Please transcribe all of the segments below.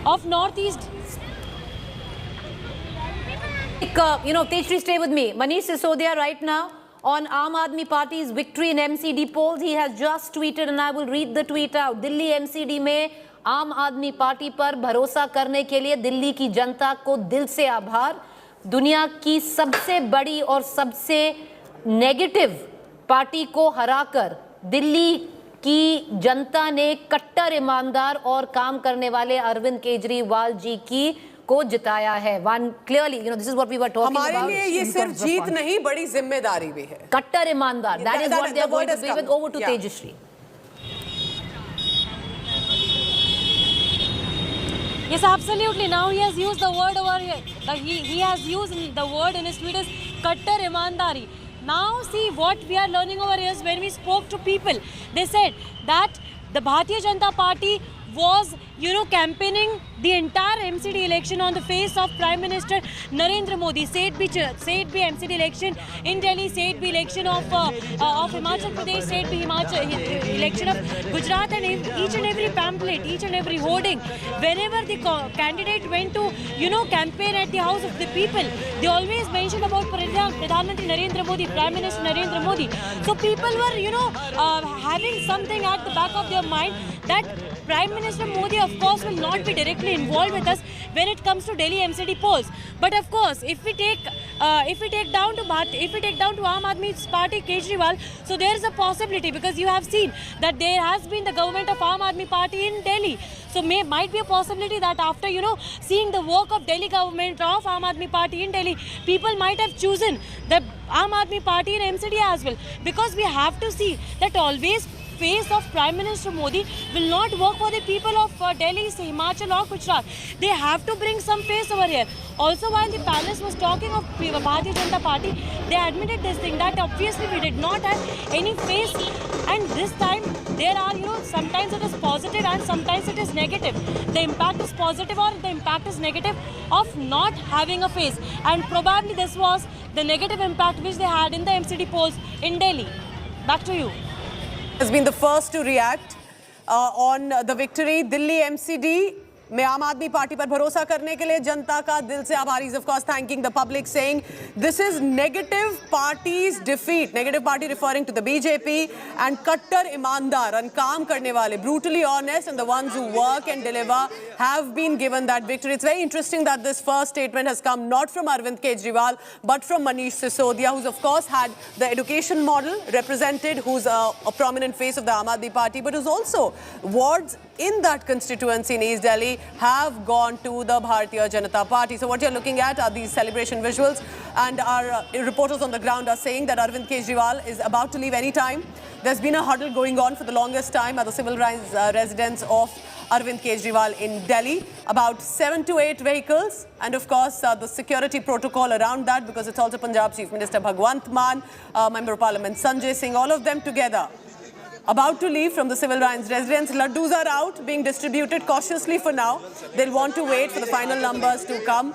of Northeast. Tejshri, stay with me. Manish Sisodia right now on Aam Aadmi Party's victory in MCD polls. He has just tweeted, and I will read the tweet out. Delhi MCD में आम आदमी party पर भरोसा करने के लिए दिल्ली की जनता को दिल से आभार। दुनिया की सबसे बड़ी और सबसे नेगेटिव पार्टी को हराकर दिल्ली की जनता ने कट्टर ईमानदार और काम करने वाले अरविंद केजरीवाल जी की को जिताया है। One clearly, this is what we were talking about. हमारे लिए ये सिर्फ जीत नहीं, बड़ी जिम्मेदारी भी है। कट्टर ईमानदार. That is what they are going to be with. Over to Tejshri. Yes, absolutely. Now he has used the word over here. He has used the word in his tweet as Kattar Imandari. Now see what we are learning over here is when we spoke to people, they said that the Bharatiya Janata Party was, campaigning the entire MCD election on the face of Prime Minister Narendra Modi. Say it be MCD election in Delhi, say it be election of Himachal Pradesh, say it be election of Gujarat, and each and every pamphlet, each and every hoarding, whenever the candidate went to, campaign at the house of the people, they always mentioned about Pradhan Mantri Narendra Modi, Prime Minister Narendra Modi. So people were, having something at the back of their mind that Prime Minister Modi, of course, will not be directly involved with us when it comes to Delhi MCD polls. But of course, if we take down to Aam Aadmi Party Kejriwal, so there is a possibility, because you have seen that there has been the government of Aam Aadmi Party in Delhi. So might be a possibility that after seeing the work of Delhi government of Aam Aadmi Party in Delhi, people might have chosen the Aam Aadmi Party in MCD as well, because we have to see that always face of Prime Minister Modi will not work for the people of Delhi, Himachal or Gujarat. They have to bring some face over here. Also, while the panelists was talking of Bharatiya Janata Party, they admitted this thing that obviously we did not have any face, and this time there are, sometimes it is positive and sometimes it is negative. The impact is positive or the impact is negative of not having a face, and probably this was the negative impact which they had in the MCD polls in Delhi. Back to you. Has been the first to react on the victory. Delhi MCD में आम आदमी party पर भरोसा करने के लिए जनता का दिल से आभारी. Of course thanking the public, saying this is negative party's defeat. Negative party referring to the BJP, and kattar imandar and काम करने वाले, brutally honest, and the ones who work and deliver have been given that victory. It's very interesting that this first statement has come not from Arvind Kejriwal but from Manish Sisodia, who's of course had the education model represented, who's a prominent face of the Aam Aadmi Party, but who's also wards in that constituency in East Delhi have gone to the Bharatiya Janata Party. So what you're looking at are these celebration visuals, and our reporters on the ground are saying that Arvind Kejriwal is about to leave any time. There's been a huddle going on for the longest time at the civil rights residence of Arvind Kejriwal in Delhi. About 7 to 8 vehicles, and of course the security protocol around that, because it's also Punjab Chief Minister Bhagwant Mann, Member of Parliament Sanjay Singh, all of them together about to leave from the civil rights residence. Laddus are out, being distributed cautiously for now. They'll want to wait for the final numbers to come.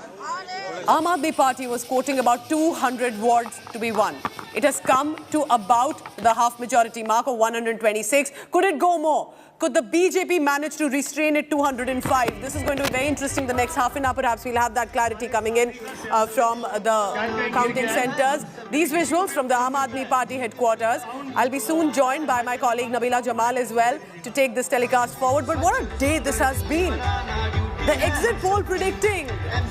Aam Aadmi Party was quoting about 200 wards to be won. It has come to about the half majority mark of 126. Could it go more? Could the BJP manage to restrain it 205? This is going to be very interesting the next half an hour. Perhaps we'll have that clarity coming in from the counting centres. These visuals from the Aam Aadmi Party headquarters. I'll be soon joined by my colleague Nabila Jamal as well to take this telecast forward. But what a day this has been. The exit poll predicting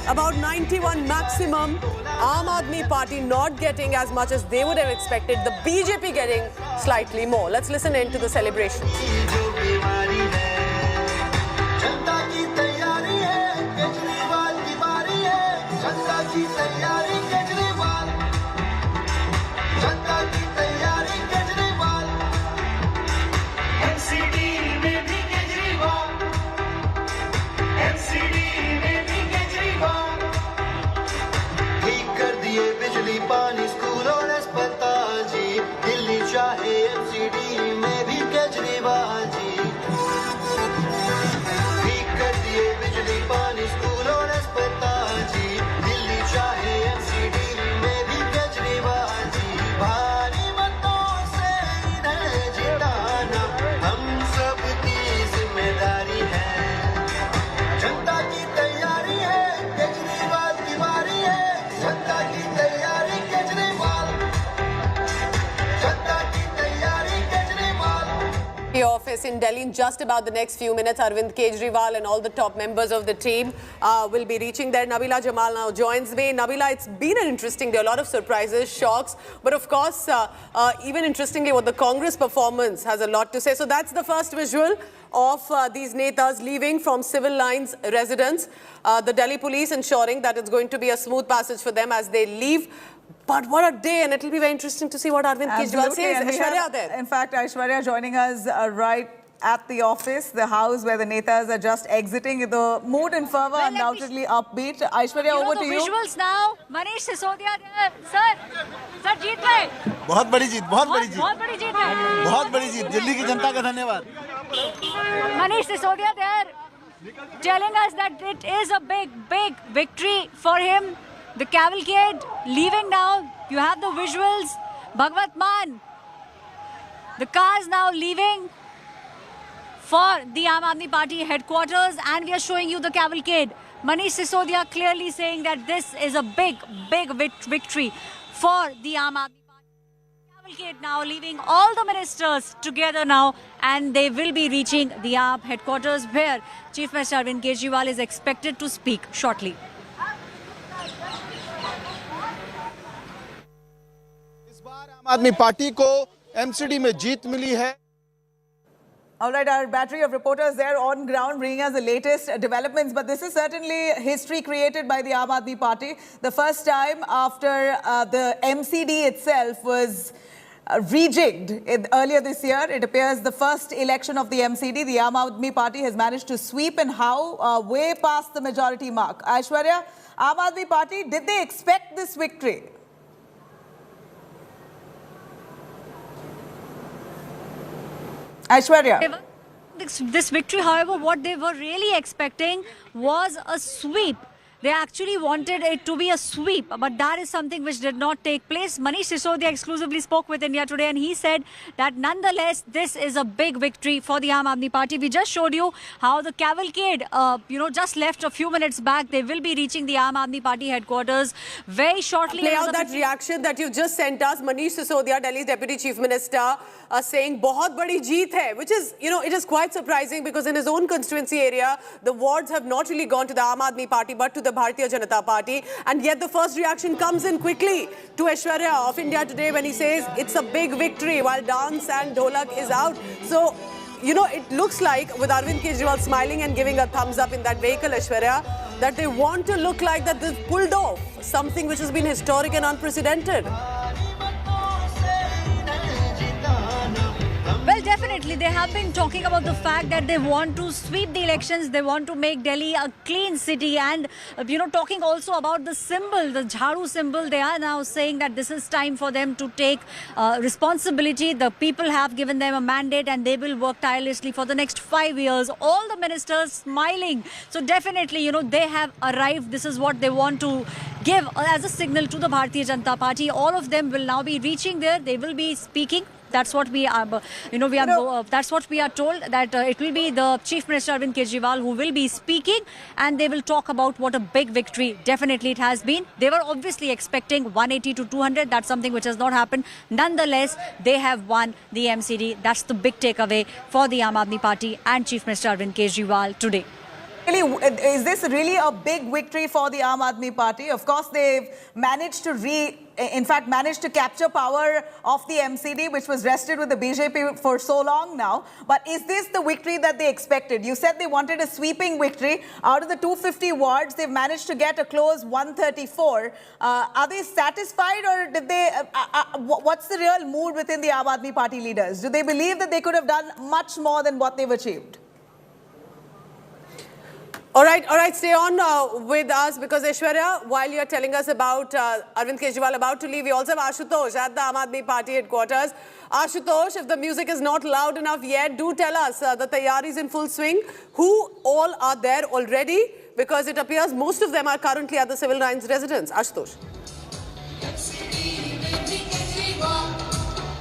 about 91 maximum. Aam Aadmi Party not getting as much as they would have expected. The BJP getting slightly more. Let's listen in to the celebrations. पानी school और अस्पताल जी, दिल्ली चाहे MCD में भी Kejriwal ji. access in Delhi in just about the next few minutes. Arvind Kejriwal and all the top members of the team will be reaching there. Nabila Jamal now joins me. Nabila, it's been an interesting day. A lot of surprises, shocks. But of course, even interestingly, what the Congress performance has a lot to say. So that's the first visual of these netas leaving from civil lines residence. The Delhi police ensuring that it's going to be a smooth passage for them as they leave. But what a day, and it will be very interesting to see what Arvind Kejriwal says. Aishwarya there. In fact, Aishwarya joining us right at the office, the house where the netas are just exiting. The mood and fervour undoubtedly upbeat. Aishwarya, over to you. Visuals now. Manish Sisodia there. Sir, जीत गए. बहुत बड़ी जीत, बहुत बड़ी जीत. बहुत बड़ी जीत है. बहुत बड़ी जीत. दिल्ली की जनता का धन्यवाद. Manish Sisodia there, telling us that it is a big victory for him. The cavalcade leaving now. You have the visuals. Bhagwat Man. The cars now leaving for the Aam Aadmi Party headquarters, and we are showing you the cavalcade. Manish Sisodia clearly saying that this is a big victory for the Aam Aadmi Party. Cavalcade now leaving all the ministers together now, and they will be reaching the AAP headquarters where Chief Minister Arvind Kejriwal is expected to speak shortly. इस बार आम आदमी party को MCD में जीत मिली है. All right, our battery of reporters there on ground bringing us the latest developments. But this is certainly history created by the Aam Aadmi Party. The first time after the MCD itself was rejigged earlier this year. It appears the first election of the MCD, the Aam Aadmi Party has managed to sweep and how way past the majority mark. Aishwarya, Aam Aadmi Party, did they expect this victory? Aishwarya. This victory, however, what they were really expecting was a sweep. They actually wanted it to be a sweep, but that is something which did not take place. Manish Sisodia exclusively spoke with India Today, and he said that nonetheless, this is a big victory for the Aam Aadmi Party. We just showed you how the cavalcade, just left a few minutes back. They will be reaching the Aam Aadmi Party headquarters very shortly. Play out that reaction that you just sent us. Manish Sisodia, Delhi's Deputy Chief Minister, saying "बहुत बड़ी जीत है," which is, it is quite surprising because in his own constituency area, the wards have not really gone to the Aam Aadmi Party, but to the Bharatiya Janata Party, and yet the first reaction comes in quickly to Aishwarya of India Today when he says it's a big victory while dance and dholak is out. So, it looks like with Arvind Kejriwal smiling and giving a thumbs up in that vehicle, Aishwarya, that they want to look like that they've pulled off something which has been historic and unprecedented. Well, definitely. They have been talking about the fact that they want to sweep the elections. They want to make Delhi a clean city. And, talking also about the symbol, the Jharu symbol. They are now saying that this is time for them to take responsibility. The people have given them a mandate and they will work tirelessly for the next 5 years. All the ministers smiling. So definitely, they have arrived. This is what they want to give as a signal to the Bharatiya Janata Party. All of them will now be reaching there. They will be speaking. That's what we are, that's what we are told, that it will be the Chief Minister Arvind Kejriwal who will be speaking, and they will talk about what a big victory definitely it has been. They were obviously expecting 180 to 200. That's something which has not happened. Nonetheless, they have won the MCD. That's the big takeaway for the Aam Aadmi Party and Chief Minister Arvind Kejriwal today. Is this really a big victory for the Aam Aadmi Party? Of course, they've managed to managed to capture power of the MCD, which was rested with the BJP for so long now. But is this the victory that they expected? You said they wanted a sweeping victory. Out of the 250 wards, they've managed to get a close 134. Are they satisfied, or did they? What's the real mood within the Aam Aadmi Party leaders? Do they believe that they could have done much more than what they've achieved? All right, stay on with us because Aishwarya, while you're telling us about Arvind Kejriwal about to leave, we also have Ashutosh at the Aam Aadmi Party headquarters. Ashutosh, if the music is not loud enough yet, do tell us the tayyari is in full swing. Who all are there already? Because it appears most of them are currently at the civil lines residence. Ashutosh.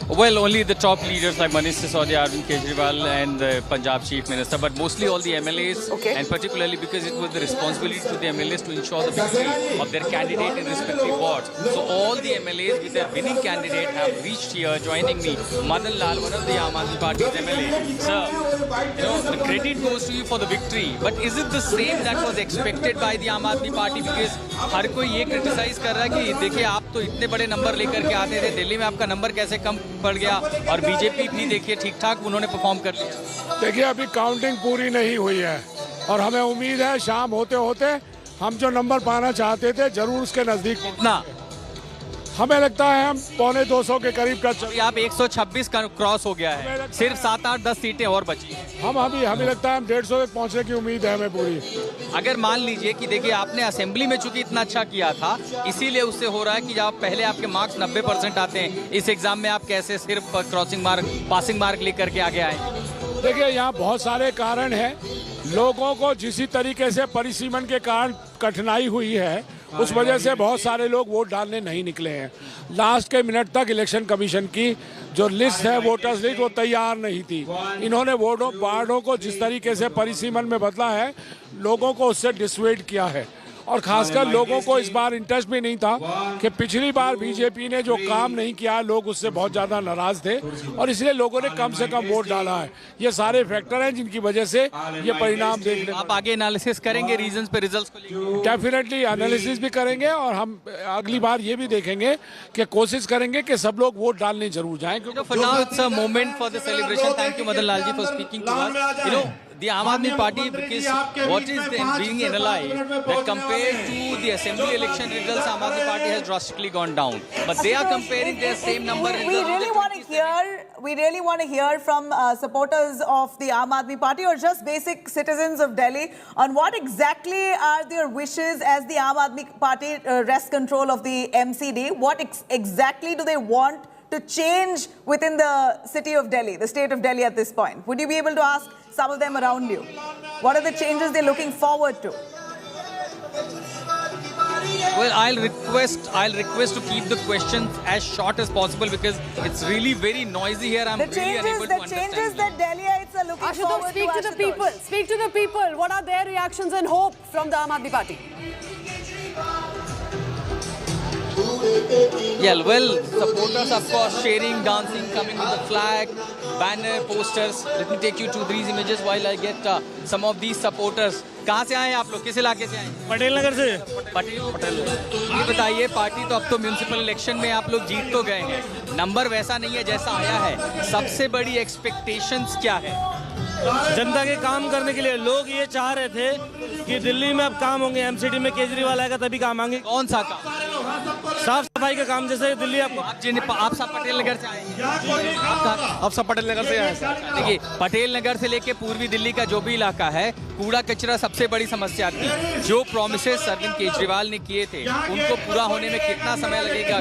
Well, only the top leaders like Manish Sisodia, Arvind Kejriwal and the Punjab Chief Minister, but mostly all the MLAs, Okay. and particularly because it was the responsibility to the MLAs to ensure the victory of their candidate in respective wards. So all the MLAs with their winning candidate have reached here, joining me. Madan Lal, one of the Aam Aadmi Party's MLA. Sir, the credit goes to you for the victory, but is it the same that was expected by the Aam Aadmi Party? Because हर कोई ये criticise कर रहा है कि देखिए आप तो इतने बड़े नंबर लेकर के आते थे, दिल्ली में आपका नंबर कैसे कम पड़ गया, और बीजेपी भी देखिए ठीक ठाक उन्होंने परफॉर्म कर लिया। देखिए अभी काउंटिंग पूरी नहीं हुई है और हमें उम्मीद है शाम होते होते हम जो नंबर पाना चाहते थे जरूर उसके नजदीक कितना? हमें लगता है हम 250 के करीब का अभी आप 126 का क्रॉस हो गया है, सिर्फ 7-8-10 सीटें और बची। हमें लगता है हम 150 तक पहुंचने की उम्मीद है हमें पूरी। अगर मान लीजिए कि देखिए आपने असेंबली में चूंकि इतना अच्छा किया था, इसीलिए उससे हो रहा है कि जब पहले आपके मार्क्स 90% आते हैं, इस एग्जाम में आप कैसे सिर्फ क्रॉसिंग मार्क, पासिंग मार्क लेकर के आगे आए? देखिए यहाँ बहुत सारे कारण हैं। लोगों को जिस तरीके से परिसीमन के कारण कठिनाई हुई है उस वजह से बहुत सारे लोग वोट डालने नहीं निकले हैं। लास्ट के मिनट तक इलेक्शन कमीशन की जो लिस्ट है, वोटर्स लिस्ट, वो तैयार नहीं थी। इन्होंने वार्डों को जिस तरीके से परिसीमन में बदला है, लोगों को उससे डिसवेड किया है। और खासकर लोगों को इस बार इंटरेस्ट भी नहीं था कि पिछली बार बीजेपी ने जो काम नहीं किया, लोग उससे बहुत ज़्यादा नाराज थे और इसलिए लोगों ने कम से कम वोट डाला है। ये सारे फैक्टर हैं जिनकी वजह से ये परिणाम देखने। आप आगे एनालिसिस करेंगे रीजंस पे, रिजल्ट्स को लेकर? डेफिनेटली एनालिसिस भी करेंगे और हम अगली बार ये भी देखेंगे कि कोशिश करेंगे कि सब लोग वोट डालने जरूर जाएं। For now it's a moment for the celebration. Thank you Madan Lal ji for speaking to us. The Aam Aadmi Party, because what is being analyzed that compared to the assembly election results, Aam Aadmi Party has drastically gone down. But they are comparing their same number. We really want to hear from supporters of the Aam Aadmi Party or just basic citizens of Delhi on what exactly are their wishes as the Aam Aadmi Party wrests control of the MCD. What exactly do they want to change within the city of Delhi, the state of Delhi at this point? Would you be able to ask some of them around you? What are the changes they're looking forward to? Well, I'll request to keep the questions as short as possible because it's really very noisy here. I'm really unable to understand. The changes that Delhiites are looking Ashutosh, forward speak to the people. Speak to the people. What are their reactions and hope from the Aam Aadmi Party? Yeah, well, supporters of course cheering, dancing, coming with the flag, banner, posters. Let me take you to these images while I get some of these supporters. कहाँ से आए आप लोग, किस इलाके से आए? पटेल नगर से। पटेल। ये बताइए, पार्टी तो अब तो म्यूनिसिपल इलेक्शन में आप लोग जीत तो गए हैं, नंबर वैसा नहीं है जैसा आया है, सबसे बड़ी एक्सपेक्टेशंस क्या है? जनता के काम करने के लिए लोग ये चाह रहे थे कि दिल्ली में अब काम होंगे, एमसीडी में केजरीवाल आएगा तभी काम आएंगे। कौन सा काम? साफ सफाई का काम, जैसे दिल्ली आप सब पटेल नगर से आए हैं? आप सब पटेल नगर से आए हैं। देखिए, पटेल नगर से लेके पूर्वी दिल्ली का जो भी इलाका है, कूड़ा कचरा सबसे बड़ी समस्या थी। जो प्रॉमिसेस अरविंद केजरीवाल ने किए थे उनको पूरा होने में कितना समय लगेगा,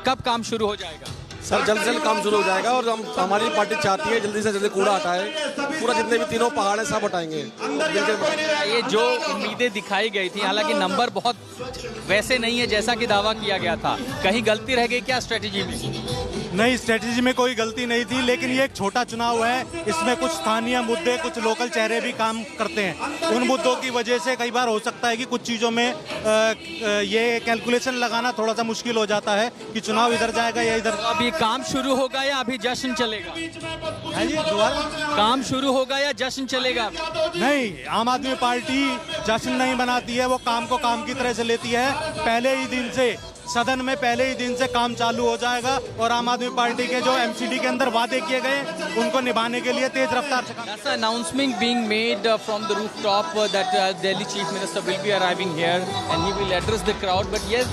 कब काम शुरू हो जाएगा? सर जल्द से जल्द काम शुरू हो जाएगा और हमारी पार्टी चाहती है जल्दी से जल्दी कूड़ा हटाए, पूरा जितने भी तीनों पहाड़ है सब हटाएंगे। ये जो उम्मीदें दिखाई गई थी, हालांकि नंबर बहुत वैसे नहीं है जैसा कि दावा किया गया था, कहीं गलती रह गई क्या स्ट्रेटेजी में? नहीं, स्ट्रेटेजी में कोई गलती नहीं थी, लेकिन ये एक छोटा चुनाव है, इसमें कुछ स्थानीय मुद्दे, कुछ लोकल चेहरे भी काम करते हैं। उन मुद्दों की वजह से कई बार हो सकता है कि कुछ चीज़ों में ये कैलकुलेशन लगाना थोड़ा सा मुश्किल हो जाता है कि चुनाव इधर जाएगा या इधर। अभी काम शुरू होगा या अभी जश्न चलेगा? है जी, दोबारा काम शुरू होगा या जश्न चलेगा? नहीं, आम आदमी पार्टी जश्न नहीं बनाती है, वो काम को काम की तरह से लेती है। पहले ही दिन से सदन में पहले ही दिन से काम चालू हो जाएगा और आम आदमी पार्टी के जो एमसीडी के अंदर वादे किए गए उनको निभाने के लिए तेज रफ्तार से। That's an announcement being made from the rooftop that Delhi Chief Minister will be arriving here and he will address the crowd. But yes,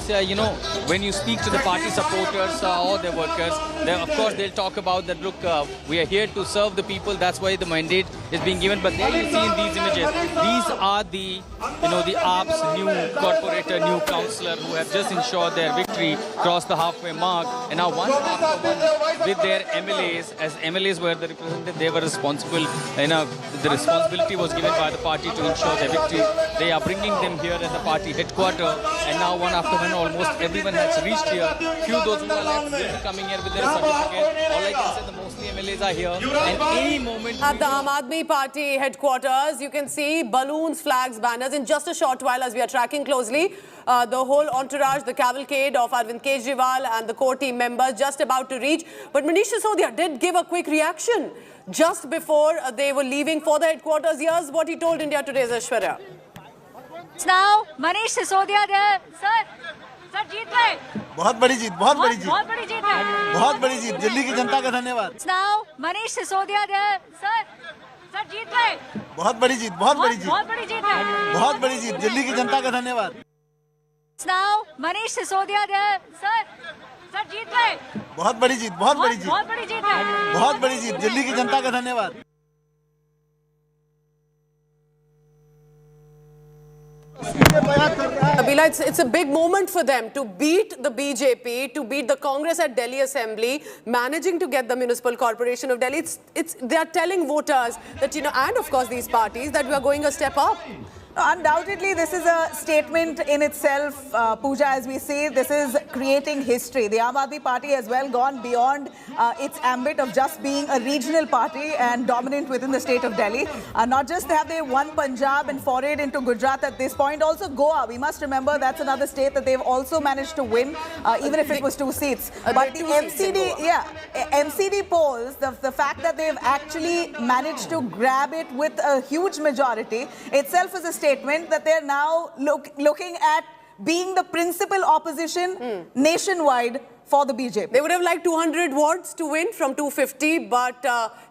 when you speak to the party supporters or their workers, then of course they'll talk about that. Look, we are here to serve the people. That's why the mandate is being given. But there you see in these images, these are the AAP's new corporator, new councillor who have just ensured their victory, crossed the halfway mark, and now one with their MLAs. As MLAs were the representative, they were responsible. The responsibility was given by the party to ensure their victory. They are bringing them here at the party headquarters and now one after one, almost everyone has reached here. Few those who are left will be coming here with their certificate. All I can say, the mostly MLAs are here, and any moment At the Aam Aadmi Party headquarters, you can see balloons, flags, banners. In just a short while, as we are tracking closely, the whole entourage, the cavalcade of Arvind Kejriwal and the core team members just about to reach. But Manish Sisodia did give a quick reaction just before they were leaving for the headquarters. Here's what he told India Today's Aishwarya. Now, Manish Sisodia there. Sir, जीत गए. बहुत बड़ी जीत, बहुत बड़ी जीत, बहुत बड़ी जीत है. बहुत बड़ी जीत. दिल्ली की जनता का धन्यवाद. Now, Manish Sisodia there. Sir, जीत गए. बहुत बड़ी जीत, बहुत बड़ी जीत, बहुत बड़ी जीत है. बहुत बड़ी जीत. दिल्ली की जनता का धन्यवाद. Now, Manish Sisodia there. Sir, जीत गए. बहुत बड़ी जीत, बहुत बड़ी जीत, बहुत बड़ी जीत है. बहुत बड़ी जीत. दिल्ली की जनता का धन्यवाद. Nabila, it's a big moment for them to beat the BJP, to beat the Congress at Delhi Assembly, managing to get the Municipal Corporation of Delhi. They are telling voters that, and of course these parties, that we are going a step up. Undoubtedly, this is a statement in itself, Pooja, as we see. This is creating history. The Aam Aadmi Party has well gone beyond its ambit of just being a regional party and dominant within the state of Delhi. Not just have they won Punjab and forayed into Gujarat at this point, also Goa. We must remember that's another state that they've also managed to win, even if it was 2 seats. But the MCD polls, the fact that they've actually managed to grab it with a huge majority itself is a statement that they're now looking at being the principal opposition nationwide for the BJP. They would have liked 200 wards to win from 250, but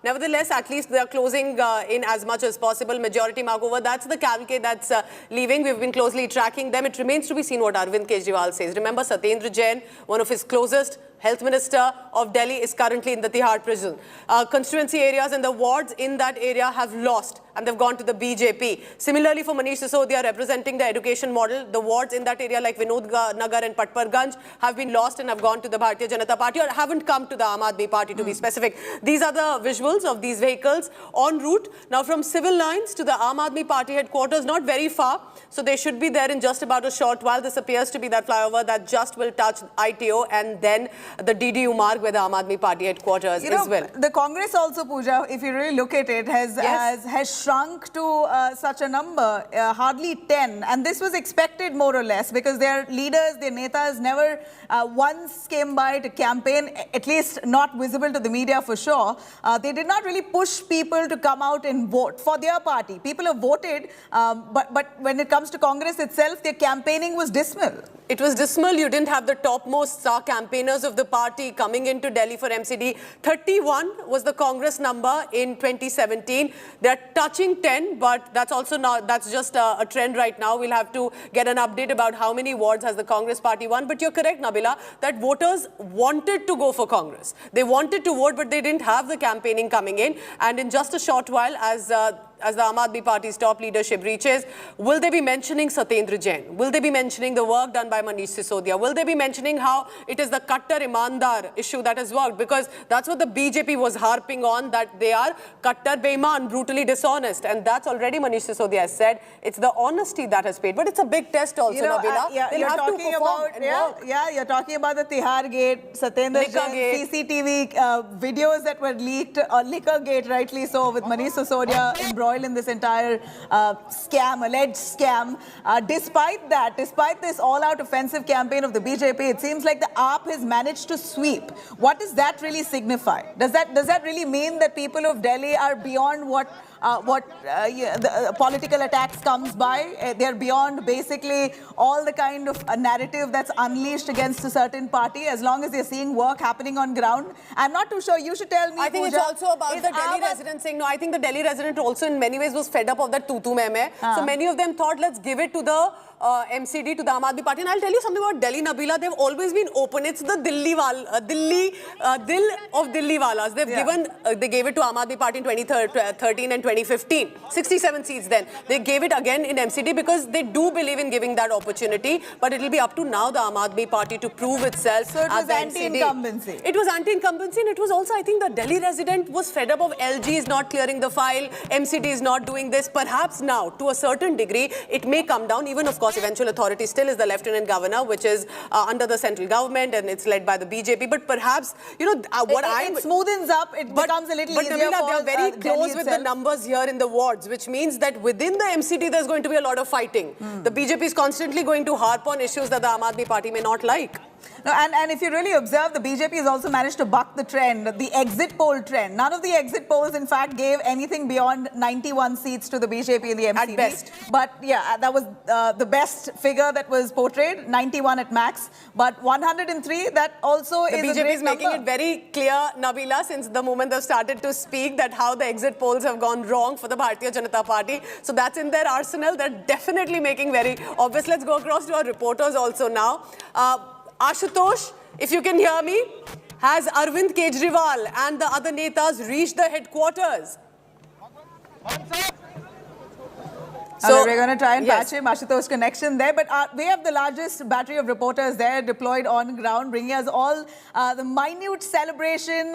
nevertheless, at least they're closing in as much as possible. Majority mark over. That's the cavalcade that's leaving. We've been closely tracking them. It remains to be seen what Arvind Kejriwal says. Remember, Satyendra Jain, one of his closest Health Minister of Delhi, is currently in the Tihar prison. Constituency areas and the wards in that area have lost and they've gone to the BJP. Similarly, for Manish Sisodia, representing the education model, the wards in that area like Vinod Nagar and Patparganj have been lost and have gone to the Bharatiya Janata Party, or haven't come to the Aam Aadmi Party, to be specific. These are the visuals of these vehicles en route. Now, from civil lines to the Aam Aadmi Party headquarters, not very far. So they should be there in just about a short while. This appears to be that flyover that just will touch ITO and then the DDU mark where the Aam Aadmi Party headquarters as well. The Congress also, Pooja, if you really look at it, has shrunk to such a number, hardly 10. And this was expected more or less because their leaders, their netas never once came by to campaign, at least not visible to the media for sure. They did not really push people to come out and vote for their party. People have voted, but when it comes to Congress itself, their campaigning was dismal. It was dismal. You didn't have the topmost star campaigners of the party coming into Delhi for MCD. 31 was the Congress number in 2017. They're touching 10, but that's also not, that's just a trend right now. We'll have to get an update about how many wards has the Congress party won. But you're correct, Nabila, that voters wanted to go for Congress. They wanted to vote, but they didn't have the campaigning coming in. And in just a short while, as the Aam Aadmi Party's top leadership reaches, will they be mentioning Satyendra Jain? Will they be mentioning the work done by Manish Sisodia? Will they be mentioning how it is the Kattar Imandar issue that has worked? Because that's what the BJP was harping on, that they are Kattar Beiman, brutally dishonest. And that's already Manish Sisodia has said. It's the honesty that has paid. But it's a big test also, Nabila. You're talking about, you're talking about the Tihar Gate, Satyendra Jain, CCTV videos that were leaked, Liquor Gate, rightly so, with Manish Sisodia embroiled in this entire scam, alleged scam. Despite that, despite this all-out offensive campaign of the BJP, it seems like the AAP has managed to sweep. What does that really signify? Does that really mean that people of Delhi are beyond what the political attacks comes by? They're beyond basically all the kind of narrative that's unleashed against a certain party, as long as they're seeing work happening on ground. I'm not too sure. You should tell me, I think Pooja, it's also about the Delhi resident saying, no, I think the Delhi resident also in many ways was fed up of that tutu meme. So many of them thought, let's give it to the MCD, to the Aam Aadmi Party. And I'll tell you something about Delhi, Nabila. They've always been open. It's the Dil of Delhi walas. They've given, they gave it to Aam Aadmi Party in 2013 and 2015. 67 seats then. They gave it again in MCD because they do believe in giving that opportunity. But it'll be up to now the Aam Aadmi Party to prove itself. So it was anti-incumbency. It was anti-incumbency, and it was also, I think, the Delhi resident was fed up of LG is not clearing the file, MCD is not doing this. Perhaps now, to a certain degree, it may come down. Even, of course, course, eventual authority still is the Lieutenant Governor, which is under the central government, and it's led by the BJP. But perhaps, you know, it smoothens up. It becomes a little easier. Nabila, they are very Delhi close with the itself. numbers here in the wards, which means that within the MCD, there's going to be a lot of fighting. The BJP is constantly going to harp on issues that the Aam Aadmi Party may not like. No, and if you really observe, the BJP has also managed to buck the trend, the exit poll trend. None of the exit polls, in fact, gave anything beyond 91 seats to the BJP in the MCD. At best. But yeah, that was the best figure that was portrayed, 91 at max. But 103, that also is a BJP great is making number. it very clear, Nabila, since the moment they've started to speak, that how the exit polls have gone wrong for the Bharatiya Janata Party. So that's in their arsenal. They're definitely making very obvious. Let's go across to our reporters also now. Ashutosh, if you can hear me, has Arvind Kejriwal and the other netas reached the headquarters? So we're going to try and yes. patch him, Ashutosh's connection there. But we have the largest battery of reporters there deployed on ground, bringing us all the minute celebration,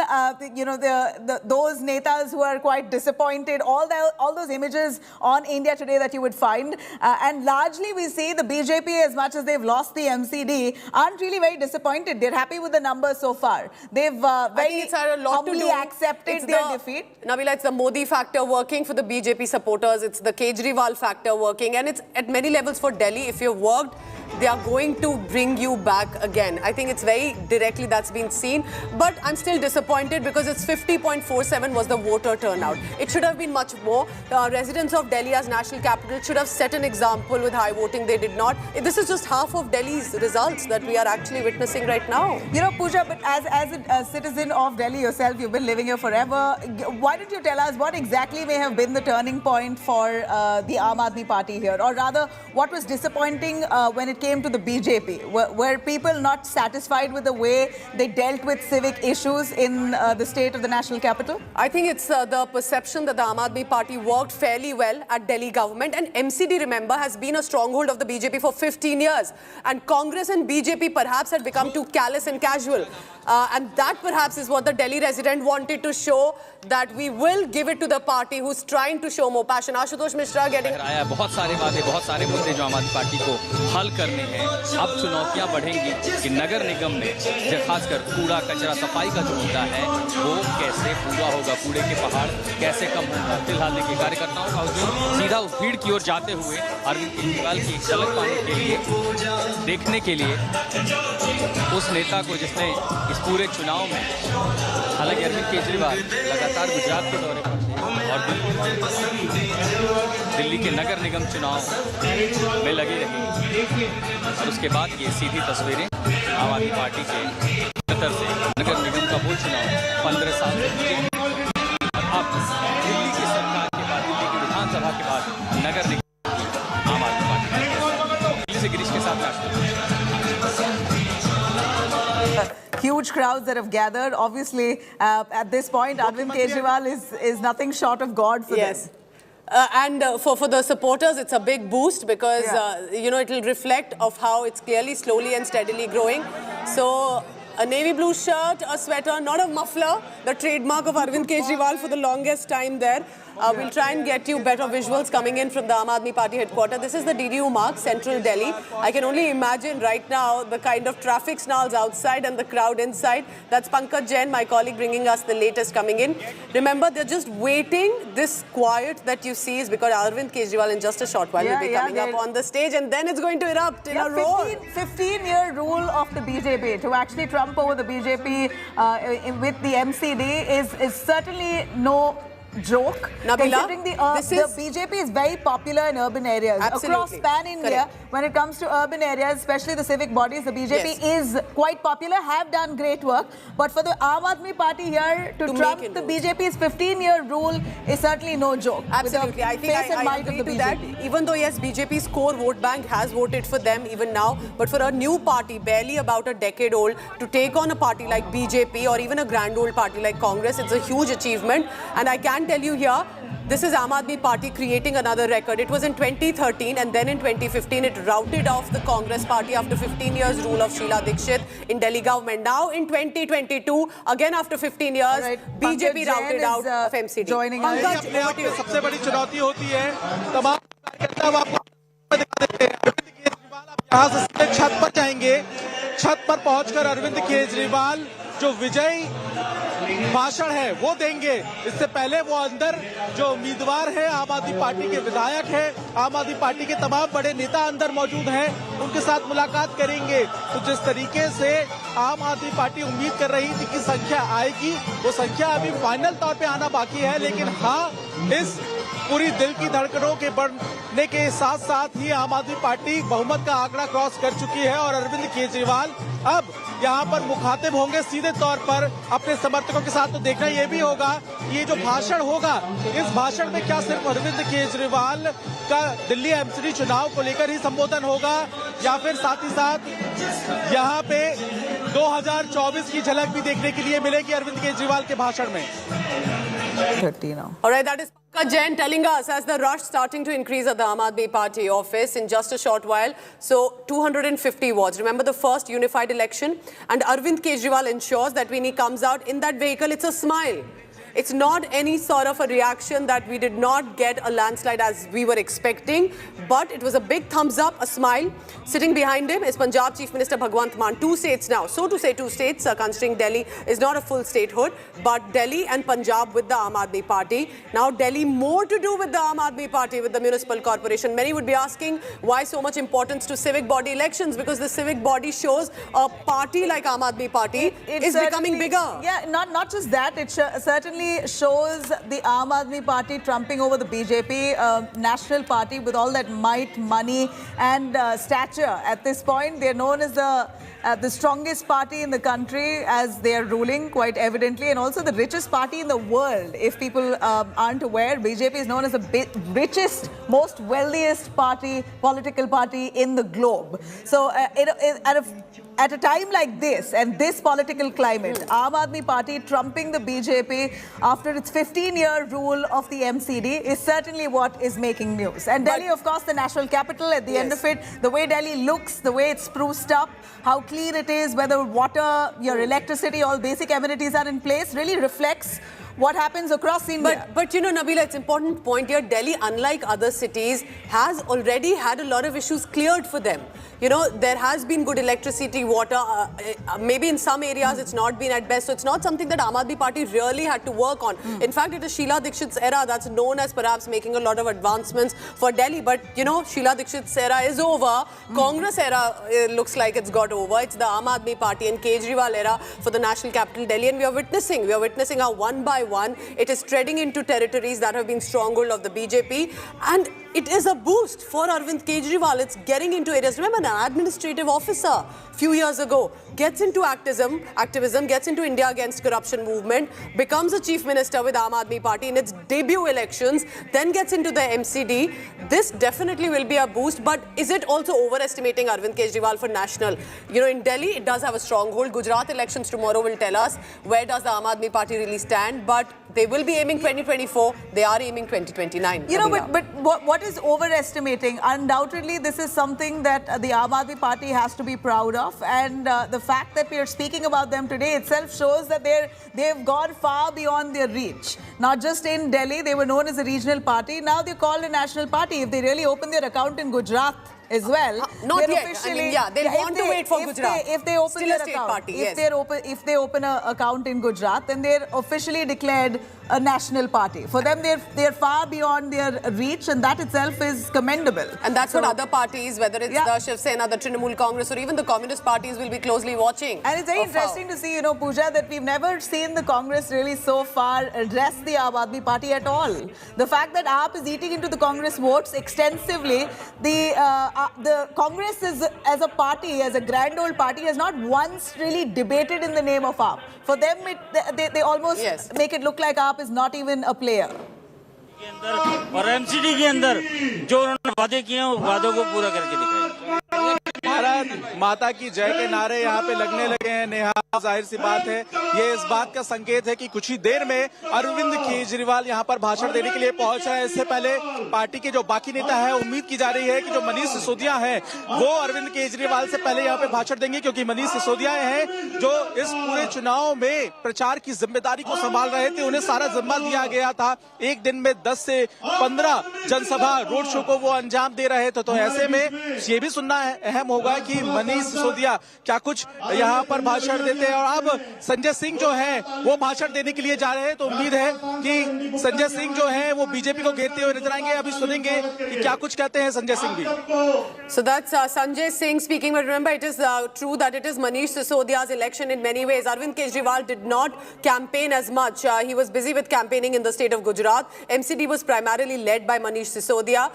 those netas who are quite disappointed, all those images on India Today that you would find. And largely we see the BJP, as much as they've lost the MCD, aren't really very disappointed. They're happy with the numbers so far. They've very humbly accepted their defeat. Nabila, it's the Modi factor working for the BJP supporters. It's the Kejriwal factor working, and it's at many levels for Delhi. If you've worked, they are going to bring you back again. I think it's very directly that's been seen, but I'm still disappointed because it's 50.47 was the voter turnout. It should have been much more. Residents of Delhi as national capital should have set an example with high voting. They did not. This is just half of Delhi's results that we are actually witnessing right now. You know, Pooja, but as a citizen of Delhi yourself, you've been living here forever. Why don't you tell us what exactly may have been the turning point for the Aam Aadmi Party here? Or rather, what was disappointing when it came to the BJP? Were people not satisfied with the way they dealt with civic issues in the state of the national capital? I think it's the perception that the Aam Aadmi Party worked fairly well at Delhi government, and MCD, remember, has been a stronghold of the BJP for 15 years. And Congress and BJP perhaps had become too callous and casual. And that perhaps is what the Delhi resident wanted to show, that we will give it to the party who's trying to show more passion. Ashutosh Mishra getting... बहुत सारे बातें, बहुत सारे मुद्दे जो आम आदमी party को हल करने हैं। अब चुनौतियां बढ़ेंगी कि नगर निगम में खासकर कूड़ा कचरा सफाई का जो मुद्दा है वो कैसे पूरा होगा, कूड़े के पहाड़ कैसे कम होगा। फिलहाल देखिए, कार्यकर्ताओं का हुजूम सीधा उस भीड़ की ओर जाते हुए अरविंद केजरीवाल की एक झलक पाने के लिए, देखने के लिए उस नेता को जिसने इस पूरे चुनाव में, हालांकि अरविंद केजरीवाल लगातार गुजरात के दौरे पर थे और दिल्ली के नगर निगम चुनाव में लगी रही, और उसके बाद ये सीधी तस्वीरें आम आदमी पार्टी के तरफ से नगर निगम का वो चुनाव 15 साल से अब दिल्ली की सरकार के बाद, दिल्ली की विधानसभा के बाद नगर निगम आम आदमी पार्टी। दिल्ली से गिरीश के साथ Huge crowds that have gathered. Obviously, at this point, Arvind Kejriwal is nothing short of God for them. And for the supporters, it's a big boost because, you know, it will reflect of how it's clearly slowly and steadily growing. So a navy blue shirt, a sweater, not a muffler, the trademark of Arvind Kejriwal for the longest time there. We'll try and get you better visuals coming in from the Aam Aadmi Party headquarters. This is the DDU Mark, Central Delhi. I can only imagine right now the kind of traffic snarls outside and the crowd inside. That's Pankaj Jain, my colleague, bringing us the latest coming in. Remember, they're just waiting. This quiet that you see is because Arvind Kejriwal in just a short while will be coming up on the stage, and then it's going to erupt in a roar. 15-year rule of the BJP to actually trump over the BJP with the MCD is certainly no joke. Nabila, considering the BJP is very popular in urban areas. Across pan-India, when it comes to urban areas, especially the civic bodies, the BJP is quite popular, have done great work. But for the Aam Aadmi Party here to trump the BJP's 15-year rule is certainly no joke. Absolutely. I think I agree to that. Even though, yes, BJP's core vote bank has voted for them even now, but for a new party, barely about a decade old, to take on a party like BJP or even a grand old party like Congress, it's a huge achievement. And I can tell you here, this is Aam Aadmi Party creating another record. It was in 2013 and then in 2015 it routed off the Congress party after 15 years rule of Sheila Dikshit in Delhi government. Now in 2022, again after 15 years, BJP routed out of MCD. Joining us. सबसे बड़ी चुनौती होती है, तमाम कार्यकर्ता यहाँ से सीधे छत पर जाएंगे। छत पर पहुंचकर अरविंद केजरीवाल जो विजयी भाषण है वो देंगे। इससे पहले वो अंदर जो उम्मीदवार है आम आदमी पार्टी के विधायक है, आम आदमी पार्टी के तमाम बड़े नेता अंदर मौजूद हैं, उनके साथ मुलाकात करेंगे। तो जिस तरीके से आम आदमी पार्टी उम्मीद कर रही थी कि संख्या आएगी, वो संख्या अभी फाइनल तौर पे आना बाकी है, लेकिन हाँ, इस पूरी दिल की धड़कनों के बढ़ने के साथ साथ ही आम आदमी पार्टी बहुमत का आंकड़ा क्रॉस कर चुकी है और अरविंद केजरीवाल अब यहाँ पर मुखातिब होंगे सीधे तौर पर अपने समर्थकों के साथ। तो देखना ये भी होगा ये जो भाषण होगा, इस भाषण में क्या सिर्फ अरविंद केजरीवाल का दिल्ली एमसीडी चुनाव को लेकर ही संबोधन होगा या फिर साथ ही साथ यहाँ पे 2024 की झलक भी देखने के लिए मिलेगी अरविंद केजरीवाल के भाषण में। 30 now. All right, that is Pankaj Jain telling us as the rush starting to increase at the Aam Aadmi Party office in just a short while. So 250 wards. Remember the first unified election? And Arvind Kejriwal ensures that when he comes out in that vehicle, it's a smile. It's not any sort of a reaction that we did not get a landslide as we were expecting, but it was a big thumbs up, a smile. Sitting behind him is Punjab Chief Minister Bhagwant Mann. 2 states now. So to say 2 states, considering Delhi is not a full statehood, but Delhi and Punjab with the Aam Aadmi Party. Now Delhi more to do with the Aam Aadmi Party, with the municipal corporation. Many would be asking why so much importance to civic body elections, because the civic body shows a party like Aam Aadmi Party is becoming bigger. Yeah, not just that, it certainly shows the Aam Aadmi Party trumping over the BJP national party with all that might, money and stature. At this point, they're known as the strongest party in the country as they are ruling, quite evidently, and also the richest party in the world. If people aren't aware, BJP is known as the richest, most wealthiest party, political party in the globe. So at a time like this and this political climate, Aam Aadmi Party trumping the BJP after its 15-year rule of the MCD is certainly what is making news. And Delhi, of course, the national capital, at the end of it, the way Delhi looks, the way it's spruced up, how clean it is, whether water, your electricity, all basic amenities are in place, really reflects what happens across India. But you know, Nabila, it's an important point here. Delhi, unlike other cities, has already had a lot of issues cleared for them. You know, there has been good electricity, water. Maybe in some areas it's not been at best. So it's not something that Aam Aadmi Party really had to work on. In fact, it is Sheila Dikshit's era that's known as perhaps making a lot of advancements for Delhi. But, you know, Sheila Dikshit's era is over. Congress era looks like it's got over. It's the Aam Aadmi Party and Kejriwal era for the national capital, Delhi. And we are witnessing how one by one it is treading into territories that have been stronghold of the BJP. And it is a boost for Arvind Kejriwal. It's getting into areas. Remember, an administrative officer a few years ago gets into activism, gets into India Against Corruption movement, becomes a chief minister with Aam Aadmi Party in its debut elections, then gets into the MCD. This definitely will be a boost, but is it also overestimating Arvind Kejriwal for national? You know, in Delhi, it does have a stronghold. Gujarat elections tomorrow will tell us where does the Aam Aadmi Party really stand, but they will be aiming 2024. They are aiming 2029. You know, but what is overestimating? Undoubtedly, this is something that the Aam Aadmi Party has to be proud of, and the fact that we are speaking about them today itself shows that they've gone far beyond their reach. Not just in Delhi, they were known as a regional party. Now they're called a national party. If they really open their account in Gujarat as well, not yet. Officially, they'll want to wait for Gujarat. If they open Still their a state account, party, if they open an account in Gujarat, then they're officially declared a national party. For them, they're far beyond their reach, and that itself is commendable. And that's what other parties, whether it's the Shiv Sena, the Trinamool Congress, or even the communist parties, will be closely watching. And it's very interesting to see, you know, Pooja, that we've never seen the Congress really so far address the Aam Aadmi Party at all. The fact that AAP is eating into the Congress votes extensively, the Congress is, as a party, as a grand old party, has not once really debated in the name of AAP. For them, they almost make it look like AAP is not even a player. और MCD के अंदर जो उन्होंने वादे किए हैं, वो वादों को पूरा करके दिखाएंगे। भारत माता की जय के नारे यहाँ पे लगने लगे हैं नेहा, जाहिर सी बात है ये इस बात का संकेत है कि कुछ ही देर में अरविंद केजरीवाल यहाँ पर भाषण देने के लिए पहुंच रहे हैं। इससे पहले पार्टी के जो बाकी नेता है, उम्मीद की जा रही है कि जो मनीष सिसोदिया है वो अरविंद केजरीवाल से पहले यहाँ पे भाषण देंगे, क्योंकि मनीष सिसोदिया हैं जो इस पूरे चुनाव में प्रचार की जिम्मेदारी को संभाल रहे थे। उन्हें सारा जिम्मा दिया गया था, एक दिन में 10 से 15 जनसभा रोड शो को वो अंजाम दे रहे थे। तो ऐसे में ये भी सुनना अहम होगा कि मनीष सिसोदिया क्या कुछ यहाँ पर भाषण देते हैं। और अब संजय सिंह जो है वो भाषण देने के लिए जा रहे हैं, तो उम्मीद है कि संजय सिंह जो है वो बीजेपी को घेरते हुए नजर आएंगे। अभी सुनेंगे कि क्या कुछ कहते हैं संजय सिंह भी। So that's Sanjay Singh speaking. But remember, it is true that it is Manish Sisodia's election in many ways. Arvind Kejriwal did not campaign as much. He was busy with campaigning in the state of Gujarat. MCD was primarily led by Manish Sisodia.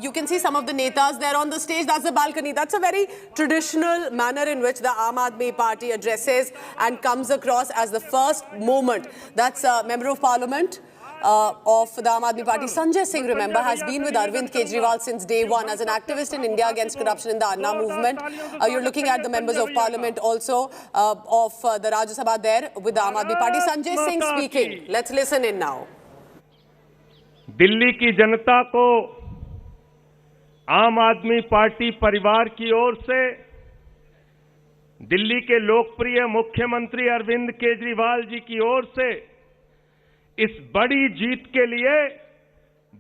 You can see some of the netas there on the stage. That's the balcony. That's a very traditional manner in which the Aam Aadmi Party addresses and comes across as the first moment. That's Member of Parliament of the Aam Aadmi Party, Sanjay Singh, remember, has been with Arvind Kejriwal since day one as an activist in India against corruption in the Anna movement. You're looking at the members of parliament also of the Rajya Sabha there with the Aam Aadmi Party. Sanjay Singh speaking. Let's listen in now. Delhi की जनता को आम आदमी party परिवार की ओर से दिल्ली के लोकप्रिय मुख्यमंत्री अरविंद केजरीवाल जी की ओर से इस बड़ी जीत के लिए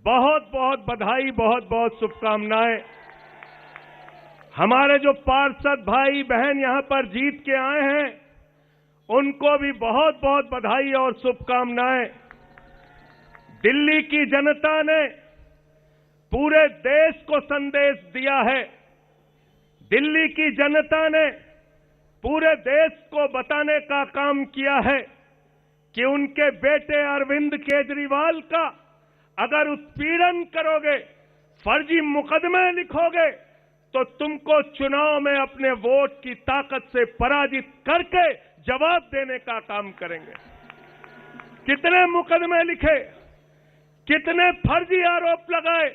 बहुत बहुत बधाई, बहुत बहुत शुभकामनाएं। हमारे जो पार्षद भाई बहन यहां पर जीत के आए हैं उनको भी बहुत बहुत बधाई और शुभकामनाएं। दिल्ली की जनता ने पूरे देश को संदेश दिया है। दिल्ली की जनता ने पूरे देश को बताने का काम किया है कि उनके बेटे अरविंद केजरीवाल का अगर उत्पीड़न करोगे, फर्जी मुकदमे लिखोगे, तो तुमको चुनाव में अपने वोट की ताकत से पराजित करके जवाब देने का काम करेंगे। कितने मुकदमे लिखे, कितने फर्जी आरोप लगाए,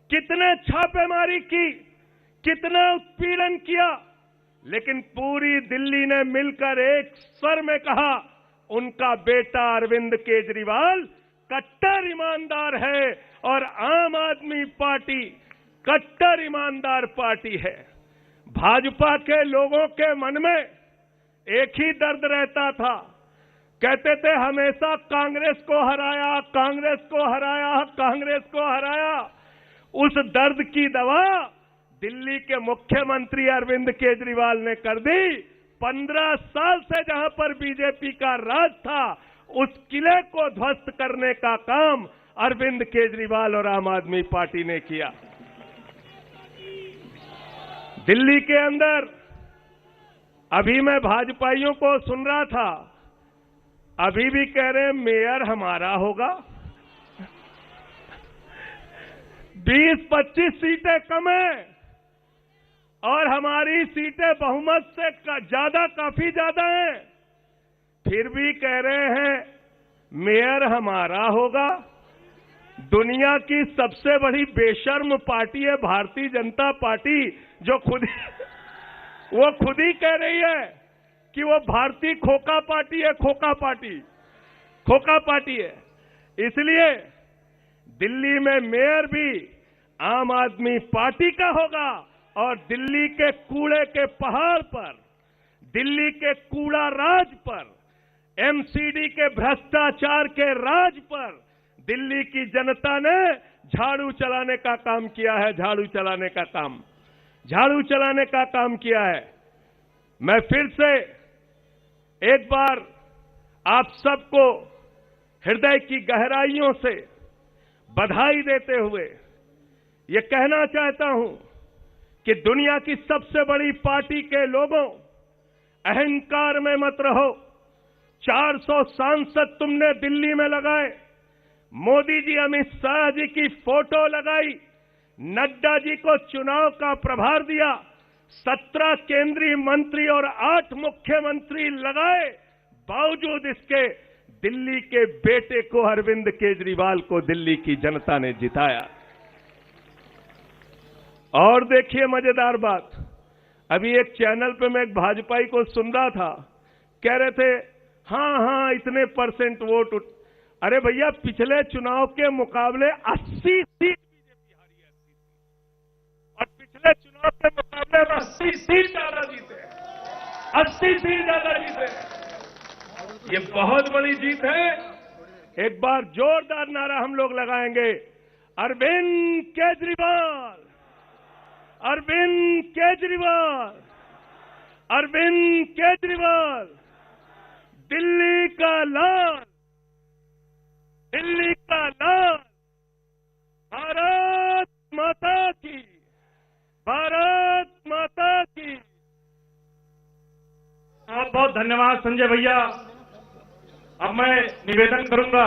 कितने छापेमारी की, कितना उत्पीड़न किया, लेकिन पूरी दिल्ली ने मिलकर एक स्वर में कहा उनका बेटा अरविंद केजरीवाल कट्टर ईमानदार है और आम आदमी पार्टी कट्टर ईमानदार पार्टी है। भाजपा के लोगों के मन में एक ही दर्द रहता था, कहते थे हमेशा कांग्रेस को हराया, कांग्रेस को हराया, कांग्रेस को हराया। उस दर्द की दवा दिल्ली के मुख्यमंत्री अरविंद केजरीवाल ने कर दी। 15 साल से जहां पर बीजेपी का राज था, उस किले को ध्वस्त करने का काम अरविंद केजरीवाल और आम आदमी पार्टी ने किया। दिल्ली के अंदर अभी मैं भाजपाइयों को सुन रहा था, अभी भी कह रहे हैं मेयर हमारा होगा। 20-25 सीटें कम है और हमारी सीटें बहुमत से ज्यादा, काफी ज्यादा हैं, फिर भी कह रहे हैं मेयर हमारा होगा। दुनिया की सबसे बड़ी बेशर्म पार्टी है भारतीय जनता पार्टी, जो वो खुद ही कह रही है कि वो भारतीय खोखा पार्टी है, खोखा पार्टी है। इसलिए दिल्ली में मेयर भी आम आदमी पार्टी का होगा और दिल्ली के कूड़े के पहाड़ पर, दिल्ली के कूड़ा राज पर, एमसीडी के भ्रष्टाचार के राज पर दिल्ली की जनता ने झाड़ू चलाने का काम किया है। झाड़ू चलाने का काम किया है। मैं फिर से एक बार आप सबको हृदय की गहराइयों से बधाई देते हुए ये कहना चाहता हूं कि दुनिया की सबसे बड़ी पार्टी के लोगों, अहंकार में मत रहो। 400 सांसद तुमने दिल्ली में लगाए, मोदी जी, अमित शाह जी की फोटो लगाई, नड्डा जी को चुनाव का प्रभार दिया, 17 केंद्रीय मंत्री और 8 मुख्यमंत्री लगाए, बावजूद इसके दिल्ली के बेटे को, अरविंद केजरीवाल को दिल्ली की जनता ने जिताया। और देखिए मजेदार बात, अभी एक चैनल पे मैं एक भाजपाई को सुन रहा था, कह रहे थे हाँ इतने % वोट अरे भैया पिछले चुनाव के मुकाबले 80 सीट बीजेपी हारी है, 80 और पिछले चुनाव के मुकाबले 80 सीट ज्यादा जीते, 80 सीट ज्यादा जीते। ये बहुत बड़ी जीत है। एक बार जोरदार नारा हम लोग लगाएंगे, अरविंद केजरीवाल, अरविंद केजरीवाल, अरविंद केजरीवाल, दिल्ली का लाल, दिल्ली का लाल, भारत माता की, भारत माता की। बहुत बहुत धन्यवाद संजय भैया। अब मैं निवेदन करूंगा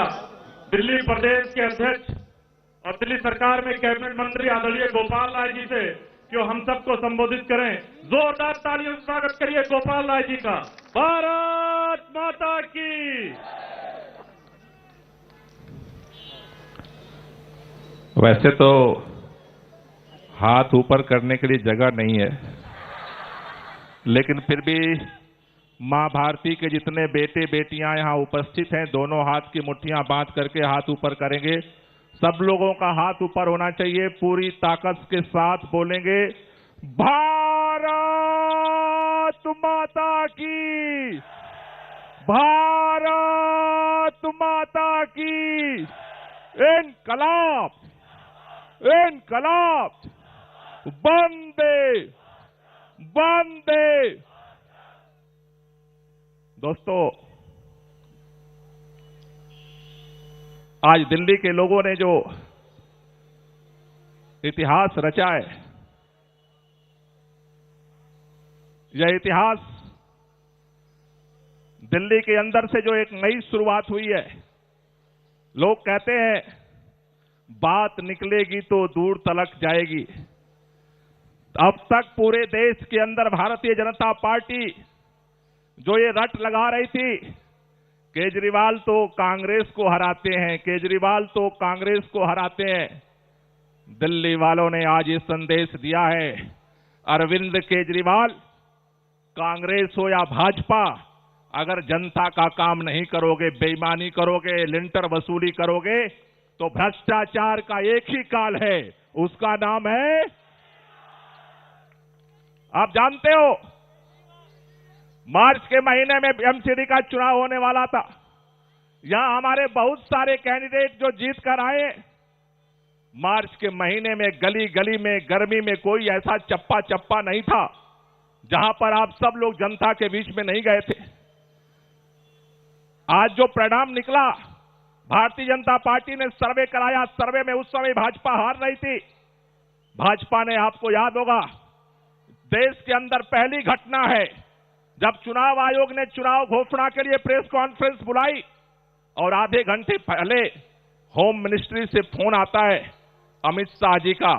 दिल्ली प्रदेश के अध्यक्ष और दिल्ली सरकार में कैबिनेट मंत्री आदरणीय गोपाल राय जी से कि वो हम सबको संबोधित करें। जोरदार तालियों से स्वागत करिए गोपाल राय जी का। भारत माता की। वैसे तो हाथ ऊपर करने के लिए जगह नहीं है, लेकिन फिर भी मां भारती के जितने बेटे बेटियां यहां उपस्थित हैं, दोनों हाथ की मुट्ठियां बांध करके हाथ ऊपर करेंगे। सब लोगों का हाथ ऊपर होना चाहिए, पूरी ताकत के साथ बोलेंगे भारत माता की, भारत माता की। इनकलाब, इनकलाब, वंदे वंदे। दोस्तों, आज दिल्ली के लोगों ने जो इतिहास रचा है, यह इतिहास दिल्ली के अंदर से जो एक नई शुरुआत हुई है। लोग कहते हैं बात निकलेगी तो दूर तलक जाएगी। अब तक पूरे देश के अंदर भारतीय जनता पार्टी जो ये रट लगा रही थी, केजरीवाल तो कांग्रेस को हराते हैं, केजरीवाल तो कांग्रेस को हराते हैं। दिल्ली वालों ने आज ये संदेश दिया है, अरविंद केजरीवाल, कांग्रेस हो या भाजपा, अगर जनता का काम नहीं करोगे, बेईमानी करोगे, लिंटर वसूली करोगे, तो भ्रष्टाचार का एक ही काल है, उसका नाम है, आप जानते हो, मार्च के महीने में एमसीडी का चुनाव होने वाला था। यहां हमारे बहुत सारे कैंडिडेट जो जीत कर आए, मार्च के महीने में गली गली में गर्मी में कोई ऐसा चप्पा चप्पा नहीं था जहां पर आप सब लोग जनता के बीच में नहीं गए थे। आज जो परिणाम निकला, भारतीय जनता पार्टी ने सर्वे कराया, सर्वे में उस समय भाजपा हार रही थी। भाजपा ने, आपको याद होगा, देश के अंदर पहली घटना है जब चुनाव आयोग ने चुनाव घोषणा के लिए प्रेस कॉन्फ्रेंस बुलाई और आधे घंटे पहले होम मिनिस्ट्री से फोन आता है अमित शाह जी का,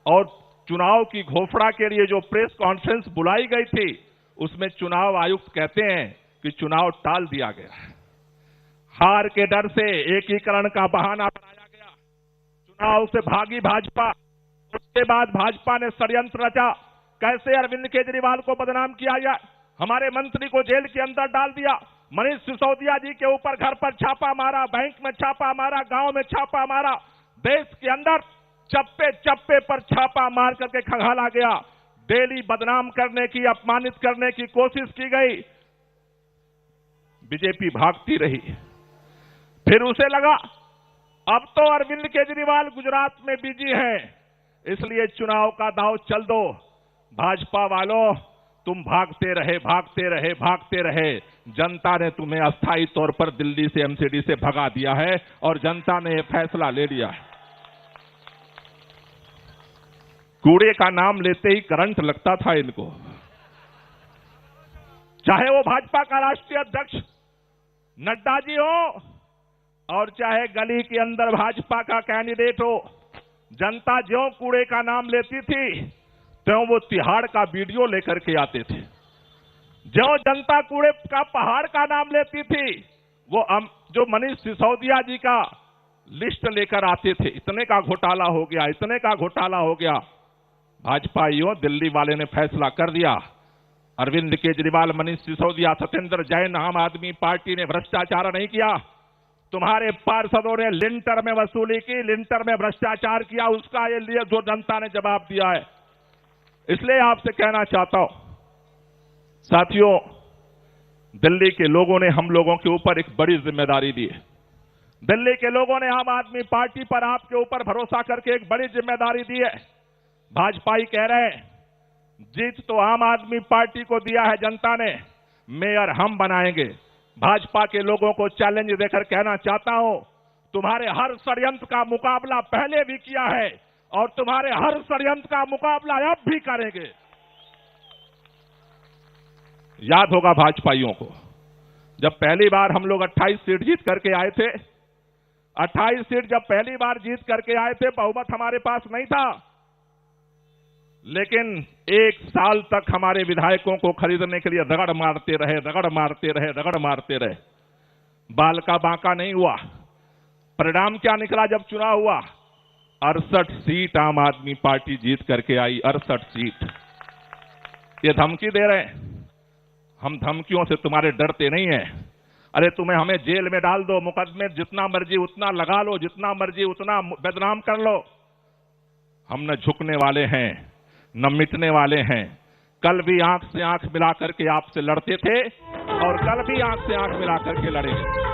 और चुनाव की घोषणा के लिए जो प्रेस कॉन्फ्रेंस बुलाई गई थी उसमें चुनाव आयुक्त कहते हैं कि चुनाव टाल दिया गया। हार के डर से एकीकरण का बहाना बनाया गया, चुनाव से भागी भाजपा। उसके बाद भाजपा ने षड्यंत्र रचा, कैसे अरविंद केजरीवाल को बदनाम किया जाए, हमारे मंत्री को जेल के अंदर डाल दिया, मनीष सिसोदिया जी के ऊपर घर पर छापा मारा, बैंक में छापा मारा, गांव में छापा मारा, देश के अंदर चप्पे चप्पे पर छापा मार करके खंगाला गया। डेली बदनाम करने की, अपमानित करने की कोशिश की गई, बीजेपी भागती रही। फिर उसे लगा अब तो अरविंद केजरीवाल गुजरात में बिजी हैं, इसलिए चुनाव का दांव चल दो। भाजपा वालों, तुम भागते रहे, भागते रहे, भागते रहे। जनता ने तुम्हें अस्थायी तौर पर दिल्ली से, एमसीडी से भगा दिया है और जनता ने यह फैसला ले लिया है। कूड़े का नाम लेते ही करंट लगता था इनको, चाहे वो भाजपा का राष्ट्रीय अध्यक्ष नड्डा जी हो और चाहे गली के अंदर भाजपा का कैंडिडेट हो। जनता ज्यों कूड़े का नाम लेती थी त्यों वो तिहाड़ का वीडियो लेकर के आते थे। ज्यों जनता कूड़े का पहाड़ का नाम लेती थी, वो जो मनीष सिसोदिया जी का लिस्ट लेकर आते थे, इतने का घोटाला हो गया, इतने का घोटाला हो गया। भाजपाइयों, दिल्ली वाले ने फैसला कर दिया। अरविंद केजरीवाल, मनीष सिसोदिया, सत्येंद्र जैन, आम आदमी पार्टी ने भ्रष्टाचार नहीं किया। तुम्हारे पार्षदों ने लिंटर में वसूली की, लिंटर में भ्रष्टाचार किया, उसका ये लिए जो जनता ने जवाब दिया है। इसलिए आपसे कहना चाहता हूं, साथियों, दिल्ली के लोगों ने हम लोगों के ऊपर एक बड़ी जिम्मेदारी दी है। दिल्ली के लोगों ने आम आदमी पार्टी पर आपके ऊपर भरोसा करके एक बड़ी जिम्मेदारी दी है। भाजपाई कह रहे हैं जीत तो आम आदमी पार्टी को दिया है जनता ने, मेयर हम बनाएंगे। भाजपा के लोगों को चैलेंज देकर कहना चाहता हूं, तुम्हारे हर षड्यंत्र का मुकाबला पहले भी किया है और तुम्हारे हर षड्यंत्र का मुकाबला अब भी करेंगे। याद होगा भाजपाइयों को, जब पहली बार हम लोग 28 सीट जीत करके आए थे, 28 सीट जब पहली बार जीत करके आए थे, बहुमत हमारे पास नहीं था, लेकिन एक साल तक हमारे विधायकों को खरीदने के लिए रगड़ मारते रहे, रगड़ मारते रहे, रगड़ मारते रहे। बाल का बांका नहीं हुआ। परिणाम क्या निकला जब चुनाव हुआ? 68 सीट आम आदमी पार्टी जीत करके आई, 68 सीट। ये धमकी दे रहे हैं, हम धमकियों से तुम्हारे डरते नहीं हैं। अरे तुम्हें हमें जेल में डाल दो, मुकदमे जितना मर्जी उतना लगा लो, जितना मर्जी उतना बदनाम कर लो, हम न झुकने वाले हैं न मिटने वाले हैं। कल भी आंख से आंख मिला करके आपसे लड़ते थे और कल भी आंख से आंख मिला करके लड़ेंगे।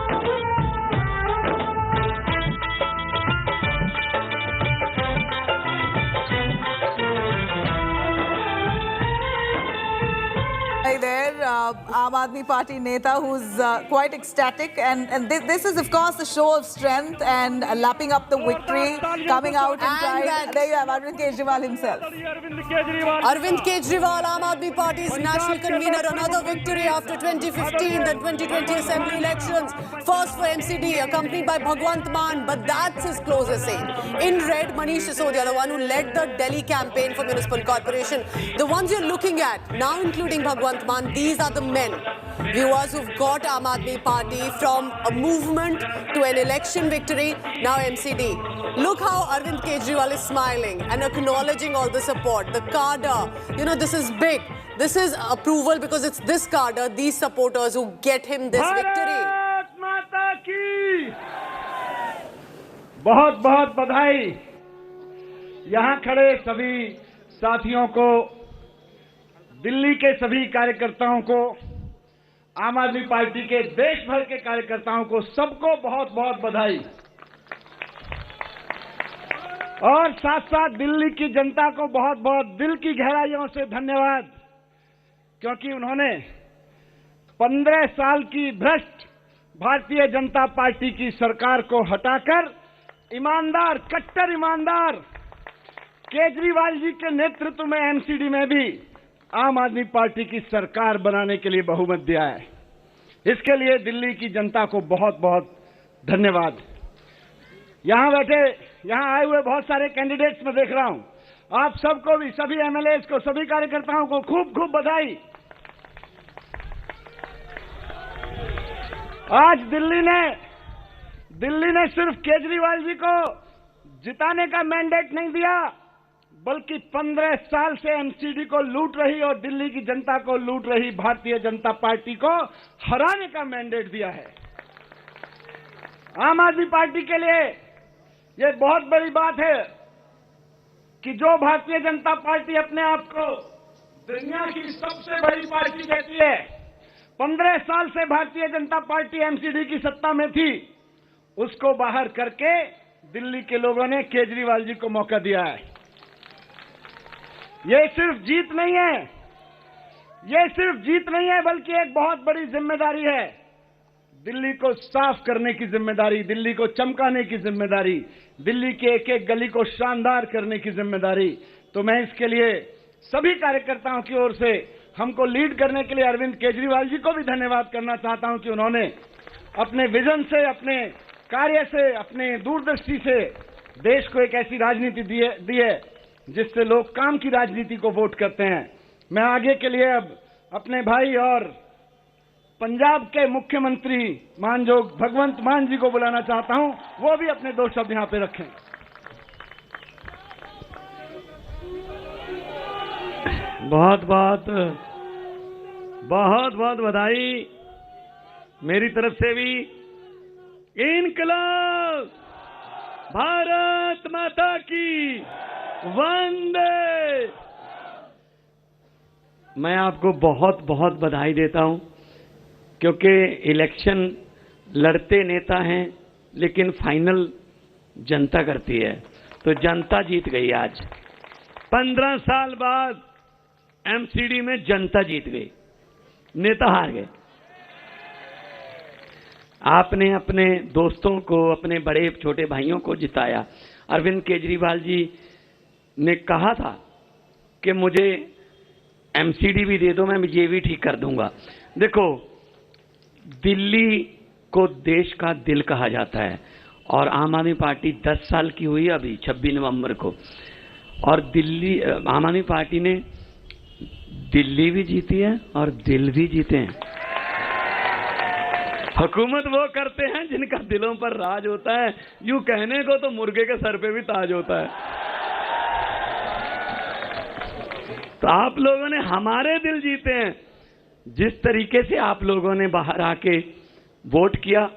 There, Aam Aadmi Party Neta, who's quite ecstatic, and this is of course a show of strength and lapping up the victory, coming out in pride. There you have Arvind Kejriwal himself. Arvind Kejriwal, Aam Aadmi Party's national convener, another victory after 2015 and 2020 assembly elections. First for MCD, accompanied by Bhagwant Mann, but that's his closest aide. In red, Manish Sisodia, the one who led the Delhi campaign for municipal corporation. The ones you're looking at now, including Bhagwant Mann, these are the men, viewers, who've got Aam Aadmi Party from a movement to an election victory, now MCD. Look how Arvind Kejriwal is smiling and acknowledging all the support. The cadre, you know, this is big. This is approval because it's this cadre, these supporters who get him this victory. Bharat माता की बहुत बहुत बधाई। यहाँ खड़े सभी साथियों को, दिल्ली के सभी कार्यकर्ताओं को, आम आदमी पार्टी के देश भर के कार्यकर्ताओं को, सबको बहुत बहुत बधाई। और साथ साथ दिल्ली की जनता को बहुत बहुत दिल की गहराइयों से धन्यवाद, क्योंकि उन्होंने 15 साल की भ्रष्ट भारतीय जनता पार्टी की सरकार को हटाकर ईमानदार, कट्टर ईमानदार केजरीवाल जी के नेतृत्व में एमसीडी में भी आम आदमी पार्टी की सरकार बनाने के लिए बहुमत दिया है। इसके लिए दिल्ली की जनता को बहुत बहुत धन्यवाद। यहां बैठे, यहां आए हुए बहुत सारे कैंडिडेट्स में देख रहा हूं, आप सबको भी, सभी एमएलएस को, सभी कार्यकर्ताओं को खूब खूब बधाई। आज दिल्ली ने सिर्फ केजरीवाल जी को जिताने का मैंडेट नहीं दिया, बल्कि 15 साल से एमसीडी को लूट रही और दिल्ली की जनता को लूट रही भारतीय जनता पार्टी को हराने का मैंडेट दिया है। आम आदमी पार्टी के लिए यह बहुत बड़ी बात है कि जो भारतीय जनता पार्टी अपने आप को दुनिया की सबसे बड़ी पार्टी कहती है, 15 साल से भारतीय जनता पार्टी एमसीडी की सत्ता में थी, उसको बाहर करके दिल्ली के लोगों ने केजरीवाल जी को मौका दिया है। ये सिर्फ जीत नहीं है, ये सिर्फ जीत नहीं है, बल्कि एक बहुत बड़ी जिम्मेदारी है। दिल्ली को साफ करने की जिम्मेदारी, दिल्ली को चमकाने की जिम्मेदारी, दिल्ली के एक एक गली को शानदार करने की जिम्मेदारी। तो मैं इसके लिए सभी कार्यकर्ताओं की ओर से हमको लीड करने के लिए अरविंद केजरीवाल जी को भी धन्यवाद करना चाहता हूं कि उन्होंने अपने विजन से, अपने कार्य से, अपने दूरदृष्टि से देश को एक ऐसी राजनीति दी है जिससे लोग काम की राजनीति को वोट करते हैं। मैं आगे के लिए अब अपने भाई और पंजाब के मुख्यमंत्री मानजोग भगवंत मान जी को बुलाना चाहता हूं, वो भी अपने 2 शब्द यहां पे रखें। बहुत बहुत बहुत बहुत बधाई मेरी तरफ से भी। इनकलाब, भारत माता की वंदे। मैं आपको बहुत बहुत बधाई देता हूं, क्योंकि इलेक्शन लड़ते नेता हैं लेकिन फाइनल जनता करती है, तो जनता जीत गई। आज 15 साल बाद एमसीडी में जनता जीत गई, नेता हार गए। आपने अपने दोस्तों को, अपने बड़े छोटे भाइयों को जिताया। अरविंद केजरीवाल जी ने कहा था कि मुझे एमसीडी भी दे दो, मैं ये भी ठीक कर दूंगा। देखो, दिल्ली को देश का दिल कहा जाता है और आम आदमी पार्टी 10 साल की हुई अभी 26 नवंबर को, और दिल्ली आम आदमी पार्टी ने दिल्ली भी जीती है और दिल भी जीते हैं। हुकूमत वो करते हैं जिनका दिलों पर राज होता है। यूं कहने को तो मुर्गे के सर पे भी ताज होता है। तो आप लोगों ने हमारे दिल जीते हैं। जिस तरीके से आप लोगों ने बाहर आके वोट किया,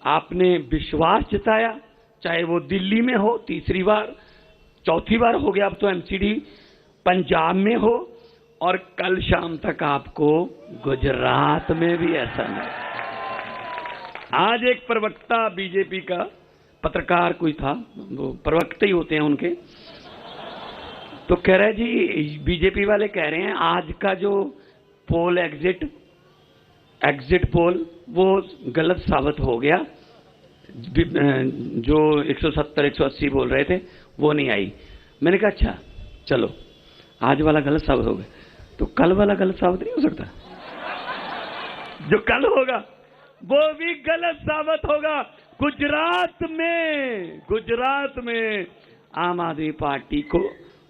आपने विश्वास जताया, चाहे वो दिल्ली में हो, तीसरी बार, चौथी बार हो गया अब तो एमसीडी, पंजाब में हो, और कल शाम तक आपको गुजरात में भी ऐसा नहीं। आज एक प्रवक्ता बीजेपी का, पत्रकार कोई था, वो प्रवक्ता ही होते हैं उनके, तो कह रहे जी, बीजेपी वाले कह रहे हैं आज का जो पोल एग्जिट पोल वो गलत साबित हो गया। जो 170 180 बोल रहे थे वो नहीं आई। मैंने कहा अच्छा चलो, आज वाला गलत साबित हो गया तो कल वाला गलत साबित नहीं हो सकता? जो कल होगा वो भी गलत साबित होगा। गुजरात में आम आदमी पार्टी को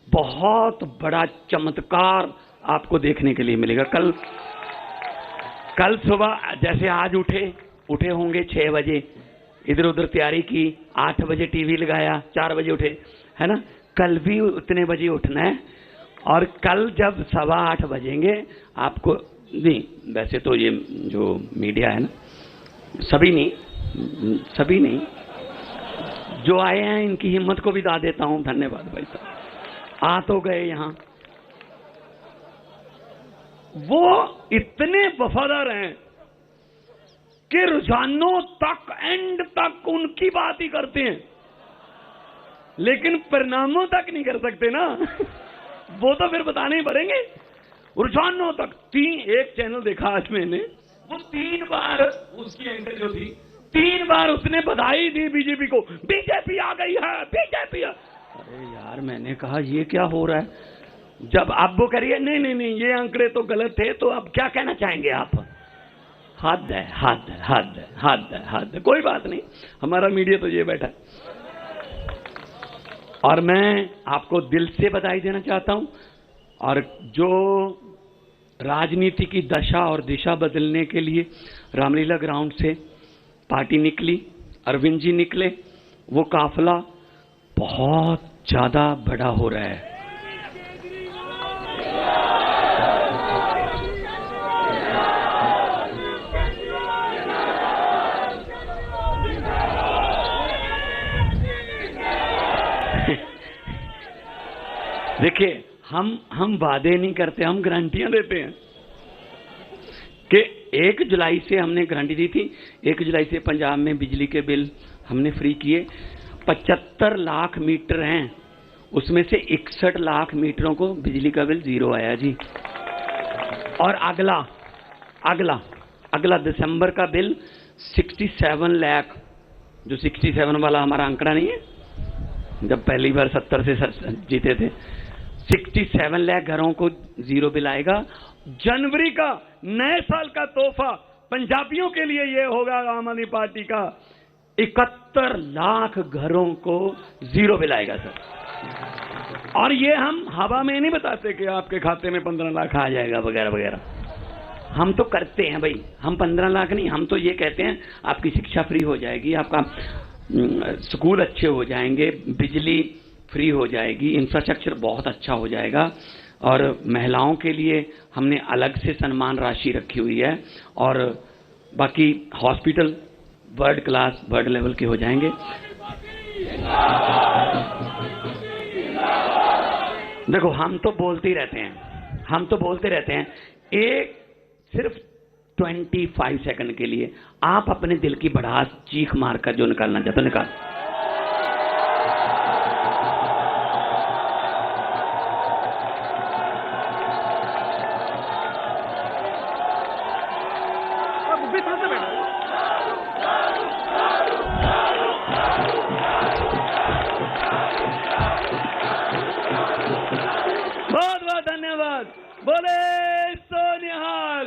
बहुत बड़ा चमत्कार आपको देखने के लिए मिलेगा। कल सुबह जैसे आज उठे होंगे 6 बजे, इधर उधर तैयारी की, 8 बजे टीवी लगाया, 4 बजे उठे, है ना? कल भी उतने बजे उठना है। और कल जब 8:15 बजेंगे आपको, नहीं वैसे तो ये जो मीडिया है ना, सभी नहीं, जो आए हैं इनकी हिम्मत को भी दाद देता हूं, धन्यवाद भाई साहब। आ तो गए यहां, वो इतने वफादार हैं कि रुझानों तक, एंड तक उनकी बात ही करते हैं, लेकिन परिणामों तक नहीं कर सकते ना। वो तो फिर बताने ही पड़ेंगे। रुझानों तक एक चैनल देखा आज मैंने, वो 3 बार उसकी एंकर जो थी, 3 बार उसने बधाई दी बीजेपी को, बीजेपी आ गई है, बीजेपी। अरे यार, मैंने कहा ये क्या हो रहा है? जब आप वो करिए नहीं ये आंकड़े तो गलत थे, तो अब क्या कहना चाहेंगे आप? हद है। कोई बात नहीं, हमारा मीडिया तो ये बैठा है। और मैं आपको दिल से बधाई देना चाहता हूं। और जो राजनीति की दशा और दिशा बदलने के लिए रामलीला ग्राउंड से पार्टी निकली, अरविंद जी निकले, वो काफिला बहुत ज्यादा बड़ा हो रहा है। देखिए, हम वादे नहीं करते, हम गारंटियां देते हैं कि 1 जुलाई से हमने गारंटी दी थी। 1 जुलाई से पंजाब में बिजली के बिल हमने फ्री किए। 75 लाख मीटर हैं, उसमें से 61 लाख मीटरों को बिजली का बिल 0 आया जी। और अगला दिसंबर का बिल 67 लाख, जो 67 वाला हमारा आंकड़ा नहीं है, जब पहली बार 70 से जीते थे, 67 लाख घरों को 0 बिल आएगा। जनवरी का नए साल का तोहफा पंजाबियों के लिए ये होगा आम आदमी पार्टी का, 71 लाख घरों को 0 बिल आएगा सर। और ये हम हवा में नहीं बताते कि आपके खाते में 15 लाख आ जाएगा वगैरह वगैरह, हम तो करते हैं भाई। हम 15 लाख नहीं, हम तो ये कहते हैं आपकी शिक्षा फ्री हो जाएगी, आपका स्कूल अच्छे हो जाएंगे, बिजली फ्री हो जाएगी, इंफ्रास्ट्रक्चर बहुत अच्छा हो जाएगा, और महिलाओं के लिए हमने अलग से सम्मान राशि रखी हुई है और बाकी hospital world class world level के हो जाएंगे। देखो हम तो बोलते ही रहते हैं, एक सिर्फ 25 सेकंड के लिए आप अपने दिल की भड़ास चीख मारकर जो निकालना चाहते हो निकाल। बहुत बहुत धन्यवाद। बोले सोनिहाल,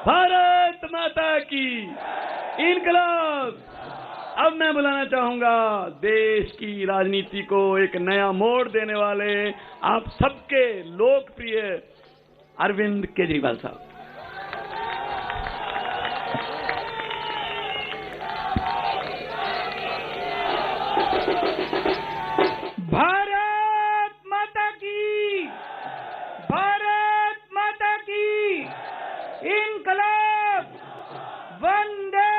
भारत माता की इनकलाब। अब मैं बुलाना चाहूंगा देश की राजनीति को एक नया मोड़ देने वाले आप सबके लोकप्रिय अरविंद केजरीवाल साहब। भारत माता की, भारत माता की इनकलाब, वंदे।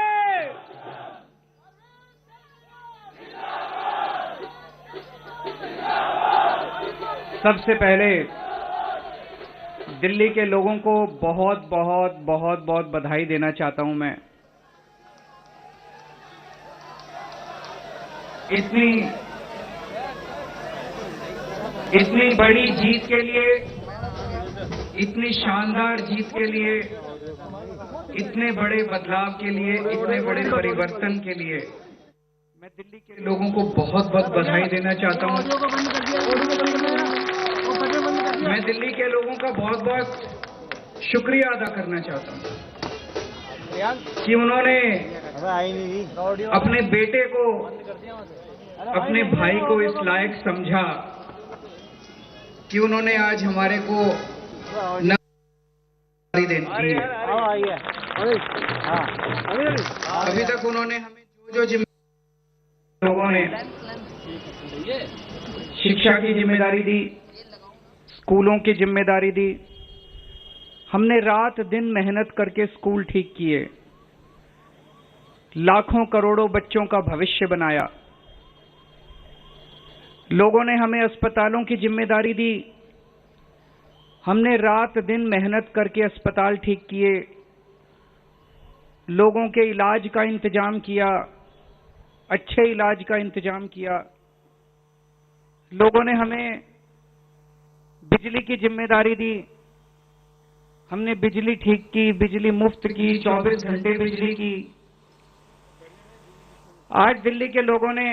सबसे पहले दिल्ली के लोगों को बहुत बहुत बहुत बहुत बधाई देना चाहता हूं मैं। इतनी बड़ी जीत के लिए, इतनी शानदार जीत के लिए, इतने बड़े बदलाव के लिए, इतने बड़े परिवर्तन के लिए मैं दिल्ली के लोगों को बहुत बहुत बधाई देना चाहता हूं। मैं दिल्ली के लोगों का बहुत बहुत शुक्रिया अदा करना चाहता हूं कि उन्होंने अपने बेटे को, अपने भाई को इस लायक समझा कि उन्होंने आज हमारे को नौकरी दी है। अभी तक उन्होंने हमें जो जिम्मेदारी, लोगों ने शिक्षा की जिम्मेदारी दी, स्कूलों की जिम्मेदारी दी, हमने रात दिन मेहनत करके स्कूल ठीक किए, लाखों करोड़ों बच्चों का भविष्य बनाया। लोगों ने हमें अस्पतालों की जिम्मेदारी दी, हमने रात दिन मेहनत करके अस्पताल ठीक किए, लोगों के इलाज का इंतजाम किया, अच्छे इलाज का इंतजाम किया। लोगों ने हमें बिजली की जिम्मेदारी दी, हमने बिजली ठीक की, बिजली मुफ्त की, 24 घंटे बिजली की। आज दिल्ली के लोगों ने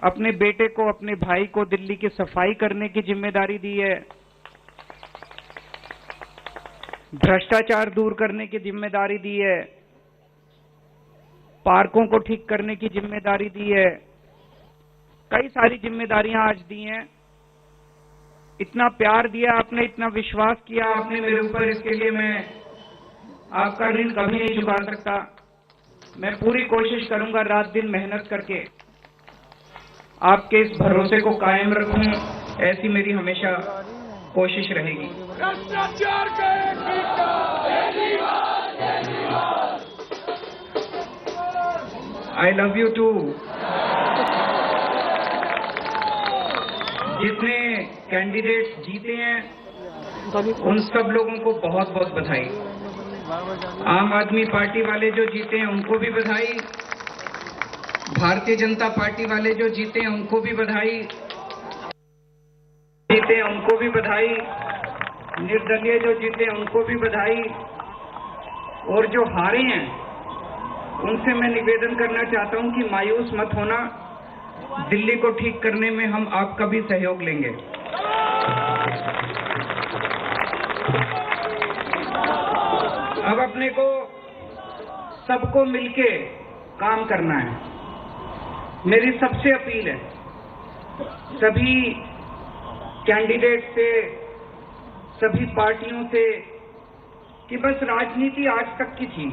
अपने बेटे को, अपने भाई को दिल्ली की सफाई करने की जिम्मेदारी दी है, भ्रष्टाचार दूर करने की जिम्मेदारी दी है, पार्कों को ठीक करने की जिम्मेदारी दी है, कई सारी जिम्मेदारियां आज दी हैं। इतना प्यार दिया आपने, इतना विश्वास किया आपने मेरे ऊपर, इसके लिए मैं आपका ऋण कभी नहीं चुका सकता। मैं पूरी कोशिश करूंगा रात दिन मेहनत करके आपके इस भरोसे को कायम रखूं, ऐसी मेरी हमेशा कोशिश रहेगी। I love you too. जितने कैंडिडेट्स जीते हैं उन सब लोगों को बहुत बहुत बधाई। आम आदमी पार्टी वाले जो जीते हैं उनको भी बधाई, भारतीय जनता पार्टी वाले जो जीते हैं उनको भी बधाई, जीते हैं उनको भी बधाई, निर्दलीय जो जीते हैं उनको भी बधाई, और जो हारे हैं उनसे मैं निवेदन करना चाहता हूं कि मायूस मत होना, दिल्ली को ठीक करने में हम आपका भी सहयोग लेंगे। अब अपने को सबको मिलके काम करना है। मेरी सबसे अपील है सभी कैंडिडेट से, सभी पार्टियों से, कि बस राजनीति आज तक की थी,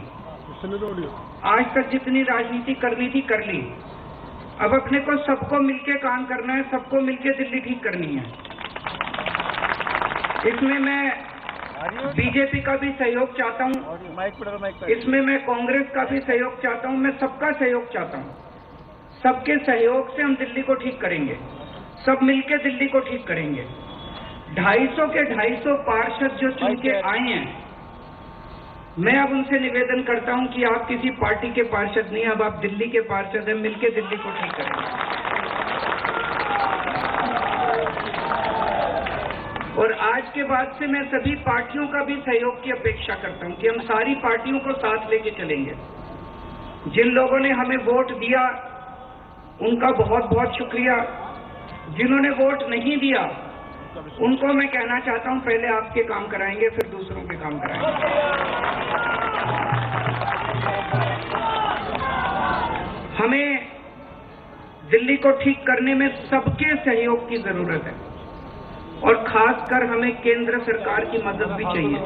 आज तक जितनी राजनीति करनी थी कर ली। अब अपने को सबको मिलके काम करना है, सबको मिलके दिल्ली ठीक करनी है। इसमें मैं बीजेपी का भी सहयोग चाहता हूं, इसमें मैं कांग्रेस का भी सहयोग चाहता हूं, मैं सबका सहयोग चाहता हूं। सबके सहयोग से हम दिल्ली को ठीक करेंगे, सब मिलके दिल्ली को ठीक करेंगे। 250 के 250 पार्षद जो चुन के आए हैं, मैं अब उनसे निवेदन करता हूं कि आप किसी पार्टी के पार्षद नहीं, अब आप दिल्ली के पार्षद हैं, मिलके दिल्ली को ठीक करेंगे। और आज के बाद से मैं सभी पार्टियों का भी सहयोग की अपेक्षा करता हूं कि हम सारी पार्टियों को साथ लेके चलेंगे। जिन लोगों ने हमें वोट दिया उनका बहुत बहुत शुक्रिया, जिन्होंने वोट नहीं दिया उनको मैं कहना चाहता हूं पहले आपके काम कराएंगे फिर दूसरों के काम कराएंगे। हमें दिल्ली को ठीक करने में सबके सहयोग की जरूरत है और खासकर हमें केंद्र सरकार की मदद भी चाहिए,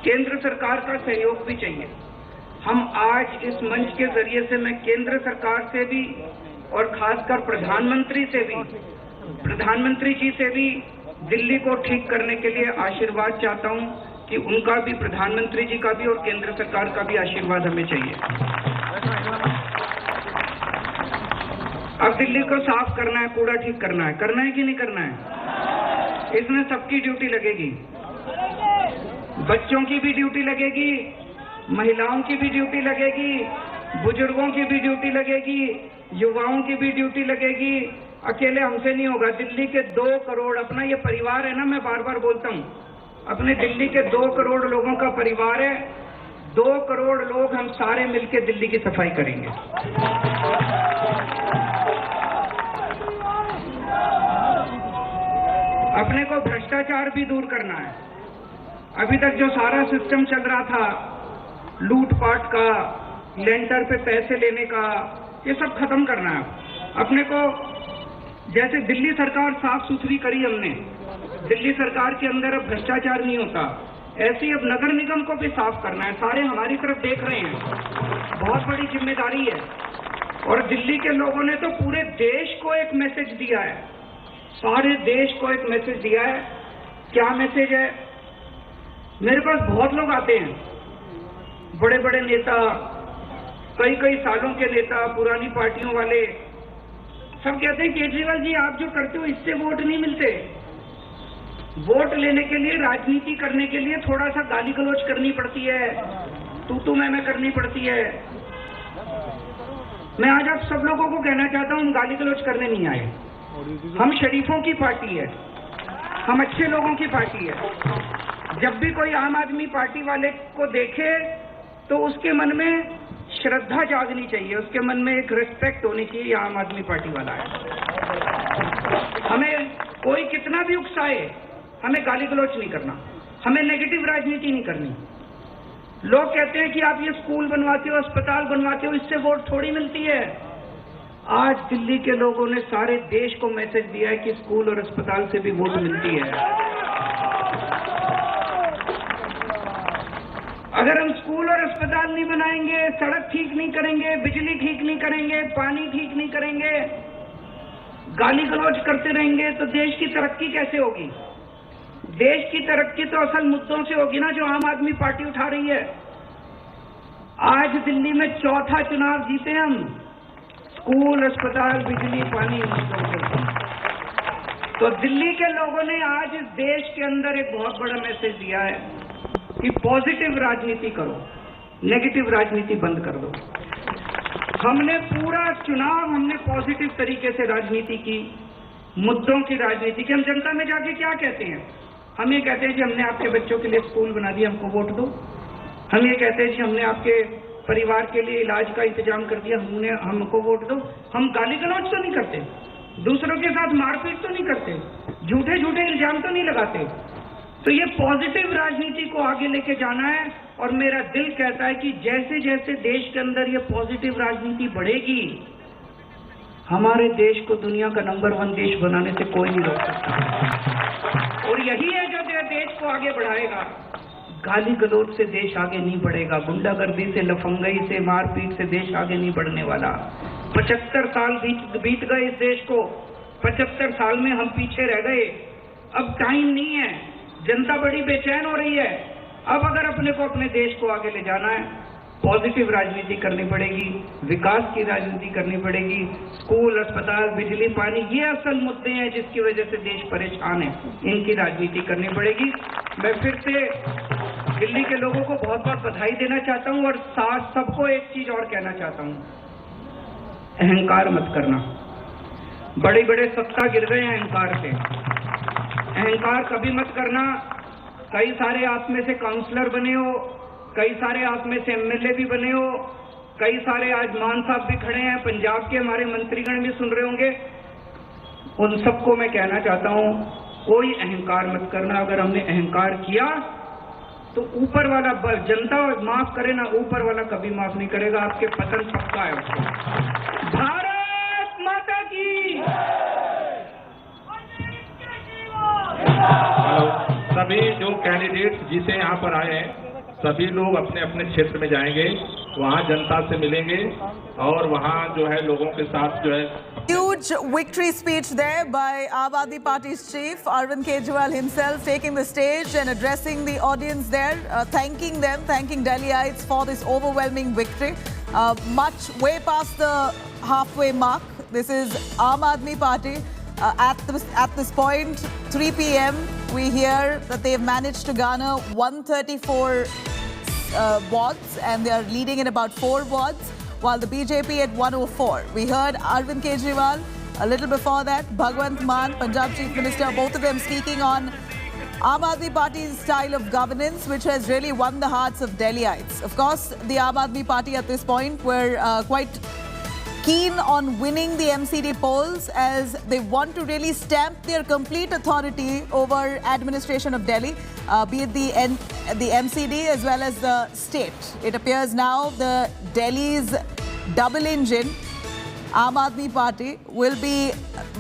केंद्र सरकार का सहयोग भी चाहिए। हम आज इस मंच के जरिए से मैं केंद्र सरकार से भी और खासकर प्रधानमंत्री से भी, प्रधानमंत्री जी से भी दिल्ली को ठीक करने के लिए आशीर्वाद चाहता हूं कि उनका भी, प्रधानमंत्री जी का भी और केंद्र सरकार का भी आशीर्वाद हमें चाहिए। अब दिल्ली को साफ करना है, कूड़ा ठीक करना है कि नहीं करना है? इसमें सबकी ड्यूटी लगेगी, बच्चों की भी ड्यूटी लगेगी, महिलाओं की भी ड्यूटी लगेगी, बुजुर्गों की भी ड्यूटी लगेगी, युवाओं की भी ड्यूटी लगेगी। अकेले हमसे नहीं होगा। दिल्ली के 2 करोड़, अपना ये परिवार है ना, मैं बार बार बोलता हूँ, अपने दिल्ली के 2 करोड़ लोगों का परिवार है। 2 करोड़ लोग हम सारे मिलकर दिल्ली की सफाई करेंगे। अपने को भ्रष्टाचार भी दूर करना है। अभी तक जो सारा सिस्टम चल रहा था, लूटपाट का, लेंटर पे पैसे लेने का, ये सब खत्म करना है। अपने को जैसे दिल्ली सरकार साफ सुथरी करी हमने, दिल्ली सरकार के अंदर अब भ्रष्टाचार नहीं होता, ऐसे ही अब नगर निगम को भी साफ करना है। सारे हमारी तरफ देख रहे हैं, बहुत बड़ी जिम्मेदारी है। और दिल्ली के लोगों ने तो पूरे देश को एक मैसेज दिया है, सारे देश को एक मैसेज दिया है। क्या मैसेज है? मेरे पास बहुत लोग आते हैं, बड़े बड़े नेता, कई कई सालों के नेता, पुरानी पार्टियों वाले, सब कहते हैं केजरीवाल जी आप जो करते हो इससे वोट नहीं मिलते। वोट लेने के लिए, राजनीति करने के लिए थोड़ा सा गाली गलौज करनी पड़ती है, तू मैं करनी पड़ती है। मैं आज आप सब लोगों को कहना चाहता हूं, हम गाली गलौज करने नहीं आए, हम शरीफों की पार्टी है, हम अच्छे लोगों की पार्टी है। जब भी कोई आम आदमी पार्टी वाले को देखे तो उसके मन में श्रद्धा जागनी चाहिए, उसके मन में एक रिस्पेक्ट होनी चाहिए, आम आदमी पार्टी वाला है। हमें कोई कितना भी उकसाए, हमें गाली गलौज नहीं करना, हमें नेगेटिव राजनीति नहीं करनी। लोग कहते हैं कि आप ये स्कूल बनवाते हो, अस्पताल बनवाते हो, इससे वोट थोड़ी मिलती है। आज दिल्ली के लोगों ने सारे देश को मैसेज दिया है कि स्कूल और अस्पताल से भी वोट मिलती है। अगर हम स्कूल और अस्पताल नहीं बनाएंगे, सड़क ठीक नहीं करेंगे, बिजली ठीक नहीं करेंगे, पानी ठीक नहीं करेंगे, गाली गलौज करते रहेंगे तो देश की तरक्की कैसे होगी? देश की तरक्की तो असल मुद्दों से होगी ना, जो आम आदमी पार्टी उठा रही है। आज दिल्ली में 4था चुनाव जीते हम, स्कूल, अस्पताल, बिजली, पानी मुद्दों से। तो दिल्ली के लोगों ने आज इस देश के अंदर एक बहुत बड़ा मैसेज दिया है कि पॉजिटिव राजनीति करो, नेगेटिव राजनीति बंद कर दो। हमने पूरा चुनाव हमने पॉजिटिव तरीके से राजनीति की, मुद्दों की राजनीति की। हम जनता में जाके क्या कहते हैं? हम ये कहते हैं कि हमने आपके बच्चों के लिए स्कूल बना दिया, हमको वोट दो। हम ये कहते हैं कि हमने आपके परिवार के लिए इलाज का इंतजाम कर दिया, हमको वोट दो। हम गाली गलौज तो नहीं करते, दूसरों के साथ मारपीट तो नहीं करते, झूठे झूठे इल्जाम तो नहीं लगाते। तो ये पॉजिटिव राजनीति को आगे लेके जाना है और मेरा दिल कहता है कि जैसे जैसे देश के अंदर ये पॉजिटिव राजनीति बढ़ेगी, हमारे देश को दुनिया का नंबर 1 देश बनाने से कोई नहीं रोक सकता। और यही है जो देश को आगे बढ़ाएगा। गाली गलौज से देश आगे नहीं बढ़ेगा, गुंडागर्दी से, लफंगई से, मारपीट से देश आगे नहीं बढ़ने वाला। 75 साल बीत गए इस देश को, 75 साल में हम पीछे रह गए। अब टाइम नहीं है, जनता बड़ी बेचैन हो रही है। अब अगर अपने को अपने देश को आगे ले जाना है, पॉजिटिव राजनीति करनी पड़ेगी, विकास की राजनीति करनी पड़ेगी। स्कूल, अस्पताल, बिजली, पानी, ये असल मुद्दे हैं जिसकी वजह से देश परेशान है। इनकी राजनीति करनी पड़ेगी। मैं फिर से दिल्ली के लोगों को बहुत बहुत बधाई देना चाहता हूं और साथ सबको एक चीज और कहना चाहता हूं, अहंकार मत करना। बड़े बड़े सत्ता गिर गए हैं अहंकार से। अहंकार कभी मत करना। कई सारे आप में से काउंसलर बने हो, कई सारे आप में से एमएलए भी बने हो, कई सारे आज मान साहब भी खड़े हैं, पंजाब के हमारे मंत्रीगण भी सुन रहे होंगे। उन सबको मैं कहना चाहता हूं, कोई अहंकार मत करना। अगर हमने अहंकार किया तो ऊपर वाला जनता माफ करे ना, ऊपर वाला कभी माफ नहीं करेगा। आपके पतन पक्का है उसको। भारत माता की। सभी जो कैंडिडेट्स जिसे यहाँ पर आए हैं, सभी लोग अपने अपने क्षेत्र में जाएंगे, वहाँ जनता से मिलेंगे और वहाँ जो है लोगों के साथ जो है। Huge victory speech there by Aam Aadmi Party's chief, Arvind Kejriwal himself, taking the stage and addressing the audience there, thanking them, thanking Delhiites for this overwhelming victory. Much way past the halfway mark. This is Aam Aadmi Party. At this point, 3 p.m., we hear that they've managed to garner 134 wards and they are leading in about 4 wards, while the BJP at 104. We heard Arvind Kejriwal a little before that, Bhagwant Mann, Punjab Chief Minister, both of them speaking on Aam Aadmi Party's style of governance, which has really won the hearts of Delhiites. Of course, the Aam Aadmi Party at this point were quite keen on winning the MCD polls as they want to really stamp their complete authority over administration of Delhi, be it the MCD as well as the state. It appears now the Delhi's double engine, Aam Aadmi Party, will be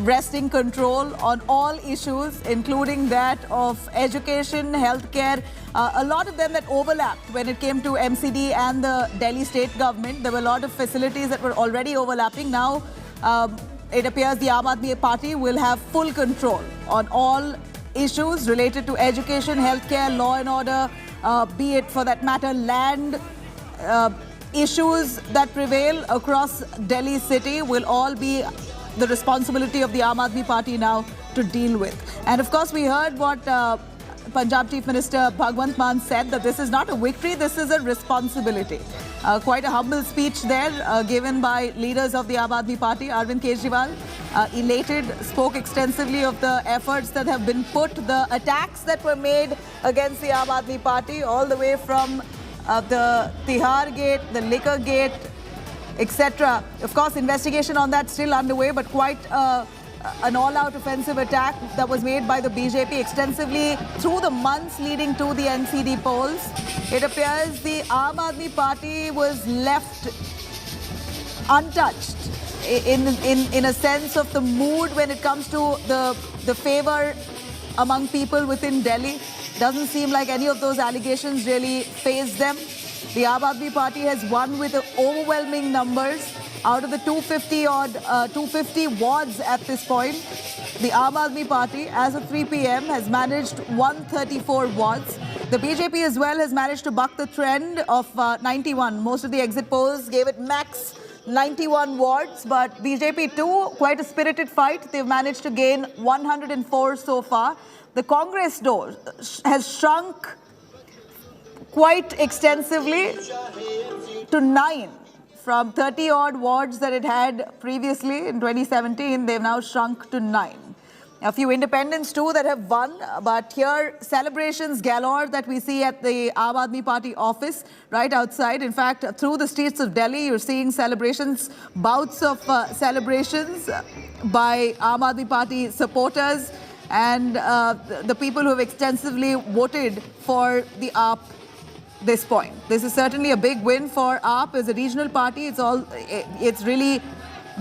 wresting control on all issues, including that of education, healthcare, a lot of them that overlapped when it came to MCD and the Delhi state government. There were a lot of facilities that were already overlapping. Now, it appears the Aam Aadmi Party will have full control on all issues related to education, healthcare, law and order, be it for that matter land, issues that prevail across Delhi city will all be the responsibility of the Aam Aadmi Party now to deal with. And of course, we heard what Punjab Chief Minister Bhagwant Mann said, that this is not a victory, this is a responsibility. Quite a humble speech there given by leaders of the Aam Aadmi Party. Arvind Kejriwal, elated, spoke extensively of the efforts that have been put, the attacks that were made against the Aam Aadmi Party, all the way from the Tihar Gate, the Liquor Gate, etc. Of course, investigation on that still underway, but quite an all-out offensive attack that was made by the BJP extensively through the months leading to the NCD polls. It appears the Aam Aadmi Party was left untouched in a sense of the mood when it comes to the favor among people within Delhi. Doesn't seem like any of those allegations really fazed them. The Aam Aadmi Party has won with overwhelming numbers. Out of the 250 wards at this point, the Aam Aadmi Party, as of 3 p.m., has managed 134 wards. The BJP as well has managed to buck the trend of 91. Most of the exit polls gave it max 91 wards, but BJP too, quite a spirited fight. They've managed to gain 104 so far. The Congress door has shrunk quite extensively to 9. From 30-odd wards that it had previously in 2017, they've now shrunk to 9. A few independents too that have won, but here celebrations galore that we see at the Aam Aadmi Party office right outside. In fact, through the streets of Delhi, you're seeing celebrations, bouts of celebrations by Aam Aadmi Party supporters and the people who have extensively voted for the AAP this point. This is certainly a big win for AAP as a regional party. It's really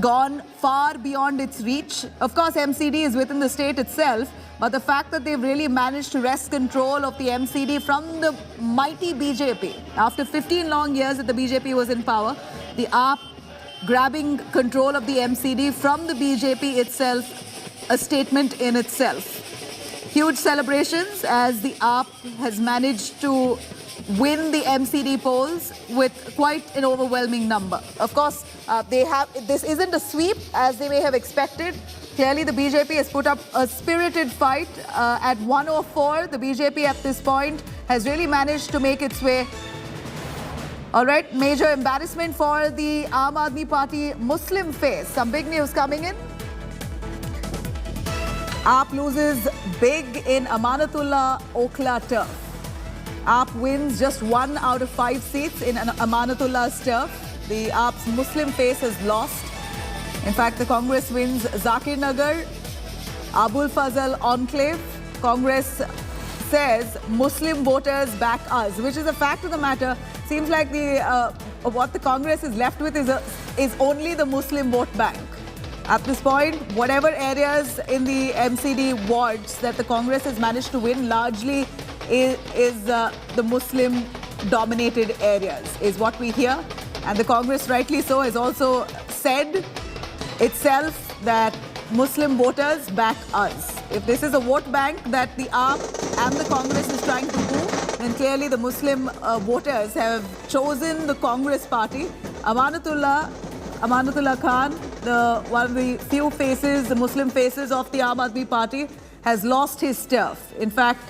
gone far beyond its reach. Of course, MCD is within the state itself, but the fact that they've really managed to wrest control of the MCD from the mighty BJP. After 15 long years that the BJP was in power, the AAP grabbing control of the MCD from the BJP itself, a statement in itself. Huge celebrations as the AAP has managed to win the MCD polls with quite an overwhelming number. Of course, this isn't a sweep as they may have expected. Clearly, the BJP has put up a spirited fight. At 104, the BJP at this point has really managed to make its way. All right, major embarrassment for the Aam Aadmi Party Muslim face. Some big news coming in. AAP loses big in Amanatullah Okhla turf. AAP wins just 1 out of 5 seats in Amanatullah's turf. The AAP's Muslim face has lost. In fact, the Congress wins Zakir Nagar, Abul Fazal Enclave. Congress says Muslim voters back us, which is a fact of the matter. Seems like what the Congress is left with is only the Muslim vote bank. At this point, whatever areas in the MCD wards that the Congress has managed to win largely is the Muslim-dominated areas, is what we hear. And the Congress, rightly so, has also said itself that Muslim voters back us. If this is a vote bank that the AAP and the Congress is trying to do, then clearly the Muslim voters have chosen the Congress party. Amanatullah Khan, one of the few faces, the Muslim faces of the Aam Aadmi Party, has lost his turf. In fact,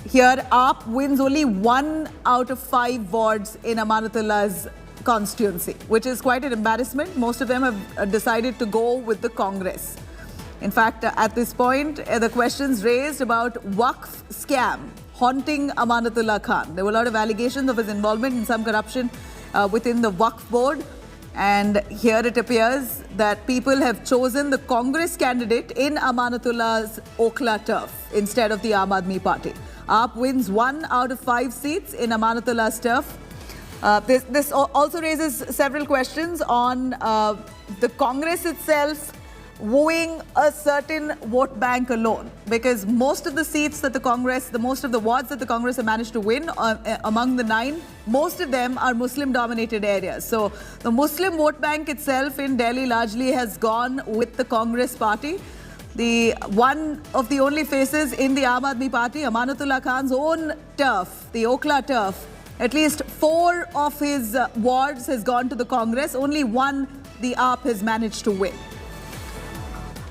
here AAP wins only 1 out of 5 wards in Amanatullah's constituency, which is quite an embarrassment. Most of them have decided to go with the Congress. In fact, at this point, the questions raised about Waqf scam haunting Amanatullah Khan. There were a lot of allegations of his involvement in some corruption within the Waqf board. And here it appears that people have chosen the Congress candidate in Amanatullah's Okhla turf instead of the Aam Aadmi Party. AAP wins 1 out of 5 seats in Amanatullah's turf. This also raises several questions on the Congress itself wooing a certain vote bank alone, because most of the seats that the Congress, most of the wards that the Congress have managed to win among the 9, most of them are Muslim-dominated areas. So the Muslim vote bank itself in Delhi largely has gone with the Congress party. The one of the only faces in the Aam Aadmi Party, Amanatullah Khan's own turf, the Okhla turf, at least 4 of his wards has gone to the Congress. Only 1 the AAP has managed to win.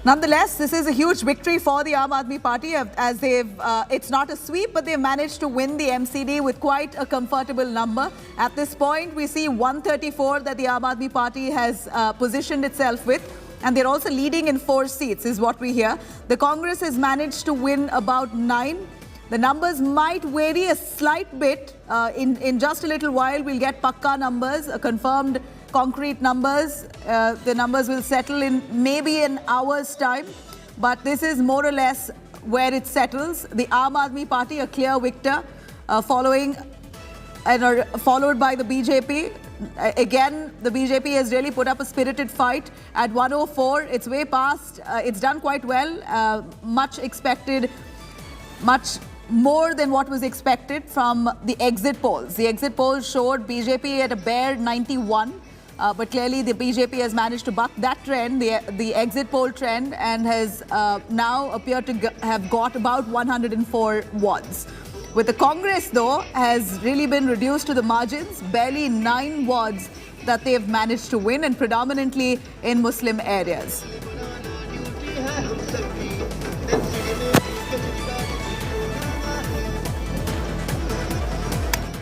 Nonetheless, this is a huge victory for the Aam Aadmi Party as it's not a sweep, but they've managed to win the MCD with quite a comfortable number. At this point, we see 134 that the Aam Aadmi Party has positioned itself with. And they're also leading in 4 seats, is what we hear. The Congress has managed to win about 9. The numbers might vary a slight bit. In just a little while, we'll get pakka numbers, confirmed concrete numbers. The numbers will settle in maybe an hour's time. But this is more or less where it settles. The Aam Aadmi Party, a clear victor, followed by the BJP. Again, the BJP has really put up a spirited fight. At 104, it's way past. It's done quite well. Much expected, much more than what was expected from the exit polls. The exit polls showed BJP at a bare 91. But clearly the BJP has managed to buck that trend, the exit poll trend, and has now appeared to have got about 104 wards. With the Congress, though, has really been reduced to the margins, barely 9 wards that they've managed to win, and predominantly in Muslim areas.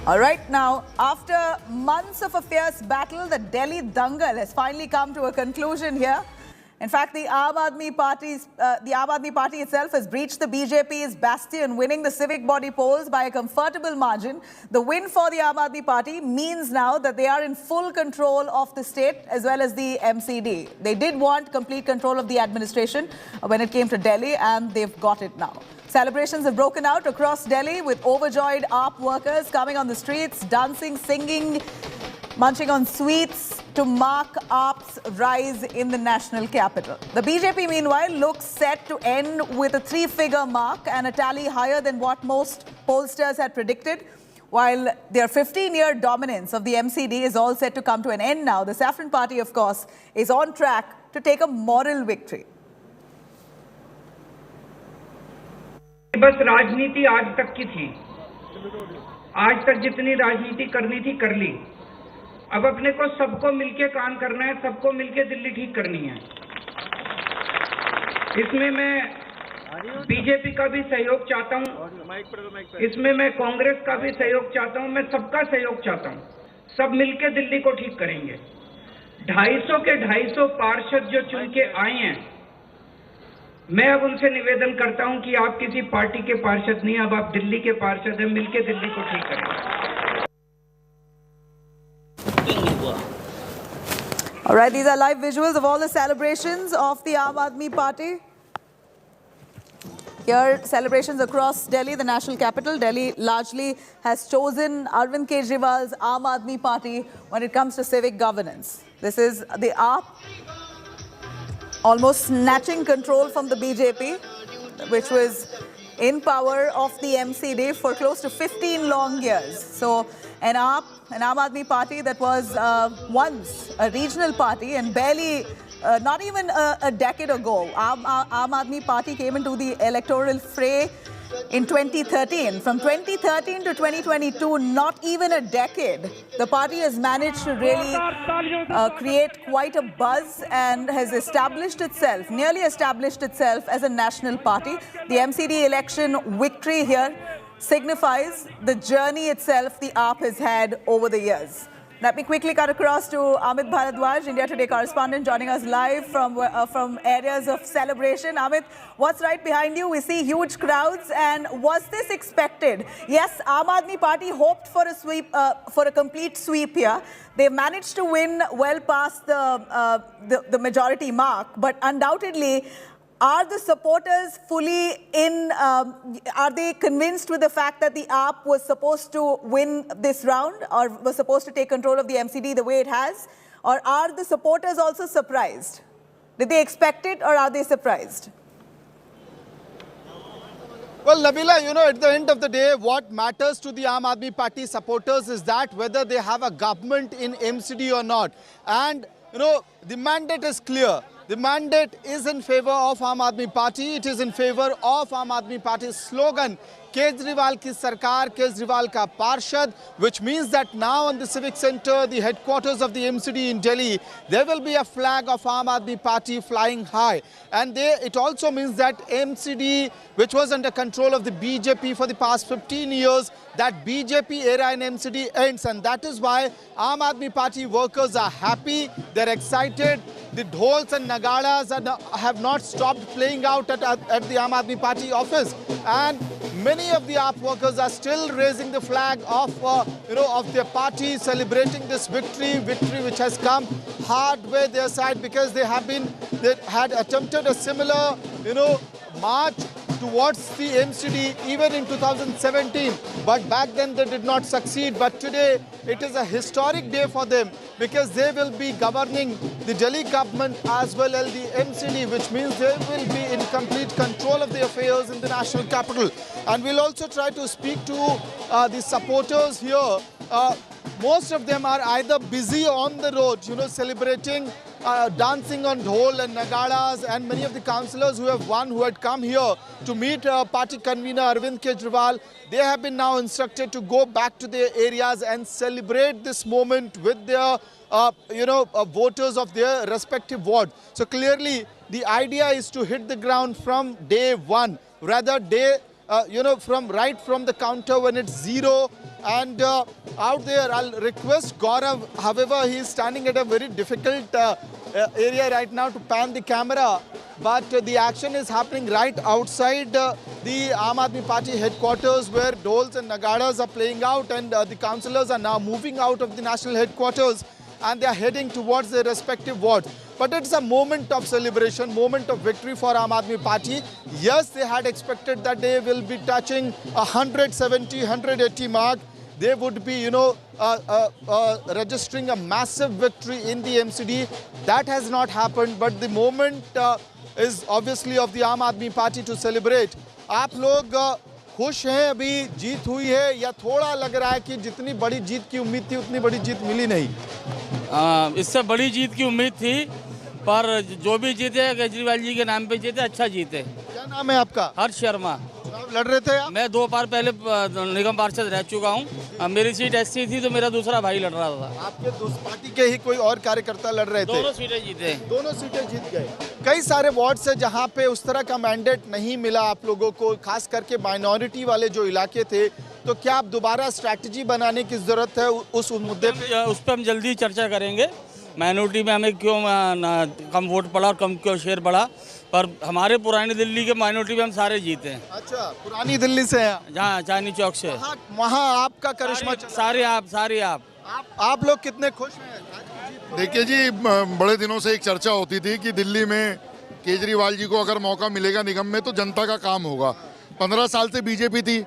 All right, now, after months of a fierce battle, the Delhi dangal has finally come to a conclusion here. In fact, the Aam Aadmi Party itself has breached the BJP's bastion, winning the civic body polls by a comfortable margin. The win for the Aam Aadmi Party means now that they are in full control of the state as well as the MCD. They did want complete control of the administration when it came to Delhi, and they've got it now. Celebrations have broken out across Delhi with overjoyed AAP workers coming on the streets, dancing, singing, munching on sweets to mark AAP's rise in the national capital. The BJP, meanwhile, looks set to end with a 3-figure mark and a tally higher than what most pollsters had predicted. While their 15-year dominance of the MCD is all set to come to an end now, the Saffron Party, of course, is on track to take a moral victory. बस राजनीति आज तक की थी, आज तक जितनी राजनीति करनी थी कर ली। अब अपने को सबको मिलके काम करना है, सबको मिलके दिल्ली ठीक करनी है। इसमें मैं बीजेपी का भी सहयोग चाहता हूं, इसमें मैं कांग्रेस का भी सहयोग चाहता हूं, मैं सबका सहयोग चाहता हूं। सब मिलके दिल्ली को ठीक करेंगे। 250 के 250 पार्षद जो चुन के आए हैं, मैं अब उनसे निवेदन करता हूं कि आप किसी पार्टी के पार्षद नहीं, अब आप दिल्ली के पार्षद हैं, मिलके दिल्ली को ठीक करेंगे। All right, these are live visuals of all the celebrations of the Aam Aadmi Party. Here, celebrations across Delhi, the national capital. Delhi largely has chosen Arvind Kejriwal's Aam Aadmi Party when it comes to civic governance. This is the AAP almost snatching control from the BJP, which was in power of the MCD for close to 15 long years. So an Aam Aadmi Party that was once a regional party and barely, not even a decade ago, Aam Aadmi Party came into the electoral fray in 2013. From 2013 to 2022, not even a decade, the party has managed to really create quite a buzz and has established itself, nearly established itself as a national party. The MCD election victory here signifies the journey itself the AAP has had over the years. Let me quickly cut across to Amit Bharadwaj, India Today correspondent, joining us live from areas of celebration. Amit, what's right behind you? We see huge crowds, and was this expected? Yes, Aam Aadmi Party hoped for a sweep, for a complete sweep here. They managed to win well past the majority mark, but undoubtedly, are the supporters fully in, are they convinced with the fact that the AAP was supposed to win this round or was supposed to take control of the MCD the way it has? Or are the supporters also surprised? Did they expect it or are they surprised? Well, Nabila, you know, at the end of the day, what matters to the Aam Aadmi Party supporters is that whether they have a government in MCD or not. And, you know, the mandate is clear. The mandate is in favor of Aam Aadmi Party. It is in favor of Aam Aadmi Party's slogan, Kejriwal ki sarkar, Kejriwal ka parshad, which means that now on the Civic Center, the headquarters of the MCD in Delhi, there will be a flag of Aam Aadmi Party flying high. And it also means that MCD, which was under control of the BJP for the past 15 years, that BJP era in MCD ends. And that is why Aam Aadmi Party workers are happy, they're excited. The dhols and nagaras have not stopped playing out at the Aam Aadmi Party office. And many of the AAP workers are still raising the flag of, of their party, celebrating this victory which has come hard way their side, because they had attempted a similar, march towards the MCD even in 2017, but back then they did not succeed. But today it is a historic day for them, because they will be governing the Delhi government as well as the MCD, which means they will be in complete control of the affairs in the national capital. And we'll also try to speak to the supporters here. Most of them are either busy on the road, celebrating, dancing on dhol and nagaras, and many of the councillors who had come here to meet party convener Arvind Kejriwal, they have been now instructed to go back to their areas and celebrate this moment with their voters of their respective ward. So clearly the idea is to hit the ground from day one, rather right from the counter when it's zero. And out there, I'll request Gaurav, however, he is standing at a very difficult area right now to pan the camera. But the action is happening right outside the Aam Aadmi Party headquarters, where dhols and nagaras are playing out, and the councillors are now moving out of the national headquarters and they are heading towards their respective wards. But it's a moment of celebration, moment of victory for Aam Aadmi Party. Yes, they had expected that they will be touching 170, 180 mark. They would be, registering a massive victory in the MCD. That has not happened, but the moment is obviously of the Aam Aadmi Party to celebrate. आप लोग खुश हैं अभी जीत हुई है, या थोड़ा लग रहा है कि जितनी बड़ी जीत की उम्मीद थी उतनी बड़ी जीत मिली नहीं? इससे बड़ी जीत की उम्मीद थी, पर जो भी जीते केजरीवाल जी के नाम पे जीते, अच्छा जीते। क्या नाम है आपका? हर्ष शर्मा। चुनाव लड़ रहे थे आप? मैं 2 बार पहले निगम पार्षद रह चुका हूँ। मेरी सीट ऐसी थी तो मेरा दूसरा भाई लड़ रहा था। आपके पार्टी के ही कोई और कार्यकर्ता लड़ रहे थे? दोनों सीटें जीते। दोनों सीटें जीत गए। कई सारे वार्ड्स है जहाँ पे उस तरह का मैंडेट नहीं मिला आप लोगों को, खास करके माइनॉरिटी वाले जो इलाके थे, तो क्या आप दोबारा स्ट्रैटेजी बनाने की जरूरत है उस मुद्दे पे? उस पर हम जल्दी चर्चा करेंगे। माइनॉरिटी में हमें क्यों कम वोट पड़ा और कम क्यों शेयर पड़ा, पर हमारे पुरानी दिल्ली के माइनॉरिटी में हम सारे जीते हैं। अच्छा, पुरानी दिल्ली से हैं? जहाँ चांदनी चौक से। वहाँ आपका करिश्मा सारे आप आप लोग कितने खुश हैं? देखिए जी, बड़े दिनों से एक चर्चा होती थी कि दिल्ली में केजरीवाल जी को अगर मौका मिलेगा निगम में तो जनता का काम होगा। 15 साल से बीजेपी थी,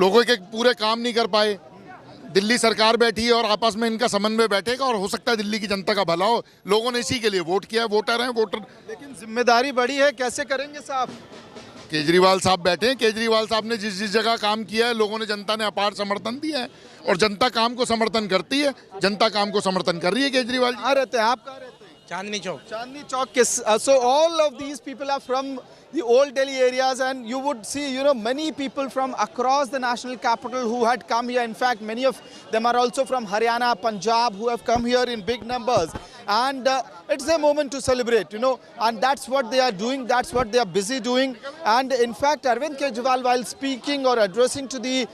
लोगों के पूरे काम नहीं कर पाए। दिल्ली सरकार बैठी है और आपस में इनका समन्वय बैठेगा और हो सकता है दिल्ली की जनता का भला हो। लोगों ने इसी के लिए वोट किया है, वोटर हैं वोटर। लेकिन जिम्मेदारी बड़ी है, कैसे करेंगे साहब? केजरीवाल साहब बैठे हैं, केजरीवाल साहब ने जिस जिस जगह काम किया है लोगों ने, जनता ने अपार समर्थन दिया है और जनता काम को समर्थन करती है, जनता काम को समर्थन कर रही है। केजरीवाल कहाँ रहते हैं आप? कहाँ रहते हैं? Chandni Chowk. Chandni Chowk. So all of these people are from the old Delhi areas, and you would see, you know, many people from across the national capital who had come here. In fact, many of them are also from Haryana, Punjab, who have come here in big numbers. And it's a moment to celebrate, you know, and that's what they are doing. That's what they are busy doing. And in fact, Arvind Kejriwal, while speaking or addressing to the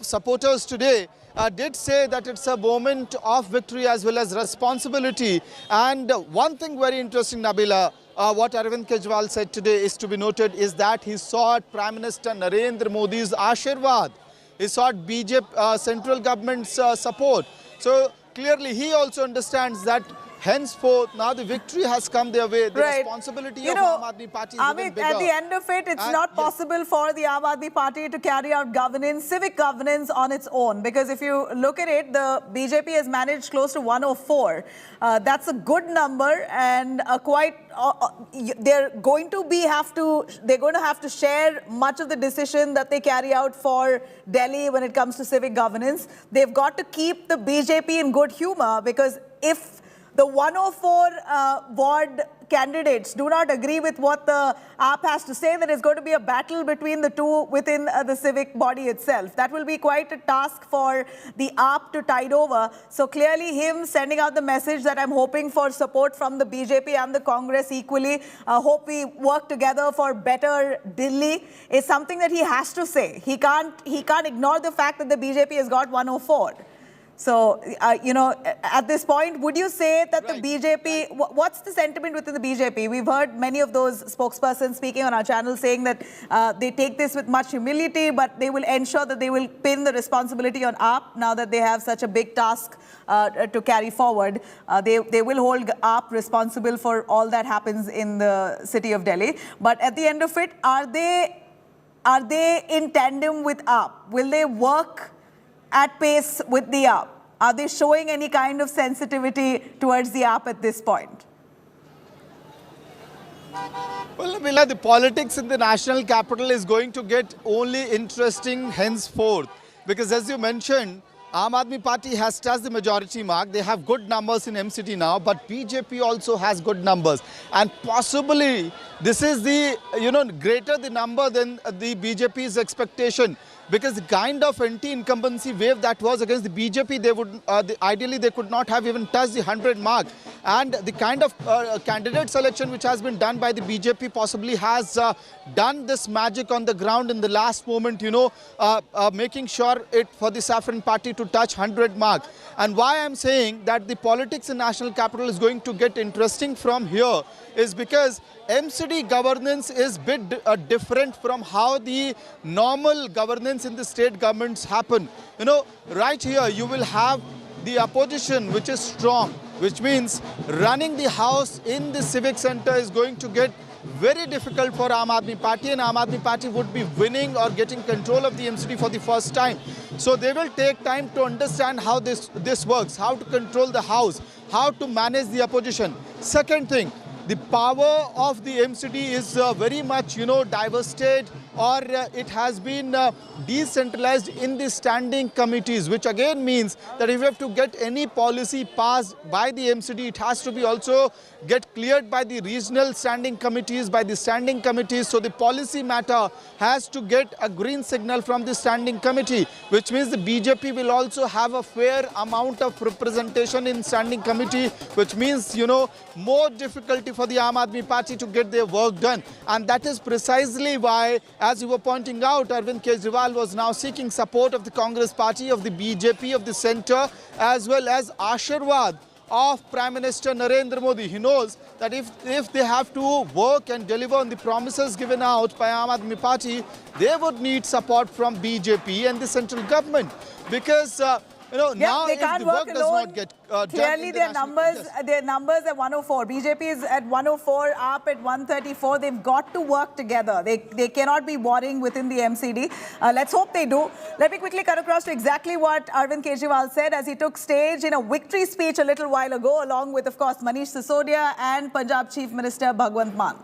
supporters today, did say that it's a moment of victory as well as responsibility. And one thing very interesting, Nabila, what Arvind Kejriwal said today is to be noted, is that he sought Prime Minister Narendra Modi's Ashirwad. He sought BJP central government's support. So clearly he also understands that henceforth now the victory has come their way. The responsibility of Aam Aadmi Party is even bigger. At the end of it, it's not possible for the Aam Aadmi Party to carry out governance, civic governance on its own. Because if you look at it, the BJP has managed close to 104. That's a good number, and they're going to have to share much of the decision that they carry out for Delhi when it comes to civic governance. They've got to keep the BJP in good humor, because if the 104 ward candidates do not agree with what the AAP has to say, then it's going to be a battle between the two within the civic body itself. That will be quite a task for the AAP to tide over. So clearly him sending out the message that I'm hoping for support from the BJP and the Congress equally, hope we work together for better Delhi, is something that he has to say. He can't ignore the fact that the BJP has got 104. So, you know, at this point, would you say that the BJP, what's the sentiment within the BJP? We've heard many of those spokespersons speaking on our channel saying that they take this with much humility, but they will ensure that they will pin the responsibility on AAP now that they have such a big task to carry forward. They will hold AAP responsible for all that happens in the city of Delhi. But at the end of it, are they in tandem with AAP? Will they work at pace with the AAP? Are they showing any kind of sensitivity towards the AAP at this point? Well, Nabila, the politics in the national capital is going to get only interesting henceforth. Because as you mentioned, Aam Aadmi Party has touched the majority mark. They have good numbers in MCD now, but BJP also has good numbers. And possibly this is the, you know, greater the number than the BJP's expectation. Because the kind of anti-incumbency wave that was against the BJP, they would ideally they could not have even touched the 100 mark. And the kind of candidate selection which has been done by the BJP possibly has done this magic on the ground in the last moment, you know, making sure it for the Saffron Party to touch 100 mark. And why I'm saying that the politics in national capital is going to get interesting from here is because MCD governance is a bit different from how the normal governance in the state governments happen. You know, right here you will have the opposition which is strong, which means running the house in the civic center is going to get very difficult for Aam Aadmi Party, and Aam Aadmi Party would be winning or getting control of the MCD for the first time. So they will take time to understand how this works, how to control the house, how to manage the opposition. Second thing, the power of the MCD is very much, you know, divested or it has been decentralized in the standing committees, which again means that if you have to get any policy passed by the MCD, it has to be also get cleared by the regional standing committees, by the standing committees. So the policy matter has to get a green signal from the standing committee, which means the BJP will also have a fair amount of representation in standing committee, which means, you know, more difficulty for the Aam Aadmi Party to get their work done. And that is precisely why, as you were pointing out, Arvind Kejriwal was now seeking support of the Congress Party, of the BJP, of the centre, as well as Ashirwad of Prime Minister Narendra Modi. He knows that if they have to work and deliver on the promises given out by Aam Aadmi Party, they would need support from BJP and the central government. Because you know, now they if can't the work work does alone. not get Clearly, done, their numbers at 104. BJP is at 104, AAP at 134. They've got to work together. They cannot be warring within the MCD. Let's hope they do. Let me quickly cut across to exactly what Arvind Kejriwal said as he took stage in a victory speech a little while ago, along with, of course, Manish Sisodia and Punjab Chief Minister Bhagwant Mann.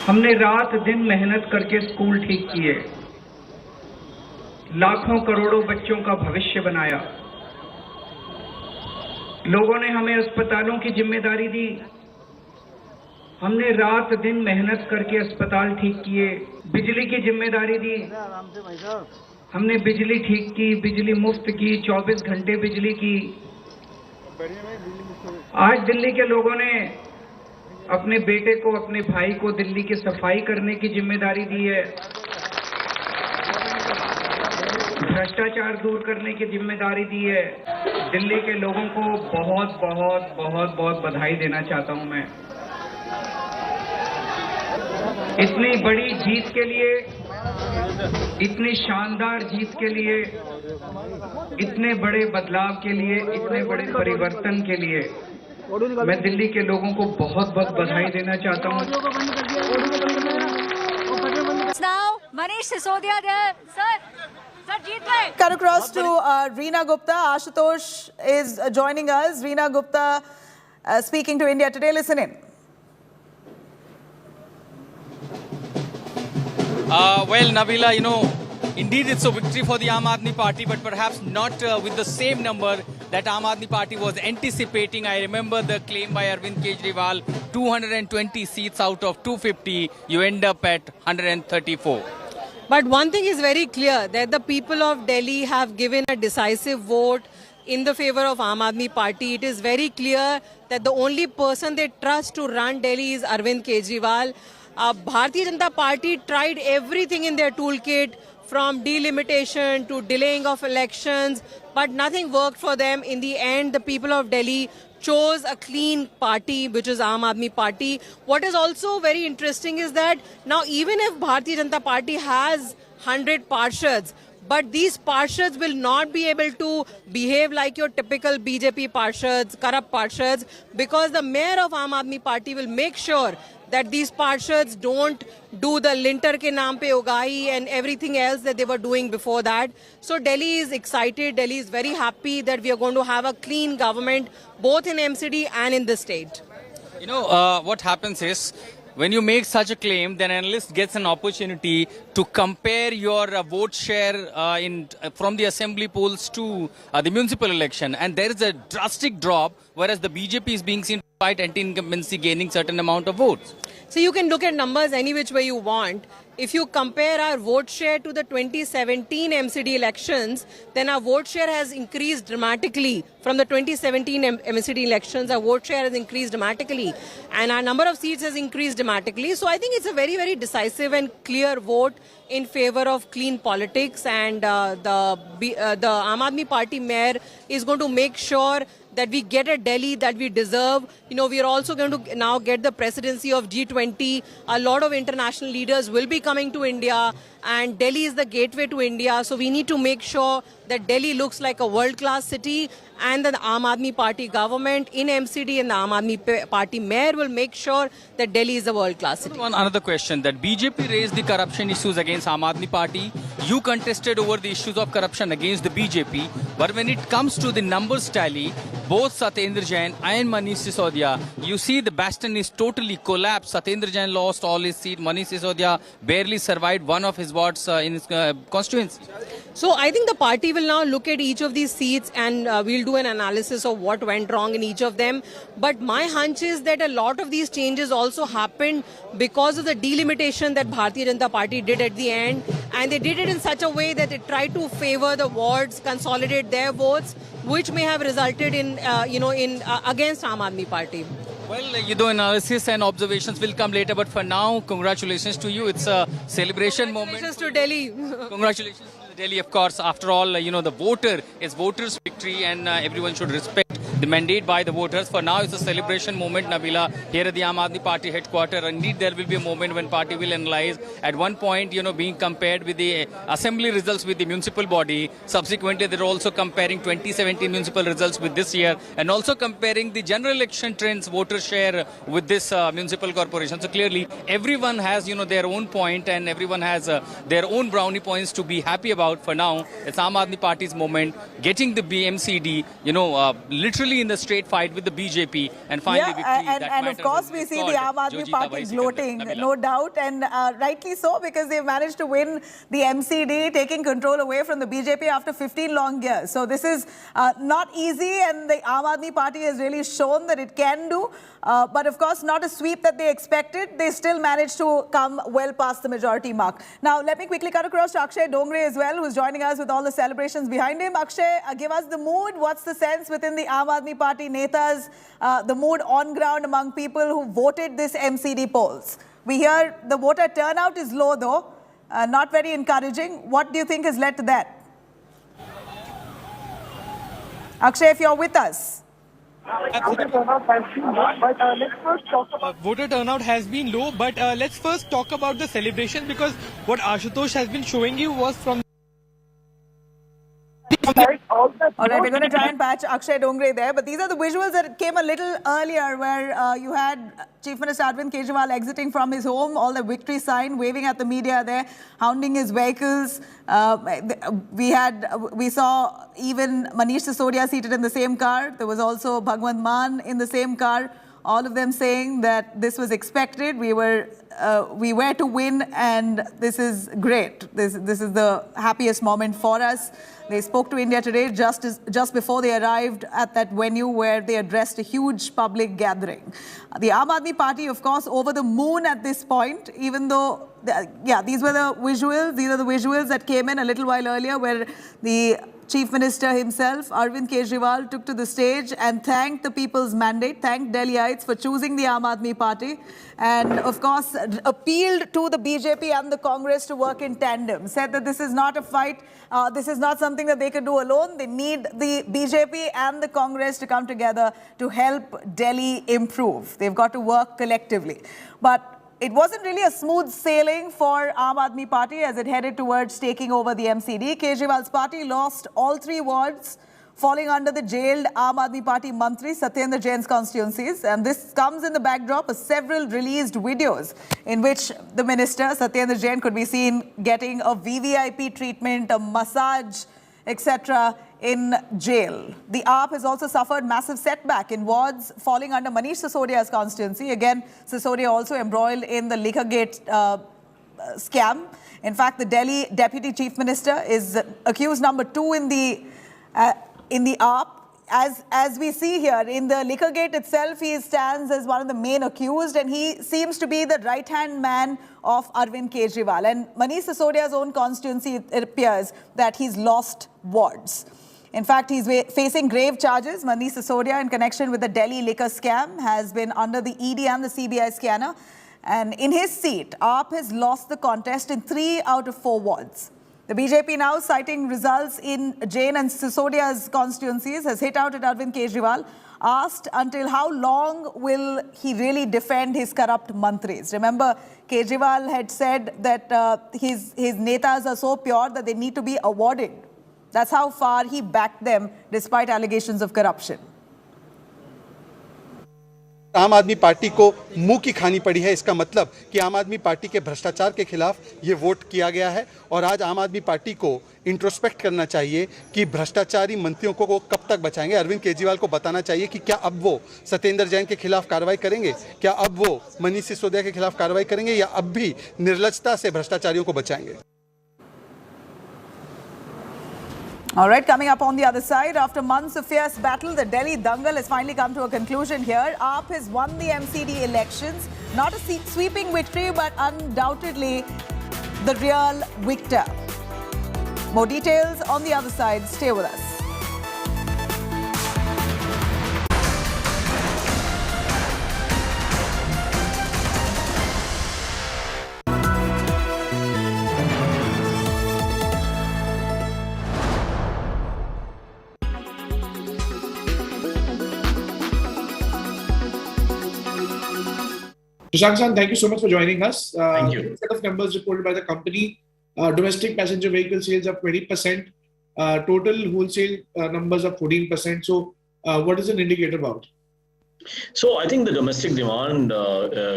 हमने रात दिन मेहनत करके school ठीक किए, लाखों करोड़ों बच्चों का भविष्य बनाया। लोगों ने हमें अस्पतालों की जिम्मेदारी दी, हमने रात दिन मेहनत करके अस्पताल ठीक किए। बिजली की जिम्मेदारी दी, हमने बिजली ठीक की, बिजली मुफ्त की, 24 घंटे बिजली की। आज दिल्ली के लोगों ने अपने बेटे को, अपने भाई को दिल्ली की सफाई करने की जिम्मेदारी दी है, भ्रष्टाचार दूर करने की जिम्मेदारी दी है। दिल्ली के लोगों को बहुत बहुत बहुत बहुत बधाई देना चाहता हूं मैं। इतनी बड़ी जीत के लिए, इतनी शानदार जीत के लिए, इतने बड़े बदलाव के लिए, इतने बड़े परिवर्तन के लिए मैं दिल्ली के लोगों को बहुत बहुत बधाई देना चाहता हूं। Now, Manish Sisodia there, sir. Cut across to Reena Gupta. Ashutosh is joining us. Reena Gupta speaking to India Today. Listen in. Well, Nabila, you know, indeed it's a victory for the Aam Aadmi Party, but perhaps not with the same number that Aam Aadmi Party was anticipating. I remember the claim by Arvind Kejriwal, 220 seats out of 250. You end up at 134. But one thing is very clear, that the people of Delhi have given a decisive vote in the favor of Aam Aadmi Party. It is very clear that the only person they trust to run Delhi is Arvind Kejriwal. Bharatiya Janata Party tried everything in their toolkit, from delimitation to delaying of elections, but nothing worked for them. In the end, the people of Delhi chose a clean party, which is Aam Aadmi Party. What is also very interesting is that now even if Bharatiya Janata Party has 100 parshads, but these parshads will not be able to behave like your typical BJP parshads, corrupt parshads, because the mayor of Aam Aadmi Party will make sure that these parshads don't do the linter ke naam pe ugai and everything else that they were doing before that. So Delhi is excited, Delhi is very happy that we are going to have a clean government both in MCD and in the state. You know, what happens is, when you make such a claim, then an analyst gets an opportunity to compare your vote share from the assembly polls to the municipal election. And there is a drastic drop, whereas the BJP is being seen to fight anti-incumbency, gaining certain amount of votes. So you can look at numbers any which way you want. If you compare our vote share to the 2017 MCD elections, then our vote share has increased dramatically. From the 2017 MCD elections, our vote share has increased dramatically. And our number of seats has increased dramatically. So I think it's a very, very decisive and clear vote in favor of clean politics. And the Aam Aadmi Party mayor is going to make sure that we get a Delhi that we deserve. You know, we are also going to now get the presidency of G20. A lot of international leaders will be coming to India, and Delhi is the gateway to India. So we need to make sure that Delhi looks like a world-class city, and the Aam Aadmi Party government in MCD and the Aam Aadmi Party mayor will make sure that Delhi is a world-class city. One another question, that BJP raised the corruption issues against Aam Aadmi Party. You contested over the issues of corruption against the BJP. But when it comes to the numbers tally, both Satyendra Jain and Manish Sisodia, you see the bastion is totally collapsed. Satyendra Jain lost all his seat. Manish Sisodia barely survived one of his wards in his constituency. So I think the party will now look at each of these seats and we'll do an analysis of what went wrong in each of them. But my hunch is that a lot of these changes also happened because of the delimitation that Bharatiya Janata Party did at the end. And they did it in such a way that they tried to favor the wards, consolidate their votes, which may have resulted in, against Aam Aadmi Party. Well, analysis and observations will come later. But for now, congratulations to you. It's a celebration moment. Congratulations to Delhi. Congratulations to Delhi, of course. After all, the voter is voters' victory and everyone should respect the mandate by the voters. For now, it's a celebration moment, Nabila, here at the Aam Aadmi Party headquarters. Indeed, there will be a moment when party will analyze. At one point, being compared with the assembly results with the municipal body. Subsequently, they're also comparing 2017 municipal results with this year and also comparing the general election trends, voter share with this municipal corporation. So clearly, everyone has, their own point and everyone has their own brownie points to be happy about. For now, it's Aam Aadmi Party's moment, getting the MCD, literally in the straight fight with the BJP and finally victory. And of course, we see the Aam Aadmi Party gloating, no doubt, and rightly so, because they've managed to win the MCD, taking control away from the BJP after 15 long years. So this is not easy, and the Aam Aadmi Party has really shown that it can do. But of course, not a sweep that they expected. They still managed to come well past the majority mark. Now, let me quickly cut across to Akshay Dongre as well, who's joining us with all the celebrations behind him. Akshay, give us the mood. What's the sense within the Aam Aadmi Party netas, the mood on ground among people who voted this MCD polls? We hear the voter turnout is low, though, not very encouraging. What do you think has led to that? Akshay, if you're with us. Voter turnout has been low, but let's first talk about the celebration, because what Ashutosh has been showing you was from... All right, we're going to try and patch Akshay Dongre there, but these are the visuals that came a little earlier where you had Chief Minister Arvind Kejriwal exiting from his home, all the victory sign, waving at the media there, hounding his vehicles. We saw even Manish Sisodia seated in the same car. There was also Bhagwant Mann in the same car. All of them saying that this was expected. We were to win, and this is great. This is the happiest moment for us. They spoke to India Today just before they arrived at that venue where they addressed a huge public gathering. The Aam Aadmi Party, of course, over the moon at this point, even though, these were the visuals. These are the visuals that came in a little while earlier where the Chief Minister himself, Arvind Kejriwal, took to the stage and thanked the people's mandate, thanked Delhiites for choosing the Aam Aadmi Party, and of course appealed to the BJP and the Congress to work in tandem, said that this is not a fight, this is not something that they could do alone. They need the BJP and the Congress to come together to help Delhi improve. They've got to work collectively. But it wasn't really a smooth sailing for Aam Aadmi Party as it headed towards taking over the MCD. Kejriwal's party lost all 3 wards, falling under the jailed Aam Aadmi Party Mantri Satyendra Jain's constituencies. And this comes in the backdrop of several released videos in which the minister, Satyendra Jain, could be seen getting a VVIP treatment, a massage, etc. in jail. The AAP has also suffered massive setback in wards falling under Manish Sisodia's constituency. Again, Sisodia also embroiled in the Liquorgate scam. In fact, the Delhi Deputy Chief Minister is accused number 2 in the AAP. As we see here, in the Liquorgate itself, he stands as one of the main accused, and he seems to be the right-hand man of Arvind Kejriwal. And Manish Sisodia's own constituency, it appears that he's lost wards. In fact, he's facing grave charges. Manish Sisodia, in connection with the Delhi liquor scam, has been under the ED and the CBI scanner. And in his seat, AAP has lost the contest in 3 out of 4 wards. The BJP now, citing results in Jain and Sisodia's constituencies, has hit out at Arvind Kejriwal, asked until how long will he really defend his corrupt mantris. Remember, Kejriwal had said that his netas are so pure that they need to be awarded. That's how far he backed them despite allegations of corruption. आम आदमी party को मुंह की खानी पड़ी है। इसका मतलब कि आम आदमी पार्टी के भ्रष्टाचार के खिलाफ ये वोट किया गया है और आज आम आदमी पार्टी को इंट्रोस्पेक्ट करना चाहिए कि भ्रष्टाचारी मंत्रियों को कब तक बचाएंगे। अरविंद केजरीवाल को बताना चाहिए कि क्या अब वो सत्येंद्र जैन के खिलाफ कार्रवाई करेंगे, क्या अब वो मनीष सिसोदिया के खिलाफ कार्रवाई करेंगे या अब भी निर्लजता से भ्रष्टाचारियों को बचाएंगे। All right, coming up on the other side, after months of fierce battle, the Delhi dangle has finally come to a conclusion here. AAP has won the MCD elections. Not a sweeping victory, but undoubtedly the real victor. More details on the other side. Stay with us. Shashank, thank you so much for joining us. Thank you. Set of numbers reported by the company. Domestic passenger vehicle sales up 20%. Total wholesale numbers up 14%. So what is an indicator about? So I think the domestic demand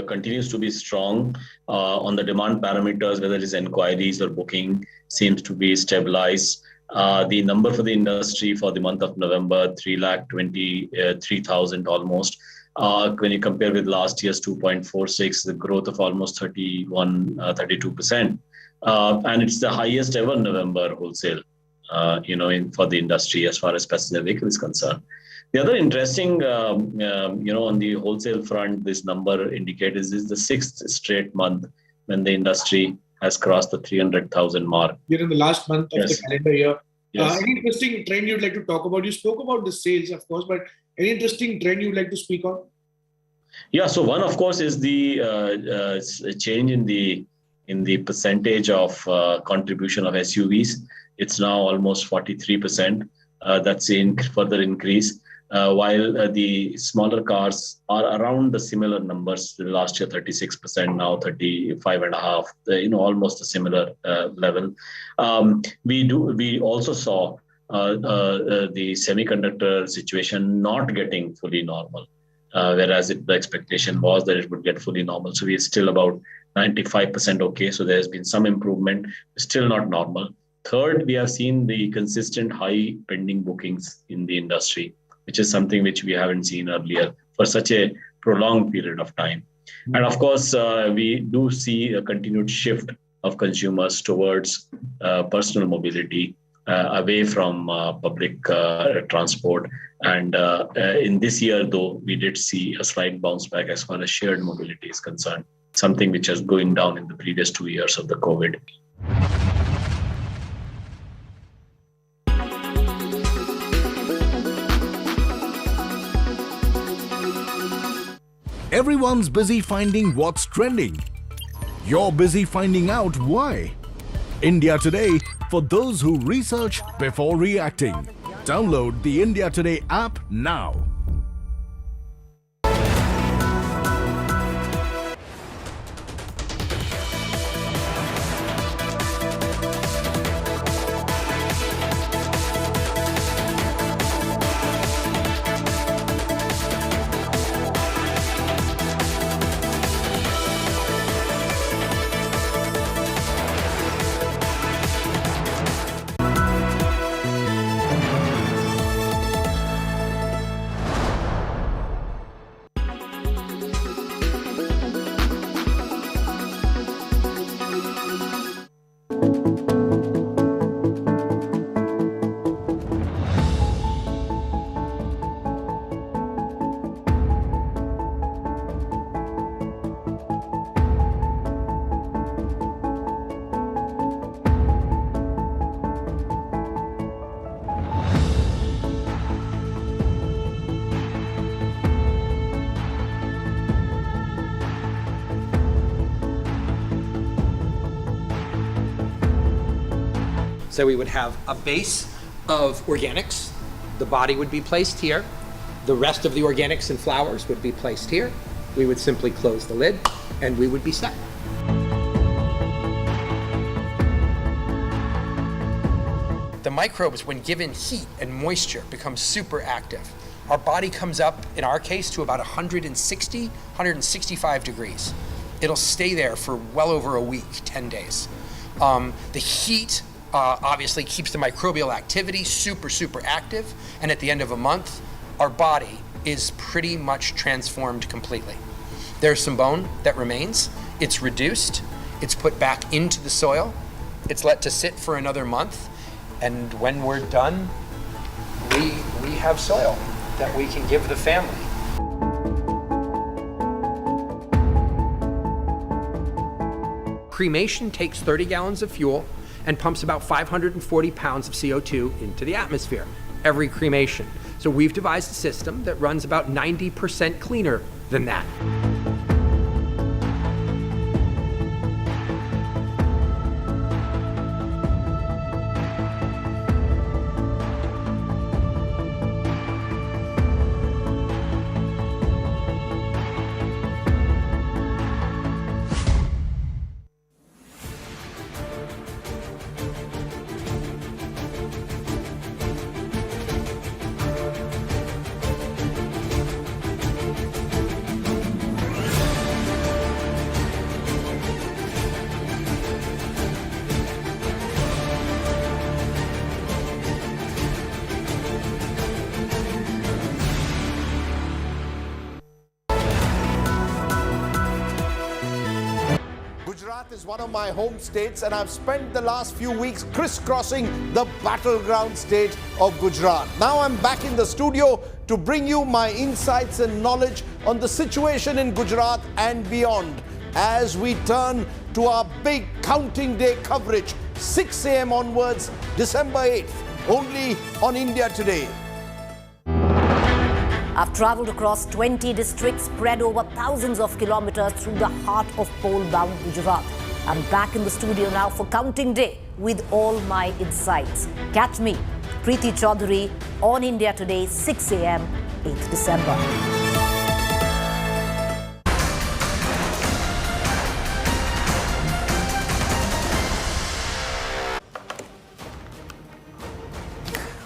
continues to be strong on the demand parameters, whether it is inquiries or booking, seems to be stabilized. The number for the industry for the month of November, 3,23,000 almost. When you compare with last year's 2.46, the growth of almost 32%. And it's the highest ever November wholesale, for the industry as far as passenger vehicle is concerned. The other interesting, on the wholesale front, this number indicates is the 6th straight month when the industry has crossed the 300,000 mark. We're in the last month of the calendar year. Yes. Any interesting trend you'd like to talk about? You spoke about the sales, of course, but any interesting trend you'd like to speak on? Yeah, so one, of course, is the change in the percentage of contribution of SUVs. It's now almost 43%. That's a further increase. While the smaller cars are around the similar numbers. Last year 36%, now 35.5%. Almost a similar level. We also saw the semiconductor situation not getting fully normal, whereas the expectation was that it would get fully normal. So we are still about 95% okay. So there has been some improvement, still not normal. Third, we have seen the consistent high pending bookings in the industry, which is something which we haven't seen earlier for such a prolonged period of time. And of course, we do see a continued shift of consumers towards personal mobility, away from public transport. And in this year, though, we did see a slight bounce back as far as shared mobility is concerned, something which is going down in the previous 2 years of the COVID. Everyone's busy finding what's trending. You're busy finding out why. India Today, for those who research before reacting. Download the India Today app now. So we would have a base of organics. The body would be placed here. The rest of the organics and flowers would be placed here. We would simply close the lid and we would be set. The microbes, when given heat and moisture, become super active. our body comes up, in our case, to about 160, 165 degrees. It'll stay there for well over a week, 10 days. The heat obviously keeps the microbial activity super active, and at the end of a month, our body is pretty much transformed completely. There's some bone that remains. It's reduced. It's put back into the soil. It's let to sit for another month. And when we're done, we have soil that we can give the family. Cremation takes 30 gallons of fuel and pumps about 540 pounds of CO2 into the atmosphere every cremation. So we've devised a system that runs about 90% cleaner than that. Gujarat is one of my home states, and I've spent the last few weeks crisscrossing the battleground state of Gujarat. Now I'm back in the studio to bring you my insights and knowledge on the situation in Gujarat and beyond as we turn to our big counting day coverage, 6 a.m. onwards, December 8th, only on India Today. I've travelled across 20 districts spread over thousands of kilometres through the heart of pole-bound Gujarat. I'm back in the studio now for counting day with all my insights. Catch me, Preeti Chaudhary, on India Today, 6 a.m., 8th December.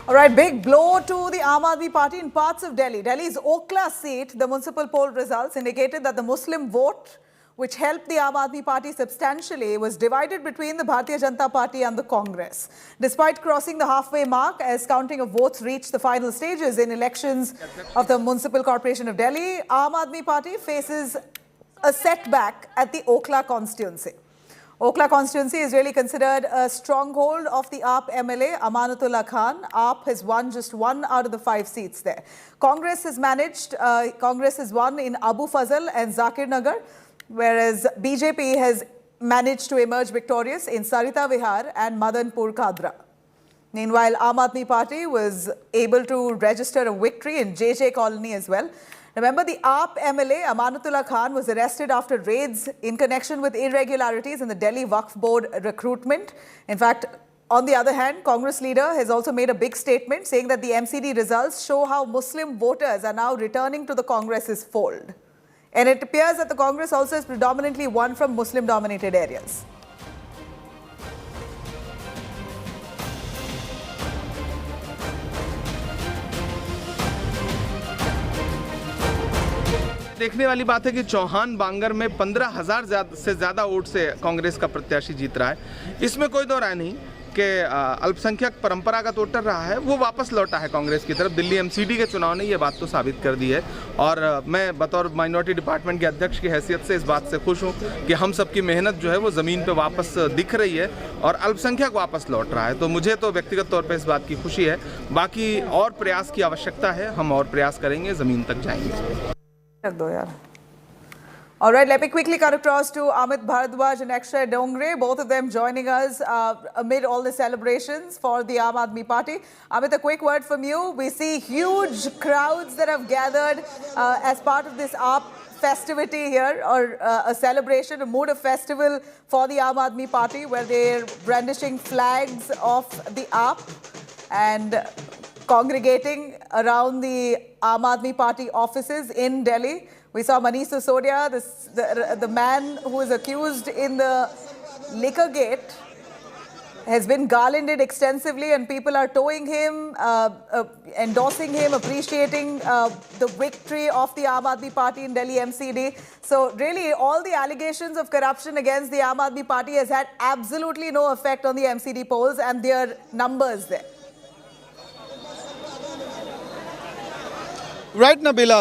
All right, big blow to the Aam Aadmi Party in parts of Delhi. Delhi's Okhla seat, the municipal poll results indicated that the Muslim vote, which helped the Aam Aadmi Party substantially, was divided between the Bharatiya Janata Party and the Congress. Despite crossing the halfway mark as counting of votes reached the final stages in elections of the Municipal Corporation of Delhi, Aam Aadmi Party faces a setback at the Okhla constituency. Okhla constituency is really considered a stronghold of the AAP MLA, Amanatullah Khan. AAP has won just 1 out of the 5 seats there. Congress has won in Abu Fazal and Zakir Nagar, whereas BJP has managed to emerge victorious in Sarita Vihar and Madanpur Kadra. Meanwhile, Aam Aadmi Party was able to register a victory in JJ Colony as well. Remember, the AAP MLA, Amanatullah Khan, was arrested after raids in connection with irregularities in the Delhi Waqf Board recruitment. In fact, on the other hand, Congress leader has also made a big statement saying that the MCD results show how Muslim voters are now returning to the Congress's fold. And it appears that the Congress also has predominantly won from Muslim-dominated areas. देखने वाली बात है कि चौहान बांगर में 15,000 से ज़्यादा vote से कांग्रेस का प्रत्याशी जीत रहा है। इसमें कोई दो राय नहीं कि अल्पसंख्यक परंपरागत वोटर रहा है, वो वापस लौटा है कांग्रेस की तरफ। दिल्ली MCD के चुनाव ने ये बात तो साबित कर दी है और मैं बतौर माइनॉरिटी डिपार्टमेंट के अध्यक्ष की हैसियत से इस बात से खुश हूँ कि हम सबकी मेहनत जो है वो ज़मीन पे वापस दिख रही है और अल्पसंख्यक वापस लौट रहा है। तो मुझे तो व्यक्तिगत तौर पर इस बात की खुशी है। बाकी और प्रयास की आवश्यकता है, हम और प्रयास करेंगे, ज़मीन तक जाएंगे। All right, let me quickly cut across to Amit Bharadwaj and Akshay Dongre, both of them joining us amid all the celebrations for the Aam Aadmi Party. Amit, a quick word from you. We see huge crowds that have gathered as part of this AAP festivity here, or a celebration, a mood of festival for the Aam Aadmi Party, where they're brandishing flags of the AAP and congregating around the Aam Aadmi Party offices in Delhi. We saw Manish Sisodia, the man who is accused in the liquor gate, has been garlanded extensively, and people are towing him, endorsing him, appreciating the victory of the Aam Aadmi Party in Delhi MCD. So really, all the allegations of corruption against the Aam Aadmi Party has had absolutely no effect on the MCD polls and their numbers there. Right, Nabila,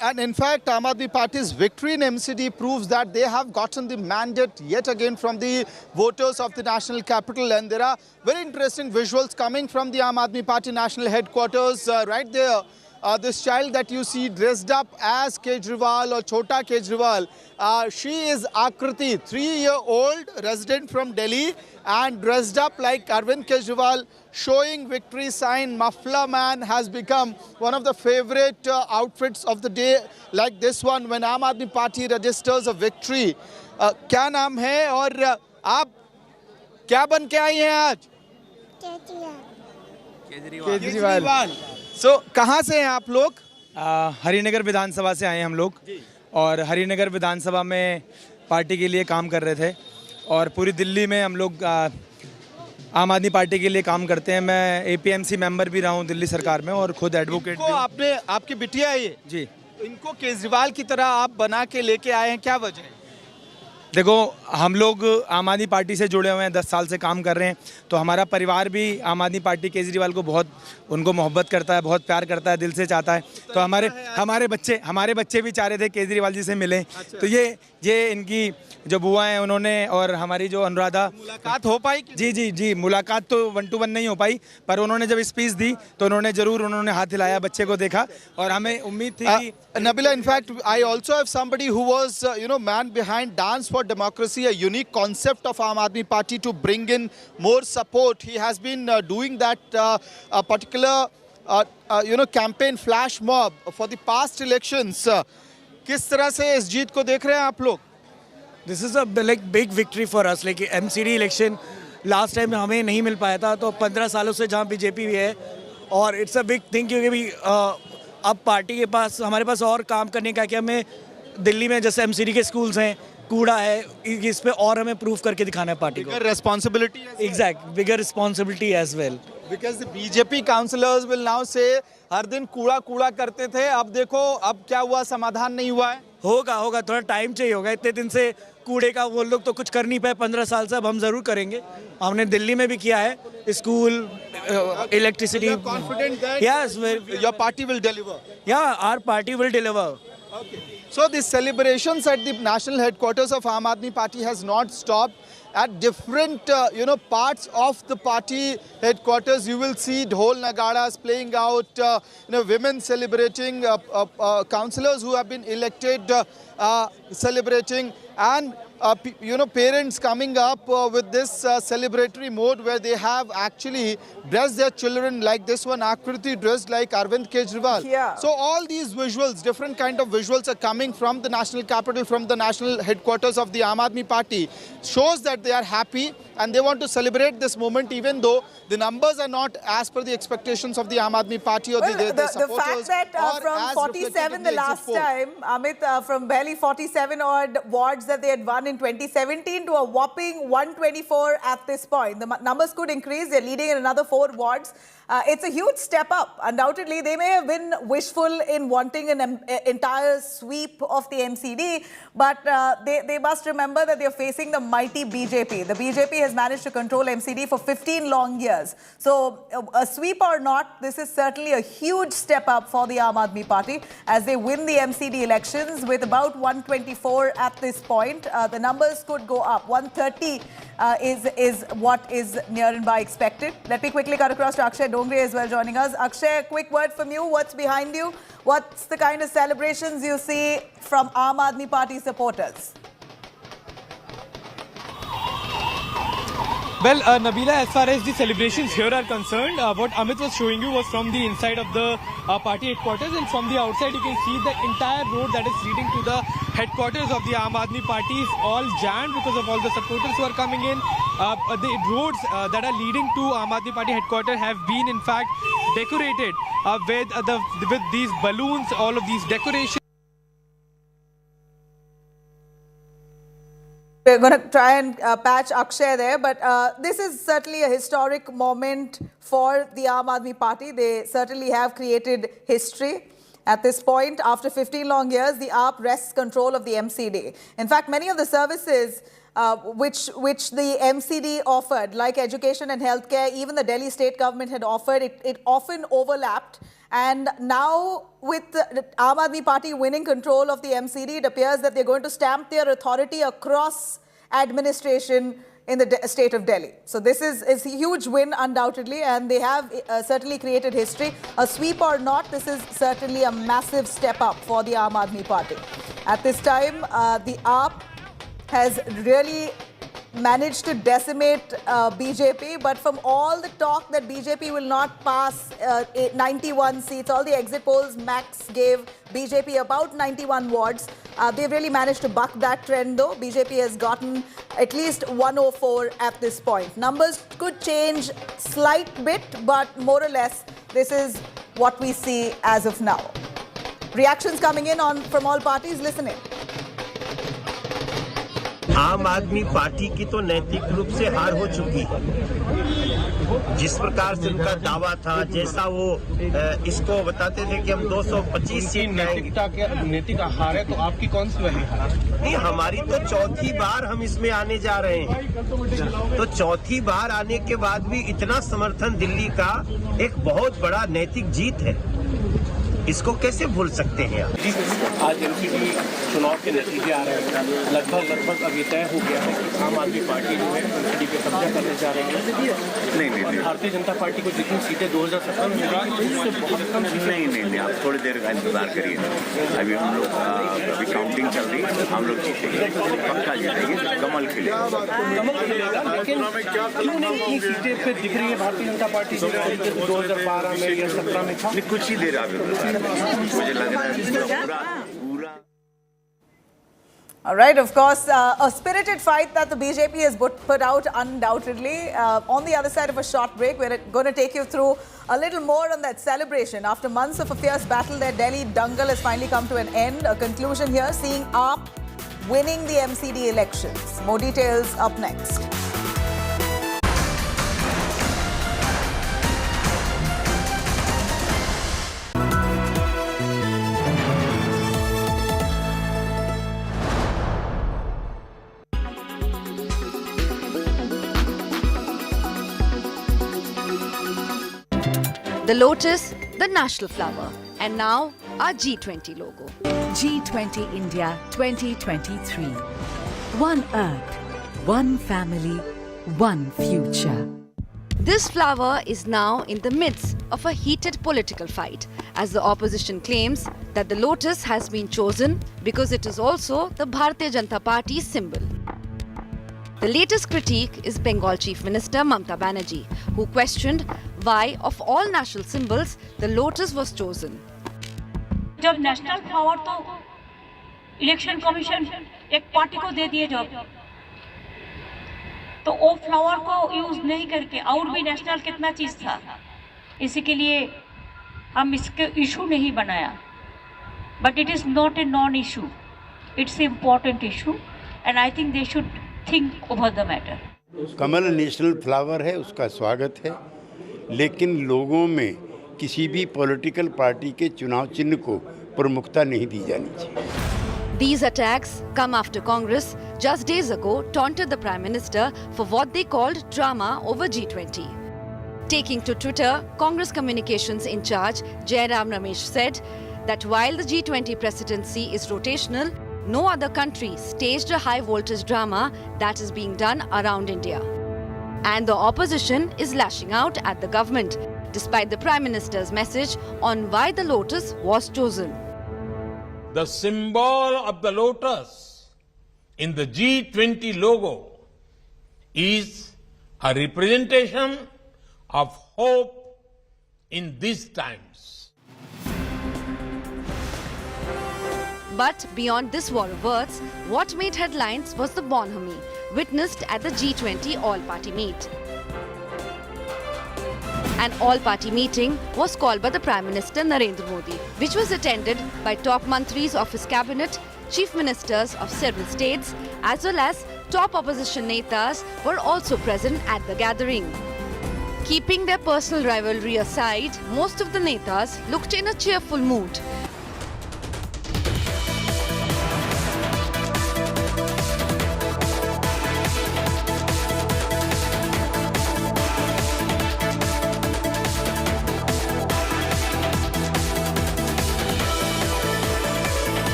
and in fact, Aam Aadmi Party's victory in MCD proves that they have gotten the mandate yet again from the voters of the national capital. And there are very interesting visuals coming from the Aam Aadmi Party national headquarters right there. This child that you see dressed up as Kejriwal or Chota Kejriwal, she is Akriti, 3-year-old resident from Delhi, and dressed up like Arvind Kejriwal, showing victory sign. Muffler man has become one of the favorite outfits of the day, like this one when Aam Aadmi Party registers a victory. क्या नाम है और आप क्या बन के आई हैं आज? केजरीवाल। कहाँ से हैं आप लोग? हरिनगर विधानसभा से आए हम लोग और हरिनगर विधानसभा में पार्टी के लिए काम कर रहे थे और पूरी दिल्ली में हम लोग आम आदमी पार्टी के लिए काम करते हैं। मैं एपीएमसी मेंबर भी रहा हूँ दिल्ली सरकार में और खुद एडवोकेट भी। आपने आपकी बिटिया है ये? जी। इनको केजरीवाल की तरह आप बना के लेके आए हैं, क्या वजह है? देखो, हम लोग आम आदमी पार्टी से जुड़े हुए हैं, 10 साल से काम कर रहे हैं, तो हमारा परिवार भी आम आदमी पार्टी केजरीवाल को बहुत उनको मोहब्बत करता है, बहुत प्यार करता है, दिल से चाहता है। तो हमारे बच्चे भी चाह रहे थे केजरीवाल जी से मिलें। तो ये इनकी जो बुआ हैं उन्होंने और हमारी जो अनुराधा मुलाकात हो पाई? जी, मुलाकात तो 1 to 1 नहीं हो पाई, पर उन्होंने जब स्पीच दी तो उन्होंने हाथ हिलाया, बच्चे को देखा और हमें उम्मीद थी कि Nabila, in fact, I also have somebody who was, man behind Dance for Democracy, a unique concept of Aam Aadmi Party to bring in more support. He has been doing that particular, campaign flash mob for the past elections. किस तरह से इस जीत को देख रहे हैं आप लोग? This is a big victory for us. Like MCD election last time हमें नहीं मिल पाया था, तो 15 सालों से जहाँ बीजेपी भी है और इट्स अ बिग थिंग क्योंकि भी अब पार्टी के पास हमारे पास और काम करने का कि हमें दिल्ली में जैसे MCD के स्कूल्स हैं, कूड़ा है, इस पे और हमें प्रूव करके दिखाना है पार्टी को। Bigger responsibility. Exact, bigger responsibility as well. Because the BJP councillors will now say हर दिन कूड़ा करते थे, अब देखो अब क्या हुआ, समाधान नहीं हुआ है। होगा थोड़ा टाइम चाहिए होगा, इतने दिन से कूड़े का वो लोग तो कुछ कर नहीं पाए 15 साल से, अब हम जरूर करेंगे। हमने दिल्ली में भी किया है, school, electricity. Confident that yes, your party will deliver. Yeah, our party will deliver. Okay. So the celebrations at the national headquarters of Aam Aadmi Party has not stopped. At different, parts of the party headquarters, you will see dhol nagaras playing out, women celebrating, councillors who have been elected celebrating, and parents coming up with this celebratory mode where they have actually dressed their children like this one, Akriti dressed like Arvind Kejriwal. Yeah. So all these visuals, different kind of visuals are coming from the national capital, from the national headquarters of the Aam Aadmi Party, shows that they are happy and they want to celebrate this moment, even though the numbers are not as per the expectations of the Aam Aadmi Party or the supporters. The fact that from 47 the last time, Amit, from barely 47 odd wards that they had won in 2017 to a whopping 124 at this point. The numbers could increase. They're leading in another 4 wards. It's a huge step up. Undoubtedly, they may have been wishful in wanting an entire sweep of the MCD, but they must remember that they're facing the mighty BJP. The BJP has managed to control MCD for 15 long years. So a sweep or not, this is certainly a huge step up for the Aam Aadmi Party as they win the MCD elections with about 124 at this point. The numbers could go up. 130 is what is near and by expected. Let me quickly cut across to Akshay Dongre as well joining us. Akshay, a quick word from you. What's behind you? What's the kind of celebrations you see from Aam Aadmi Party supporters? Well, Nabila, as far as the celebrations here are concerned, what Amit was showing you was from the inside of the party headquarters, and from the outside you can see the entire road that is leading to the headquarters of the Aam Aadmi Party is all jammed because of all the supporters who are coming in. The roads that are leading to Aam Aadmi Party headquarters have been in fact decorated with these balloons, all of these decorations. We're going to try and patch Akshay there, but this is certainly a historic moment for the Aam Aadmi Party. They certainly have created history. At this point, after 15 long years, the AAP wrests control of the MCD. In fact, many of the services which the MCD offered, like education and healthcare, even the Delhi state government had offered, it often overlapped. And now, with the Aam Aadmi Party winning control of the MCD, it appears that they're going to stamp their authority across administration in the state of Delhi. So this is a huge win, undoubtedly, and they have certainly created history. A sweep or not, this is certainly a massive step up for the Aam Aadmi Party. At this time, the AAP has really managed to decimate BJP, but from all the talk that BJP will not pass 91 seats, all the exit polls max gave BJP about 91 wards. They've really managed to buck that trend though. BJP has gotten at least 104 at this point. Numbers could change slight bit, but more or less this is what we see as of now. Reactions coming in from all parties. Listen in. आम आदमी party की तो नैतिक रूप से हार हो चुकी है। जिस प्रकार से उनका दावा था, जैसा वो इसको बताते थे कि हम 225 सीट नैतिक हार है, तो आपकी कौन सी वाली हार? नहीं, हमारी तो चौथी बार हम इसमें आने जा रहे हैं। तो चौथी बार आने के बाद भी इतना समर्थन दिल्ली का एक बहुत बड़ा नैतिक जीत है। इसको कैसे भूल सकते हैं आप? आज एमसीडी चुनाव के नतीजे आ रहे हैं। लगभग अभी तय हो गया है कि आम आदमी पार्टी जो है एमसीडी पे कब्जा करने जा रहे हैं। नहीं। भारतीय जनता पार्टी को जितनी सीटें 2017 में मिली उससे बहुत कम। नहीं, आप थोड़ी देर का इंतजार करिए। अभी हम लोग अभी काउंटिंग चल रही है, हम लोग जीतेंगे, पक्का जीतेंगे, कमल खिलेगा। लेकिन क्यों नहीं इतनी सीटें पे दिख रही है भारतीय जनता पार्टी 2012 में या 17 में था? कुछ ही देर आगे मुझे लग रहा है पूरा। All right, of course, a spirited fight that the BJP has put out undoubtedly. On the other side of a short break, we're going to take you through a little more on that celebration. After months of a fierce battle, their Delhi dangle has finally come to an end. A conclusion here, seeing AAP winning the MCD elections. More details up next. The lotus, the national flower, and now our G20 logo. G20 India 2023. One Earth, one family, one future. This flower is now in the midst of a heated political fight, as the opposition claims that the lotus has been chosen because it is also the Bharatiya Janata Party's symbol. The latest critique is Bengal Chief Minister Mamata Banerjee, who questioned why, of all national symbols, the lotus was chosen. जब national flower तो election commission एक party को दे दिए जब तो वो flower को use नहीं करके और भी नेशनल कितना चीज था, इसी के लिए हम इसके इशू नहीं बनाया. But it is not a non-issue. It's an important issue, and I think they should think over the matter. Kamal national flower है, उसका स्वागत है, लेकिन लोगों में किसी भी पॉलिटिकल पार्टी के चुनाव चिन्ह को प्रमुखता नहीं दी जानी चाहिए. These attacks come after Congress just days ago taunted the Prime Minister for what they called drama over G20. Taking to Twitter, Congress communications in charge Jairam Ramesh said that while the G20 presidency is rotational, no other country staged a high-voltage drama that is being done around India. And the opposition is lashing out at the government, despite the Prime Minister's message on why the lotus was chosen. The symbol of the lotus in the G20 logo is a representation of hope in these times. But beyond this war of words, what made headlines was the bonhomie witnessed at the G20 all-party meet. An all-party meeting was called by the Prime Minister Narendra Modi, which was attended by top mantris of his cabinet, chief ministers of several states, as well as top opposition netas were also present at the gathering. Keeping their personal rivalry aside, most of the netas looked in a cheerful mood.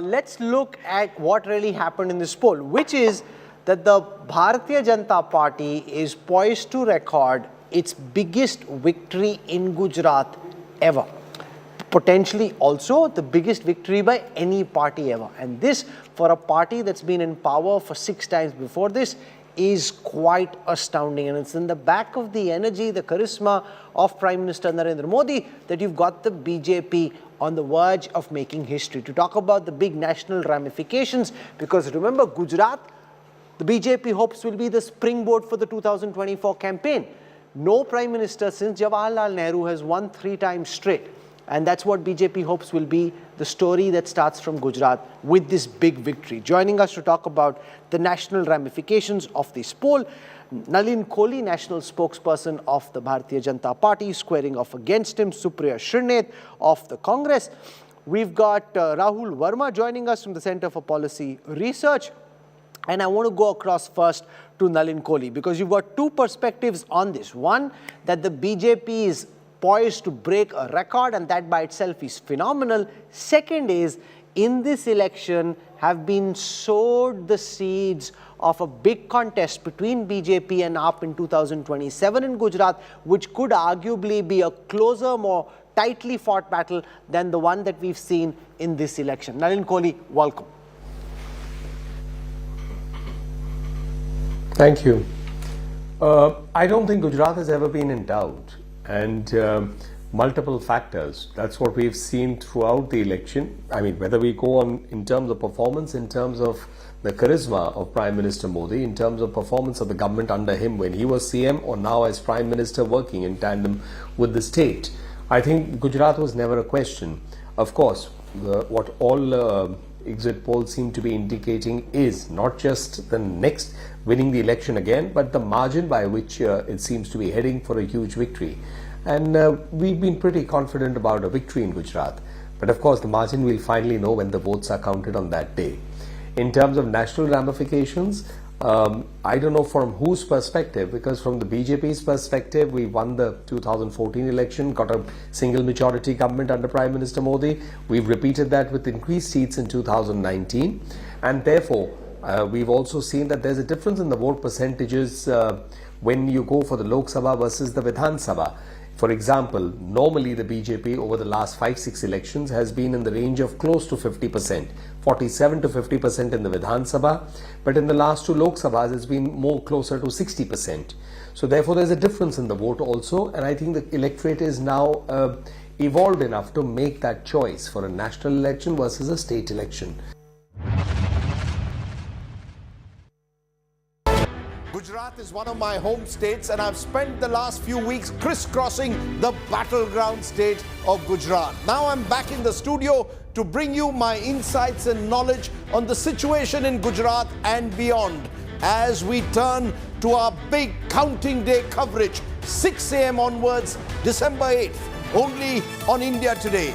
Let's look at what really happened in this poll, which is that the Bharatiya Janata Party is poised to record its biggest victory in Gujarat ever. Potentially also the biggest victory by any party ever. And this, for a party that's been in power for 6 times before this, is quite astounding. And it's in the back of the energy, the charisma of Prime Minister Narendra Modi that you've got the BJP on the verge of making history. To talk about the big national ramifications, because remember, Gujarat, the BJP hopes will be the springboard for the 2024 campaign. No Prime Minister since Jawaharlal Nehru has won 3 times straight. And that's what BJP hopes will be the story that starts from Gujarat with this big victory. Joining us to talk about the national ramifications of this poll, Nalin Kohli, national spokesperson of the Bharatiya Janata Party, squaring off against him, Supriya Shrinet of the Congress. We've got Rahul Verma joining us from the Center for Policy Research. And I want to go across first to Nalin Kohli, because you've got 2 perspectives on this. One, that the BJP is poised to break a record, and that by itself is phenomenal. Second is, in this election have been sowed the seeds of a big contest between BJP and AAP in 2027 in Gujarat, which could arguably be a closer, more tightly fought battle than the one that we've seen in this election. Nalin Kohli, welcome. Thank you. I don't think Gujarat has ever been in doubt, and multiple factors. That's what we've seen throughout the election. I mean, whether we go on in terms of performance, in terms of the charisma of Prime Minister Modi, in terms of performance of the government under him when he was CM, or now as Prime Minister working in tandem with the state, I think Gujarat was never a question. Of course, what all exit polls seem to be indicating is not just the next winning the election again, but the margin by which it seems to be heading for a huge victory. And we've been pretty confident about a victory in Gujarat. But of course, the margin we'll finally know when the votes are counted on that day. In terms of national ramifications, I don't know from whose perspective, because from the BJP's perspective, we won the 2014 election, got a single majority government under Prime Minister Modi. We've repeated that with increased seats in 2019. And therefore, we've also seen that there's a difference in the vote percentages when you go for the Lok Sabha versus the Vidhan Sabha. For example, normally the BJP over the last 5-6 elections has been in the range of close to 50%, 47 to 50% in the Vidhan Sabha, but in the last 2 Lok Sabhas it's been more closer to 60%. So therefore there's a difference in the vote also, and I think the electorate is now evolved enough to make that choice for a national election versus a state election. Gujarat is one of my home states, and I've spent the last few weeks crisscrossing the battleground state of Gujarat. Now I'm back in the studio to bring you my insights and knowledge on the situation in Gujarat and beyond as we turn to our big counting day coverage, 6 a.m. onwards, December 8th, only on India Today.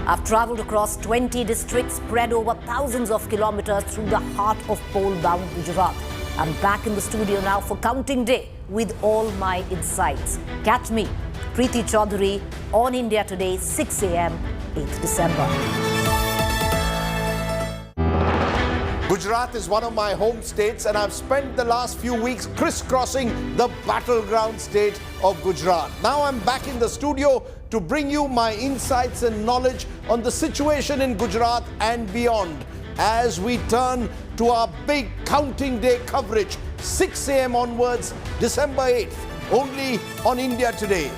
I've travelled across 20 districts spread over thousands of kilometres through the heart of poll-bound Gujarat. I'm back in the studio now for counting day with all my insights. Catch me, Preeti Chaudhary, on India Today, 6 a.m., 8th December. Gujarat is one of my home states, and I've spent the last few weeks crisscrossing the battleground state of Gujarat. Now I'm back in the studio to bring you my insights and knowledge on the situation in Gujarat and beyond as we turn to our big counting day coverage, 6 a.m. onwards, December 8th, only on India Today.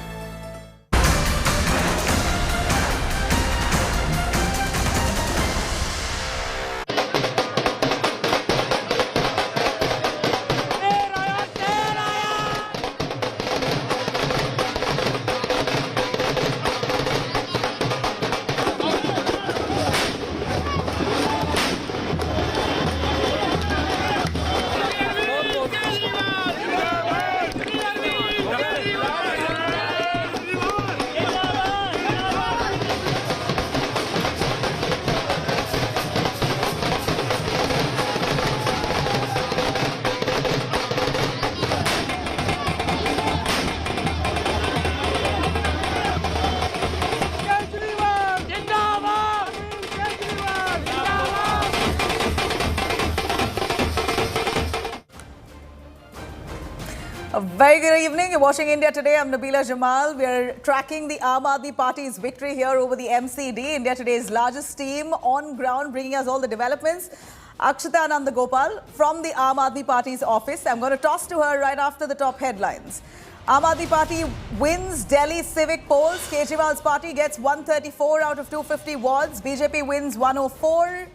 A very good evening. You're watching India Today. I'm Nabila Jamal. We're tracking the Aam Aadmi Party's victory here over the MCD, India Today's largest team on ground, bringing us all the developments. Akshita Nandagopal from the Aam Aadmi Party's office. I'm going to toss to her right after the top headlines. Aam Aadmi Party wins Delhi civic polls. Kejriwal's party gets 134 out of 250 wards. BJP wins 104.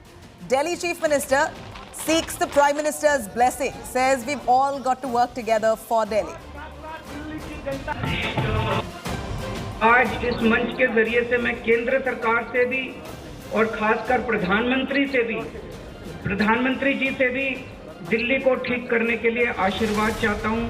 Delhi Chief Minister seeks the Prime Minister's blessing. Says we've all got to work together for Delhi. आज इस मंच के जरिए से मैं केंद्र सरकार से भी और खासकर प्रधानमंत्री जी से भी दिल्ली को ठीक करने के लिए आशीर्वाद चाहता हूं।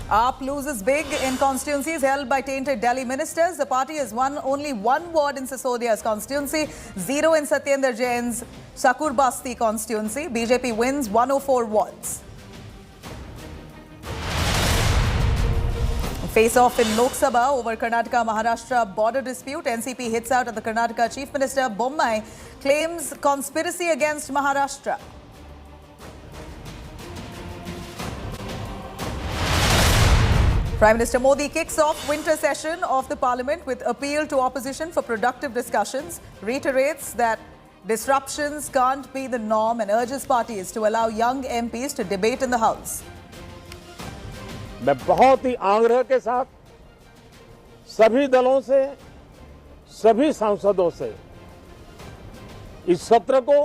AAP loses big in constituencies held by tainted Delhi ministers. The party has won only one ward in Sisodia's constituency, 0 in Satyendra Jain's Sakur Basti constituency. BJP wins 104 wards. Face-off in Lok Sabha over Karnataka-Maharashtra border dispute. NCP hits out at the Karnataka Chief Minister. Bommai claims conspiracy against Maharashtra. Prime Minister Modi kicks off winter session of the Parliament with appeal to opposition for productive discussions, reiterates that disruptions can't be the norm and urges parties to allow young MPs to debate in the House. मैं बहुत ही आग्रह के साथ सभी दलों से, सभी सांसदों से इस सत्र को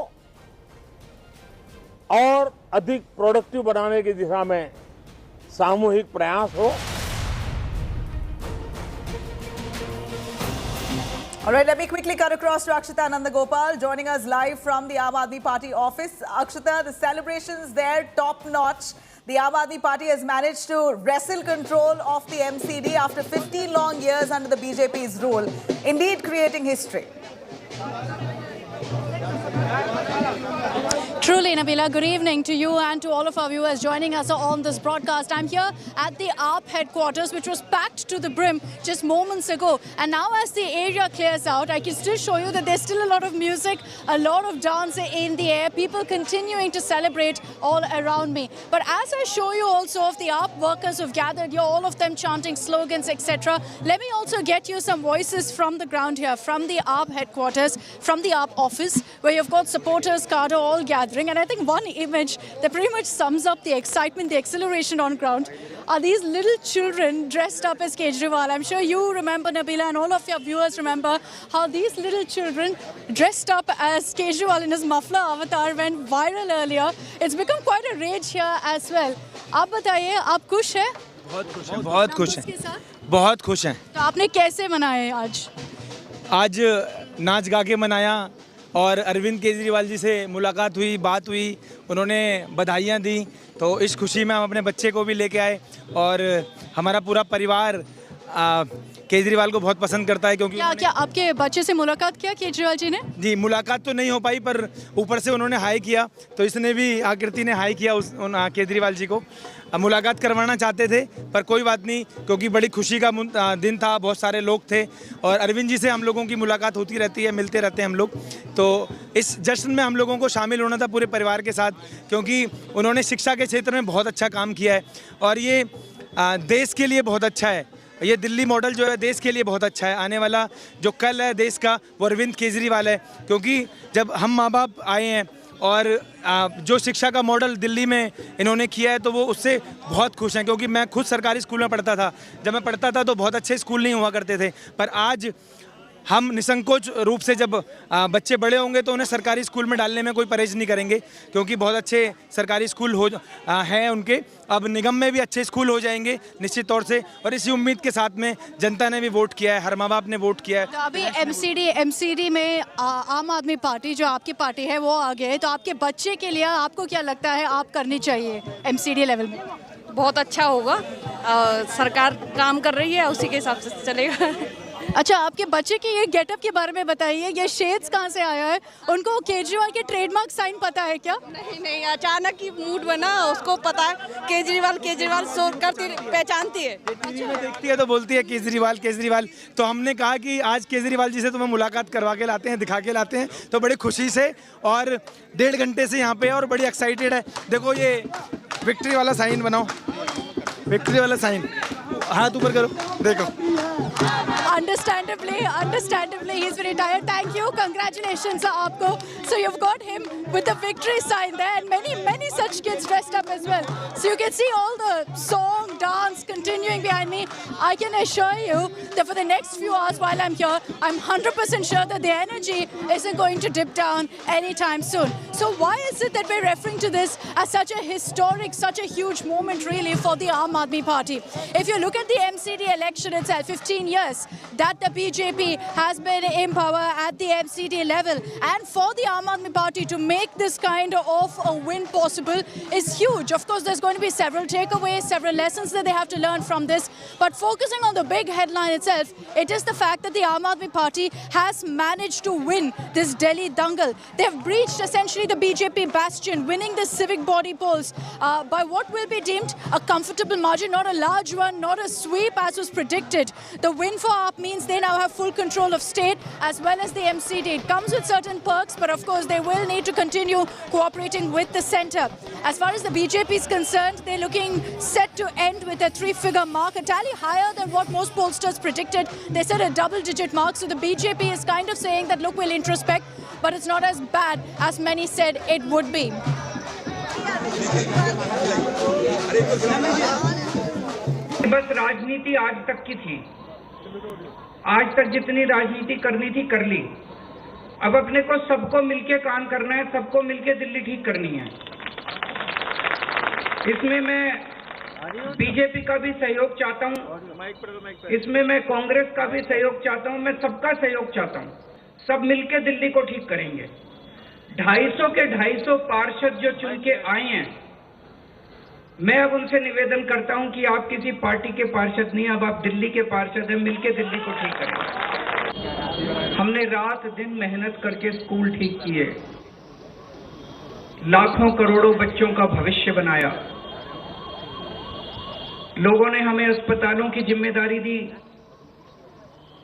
और अधिक प्रोडक्टिव बनाने की दिशा में सामूहिक प्रयास हो। All right, let me quickly cut across to Akshita Nandagopal, joining us live from the Aam Aadmi Party office. Akshita, the celebrations there, top-notch. The Aam Aadmi Party has managed to wrestle control of the MCD after 15 long years under the BJP's rule, indeed creating history. Truly, Nabila, good evening to you and to all of our viewers joining us on this broadcast. I'm here at the AAP headquarters, which was packed to the brim just moments ago. And now as the area clears out, I can still show you that there's still a lot of music, a lot of dance in the air, people continuing to celebrate all around me. But as I show you also of the AAP workers who've gathered here, all of them chanting slogans, etc., let me also get you some voices from the ground here, from the AAP headquarters, from the AAP office, where you've got supporters, cadre all gathered. And I think one image that pretty much sums up the excitement, the acceleration on ground are these little children dressed up as Kejriwal. I'm sure you remember, Nabila, and all of your viewers remember how these little children dressed up as Kejriwal in his muffler avatar went viral earlier. It's become quite a rage here as well. आप बताइए, आप खुश हैं? बहुत खुश हैं, बहुत खुश हैं, बहुत खुश हैं। तो आपने कैसे मनाए आज? आज नाच गा के मनाया और अरविंद केजरीवाल जी से मुलाकात हुई, बात हुई, उन्होंने बधाइयाँ दी। तो इस खुशी में हम अपने बच्चे को भी लेके आए और हमारा पूरा परिवार केजरीवाल को बहुत पसंद करता है क्योंकि क्या आपके बच्चे से मुलाकात किया केजरीवाल जी ने? जी, मुलाकात तो नहीं हो पाई पर ऊपर से उन्होंने हाई किया, तो इसने भी आकृति ने हाई किया केजरीवाल जी को। मुलाकात करवाना चाहते थे पर कोई बात नहीं, क्योंकि बड़ी खुशी का दिन था, बहुत सारे लोग थे और अरविंद जी से हम लोगों की मुलाकात होती रहती है, मिलते रहते हैं हम लोग। तो इस जश्न में हम लोगों को शामिल होना था पूरे परिवार के साथ, क्योंकि उन्होंने शिक्षा के क्षेत्र में बहुत अच्छा काम किया है और ये देश के लिए बहुत अच्छा है। ये दिल्ली मॉडल जो है देश के लिए बहुत अच्छा है। आने वाला जो कल है देश का, वो अरविंद केजरीवाल है, क्योंकि जब हम माँ बाप आए हैं और जो शिक्षा का मॉडल दिल्ली में इन्होंने किया है तो वो उससे बहुत खुश हैं। क्योंकि मैं खुद सरकारी स्कूल में पढ़ता था, जब मैं पढ़ता था तो बहुत अच्छे स्कूल नहीं हुआ करते थे, पर आज हम निसंकोच रूप से जब बच्चे बड़े होंगे तो उन्हें सरकारी स्कूल में डालने में कोई परहेज नहीं करेंगे, क्योंकि बहुत अच्छे सरकारी स्कूल हैं उनके। अब निगम में भी अच्छे स्कूल हो जाएंगे निश्चित तौर से, और इसी उम्मीद के साथ में जनता ने भी वोट किया है, हर माँ बाप ने वोट किया है। तो अभी MCD में आम आदमी पार्टी जो आपकी पार्टी है वो आ गए, तो आपके बच्चे के लिए आपको क्या लगता है आप करनी चाहिए MCD लेवल में? बहुत अच्छा होगा, सरकार काम कर रही है उसी के हिसाब से चलेगा। अच्छा, आपके बच्चे के ये गेटअप के बारे में बताइए, ये शेड्स कहाँ से आया है? उनको केजरीवाल के ट्रेडमार्क साइन पता है क्या? नहीं, अचानक ही मूड बना, उसको पता है केजरीवाल शो करती पहचानती है। टीवी में देखती है तो बोलती है केजरीवाल। तो हमने कहा कि आज केजरीवाल जी से तुम्हें मुलाकात करवा के लाते हैं, दिखा के लाते हैं, तो बड़ी खुशी से और 1.5 घंटे से यहाँ पे और बड़ी एक्साइटेड है। देखो ये विक्ट्री वाला साइन बनाओ, विक्ट्री वाला साइन, हाथ ऊपर करो, देखो। Understandably, he's very tired. Thank you, congratulations aapko. So you've got him with the victory sign there, and many such kids dressed up as well. So you can see all the song, dance continuing behind me. I can assure you that for the next few hours while I'm here, I'm 100% sure that the energy isn't going to dip down anytime soon. So why is it that we're referring to this as such a historic, such a huge moment really for the Aam Aadmi Party? If you look at the MCD election itself, 15 years that the BJP has been in power at the MCD level, and for the Aam Aadmi Party to make this kind of a win possible is huge. Of course, there's going to be several takeaways, several lessons that they have to learn from this, but focusing on the big headline itself, it is the fact that the Aam Aadmi Party has managed to win this Delhi dangle. They've breached essentially the BJP bastion, winning the civic body polls by what will be deemed a comfortable margin, not a large one, not a sweep as was predicted. The win for AAP means they now have full control of state as well as the MCD. It comes with certain perks, but of course they will need to continue cooperating with the centre. As far as the BJP is concerned, they're looking set to end with a 3-figure mark, a tally higher than what most pollsters predicted. They said a double-digit mark, so the BJP is kind of saying that look, we'll introspect, but it's not as bad as many said it would be. बस राजनीति आज तक की थी, आज तक जितनी राजनीति करनी थी कर ली। अब अपने को सबको मिलके काम करना है, सबको मिलके दिल्ली ठीक करनी है। इसमें मैं बीजेपी का भी सहयोग चाहता हूं, इसमें मैं कांग्रेस का भी सहयोग चाहता हूं, मैं सबका सहयोग चाहता हूं। सब मिलके दिल्ली को ठीक करेंगे। 250 के 250 पार्षद जो चुन के आए हैं, मैं अब उनसे निवेदन करता हूं कि आप किसी पार्टी के पार्षद नहीं, अब आप दिल्ली के पार्षद हैं, मिलके दिल्ली को ठीक करेंगे। हमने रात दिन मेहनत करके स्कूल ठीक किए, लाखों करोड़ों बच्चों का भविष्य बनाया। लोगों ने हमें अस्पतालों की जिम्मेदारी दी,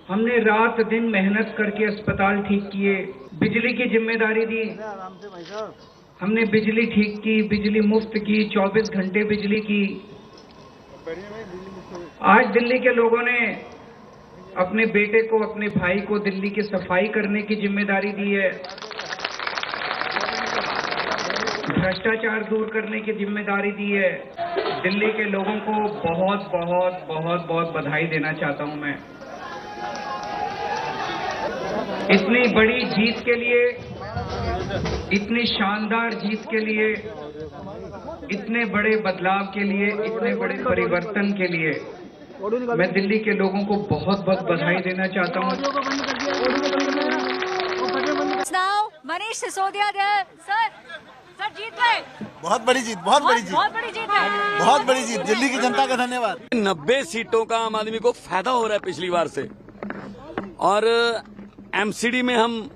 हमने रात दिन मेहनत करके अस्पताल ठीक किए। बिजली की जिम्मेदारी दी, हमने बिजली ठीक की, बिजली मुफ्त की, 24 घंटे बिजली की। आज दिल्ली के लोगों ने अपने बेटे को, अपने भाई को दिल्ली की सफाई करने की जिम्मेदारी दी है, भ्रष्टाचार दूर करने की जिम्मेदारी दी है। दिल्ली के लोगों को बहुत बहुत बहुत बहुत बधाई देना चाहता हूं मैं, इतनी बड़ी जीत के लिए, इतनी शानदार जीत के लिए, इतने बड़े बदलाव के लिए, इतने बड़े परिवर्तन के लिए मैं दिल्ली के लोगों को बहुत बहुत बधाई देना चाहता हूं। मनीष सिसोदिया सर जीत गए। बहुत बड़ी जीत, बहुत बड़ी जीत, बहुत बड़ी जीत है, बहुत बड़ी जीत। दिल्ली की जनता का धन्यवाद। 90 सीटों का आम आदमी को फायदा हो रहा है पिछली बार से, और एमसीडी में हम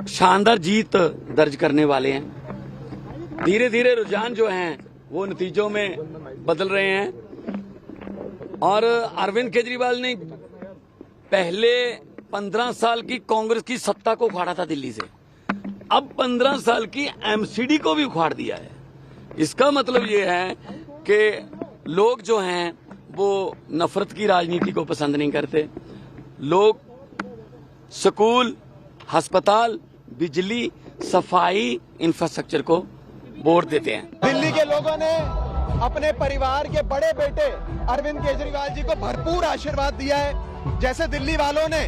शानदार जीत दर्ज करने वाले हैं। धीरे धीरे रुझान जो हैं वो नतीजों में बदल रहे हैं, और अरविंद केजरीवाल ने पहले 15 साल की कांग्रेस की सत्ता को उखाड़ा था दिल्ली से, अब 15 साल की एमसीडी को भी उखाड़ दिया है। इसका मतलब ये है कि लोग जो हैं वो नफरत की राजनीति को पसंद नहीं करते। लोग स्कूल, अस्पताल, बिजली, सफाई, इंफ्रास्ट्रक्चर को वोट देते हैं। दिल्ली के लोगों ने अपने परिवार के बड़े बेटे अरविंद केजरीवाल जी को भरपूर आशीर्वाद दिया है। जैसे दिल्ली वालों ने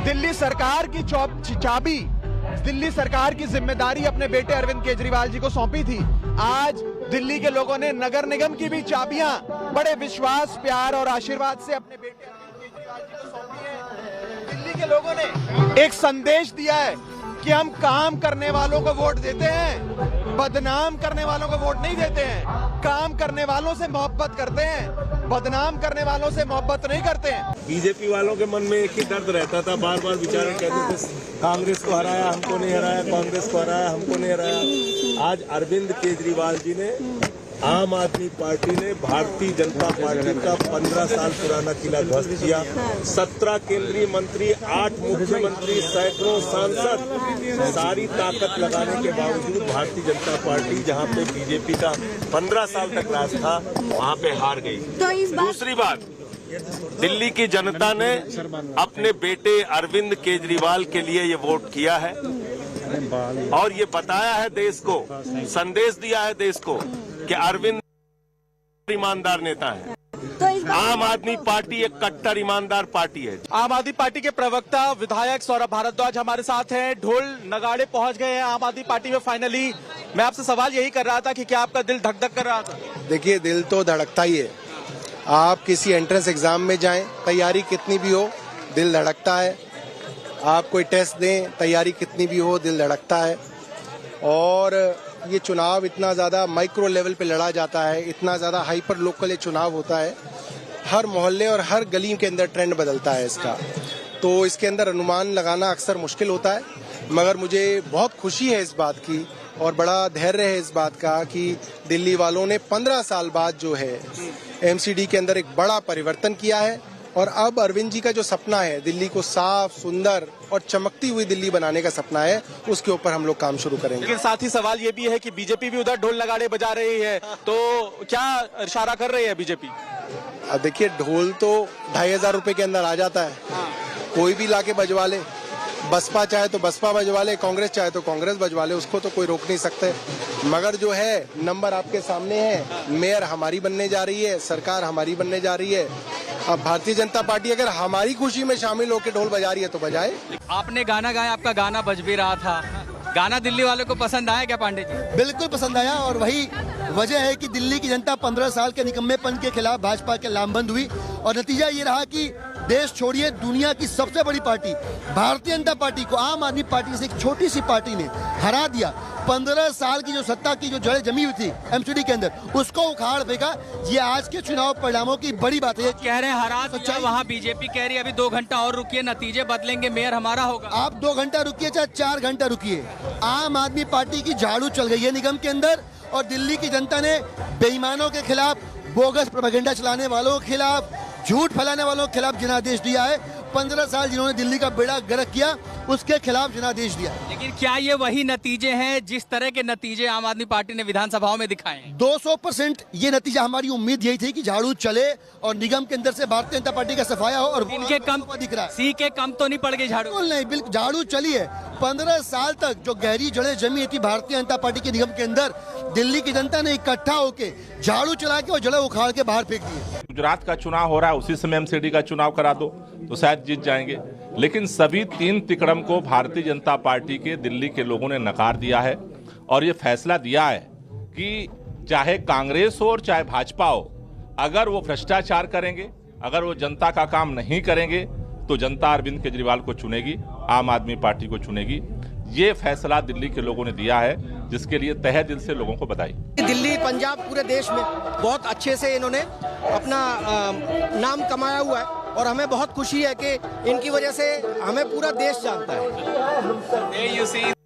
दिल्ली सरकार की चाबी, दिल्ली सरकार की जिम्मेदारी अपने बेटे अरविंद केजरीवाल जी को सौंपी थी, आज दिल्ली के लोगों ने नगर निगम की भी चाबियां बड़े विश्वास, प्यार और आशीर्वाद से अपने बेटे अरविंद केजरीवाल जी को सौंपी है। दिल्ली के लोगों ने एक संदेश दिया है कि हम काम करने वालों को वोट देते हैं, बदनाम करने वालों को वोट नहीं देते हैं। काम करने वालों से मोहब्बत करते हैं, बदनाम करने वालों से मोहब्बत नहीं करते हैं। बीजेपी वालों के मन में एक ही दर्द रहता था, बार बार विचारण कहते थे कांग्रेस को हराया, हमको नहीं हराया, कांग्रेस को हराया, हमको नहीं हराया। आज अरविंद केजरीवाल जी ने आम आदमी पार्टी ने भारतीय जनता पार्टी का 15 साल पुराना किला ध्वस्त किया। 17 केंद्रीय मंत्री, 8 मुख्यमंत्री, सैकड़ों सांसद, सारी ताकत लगाने के बावजूद भारतीय जनता पार्टी जहां पे बीजेपी का 15 साल तक राज था वहां पे हार गई। दूसरी बात, दिल्ली की जनता ने अपने बेटे अरविंद केजरीवाल के लिए ये वोट किया है और ये बताया है देश को, संदेश दिया है देश को कि अरविंद ईमानदार नेता है। आम आदमी पार्टी एक कट्टर ईमानदार पार्टी है। आम आदमी पार्टी के प्रवक्ता विधायक सौरभ भारद्वाज हमारे साथ हैं। ढोल नगाड़े पहुंच गए हैं आम आदमी पार्टी में फाइनली। मैं आपसे सवाल यही कर रहा था कि क्या आपका दिल धक धक कर रहा था? देखिए, दिल तो धड़कता ही है। आप किसी एंट्रेंस एग्जाम में जाएं, तैयारी कितनी भी हो, दिल धड़कता है। आप कोई टेस्ट दें, तैयारी कितनी भी हो, दिल धड़कता है। और ये चुनाव इतना ज़्यादा माइक्रो लेवल पे लड़ा जाता है, इतना ज़्यादा हाइपर लोकल ये चुनाव होता है। हर मोहल्ले और हर गली के अंदर ट्रेंड बदलता है इसका, तो इसके अंदर अनुमान लगाना अक्सर मुश्किल होता है। मगर मुझे बहुत खुशी है इस बात की और बड़ा धैर्य है इस बात का कि दिल्ली वालों ने 15 साल बाद जो है MCD के अंदर एक बड़ा परिवर्तन किया है। और अब अरविंद जी का जो सपना है, दिल्ली को साफ, सुंदर और चमकती हुई दिल्ली बनाने का सपना है, उसके ऊपर हम लोग काम शुरू करेंगे। लेकिन साथ ही सवाल ये भी है कि बीजेपी भी उधर ढोल नगाड़े बजा रही है, तो क्या इशारा कर रही है बीजेपी? अब देखिए, ढोल तो 2500 रुपए के अंदर आ जाता है, कोई भी लाके बजवा ले। बसपा चाहे तो बसपा बजवा ले, कांग्रेस चाहे तो कांग्रेस बजवा ले, उसको तो कोई रोक नहीं सकते। मगर जो है नंबर आपके सामने है, मेयर हमारी बनने जा रही है, सरकार हमारी बनने जा रही है। अब भारतीय जनता पार्टी अगर हमारी खुशी में शामिल होकर ढोल बजा रही है तो बजाए। आपने गाना गाया, आपका गाना बज भी रहा था, गाना दिल्ली वालों को पसंद आया क्या पांडे जी? बिल्कुल पसंद आया और वही वजह है कि दिल्ली की जनता 15 साल के निकम्मेपन के खिलाफ भाजपा के लामबंद हुई और नतीजा ये रहा कि देश छोड़िए, दुनिया की सबसे बड़ी पार्टी भारतीय जनता पार्टी को आम आदमी पार्टी से एक छोटी सी पार्टी ने हरा दिया। 15 साल की जो सत्ता की जो जड़ें जमी हुई थी MCD के अंदर, उसको उखाड़ फेंका। ये आज के चुनाव परिणामों की बड़ी बात है। कह रहे हैं हरा दिया, वहाँ बीजेपी कह रही है अभी 2 घंटा और रुकिए, नतीजे बदलेंगे, मेयर हमारा होगा। आप 2 घंटा रुकिए चाहे 4 घंटा रुकिए, आम आदमी पार्टी की झाड़ू चल गई है निगम के अंदर और दिल्ली की जनता ने बेईमानों के खिलाफ, बोगस प्रोपेगेंडा चलाने वालों के खिलाफ, झूठ फैलाने वालों के खिलाफ जनादेश दिया है। 15 साल जिन्होंने दिल्ली का बेड़ा गर्क किया, उसके खिलाफ जनादेश दिया। लेकिन क्या ये वही नतीजे हैं जिस तरह के नतीजे आम आदमी पार्टी ने विधानसभाओं में दिखाए हैं? 200% ये नतीजा, हमारी उम्मीद यही थी कि झाड़ू चले और निगम के अंदर से भारतीय जनता पार्टी का सफाया हो और इनके कम दिख रहा है। सी के कम तो नहीं पड़ गई झाड़ू? बिल्कुल नहीं, बिल्कुल झाड़ू चली है। 15 साल तक जो गहरी जड़ें जमी थी भारतीय जनता पार्टी के निगम के अंदर, दिल्ली की जनता ने इकट्ठा होकर झाड़ू चला के और जड़ें उखाड़ के बाहर फेंक दी। गुजरात का चुनाव हो रहा है, उसी समय MCD का चुनाव करा दो तो शायद जीत जाएंगे। लेकिन सभी 3 तिकड़म को भारतीय जनता पार्टी के दिल्ली के लोगों ने नकार दिया है और ये फैसला दिया है कि चाहे कांग्रेस हो और चाहे भाजपा हो, अगर वो भ्रष्टाचार करेंगे, अगर वो जनता का काम नहीं करेंगे तो जनता अरविंद केजरीवाल को चुनेगी, आम आदमी पार्टी को चुनेगी। ये फैसला दिल्ली के लोगों ने दिया है, जिसके लिए तहे दिल से लोगों को बधाई। दिल्ली, पंजाब, पूरे देश में बहुत अच्छे से इन्होंने अपना नाम कमाया हुआ है और हमें बहुत खुशी है कि इनकी वजह से हमें पूरा देश जानता है।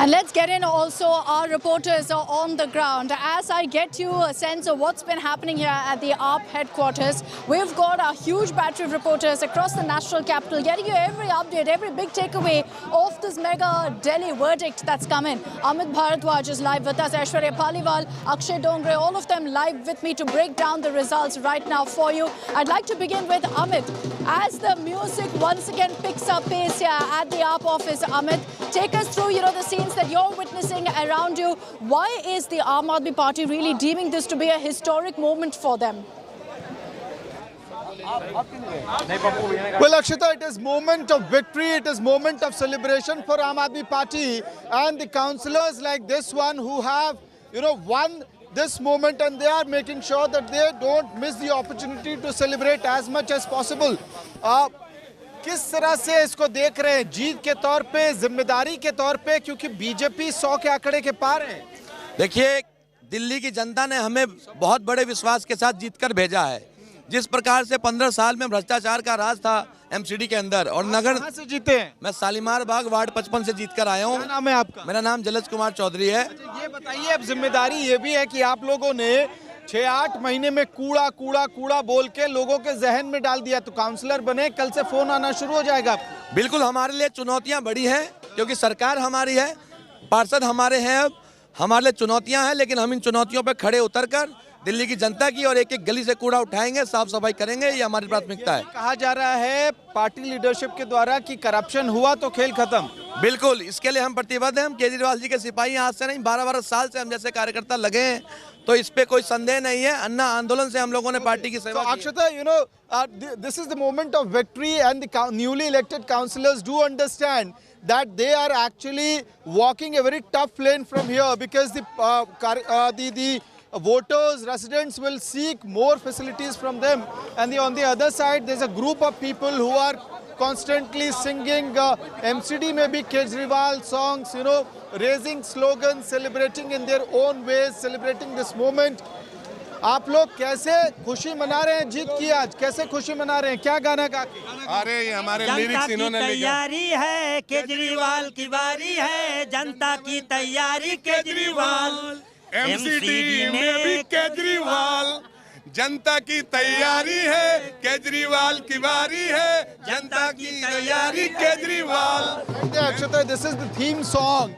And let's get in also our reporters are on the ground. As I get you a sense of what's been happening here at the AAP headquarters, we've got a huge battery of reporters across the national capital getting you every update, every big takeaway of this mega Delhi verdict that's come in. Amit Bharadwaj is live with us, Aishwarya Paliwal, Akshay Dongre, all of them live with me to break down the results right now for you. I'd like to begin with Amit. As the music once again picks up pace here at the AAP office, Amit, take us through, the scenes that you're witnessing around you. Why is the Aam Aadmi Party really deeming this to be a historic moment for them? Well, Akshita, it is moment of victory, it is moment of celebration for Aam Aadmi Party and the councillors like this one who have, won this moment, and they are making sure that they don't miss the opportunity to celebrate as much as possible. किस तरह से इसको देख रहे हैं, जीत के तौर पे, जिम्मेदारी के तौर पे, क्योंकि बीजेपी 100 के आंकड़े के पार है? देखिए, दिल्ली की जनता ने हमें बहुत बड़े विश्वास के साथ जीत कर भेजा है, जिस प्रकार से 15 साल में भ्रष्टाचार का राज था एमसीडी के अंदर और नगर कहाँ से जीते हैं? मैं शालीमार बाग वार्ड 55 से जीत कर आया हूँ। क्या नाम है आपका? मेरा नाम जलज कुमार चौधरी है। ये बताइए, अब जिम्मेदारी ये भी है कि आप लोगों ने 6-8 महीने में कूड़ा कूड़ा कूड़ा बोल के लोगों के जहन में डाल दिया, तो काउंसलर बने, कल से फोन आना शुरू हो जाएगा। बिल्कुल, हमारे लिए चुनौतियां बड़ी हैं क्योंकि सरकार हमारी है, पार्षद हमारे हैं, अब हमारे लिए चुनौतियां हैं, लेकिन हम इन चुनौतियों पर खड़े उतरकर दिल्ली की जनता की और एक एक गली से कूड़ा उठाएंगे, साफ सफाई करेंगे, ये हमारी प्राथमिकता है। कहा जा रहा है पार्टी लीडरशिप के द्वारा कि करप्शन हुआ तो खेल खत्म। बिल्कुल, इसके लिए हम प्रतिबद्ध हैं। हम केजरीवाल जी के सिपाही आज से नहीं 12-12 साल से हम जैसे कार्यकर्ता लगे हैं, तो इस पे कोई संदेह नहीं है। अन्ना आंदोलन से हम लोगों ने पार्टी की सेवा की। Akshata, you know, this is the moment of victory, and the newly elected councillors do understand that they are actually walking a very tough lane from here, because the voters, residents will seek more facilities from them, and on the other side there's a group of people who are constantly singing MCD, maybe Kejriwal songs, you know, raising slogans, celebrating in their own ways, celebrating this moment. आप लोग कैसे खुशी मना रहे हैं जीत की? आज कैसे खुशी मना रहे हैं? क्या गाना गा? अरे ये हमारे लिरिक्स इन्होंने लिखे। तैयारी है केजरीवाल की बारी है, जनता की तैयारी केजरीवाल, एमसीडी में भी केजरीवाल, जनता की तैयारी है, केजरीवाल की बारी है, जनता की तैयारी Kejriwal. Akshata, this is the theme song,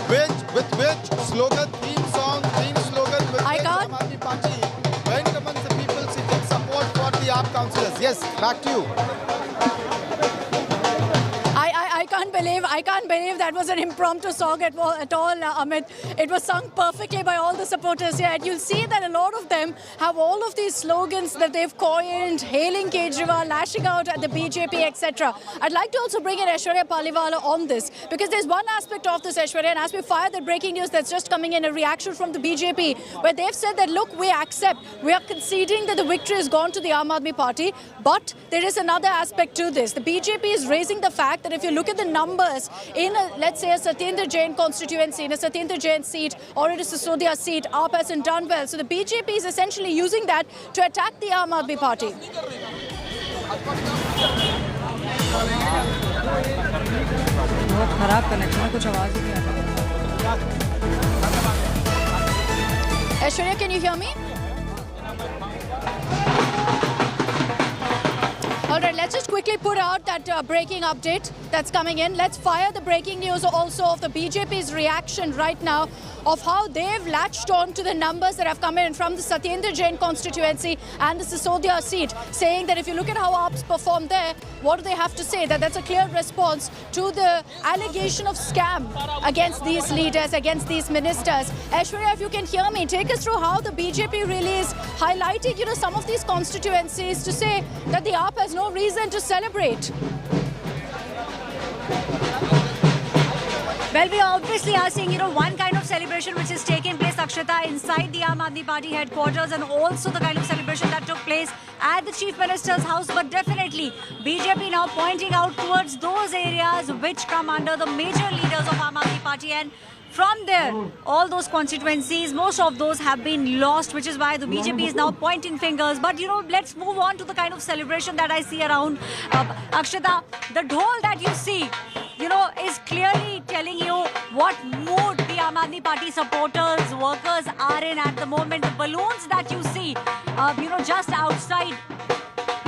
with which slogan, theme slogan with Aam Aadmi Party went among the people seeking support for the AAP councillors. Yes, back to you. I can't believe that was an impromptu song at all, Amit. It was sung perfectly by all the supporters here, and you'll see that a lot of them have all of these slogans that they've coined, hailing Kejriwal, lashing out at the BJP, etc. I'd like to also bring in Aishwarya Paliwala on this, because there's one aspect of this, Aishwarya, and as we fire the breaking news that's just coming in, a reaction from the BJP, where they've said that, look, we accept, we are conceding that the victory has gone to the Aam Aadmi Party, but there is another aspect to this. The BJP is raising the fact that if you look at the numbers in, let's say, a Satyendra Jain constituency, in a Satyendra Jain seat, or in a Sisodia seat, AAP hasn't done well. So the BJP is essentially using that to attack the Aam Aadmi Party. बहुत खराब connection है, कुछ आवाज ही नहीं आ रहा। Aishwarya, can you hear me? All right, let's just quickly put out that breaking update that's coming in. Let's fire the breaking news also of the BJP's reaction right now of how they've latched on to the numbers that have come in from the Satyendra Jain constituency and the Sisodia seat, saying that if you look at how AAP's performed there, what do they have to say? That's a clear response to the allegation of scam against these leaders, against these ministers. Aishwarya, if you can hear me, take us through how the BJP really is highlighting, you know, some of these constituencies to say that the AAP has no reason to celebrate. Well, we obviously are seeing, you know, one kind of celebration which is taking place, Akshata, inside the Aam Aadmi Party headquarters, and also the kind of celebration that took place at the Chief Minister's house. But definitely, BJP now pointing out towards those areas which come under the major leaders of Aam Aadmi Party, and from there, all those constituencies, most of those have been lost, which is why the BJP is now pointing fingers. But, you know, let's move on to the kind of celebration that I see around. Akshata, the dhol that you see, you know, is clearly telling you what mood the Aam Aadmi Party supporters, workers are in at the moment. The balloons that you see, you know, just outside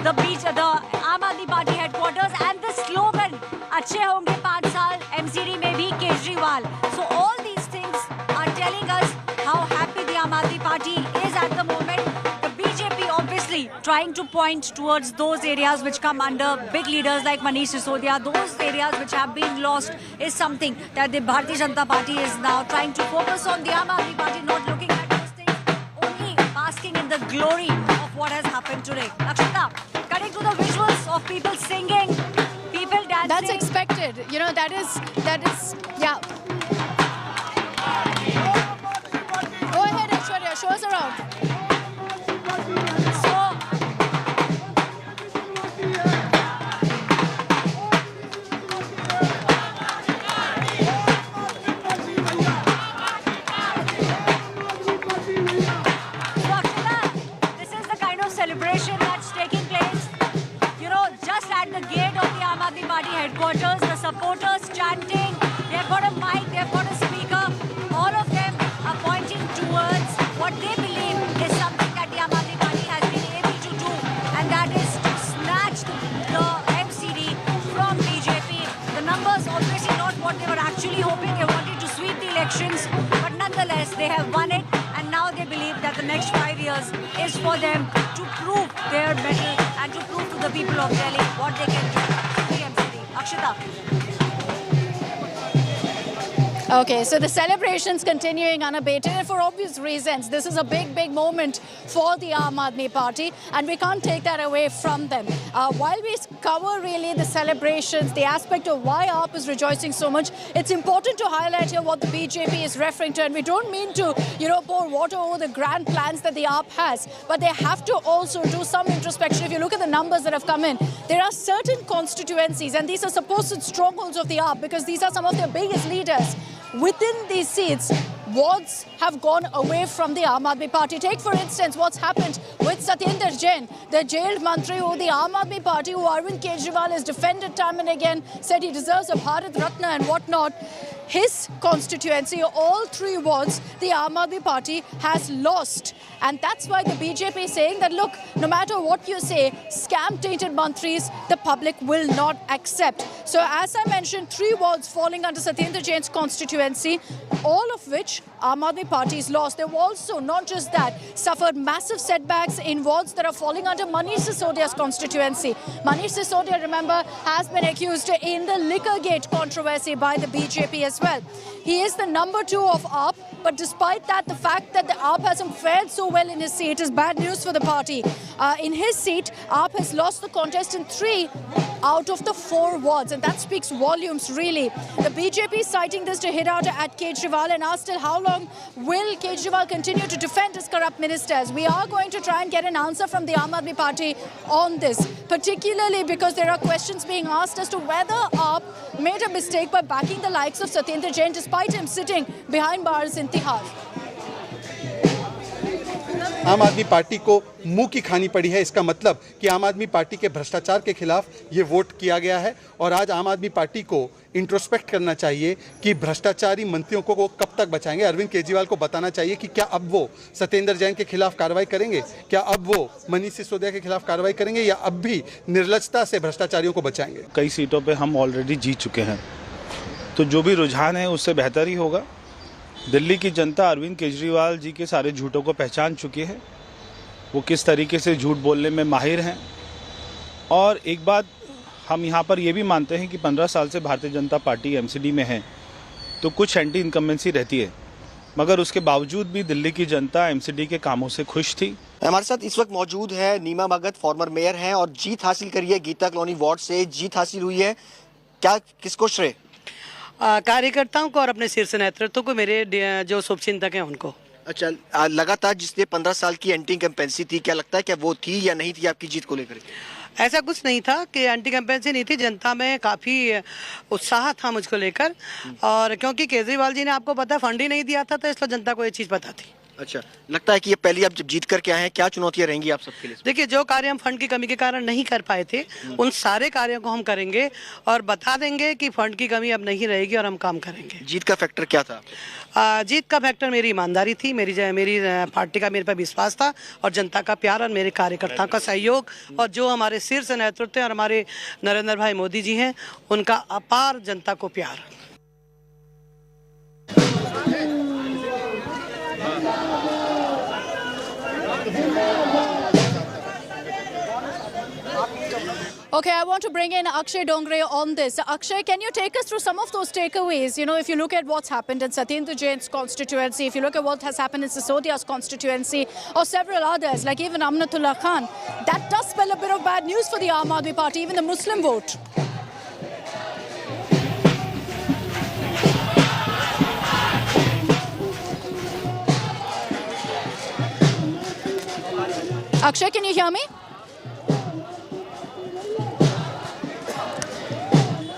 the beach, the Aam Aadmi Party headquarters, and the slogan, "Achhe honge 5 saal, MCD mein bhi Kejriwal." So all these things are telling us how happy the Aam Aadmi Party is at the moment. The BJP obviously trying to point towards those areas which come under big leaders like Manish Sisodia. Those areas which have been lost is something that the Bharatiya Janata Party is now trying to focus on. The Aam Aadmi Party not looking at those things, only basking in the glory of what has happened today. Akshata, cutting to the visuals of people singing, people dancing. That's expected. You know, that is, yeah. Go ahead, Aishwarya, show us around. Celebration that's Nevertheless, they have won it, and now they believe that the next 5 years is for them to prove their mettle and to prove to the people of Delhi what they can do. The MCD. Akshita. Okay, so the celebrations continuing unabated, and for obvious reasons. This is a big, big moment for the Aam Aadmi Party, and we can't take that away from them. While we cover really the celebrations, the aspect of why AAP is rejoicing so much, it's important to highlight here what the BJP is referring to, and we don't mean to, pour water over the grand plans that the AAP has, but they have to also do some introspection. If you look at the numbers that have come in, there are certain constituencies, and these are supposed strongholds of the AAP because these are some of their biggest leaders. Within these seats, wards have gone away from the Aam Aadmi Party. Take, for instance, what's happened with Satyendra Jain, the jailed Mantri who the Aam Aadmi Party, who Arvind Kejriwal has defended time and again, said he deserves a Bharat Ratna and whatnot. His constituency, all 3 wards, the Aam Aadmi Party has lost. And that's why the BJP is saying that, look, no matter what you say, scam-tainted mantris, the public will not accept. So as I mentioned, 3 wards falling under Satyendra Jain's constituency, all of which Aam Aadmi Party is lost. They've also, not just that, suffered massive setbacks in wards that are falling under Manish Sisodia's constituency. Manish Sisodia, remember, has been accused in the Liquorgate controversy by the BJP as well. He is the number 2 of AAP, but despite that, the fact that the AAP hasn't fared so well in his seat is bad news for the party. In his seat, AAP has lost the contest in 3 out of the 4 wards, and that speaks volumes, really. The BJP is citing this to hit out at Kejriwal and asked how long will Kejriwal continue to defend his corrupt ministers. We are going to try and get an answer from the Aam Aadmi Party on this, particularly because there are questions being asked as to whether AAP made a mistake by backing the likes of Satyendra Jain despite him sitting behind bars in Tihar. आम आदमी party को मुंह की खानी पड़ी है। इसका मतलब कि आम आदमी पार्टी के भ्रष्टाचार के खिलाफ ये वोट किया गया है और आज आम आदमी पार्टी को इंट्रोस्पेक्ट करना चाहिए कि भ्रष्टाचारी मंत्रियों को वो कब तक बचाएंगे। अरविंद केजरीवाल को बताना चाहिए कि क्या अब वो सत्येंद्र जैन के खिलाफ कार्रवाई करेंगे, क्या अब वो मनीष सिसोदिया के खिलाफ कार्रवाई करेंगे, या अब भी निर्लजता से भ्रष्टाचारियों को बचाएंगे। कई सीटों पर हम ऑलरेडी जीत चुके हैं, तो जो भी रुझान है उससे बेहतर ही होगा। दिल्ली की जनता अरविंद केजरीवाल जी के सारे झूठों को पहचान चुकी है, वो किस तरीके से झूठ बोलने में माहिर हैं। और एक बात हम यहाँ पर ये भी मानते हैं कि 15 साल से भारतीय जनता पार्टी MCD में है, तो कुछ एंटी इनकम्बेंसी रहती है, मगर उसके बावजूद भी दिल्ली की जनता MCD के कामों से खुश थी। हमारे साथ इस वक्त मौजूद है नीमा भगत, फॉर्मर मेयर हैं और जीत हासिल करी है गीता कॉलोनी वार्ड से जीत हासिल हुई है। क्या किसको श्रेय? कार्यकर्ताओं को और अपने शीर्ष नेतृत्व को, मेरे जो शुभचिंतक हैं उनको। अच्छा, लगातार जिसने 15 साल की एंटी कैंपेंसी थी, क्या लगता है कि वो थी या नहीं थी आपकी जीत को लेकर? ऐसा कुछ नहीं था कि एंटी कैंपेंसी नहीं थी, जनता में काफ़ी उत्साह था मुझको लेकर, और क्योंकि केजरीवाल जी ने आपको पता है फंड ही नहीं दिया था, तो इसलिए जनता को ये चीज़ पता थी। अच्छा, लगता है कि ये पहली आप जब जीत करके आए हैं, क्या चुनौतियां रहेंगी आप सबके लिए? देखिए, जो कार्य हम फंड की कमी के कारण नहीं कर पाए थे, उन सारे कार्यों को हम करेंगे और बता देंगे कि फंड की कमी अब नहीं रहेगी और हम काम करेंगे। जीत का फैक्टर क्या था? जीत का फैक्टर मेरी ईमानदारी थी, मेरी पार्टी का मेरे पर विश्वास था और जनता का प्यार और मेरे कार्यकर्ताओं का सहयोग, और जो हमारे शीर्ष नेतृत्व और हमारे नरेंद्र भाई मोदी जी हैं, उनका अपार जनता को प्यार। Okay, I want to bring in Akshay Dongre on this. Akshay, can you take us through some of those takeaways? You know, if you look at what's happened in Satyendra Jain's constituency, if you look at what has happened in Sisodia's constituency, or several others, like even Amnatullah Khan, that does spell a bit of bad news for the Aam Aadmi Party, even the Muslim vote. Akshay, can you hear me?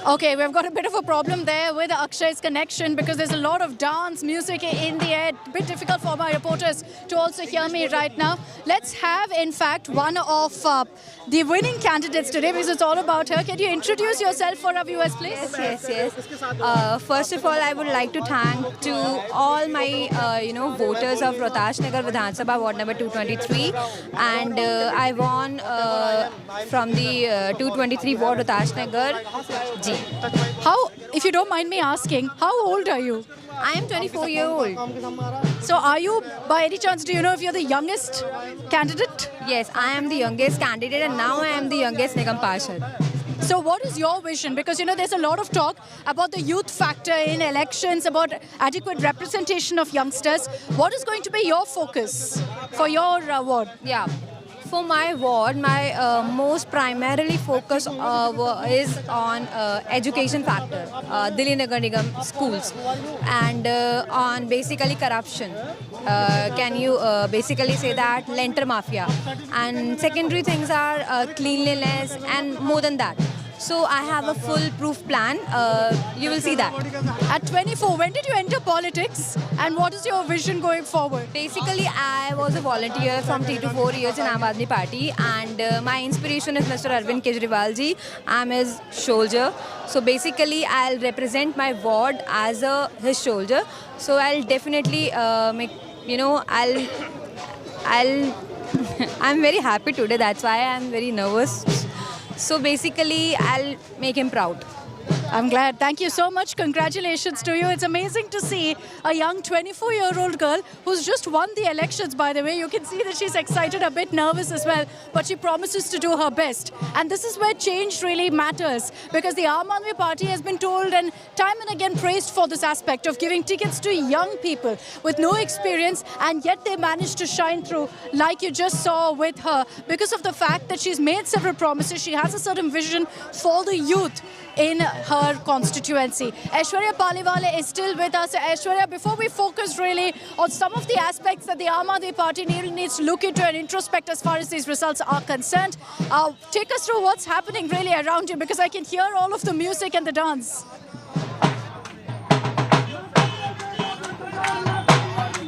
Okay, we've got a bit of a problem there with Akshay's connection because there's a lot of dance music in the air. A bit difficult for my reporters to also hear me right now. Let's have, in fact, one of the winning candidates today, because it's all about her. Can you introduce yourself for our viewers, please? Yes. First of all, I would like to thank to all my, voters of Rohtash Nagar Vidhan Sabha Ward number 223, and I won from the 223 Ward Rohtash Nagar. Ji. How, if you don't mind me asking, how old are you? I am 24-year-old. So are you, by any chance, do you know if you're the youngest candidate? Yes, I am the youngest candidate and now I am the youngest Nigam Parshad. So what is your vision? Because, you know, there's a lot of talk about the youth factor in elections, about adequate representation of youngsters. What is going to be your focus for your ward? Yeah. For my ward, my most primarily focus is on education factor, Delhi Nagar Nigam schools, and on basically corruption. Can you basically say that? Lenter mafia. And secondary things are cleanliness and more than that. So I have a full-proof plan. You will see that. At 24, when did you enter politics and what is your vision going forward? Basically, I was a volunteer from 3 to 4 years in Aam Aadmi Party, and my inspiration is Mr. Arvind Kejriwal ji. I'm his soldier. So basically, I'll represent my ward as his soldier. So I'll definitely I'm very happy today. That's why I'm very nervous. So basically, I'll make him proud. I'm glad. Thank you so much. Congratulations to you. It's amazing to see a young 24-year-old girl who's just won the elections, by the way. You can see that she's excited, a bit nervous as well, but she promises to do her best. And this is where change really matters, because the Aam Aadmi Party has been told and time and again praised for this aspect of giving tickets to young people with no experience, and yet they managed to shine through, like you just saw with her, because of the fact that she's made several promises. She has a certain vision for the youth in her constituency. Aishwarya Paliwal is still with us. Aishwarya, before we focus really on some of the aspects that the Aam Aadmi Party needs to look into and introspect as far as these results are concerned, take us through what's happening really around you, because I can hear all of the music and the dance.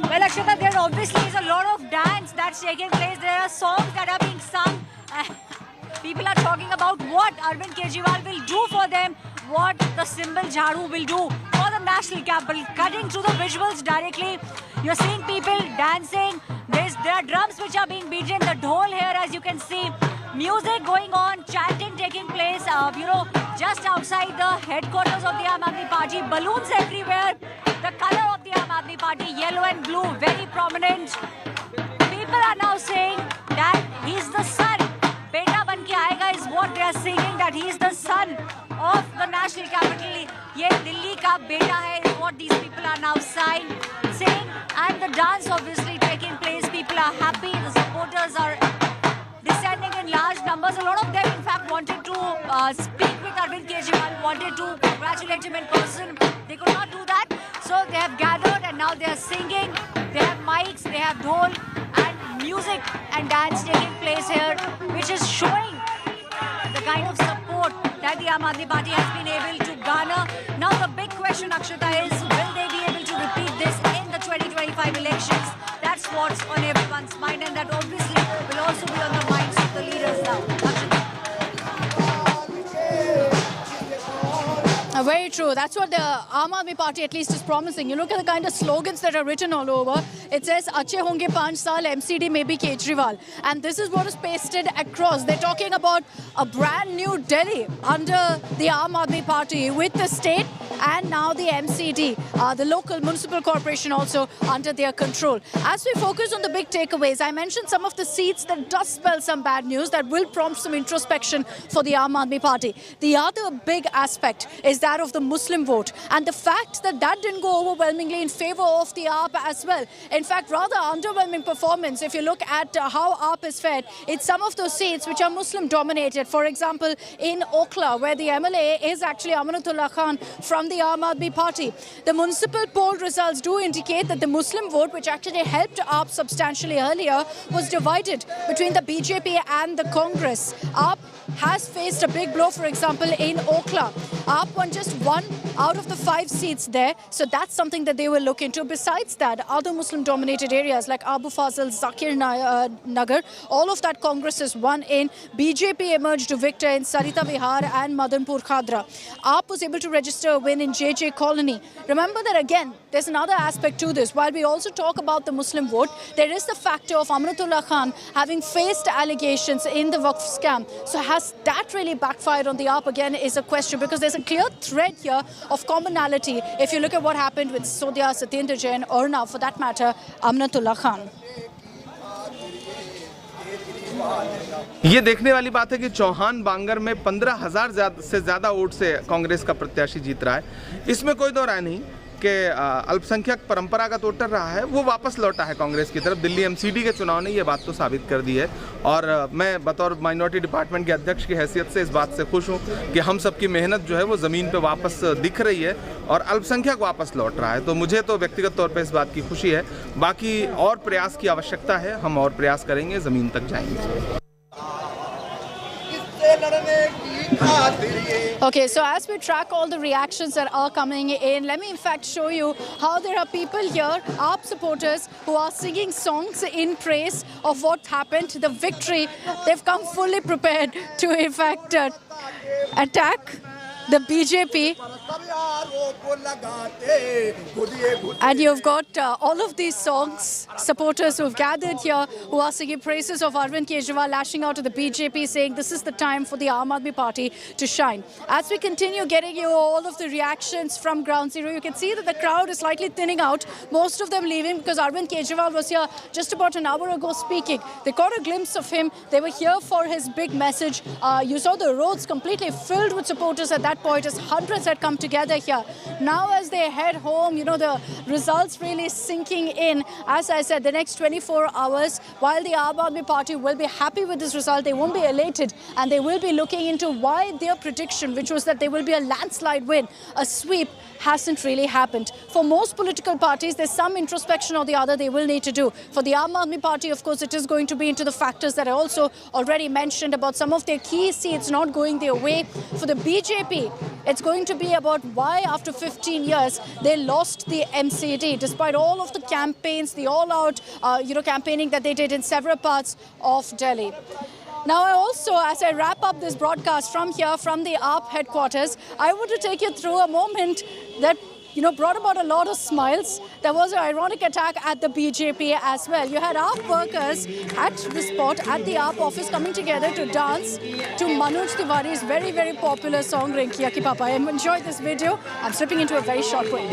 Well, Akshata, there obviously is a lot of dance that's taking place. There are songs that are being sung. People are talking about what Arvind Kejriwal will do for them, what the symbol Jharu will do for the national capital. Cutting through the visuals directly, you're seeing people dancing. There are drums which are being beaten, the dhol here, as you can see. Music going on, chanting taking place, just outside the headquarters of the Aam Aadmi Party. Balloons everywhere. The color of the Aam Aadmi Party, yellow and blue, very prominent. People are now saying that he's the son. Beta ban ke aayega is what they are singing, that he is the son of the national capital. Ye Delhi ka beta hai is what these people are now saying. And the dance obviously taking place. People are happy. The supporters are descending in large numbers. A lot of them, in fact, wanted to speak with Arvind Kejriwal, wanted to congratulate him in person. They could not do that. So they have gathered and now they are singing. They have mics, they have dhol and music and dance taking place here, which is showing the kind of support that the Aam Aadmi Party has been able to garner. Now the big question, Akshata, is will they be able to repeat this in the 2025 elections? That's what's on everyone's mind, and that obviously will also be on the minds of the leaders now. Akshata. Very true. That's what the Aam Aadmi Party at least is promising. You look at the kind of slogans that are written all over. It says, Achhe honge 5 saal, MCD may be Kejriwal. And this is what is pasted across. They're talking about a brand new Delhi under the Aam Aadmi Party, with the state and now the MCD, the local municipal corporation also under their control. As we focus on the big takeaways, I mentioned some of the seats that does spell some bad news that will prompt some introspection for the Aam Aadmi Party. The other big aspect is that of the Muslim vote, and the fact that that didn't go overwhelmingly in favor of the AAP as well. In fact, rather underwhelming performance. If you look at how AAP is fared, it's some of those seats which are Muslim dominated. For example, in Okhla, where the MLA is actually Amanatullah Khan from the Aam Aadmi Party. The municipal poll results do indicate that the Muslim vote, which actually helped AAP substantially earlier, was divided between the BJP and the Congress. AAP has faced a big blow, for example, in Okhla. AAP won just 1 out of the 5 seats there, so that's something that they will look into. Besides that, other Muslim-dominated areas like Abu Fazal, Zakir Nagar, all of that Congress has won in. BJP emerged victor in Sarita Vihar and Madanpur Khadra. AAP was able to register with win in JJ Colony. Remember that again, there's another aspect to this. While we also talk about the Muslim vote, there is the factor of Amrutullah Khan having faced allegations in the Waqf scam. So has that really backfired on the AAP again is a question, because there's a clear thread here of commonality if you look at what happened with Sodhya, Satyendra Jain, or now for that matter, Amrutullah Khan. ये देखने वाली बात है कि चौहान बांगर में 15,000 से ज़्यादा vote से कांग्रेस का प्रत्याशी जीत रहा है। इसमें कोई दो राय नहीं कि अल्पसंख्यक परंपरागत वोटर रहा है, वो वापस लौटा है कांग्रेस की तरफ। दिल्ली MCD के चुनाव ने ये बात तो साबित कर दी है और मैं बतौर माइनॉरिटी डिपार्टमेंट के अध्यक्ष की हैसियत से इस बात से खुश हूँ कि हम सबकी मेहनत जो है वो ज़मीन पे वापस दिख रही है और अल्पसंख्यक वापस लौट रहा है। तो मुझे तो व्यक्तिगत तौर पर इस बात की खुशी है। बाकी और प्रयास की आवश्यकता है, हम और प्रयास करेंगे, ज़मीन तक जाएंगे। Okay, so as we track all the reactions that are coming in, let me in fact show you how there are people here, AAP supporters, who are singing songs in praise of what happened, the victory. They've come fully prepared to in fact attack the BJP. And you've got all of these songs, supporters who've gathered here who are singing praises of Arvind Kejriwal, lashing out to the BJP, saying this is the time for the Aam Aadmi Party to shine. As we continue getting you all of the reactions from Ground Zero, you can see that the crowd is slightly thinning out, most of them leaving because Arvind Kejriwal was here just about an hour ago speaking. They caught a glimpse of him. They were here for his big message. You saw the roads completely filled with supporters at that point as hundreds had come together here. Now as they head home, you know, the results really sinking in. As I said, the next 24 hours, while the Aam Aadmi Party will be happy with this result, they won't be elated, and they will be looking into why their prediction, which was that there will be a landslide win, a sweep, hasn't really happened. For most political parties, there's some introspection or the other they will need to do. For the Aam Aadmi Party, of course, it is going to be into the factors that I also already mentioned about some of their key seats not going their way. For the BJP, it's going to be about why after 15 years they lost the MCD, despite all of the campaigns, the all-out campaigning that they did in several parts of Delhi. Now, I also, as I wrap up this broadcast from here, from the AAP headquarters, I want to take you through a moment that brought about a lot of smiles. There was an ironic attack at the BJP as well. You had AAP workers at the spot, at the AAP office, coming together to dance to Manoj Tiwari's very, very popular song, Rinkiya Ki Papa. I enjoyed this video. I'm slipping into a very short break.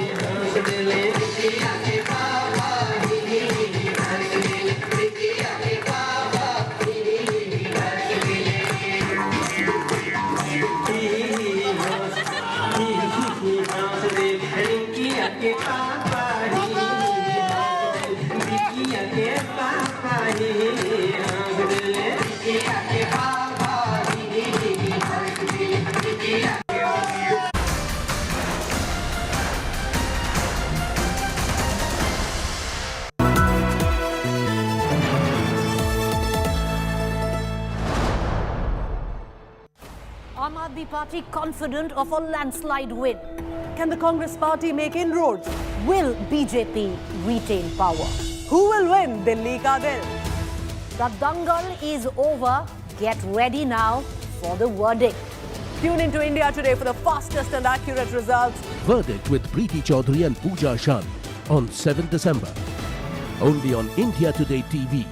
Aam Aadmi Party confident of a landslide win. Can the Congress Party make inroads? Will BJP retain power? Who will win Delhi ka dil? The dangal is over. Get ready now for the verdict. Tune into India Today for the fastest and accurate results. Verdict with Preeti Chaudhary and Pooja Shan on 7th December. Only on India Today TV.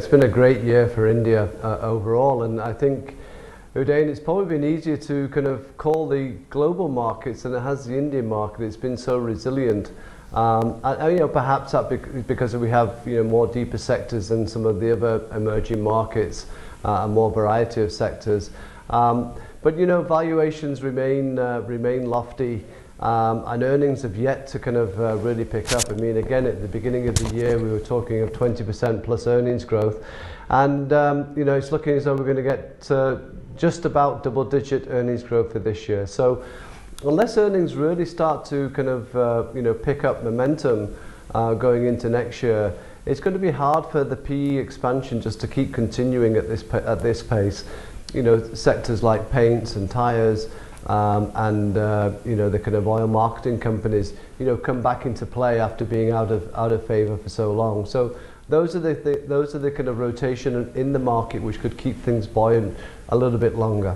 been a great year for India overall, and I think, Udain, it's probably been easier to kind of call the global markets than it has the Indian market. It's been so resilient. And perhaps that because we have more deeper sectors than some of the other emerging markets, and more variety of sectors. But valuations remain lofty, and earnings have yet to kind of really pick up. I mean, again, at the beginning of the year, we were talking of 20% plus earnings growth, and it's looking as though we're going to get just about double-digit earnings growth for this year. So, unless earnings really start to kind of pick up momentum going into next year, it's going to be hard for the PE expansion just to keep continuing at this pace. Sectors like paints and tyres and the kind of oil marketing companies come back into play after being out of favour for so long. So those are the kind of rotation in the market which could keep things buoyant a little bit longer.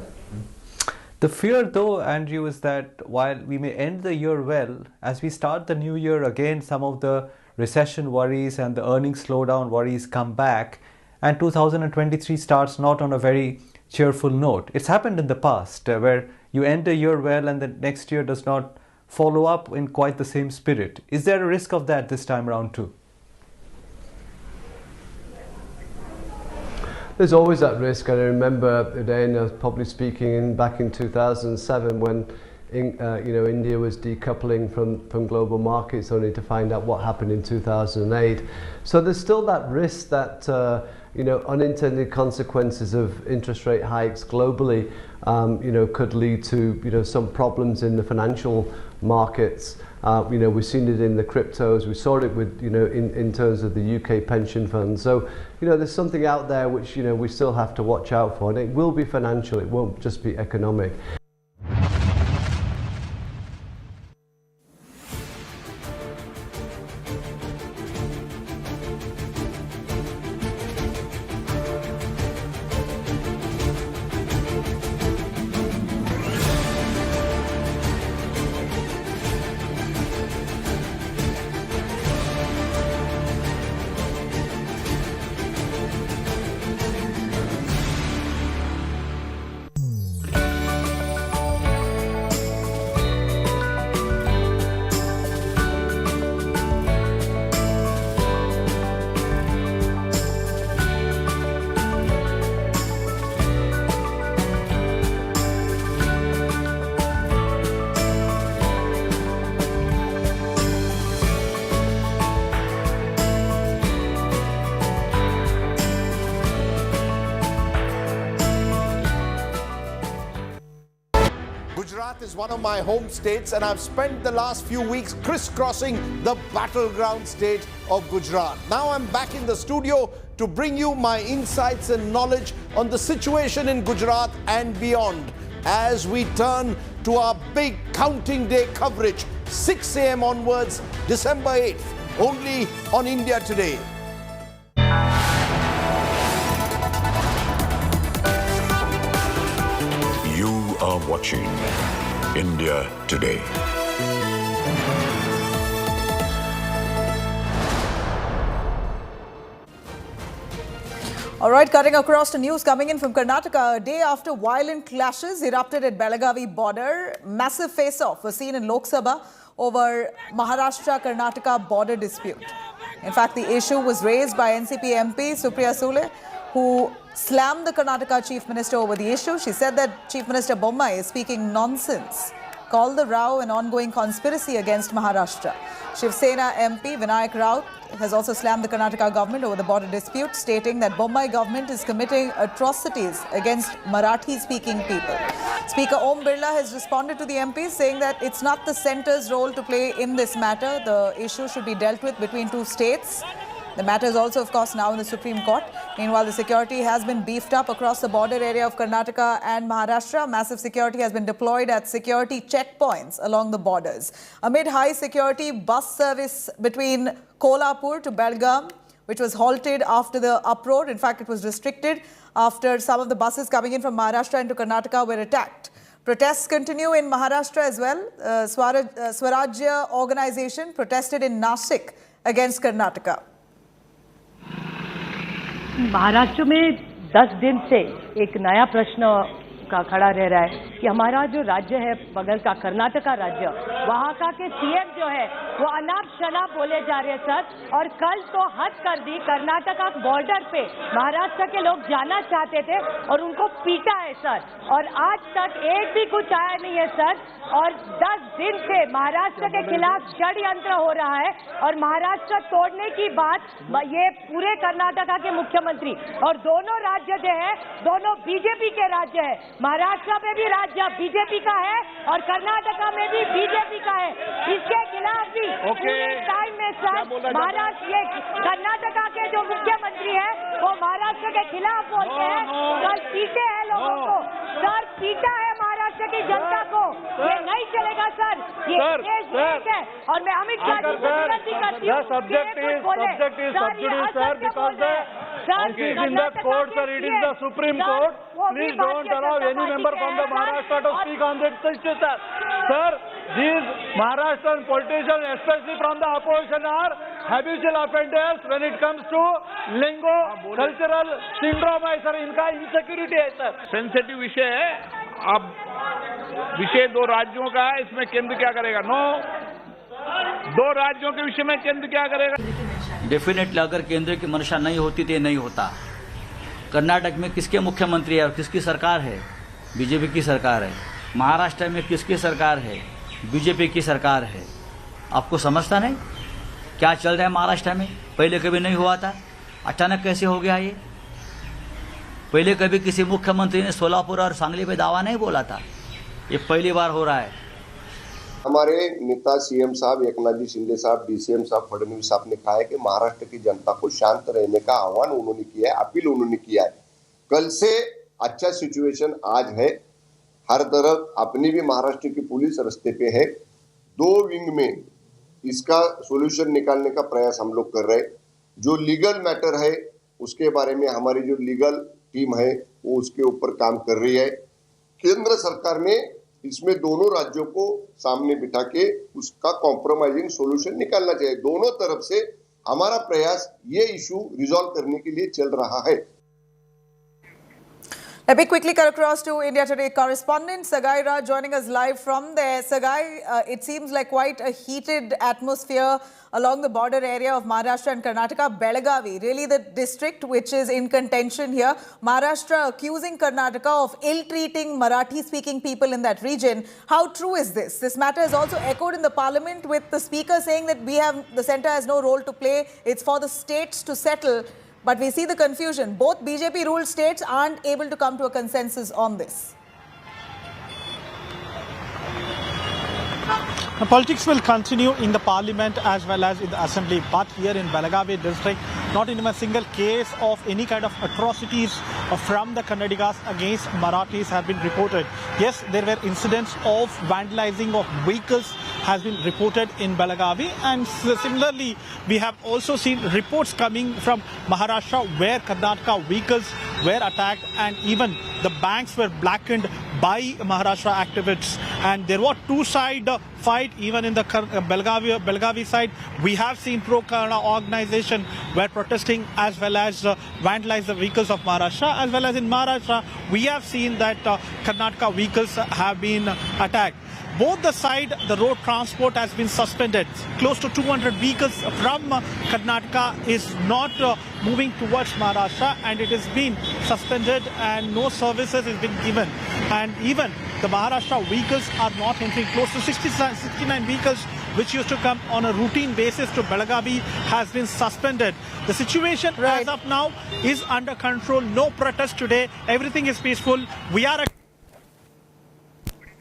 The fear, though, Andrew, is that while we may end the year well, as we start the new year again, some of the recession worries and the earnings slowdown worries come back, and 2023 starts not on a very cheerful note. It's happened in the past where you end a year well and the next year does not follow up in quite the same spirit. Is there a risk of that this time around too? There's always that risk, and I remember again, I was probably speaking back in 2007 when India was decoupling from global markets, only to find out what happened in 2008. So there's still that risk that unintended consequences of interest rate hikes globally could lead to some problems in the financial markets. We've seen it in the cryptos. We saw it with in terms of the UK pension funds. So there's something out there which we still have to watch out for, and it will be financial. It won't just be economic. Gujarat is one of my home states, and I've spent the last few weeks crisscrossing the battleground state of Gujarat. Now I'm back in the studio to bring you my insights and knowledge on the situation in Gujarat and beyond as we turn to our big counting day coverage, 6 a.m. onwards, December 8th, only on India Today. You are watching India Today. All right, cutting across to news coming in from Karnataka. A day after violent clashes erupted at Belagavi border, massive face-off was seen in Lok Sabha over Maharashtra-Karnataka border dispute. In fact, the issue was raised by NCP MP Supriya Sule, who slammed the Karnataka Chief Minister over the issue. She said that Chief Minister Bommai is speaking nonsense, called the row an ongoing conspiracy against Maharashtra. Shiv Sena MP Vinayak Rao has also slammed the Karnataka government over the border dispute, stating that Bommai government is committing atrocities against Marathi-speaking people. Speaker Om Birla has responded to the MPs, saying that it's not the centre's role to play in this matter. The issue should be dealt with between two states. The matter is also, of course, now in the Supreme Court. Meanwhile, the security has been beefed up across the border area of Karnataka and Maharashtra. Massive security has been deployed at security checkpoints along the borders. Amid high security, bus service between Kolhapur to Belgaum, which was halted after the uproar. In fact, it was restricted after some of the buses coming in from Maharashtra into Karnataka were attacked. Protests continue in Maharashtra as well. Swarajya organization protested in Nashik against Karnataka. Maharashtra में 10 दिन से एक नया प्रश्न का खड़ा रह रहा है कि हमारा जो राज्य है बगल का कर्नाटक का राज्य, वहाँ का के सीएम जो है वो अनाप शनाप बोले जा रहे हैं सर। और कल तो हद कर दी, कर्नाटक बॉर्डर पे महाराष्ट्र के लोग जाना चाहते थे और उनको पीटा है सर। और आज तक एक भी कुछ आया नहीं है सर। और 10 दिन से महाराष्ट्र के खिलाफ षड्यंत्र हो रहा है और महाराष्ट्र तोड़ने की बात ये पूरे कर्नाटक के मुख्यमंत्री, और दोनों राज्य जो है दोनों बीजेपी के राज्य है। महाराष्ट्र में भी राज्य बीजेपी का है और कर्नाटक में भी बीजेपी का है। इसके खिलाफ भी पूरे टाइम में सर महाराष्ट्र कर्नाटक के जो मुख्यमंत्री है वो महाराष्ट्र के खिलाफ बोलते हैं। कल पीटे हैं लोगों को सर, पीटा है महाराष्ट्र की जनता को। ये नहीं चलेगा सर, ये देश है। और मैं अमित शाह जी को विनती करती हूँ, subject is in the court, sir. It is the Supreme Court. Please don't allow any member from the Maharashtra to speak on this issue, sir. Sir, these Maharashtrian politicians, especially from the opposition, are habitual offenders when it comes to lingo, cultural syndrome है sir. इनका insecurity है sir. Sensitive विषय है। अब विषय 2 राज्यों का है, इसमें केंद्र क्या करेगा? नो, 2 राज्यों के विषय में केंद्र क्या करेगा? डेफिनेटली अगर केंद्र की मंशा नहीं होती तो ये नहीं होता। कर्नाटक में किसके मुख्यमंत्री है और किसकी सरकार है? बीजेपी की सरकार है। महाराष्ट्र में किसकी सरकार है? बीजेपी की सरकार है। आपको समझता नहीं क्या चल रहा है महाराष्ट्र में? पहले कभी नहीं हुआ था, अचानक कैसे हो गया ये? पहले कभी किसी मुख्यमंत्री ने सोलापुर और सांगली पे दावा नहीं बोला था, ये पहली बार हो रहा है। हमारे नेता सीएम साहब एकनाथ जी शिंदे साहब, डीसीएम साहब फडणवीस साहब ने कहा है कि महाराष्ट्र की जनता को शांत रहने का आह्वान उन्होंने किया है, अपील उन्होंने किया है। कल से अच्छा सिचुएशन आज है, हर तरफ अपनी भी महाराष्ट्र की पुलिस रास्ते पे है। 2 विंग में इसका सोल्यूशन निकालने का प्रयास हम लोग कर रहे हैं। जो लीगल मैटर है उसके बारे में हमारी जो लीगल टीम है वो उसके ऊपर काम कर रही है। केंद्र सरकार ने इसमें दोनों राज्यों को सामने बिठा के उसका कॉम्प्रोमाइजिंग सॉल्यूशन निकालना चाहिए। दोनों तरफ से हमारा प्रयास ये इशू रिजॉल्व करने के लिए चल रहा है। Let me quickly cut across to India Today correspondent Sagai Raj joining us live from there. Sagai, it seems like quite a heated atmosphere along the border area of Maharashtra and Karnataka. Belagavi, really the district which is in contention here. Maharashtra accusing Karnataka of ill-treating Marathi-speaking people in that region. How true is this? This matter is also echoed in the parliament with the speaker saying that the centre has no role to play. It's for the states to settle. But we see the confusion. Both BJP-ruled states aren't able to come to a consensus on this. The politics will continue in the parliament as well as in the assembly. But here in Belagavi district, not even a single case of any kind of atrocities from the Kannadigas against Marathis have been reported. Yes, there were incidents of vandalizing of vehicles has been reported in Belagavi, and similarly we have also seen reports coming from Maharashtra where Karnataka vehicles were attacked and even the banks were blackened by Maharashtra activists. And there was two-side fight even in the Belagavi side. We have seen pro-Karna organization were protesting as well as vandalize the vehicles of Maharashtra, as well as in Maharashtra we have seen that Karnataka vehicles have been attacked. Both the side, the road transport has been suspended. Close to 200 vehicles from Karnataka is not moving towards Maharashtra, and it has been suspended and no services has been given. And even the Maharashtra vehicles are not entering. Close to 69 vehicles which used to come on a routine basis to Belagavi has been suspended. The situation as of now is under control. No protest today. Everything is peaceful. We are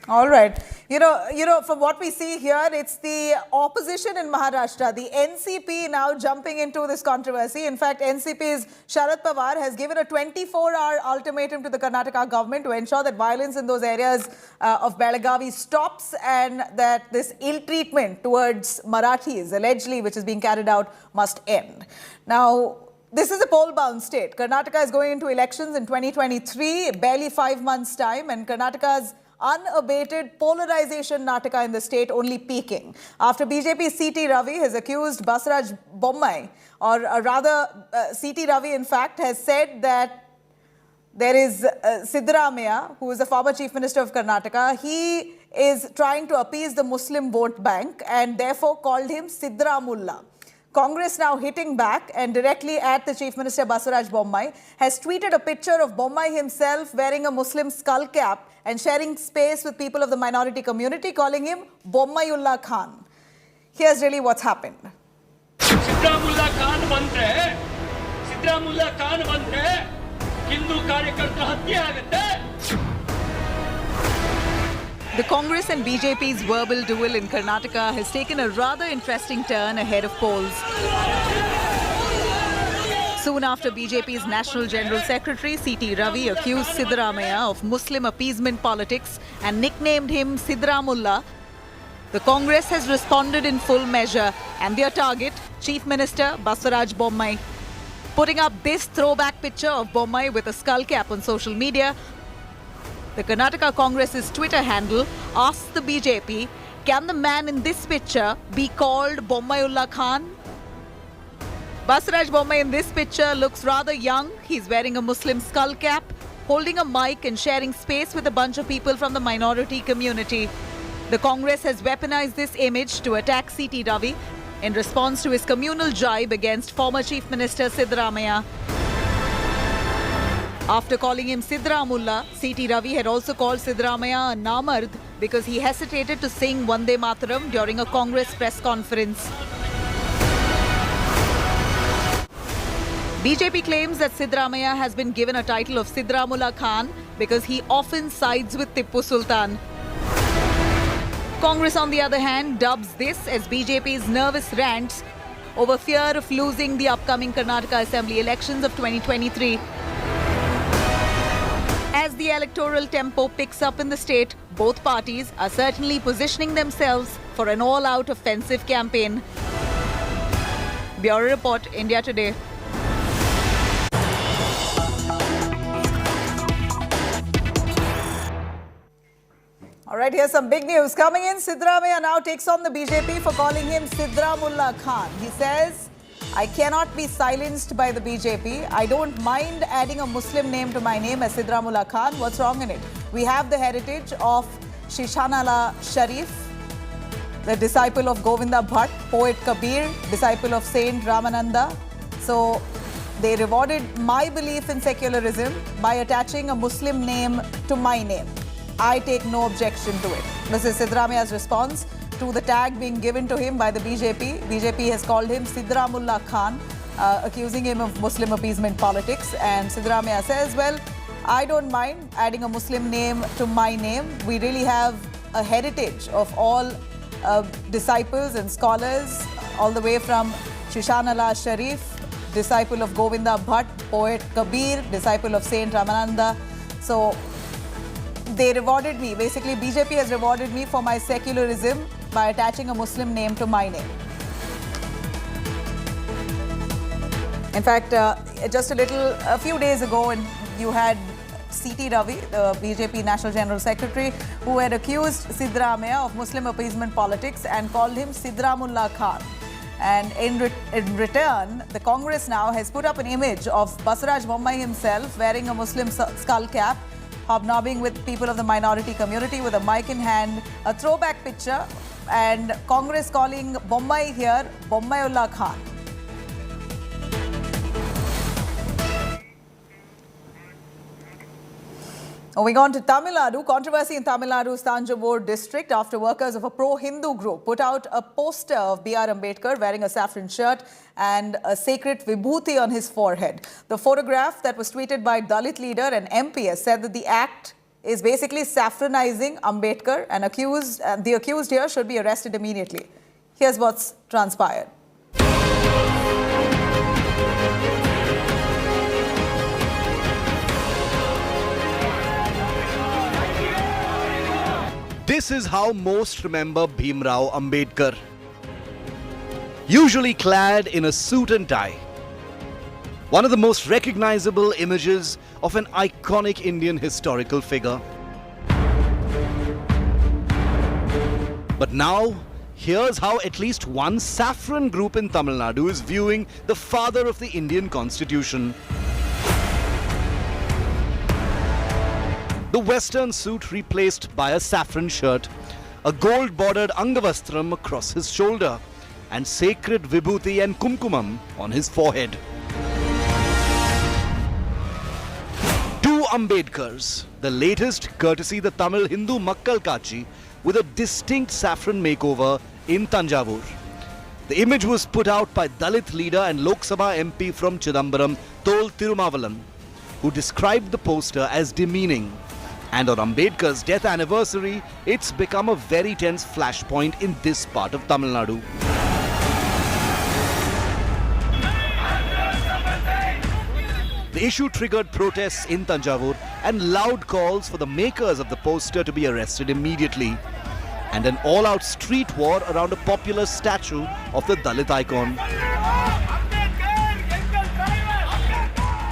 all right. You know, from what we see here, it's the opposition in Maharashtra, the NCP now jumping into this controversy. In fact, NCP's Sharad Pawar has given a 24-hour ultimatum to the Karnataka government to ensure that violence in those areas of Belagavi stops and that this ill treatment towards Marathis, allegedly, which is being carried out, must end. Now, this is a poll-bound state. Karnataka is going into elections in 2023, barely 5 months' time, and Karnataka's unabated polarization Nataka in the state only peaking. After BJP's C.T. Ravi has accused Basaraj Bommai, or rather C.T. Ravi in fact has said that there is Siddaramaiah, who is the former Chief Minister of Karnataka. He is trying to appease the Muslim vote bank and therefore called him Siddaramullah. Congress now hitting back and directly at the Chief Minister Basaraj Bommai has tweeted a picture of Bommai himself wearing a Muslim skull cap and sharing space with people of the minority community, calling him Bommayullah Khan. Here's really what's happened. Siddaramullah Khan bantre, Siddaramullah Khan bantre, Hindu karyakarta hatya agutte. The Congress and BJP's verbal duel in Karnataka has taken a rather interesting turn ahead of polls. Soon after BJP's National General Secretary C.T. Ravi accused Siddaramaiah of Muslim appeasement politics and nicknamed him Siddaramullah, the Congress has responded in full measure, and their target, Chief Minister Basaraj Bommai. Putting up this throwback picture of Bommai with a skull cap on social media, the Karnataka Congress's Twitter handle asked the BJP, can the man in this picture be called Bommayullah Khan? Basaraj Bommai in this picture looks rather young. He's wearing a Muslim skull cap, holding a mic and sharing space with a bunch of people from the minority community. The Congress has weaponized this image to attack C.T. Ravi in response to his communal jibe against former Chief Minister Siddaramaiah. After calling him Siddaramullah, C.T. Ravi had also called Siddaramaiah a Namard because he hesitated to sing Vande Mataram during a Congress press conference. BJP claims that Siddaramaiah has been given a title of Siddaramullah Khan because he often sides with Tippu Sultan. Congress, on the other hand, dubs this as BJP's nervous rants over fear of losing the upcoming Karnataka Assembly elections of 2023. As the electoral tempo picks up in the state, both parties are certainly positioning themselves for an all-out offensive campaign. Bureau Report, India Today. All right, here's some big news coming in. Siddaramaiah now takes on the BJP for calling him Siddaramullah Khan. He says, I cannot be silenced by the BJP. I don't mind adding a Muslim name to my name as Siddaramullah Khan. What's wrong in it? We have the heritage of Shishanala Sharif, the disciple of Govinda Bhatt, poet Kabir, disciple of Saint Ramananda. So they rewarded my belief in secularism by attaching a Muslim name to my name. I take no objection to it. This is Siddaramaiah's response to the tag being given to him by the BJP. BJP has called him Siddaramullah Khan, accusing him of Muslim appeasement politics. And Siddaramaiah says, well, I don't mind adding a Muslim name to my name. We really have a heritage of all disciples and scholars, all the way from Shishanala Sharif, disciple of Govinda Bhatt, poet Kabir, disciple of Saint Ramananda. So they rewarded me. Basically, BJP has rewarded me for my secularism by attaching a Muslim name to my name. In fact, just a few days ago, and you had C.T. Ravi, the BJP National General Secretary, who had accused Siddaramaiah of Muslim appeasement politics and called him Siddaramullah Khan. And in return, the Congress now has put up an image of Basaraj Bommai himself wearing a Muslim skull cap, hobnobbing with people of the minority community with a mic in hand, a throwback picture, and Congress calling Bommai here Bommayullah Khan. Moving on to Tamil Nadu, controversy in Tamil Nadu's Thanjavur district after workers of a pro-Hindu group put out a poster of B.R. Ambedkar wearing a saffron shirt and a sacred vibhuti on his forehead. The photograph that was tweeted by Dalit leader and MP has said that the act is basically saffronizing Ambedkar and the accused here should be arrested immediately. Here's what's transpired. This is how most remember Bhimrao Ambedkar. Usually clad in a suit and tie. One of the most recognizable images of an iconic Indian historical figure. But now, here's how at least one saffron group in Tamil Nadu is viewing the father of the Indian Constitution. The western suit replaced by a saffron shirt, a gold-bordered angavastram across his shoulder, and sacred vibhuti and kumkumam on his forehead. Two Ambedkars, the latest courtesy the Tamil Hindu Makkal Kachi, with a distinct saffron makeover in Tanjavur. The image was put out by Dalit leader and Lok Sabha MP from Chidambaram, Tol Tirumavalan, who described the poster as demeaning. And on Ambedkar's death anniversary, it's become a very tense flashpoint in this part of Tamil Nadu. The issue triggered protests in Tanjavur and loud calls for the makers of the poster to be arrested immediately. And an all-out street war around a popular statue of the Dalit icon.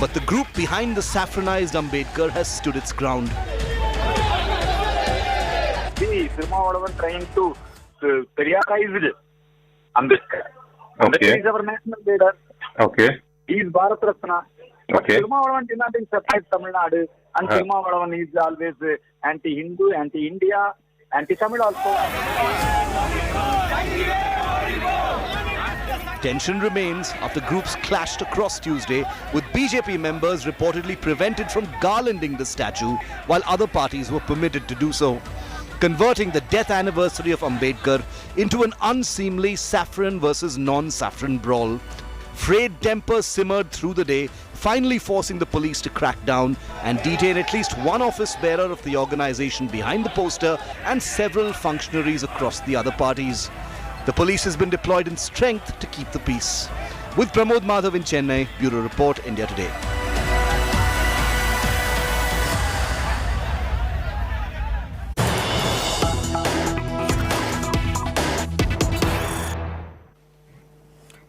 But the group behind the saffronized Ambedkar has stood its ground. Sirmavalan trying to Periyarize Ambedkar. Ambedkar is our national leader. Okay. He is Bharat Ratna. But Sirmavalan did not separate Tamil Nadu, and Sirmavalan is always anti-Hindu, anti-India, anti-Tamil also. Tension remains after groups clashed across Tuesday, with BJP members reportedly prevented from garlanding the statue, while other parties were permitted to do so, converting the death anniversary of Ambedkar into an unseemly saffron versus non-saffron brawl. Frayed tempers simmered through the day, finally forcing the police to crack down and detain at least one office bearer of the organization behind the poster and several functionaries across the other parties. The police has been deployed in strength to keep the peace. With Pramod Madhav in Chennai, Bureau Report, India Today.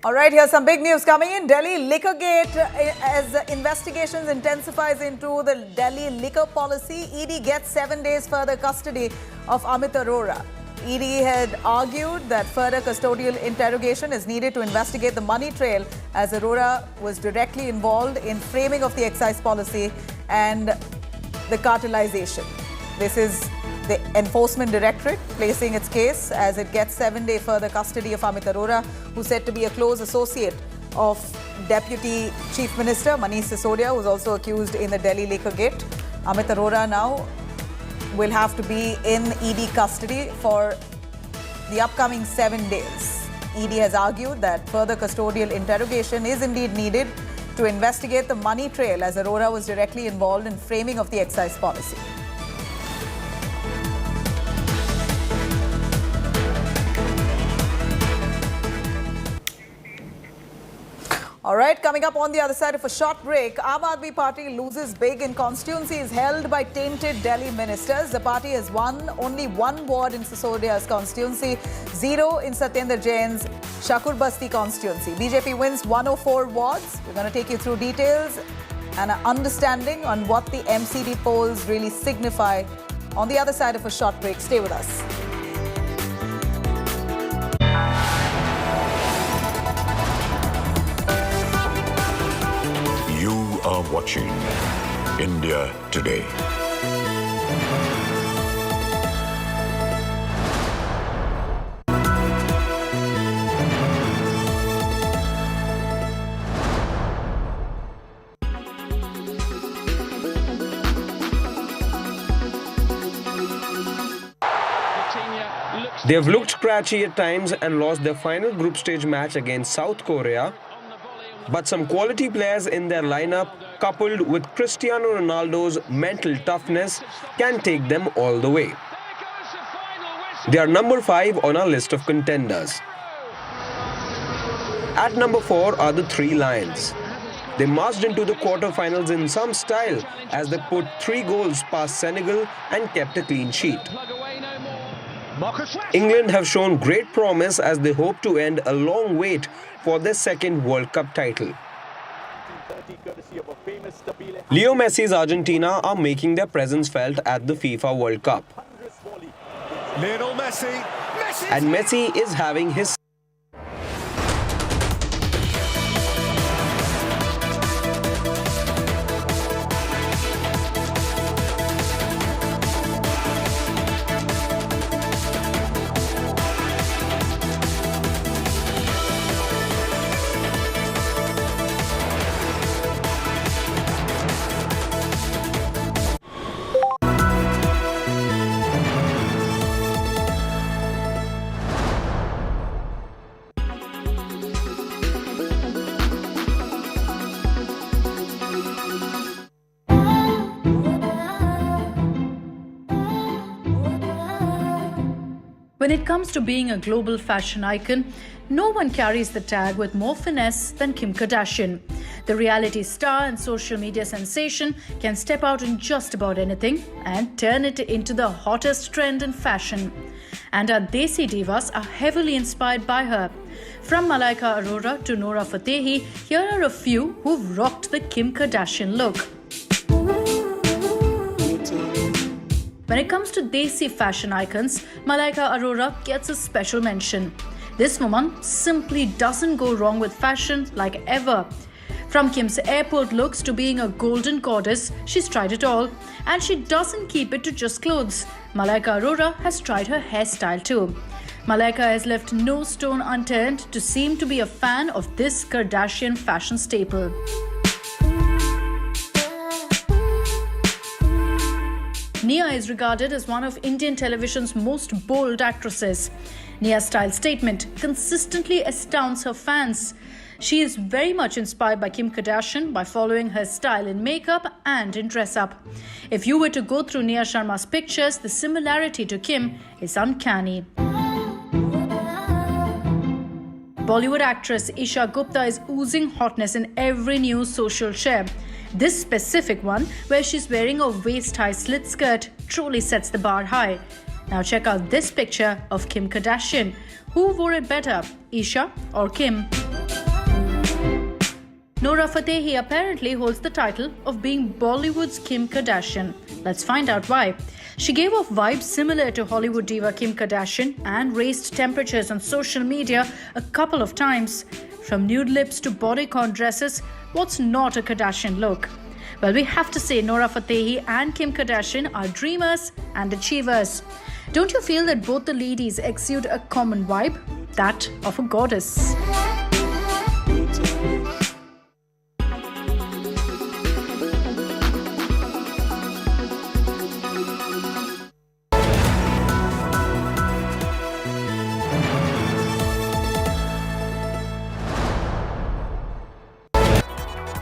All right, here's some big news coming in. Delhi Liquor Gate, as investigations intensifies into the Delhi liquor policy, ED gets 7 days further custody of Amit Arora. ED had argued that further custodial interrogation is needed to investigate the money trail, as Arora was directly involved in framing of the excise policy and the cartelization. This is the Enforcement Directorate placing its case as it gets 7-day further custody of Amit Arora, who's said to be a close associate of Deputy Chief Minister Manish Sisodia, who's also accused in the Delhi Liquor Gate. Amit Arora now will have to be in ED custody for the upcoming 7 days. ED has argued that further custodial interrogation is indeed needed to investigate the money trail, as Arora was directly involved in framing of the excise policy. All right, coming up on the other side of a short break, Aam Aadmi Party loses big in constituencies held by tainted Delhi ministers. The party has won only 1 ward in Sisodia's constituency, 0 in Satyendra Jain's Shakur Basti constituency. BJP wins 104 wards. We're going to take you through details and an understanding on what the MCD polls really signify on the other side of a short break. Stay with us. Are watching India Today. They have looked scratchy at times and lost their final group stage match against South Korea. But some quality players in their lineup, coupled with Cristiano Ronaldo's mental toughness, can take them all the way. They are number 5 on our list of contenders. At number 4 are the 3 Lions. They marched into the quarterfinals in some style as they put 3 goals past Senegal and kept a clean sheet. England have shown great promise as they hope to end a long wait for their second World Cup title. Leo Messi's Argentina are making their presence felt at the FIFA World Cup. Lionel Messi. And Messi is having his When it comes to being a global fashion icon, no one carries the tag with more finesse than Kim Kardashian. The reality star and social media sensation can step out in just about anything and turn it into the hottest trend in fashion. And our Desi divas are heavily inspired by her. From Malaika Arora to Noura Fatehi, here are a few who've rocked the Kim Kardashian look. When it comes to Desi fashion icons, Malaika Arora gets a special mention. This woman simply doesn't go wrong with fashion like ever. From Kim's airport looks to being a golden goddess, she's tried it all. And she doesn't keep it to just clothes. Malaika Arora has tried her hairstyle too. Malaika has left no stone unturned to seem to be a fan of this Kardashian fashion staple. Nia is regarded as one of Indian television's most bold actresses. Nia's style statement consistently astounds her fans. She is very much inspired by Kim Kardashian by following her style in makeup and in dress-up. If you were to go through Nia Sharma's pictures, the similarity to Kim is uncanny. Bollywood actress Isha Gupta is oozing hotness in every new social share. This specific one, where she's wearing a waist-high slit skirt, truly sets the bar high. Now check out this picture of Kim Kardashian. Who wore it better, Isha or Kim? Noura Fatehi apparently holds the title of being Bollywood's Kim Kardashian. Let's find out why. She gave off vibes similar to Hollywood diva Kim Kardashian and raised temperatures on social media a couple of times. From nude lips to bodycon dresses, what's not a Kardashian look? Well, we have to say Noura Fatehi and Kim Kardashian are dreamers and achievers. Don't you feel that both the ladies exude a common vibe? That of a goddess.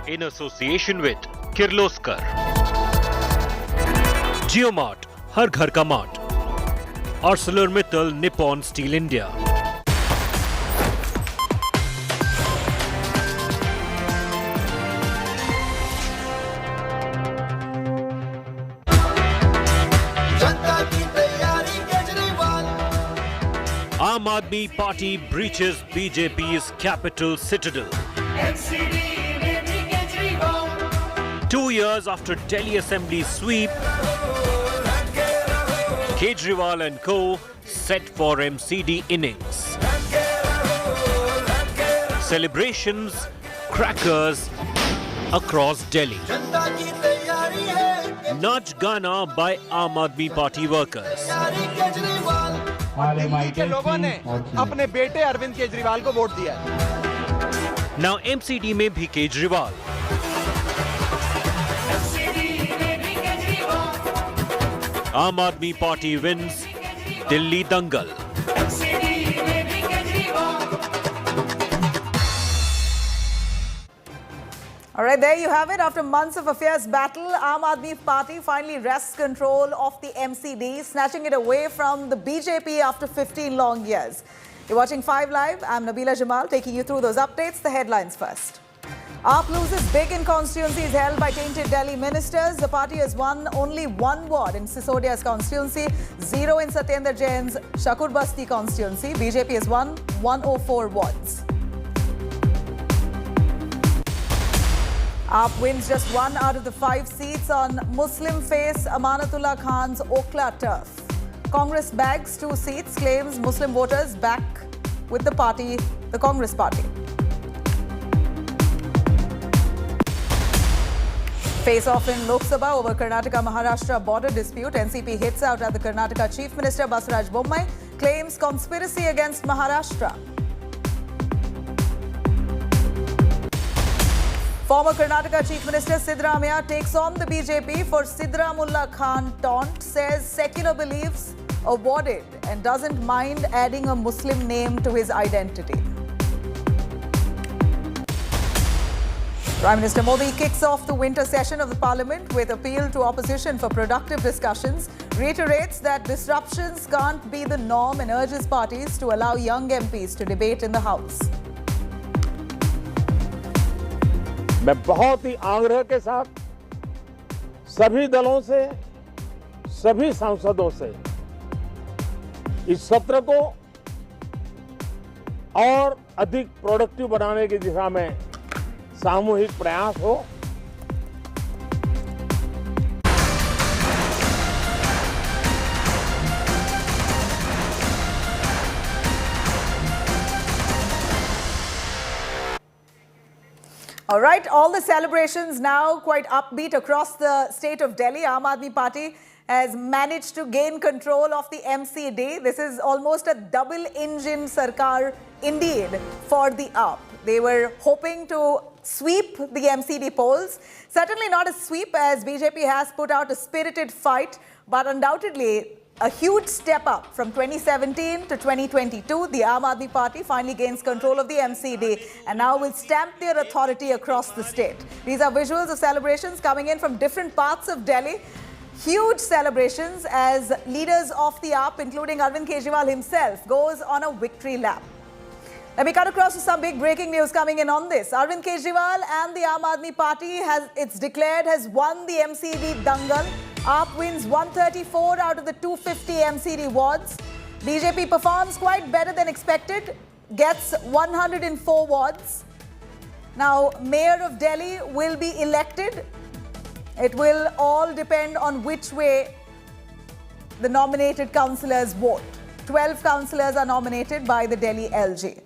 In association with Kirloskar, JioMart, हर घर का mart, ArcelorMittal Nippon Steel India. Aam Aadmi Party breaches BJP's capital citadel. MCD. 2 years after Delhi Assembly sweep, Kejriwal and co. set for MCD innings. Celebrations, crackers across Delhi. Naj Gana by Aam Aadmi Party workers. Delhi के लोगों ने अपने बेटे अरविंद केजरीवाल को vote दिया। Now MCD में भी Kejriwal. Aam Aadmi Party wins Delhi Dangal. All right, there you have it. After months of a fierce battle, Aam Aadmi Party finally wrests control of the MCD, snatching it away from the BJP after 15 long years. You're watching 5 Live. I'm Nabila Jamal, taking you through those updates. The headlines first. AAP loses big in constituencies held by tainted Delhi ministers. The party has won only 1 ward in Sisodia's constituency, 0 in Satyendra Jain's Shakur Basti constituency. BJP has won 104 wards. AAP wins just 1 out of the 5 seats on Muslim face Amanatullah Khan's Okhla turf. Congress bags 2 seats, claims Muslim voters back with the party, the Congress party. Face-off in Lok Sabha over Karnataka-Maharashtra border dispute. NCP hits out at the Karnataka Chief Minister Basuraj Bommai, claims conspiracy against Maharashtra. Former Karnataka Chief Minister Siddaramaiah takes on the BJP for Siddaramullah Khan taunt, says secular beliefs awarded and doesn't mind adding a Muslim name to his identity. Prime Minister Modi kicks off the winter session of the Parliament with appeal to opposition for productive discussions, reiterates that disruptions can't be the norm and urges parties to allow young MPs to debate in the House. मैं बहुत ही आग्रह के साथ सभी दलों से, सभी सांसदों से इस सत्र को और अधिक प्रोडक्टिव बनाने की दिशा में सामूहिक प्रयास हो। All right, all the celebrations now quite upbeat across the state of Delhi. Aam Aadmi Party has managed to gain control of the MCD. This is almost a double-engine sarkar indeed for the AAP. They were hoping to sweep the MCD polls. Certainly not a sweep, as BJP has put out a spirited fight, but undoubtedly a huge step up from 2017 to 2022. The Aam Aadmi Party finally gains control of the MCD and now will stamp their authority across the state. These are visuals of celebrations coming in from different parts of Delhi. Huge celebrations as leaders of the AAP, including Arvind Kejriwal himself, goes on a victory lap. Let me cut across to some big breaking news coming in on this. Arvind Kejriwal and the Aam Aadmi Party has won the MCD dangal. AAP wins 134 out of the 250 MCD wards. BJP performs quite better than expected, gets 104 wards. Now, Mayor of Delhi will be elected. It will all depend on which way the nominated councillors vote. 12 councillors are nominated by the Delhi LG.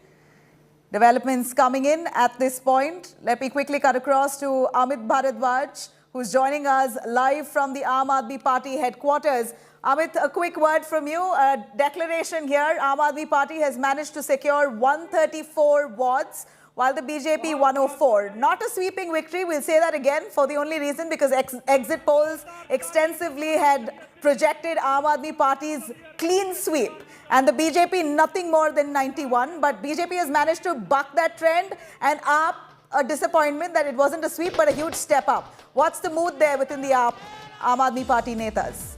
Developments coming in at this point. Let me quickly cut across to Amit Bharadwaj, who's joining us live from the Aam Aadmi Party headquarters. Amit, a quick word from you. A declaration here. Aam Aadmi Party has managed to secure 134 wards, while the BJP 104. Not a sweeping victory, we'll say that again, for the only reason because exit polls extensively had projected Aam Aadmi Party's clean sweep. And the BJP nothing more than 91. But BJP has managed to buck that trend and AAP, a disappointment that it wasn't a sweep but a huge step up. What's the mood there within the AAP, Aam Aadmi Party netas?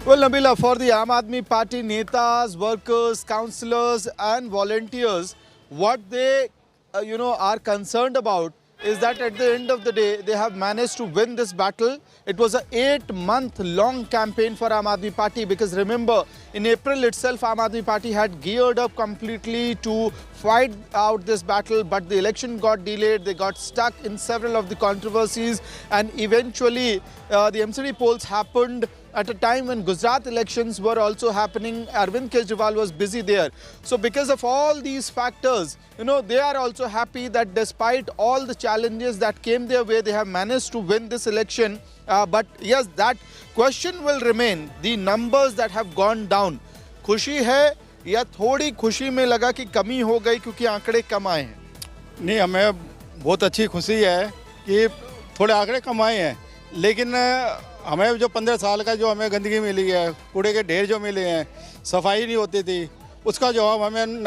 Well, Nabila, for the Aam Aadmi Party netas, workers, councillors and volunteers, what they are concerned about is that at the end of the day, they have managed to win this battle. It was an 8-month-long campaign for Aam Aadmi Party because remember, in April itself, Aam Aadmi Party had geared up completely to fight out this battle, but the election got delayed. They got stuck in several of the controversies, and eventually the MCD polls happened at a time when Gujarat elections were also happening. Arvind Kejriwal was busy there. So because of all these factors, they are also happy that despite all the challenges that came their way, they have managed to win this election. But yes, that question will remain. The numbers that have gone down. खुशी है या थोड़ी खुशी में लगा कि कमी हो गई क्योंकि आंकड़े कम आए हैं? नहीं, हमें बहुत अच्छी खुशी है कि थोड़े आंकड़े कम आए हैं, लेकिन हमें जो 15 साल का जो हमें गंदगी मिली है, कूड़े के ढेर जो मिले हैं, सफाई नहीं होती थी, उसका जवाब हमें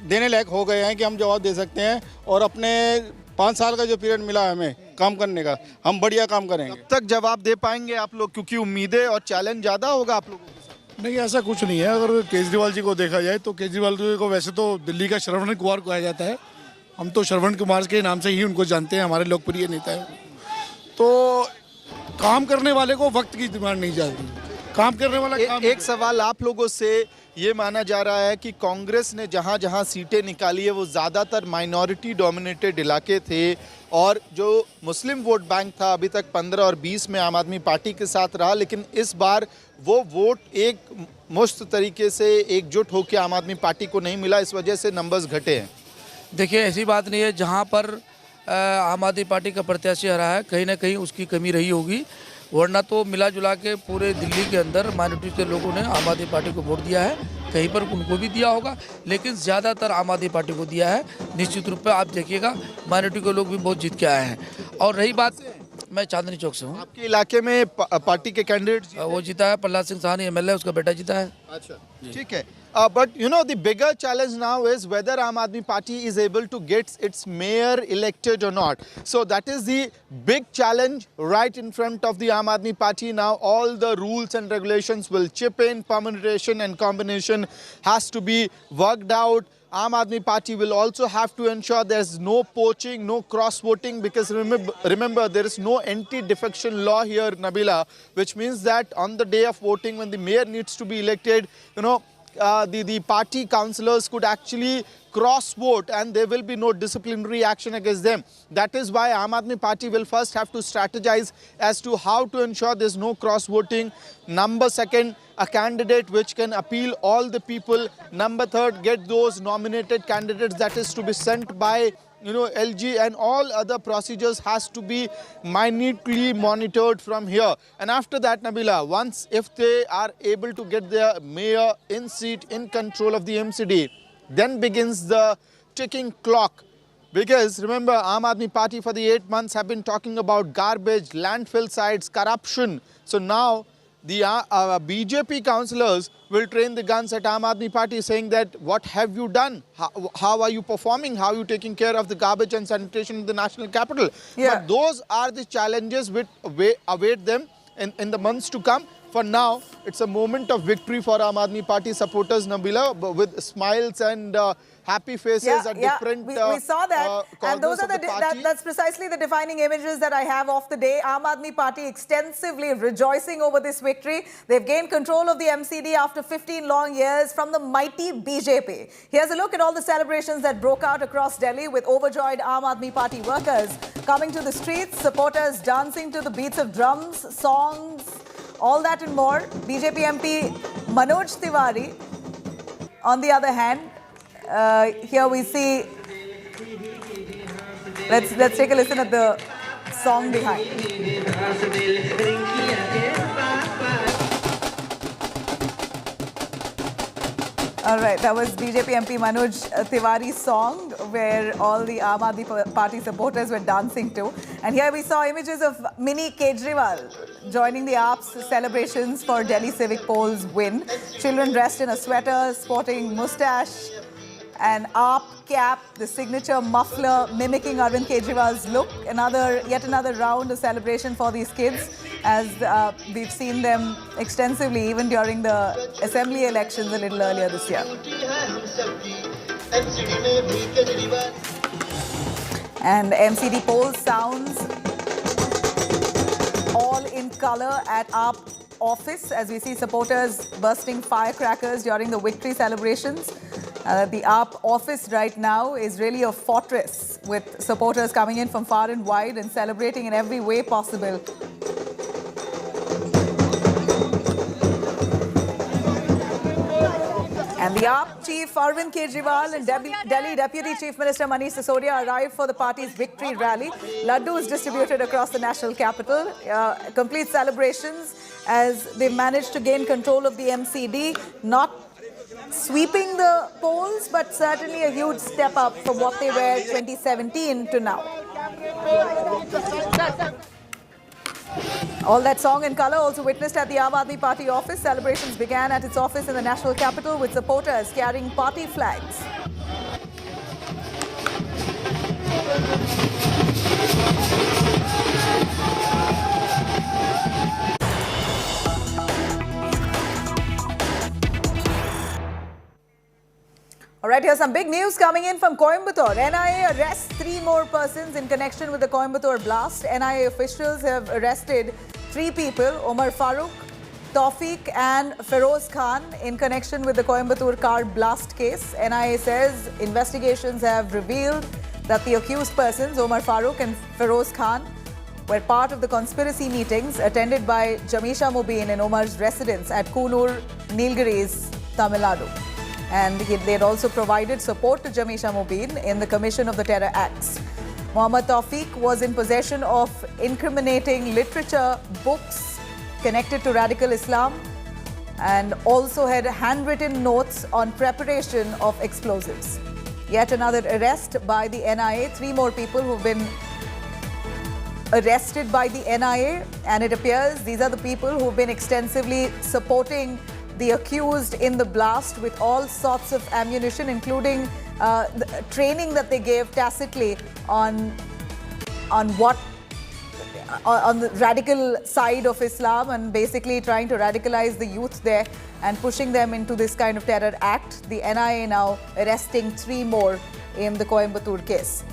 देने लायक हो गए हैं कि हम जवाब दे सकते हैं और अपने 5 साल का जो पीरियड मिला है हमें काम करने का, हम बढ़िया काम करेंगे। कब तक जवाब दे पाएंगे आप लोग, क्योंकि उम्मीदें और चैलेंज ज़्यादा होगा आप लोगों के साथ? नहीं, ऐसा कुछ नहीं है। अगर केजरीवाल जी को देखा जाए तो केजरीवाल जी को वैसे तो दिल्ली का श्रवण कुमार कहा जाता है, हम तो श्रवण कुमार के नाम से ही उनको जानते हैं, हमारे लोकप्रिय नेता है। तो काम करने वाले को वक्त की डिमांड नहीं जाती, काम करने वाला एक सवाल आप लोगों से ये माना जा रहा है कि कांग्रेस ने जहां जहां सीटें निकाली है वो ज़्यादातर माइनॉरिटी डोमिनेटेड इलाके थे और जो मुस्लिम वोट बैंक था अभी तक 15 और 20 में आम आदमी पार्टी के साथ रहा, लेकिन इस बार वो वोट एक मुश्त तरीके से एकजुट होकर आम आदमी पार्टी को नहीं मिला, इस वजह से नंबर्स घटे हैं। देखिए ऐसी बात नहीं है, जहां पर आम आदमी पार्टी का प्रत्याशी हरा है कहीं ना कहीं उसकी कमी रही होगी, वरना तो मिला जुला के पूरे दिल्ली के अंदर माइनॉरिटी के लोगों ने आम आदमी पार्टी को वोट दिया है, कहीं पर उनको भी दिया होगा, लेकिन ज़्यादातर आम आदमी पार्टी को दिया है। निश्चित रूप से आप देखिएगा माइनॉरिटी के लोग भी बहुत जीत के आए हैं। और रही बात, मैं चांदनी चौक से हूँ। आपके इलाके में पार्टी के कैंडिडेट वो जीता है, प्रहलाद सिंह साहनी एमएलए, उसका बेटा जीता है। अच्छा, ठीक है। But you know the bigger challenge now is whether Aam Aadmi Party is able to get its mayor elected or not. So that is the big challenge right in front of the Aam Aadmi Party now. All the rules and regulations will chip in. Permutation and combination has to be worked out. Aam Aadmi Party will also have to ensure there's no poaching, no cross-voting, because remember there is no anti-defection law here, Nabila, which means that on the day of voting when the mayor needs to be elected, you know, the party councillors could actually cross-vote and there will be no disciplinary action against them. That is why Aam Aadmi Party will first have to strategize as to how to ensure there's no cross-voting. Number second, a candidate which can appeal all the people. Number third, get those nominated candidates that is to be sent by LG, and all other procedures has to be minutely monitored from here. And after that, Nabila, once if they are able to get their mayor in seat, in control of the MCD, then begins the ticking clock. Because remember, Aam Aadmi Party for the 8 months have been talking about garbage, landfill sites, corruption. So now the BJP councillors will train the guns at Aam Aadmi Party, saying that what have you done? How are you performing? How are you taking care of the garbage and sanitation in the national capital? Yeah. But those are the challenges which await them in the months to come. For now, it's a moment of victory for Aam Aadmi Party supporters, Nabila, with smiles and happy faces at different we saw that, and those are that's precisely the defining images that I have of the day. Aam Aadmi Party extensively rejoicing over this victory. They've gained control of the MCD after 15 long years from the mighty BJP. Here's a look at all the celebrations that broke out across Delhi with overjoyed Aam Aadmi Party workers coming to the streets, supporters dancing to the beats of drums, songs, all that and more. BJP MP Manoj Tiwari, on the other hand, here we see, let's take a listen at the song behind. All right, that was BJP MP Manoj Tiwari's song where all the Aam Aadmi Party supporters were dancing to. And here we saw images of mini Kejriwal joining the AAP's celebrations for Delhi civic polls win. Children dressed in a sweater, sporting moustache, an AAP cap, the signature muffler mimicking Arvind Kejriwal's look. Yet another round of celebration for these kids, as we've seen them extensively even during the assembly elections a little earlier this year. And MCD poll sounds all in colour at AAP office as we see supporters bursting firecrackers during the victory celebrations. The AAP office right now is really a fortress with supporters coming in from far and wide and celebrating in every way possible. And the AAP chief Arvind Kejriwal and Delhi Deputy Chief Minister Manish Sisodia arrived for the party's victory rally. Laddu is distributed across the national capital. Complete celebrations as they managed to gain control of the MCD, not sweeping the polls, but certainly a huge step up from what they were 2017 to now. All that song and colour also witnessed at the Aam Aadmi Party office. Celebrations began at its office in the national capital with supporters carrying party flags. All right, here's some big news coming in from Coimbatore. NIA arrests 3 more persons in connection with the Coimbatore blast. NIA officials have arrested 3 people, Omar Farooq, Tawfiq and Feroz Khan in connection with the Coimbatore car blast case. NIA says investigations have revealed that the accused persons, Omar Farooq and Feroz Khan, were part of the conspiracy meetings attended by Jamisha Mubin in Omar's residence at Kunur, Nilgiris, Tamil Nadu. And they had also provided support to Jamisha Mubin in the commission of the terror acts. Mohammad Tawfiq was in possession of incriminating literature, books connected to radical Islam, and also had handwritten notes on preparation of explosives. Yet another arrest by the NIA. 3 more people who've been arrested by the NIA, and it appears these are the people who've been extensively supporting the accused in the blast with all sorts of ammunition, including the training that they gave tacitly on the radical side of Islam, and basically trying to radicalize the youth there and pushing them into this kind of terror act. The NIA now arresting 3 more in the Coimbatore case.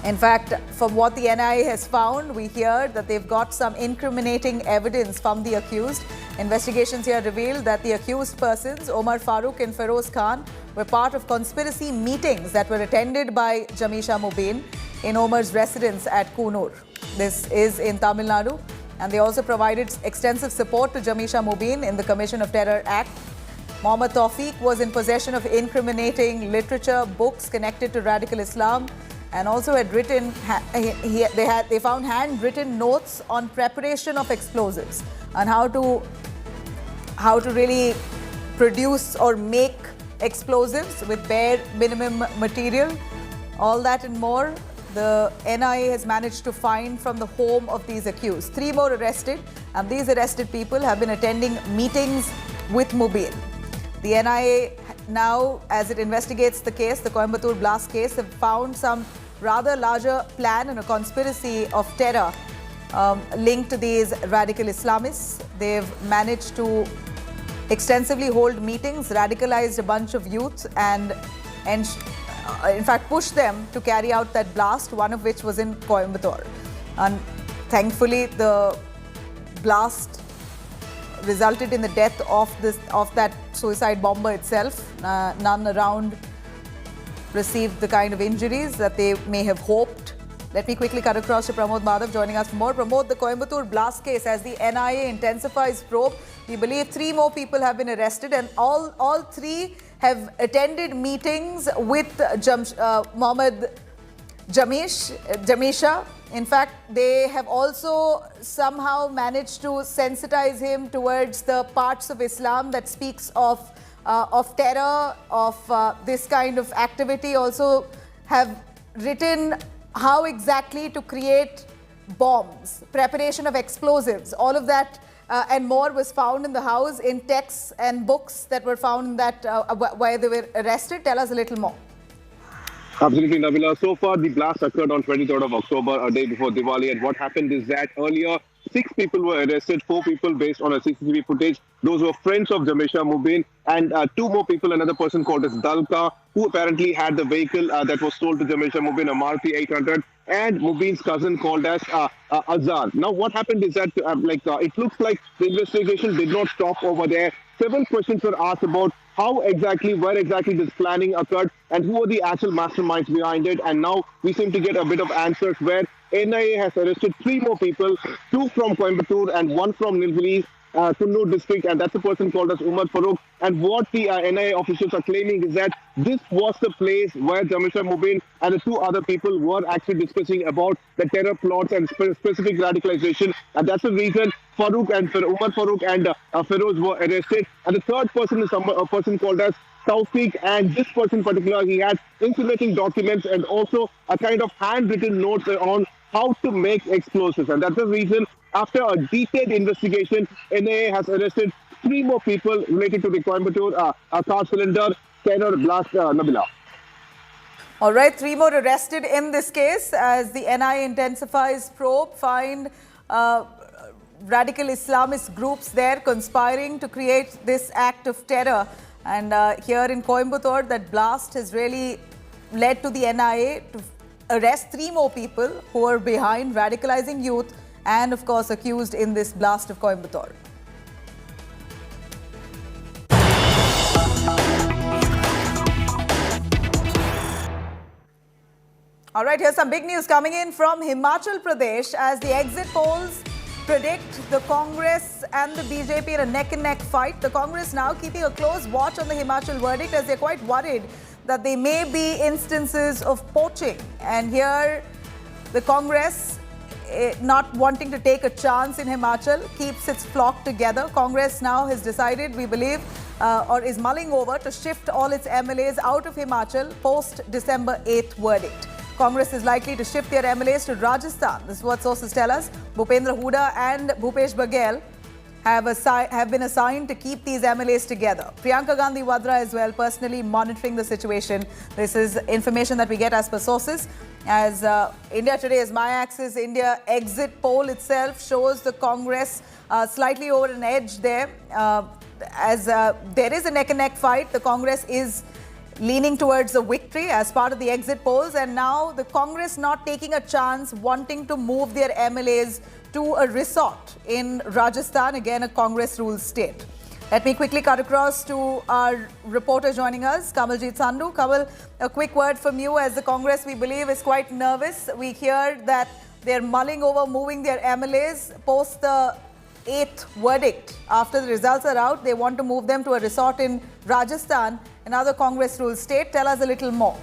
In fact, from what the NIA has found, we hear that they've got some incriminating evidence from the accused. Investigations here revealed that the accused persons, Omar Farooq and Feroz Khan, were part of conspiracy meetings that were attended by Jamisha Mubin in Omar's residence at Kunur. This is in Tamil Nadu. And they also provided extensive support to Jamisha Mubin in the Commission of Terror Act. Mohammad Tawfiq was in possession of incriminating literature, books connected to radical Islam, and also had written, they found handwritten notes on preparation of explosives and how to really produce or make explosives with bare minimum material. All that and more, the NIA has managed to find from the home of these accused. 3 more arrested, and these arrested people have been attending meetings with Mubin. The NIA now, as it investigates the case, the Coimbatore blast case, have found some rather larger plan and a conspiracy of terror linked to these radical Islamists. They've managed to extensively hold meetings, radicalized a bunch of youth, and in fact pushed them to carry out that blast, one of which was in Coimbatore. And thankfully, the blast resulted in the death of that suicide bomber itself. None around received the kind of injuries that they may have hoped. Let me quickly cut across to Pramod Madhav joining us for more. Pramod, the Coimbatore blast case, as the NIA intensifies probe, we believe 3 more people have been arrested, and all 3 have attended meetings with Mohammad Jamisha. In fact, they have also somehow managed to sensitize him towards the parts of Islam that speaks of terror, of this kind of activity. Also have written how exactly to create bombs, preparation of explosives, all of that and more was found in the house in texts and books that were found in that where they were arrested. Tell us a little more. Absolutely, Nabila. So far, the blast occurred on 23rd of October, a day before Diwali. And what happened is that earlier, 6 people were arrested, 4 people based on a CCTV footage. Those were friends of Jamisha Mubin, and 2 more people, another person called as Dalka, who apparently had the vehicle that was sold to Jamisha Mubin, a Maruti 800, and Mubin's cousin called as Azhar. Now, what happened is that it looks like the investigation did not stop over there. Several questions were asked about where exactly this planning occurred, and who were the actual masterminds behind it. And now we seem to get a bit of answers where NIA has arrested 3 more people, 2 from Coimbatore and 1 from Nilgiris, Kunur district, and that's a person called as Omar Farooq. And what the NIA officials are claiming is that this was the place where Jamisha Mubin and the 2 other people were actually discussing about the terror plots and specific radicalization. And that's the reason Farooq and Omar Farooq and Feroz were arrested. And the 3rd person is a person called as Tawfiq, and this person in particular, he had incriminating documents and also a kind of handwritten notes on how to make explosives. And that's the reason, after a detailed investigation, NIA has arrested 3 more people related to the Coimbatore car cylinder terror blast, Nabila. All right, 3 more arrested in this case as the NIA intensifies probe, find radical Islamist groups there conspiring to create this act of terror. And here in Coimbatore, that blast has really led to the NIA to arrest 3 more people who are behind radicalizing youth and, of course, accused in this blast of Coimbatore. All right, here's some big news coming in from Himachal Pradesh as the exit polls predict the Congress and the BJP in a neck-and-neck fight. The Congress now keeping a close watch on the Himachal verdict as they're quite worried that there may be instances of poaching. And here, the Congress, not wanting to take a chance in Himachal, keeps its flock together. Congress now has decided, we believe, or is mulling over to shift all its MLAs out of Himachal post-December 8th verdict. Congress is likely to shift their MLAs to Rajasthan. This is what sources tell us. Bhupendra Hooda and Bhupesh Baghel have been assigned to keep these MLAs together. Priyanka Gandhi Vadra as well, personally monitoring the situation. This is information that we get as per sources. As India Today's My Axis India exit poll itself shows the Congress slightly over an edge there. As there is a neck-and-neck fight, the Congress is leaning towards a victory as part of the exit polls, and now the Congress not taking a chance, wanting to move their MLAs to a resort in Rajasthan, again a Congress-ruled state. Let me quickly cut across to our reporter joining us, Kamaljeet Sandhu. Kamal, a quick word from you as the Congress, we believe, is quite nervous. We hear that they're mulling over moving their MLAs post the 8th verdict. After the results are out, they want to move them to a resort in Rajasthan, another Congress-ruled state. Tell us a little more.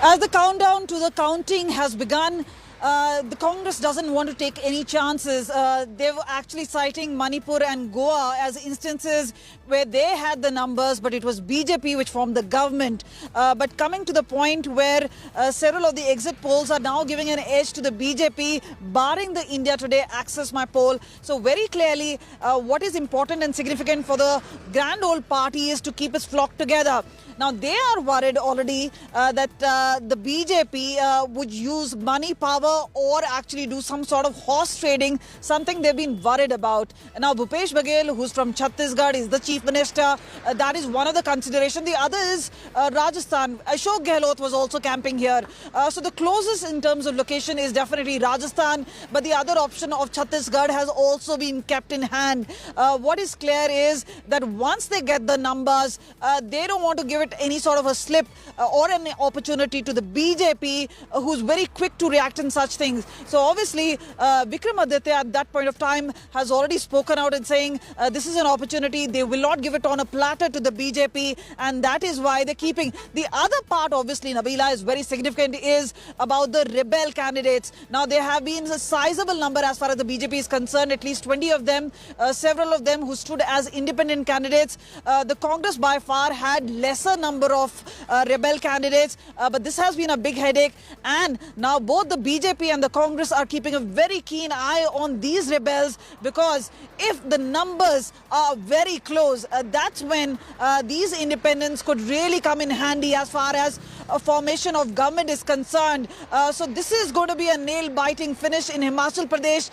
As the countdown to the counting has begun, the Congress doesn't want to take any chances. They were actually citing Manipur and Goa as instances where they had the numbers, but it was BJP which formed the government. But coming to the point where several of the exit polls are now giving an edge to the BJP, barring the India Today Access My Poll. So very clearly, what is important and significant for the grand old party is to keep its flock together. Now, they are worried already that the BJP would use money power or actually do some sort of horse trading, something they've been worried about. Now, Bhupesh Baghel, who's from Chhattisgarh, is the chief minister. That is one of the considerations. The other is Rajasthan. Ashok Gehlot was also camping here. So the closest in terms of location is definitely Rajasthan, but the other option of Chhattisgarh has also been kept in hand. What is clear is that once they get the numbers, they don't want to give it any sort of a slip or an opportunity to the BJP, who's very quick to react in such things. So obviously, Vikramaditya at that point of time has already spoken out and saying this is an opportunity. They will not give it on a platter to the BJP, and that is why they're keeping. The other part, obviously, Nabila, is very significant, is about the rebel candidates. Now, there have been a sizable number as far as the BJP is concerned, at least 20 of them, several of them who stood as independent candidates. The Congress by far had lesser number of rebel candidates, but this has been a big headache, and now both the BJP and the Congress are keeping a very keen eye on these rebels, because if the numbers are very close, that's when these independents could really come in handy as far as a formation of government is concerned. So this is going to be a nail-biting finish in Himachal Pradesh,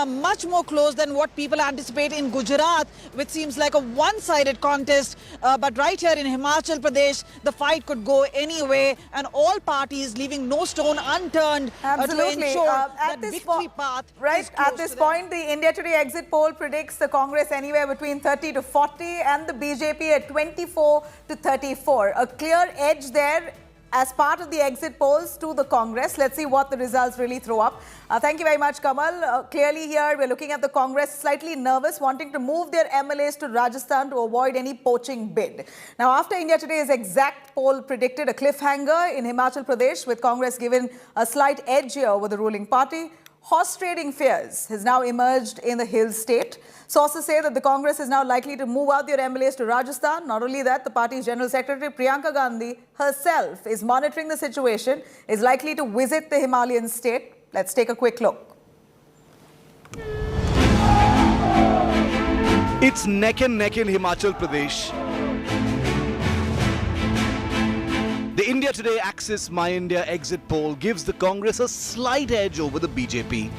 much more close than what people anticipate in Gujarat, which seems like a one-sided contest. But right here in Himachal Pradesh, the fight could go any way, and all parties leaving no stone unturned to ensure that victory path right at this point. The India Today exit poll predicts the Congress anywhere between 30 to 40 and the BJP at 24 to 34. A clear edge there as part of the exit polls to the Congress. Let's see what the results really throw up. Thank you very much, Kamal. Clearly here, we're looking at the Congress slightly nervous, wanting to move their MLAs to Rajasthan to avoid any poaching bid. Now, after India Today's exact poll predicted a cliffhanger in Himachal Pradesh, with Congress given a slight edge here over the ruling party, horse trading fears has now emerged in the Hill state. Sources say that the Congress is now likely to move out their MLAs to Rajasthan. Not only that, the party's General Secretary Priyanka Gandhi herself is monitoring the situation, is likely to visit the Himalayan state. Let's take a quick look. It's neck and neck in Himachal Pradesh. The India Today Axis My India exit poll gives the Congress a slight edge over the BJP.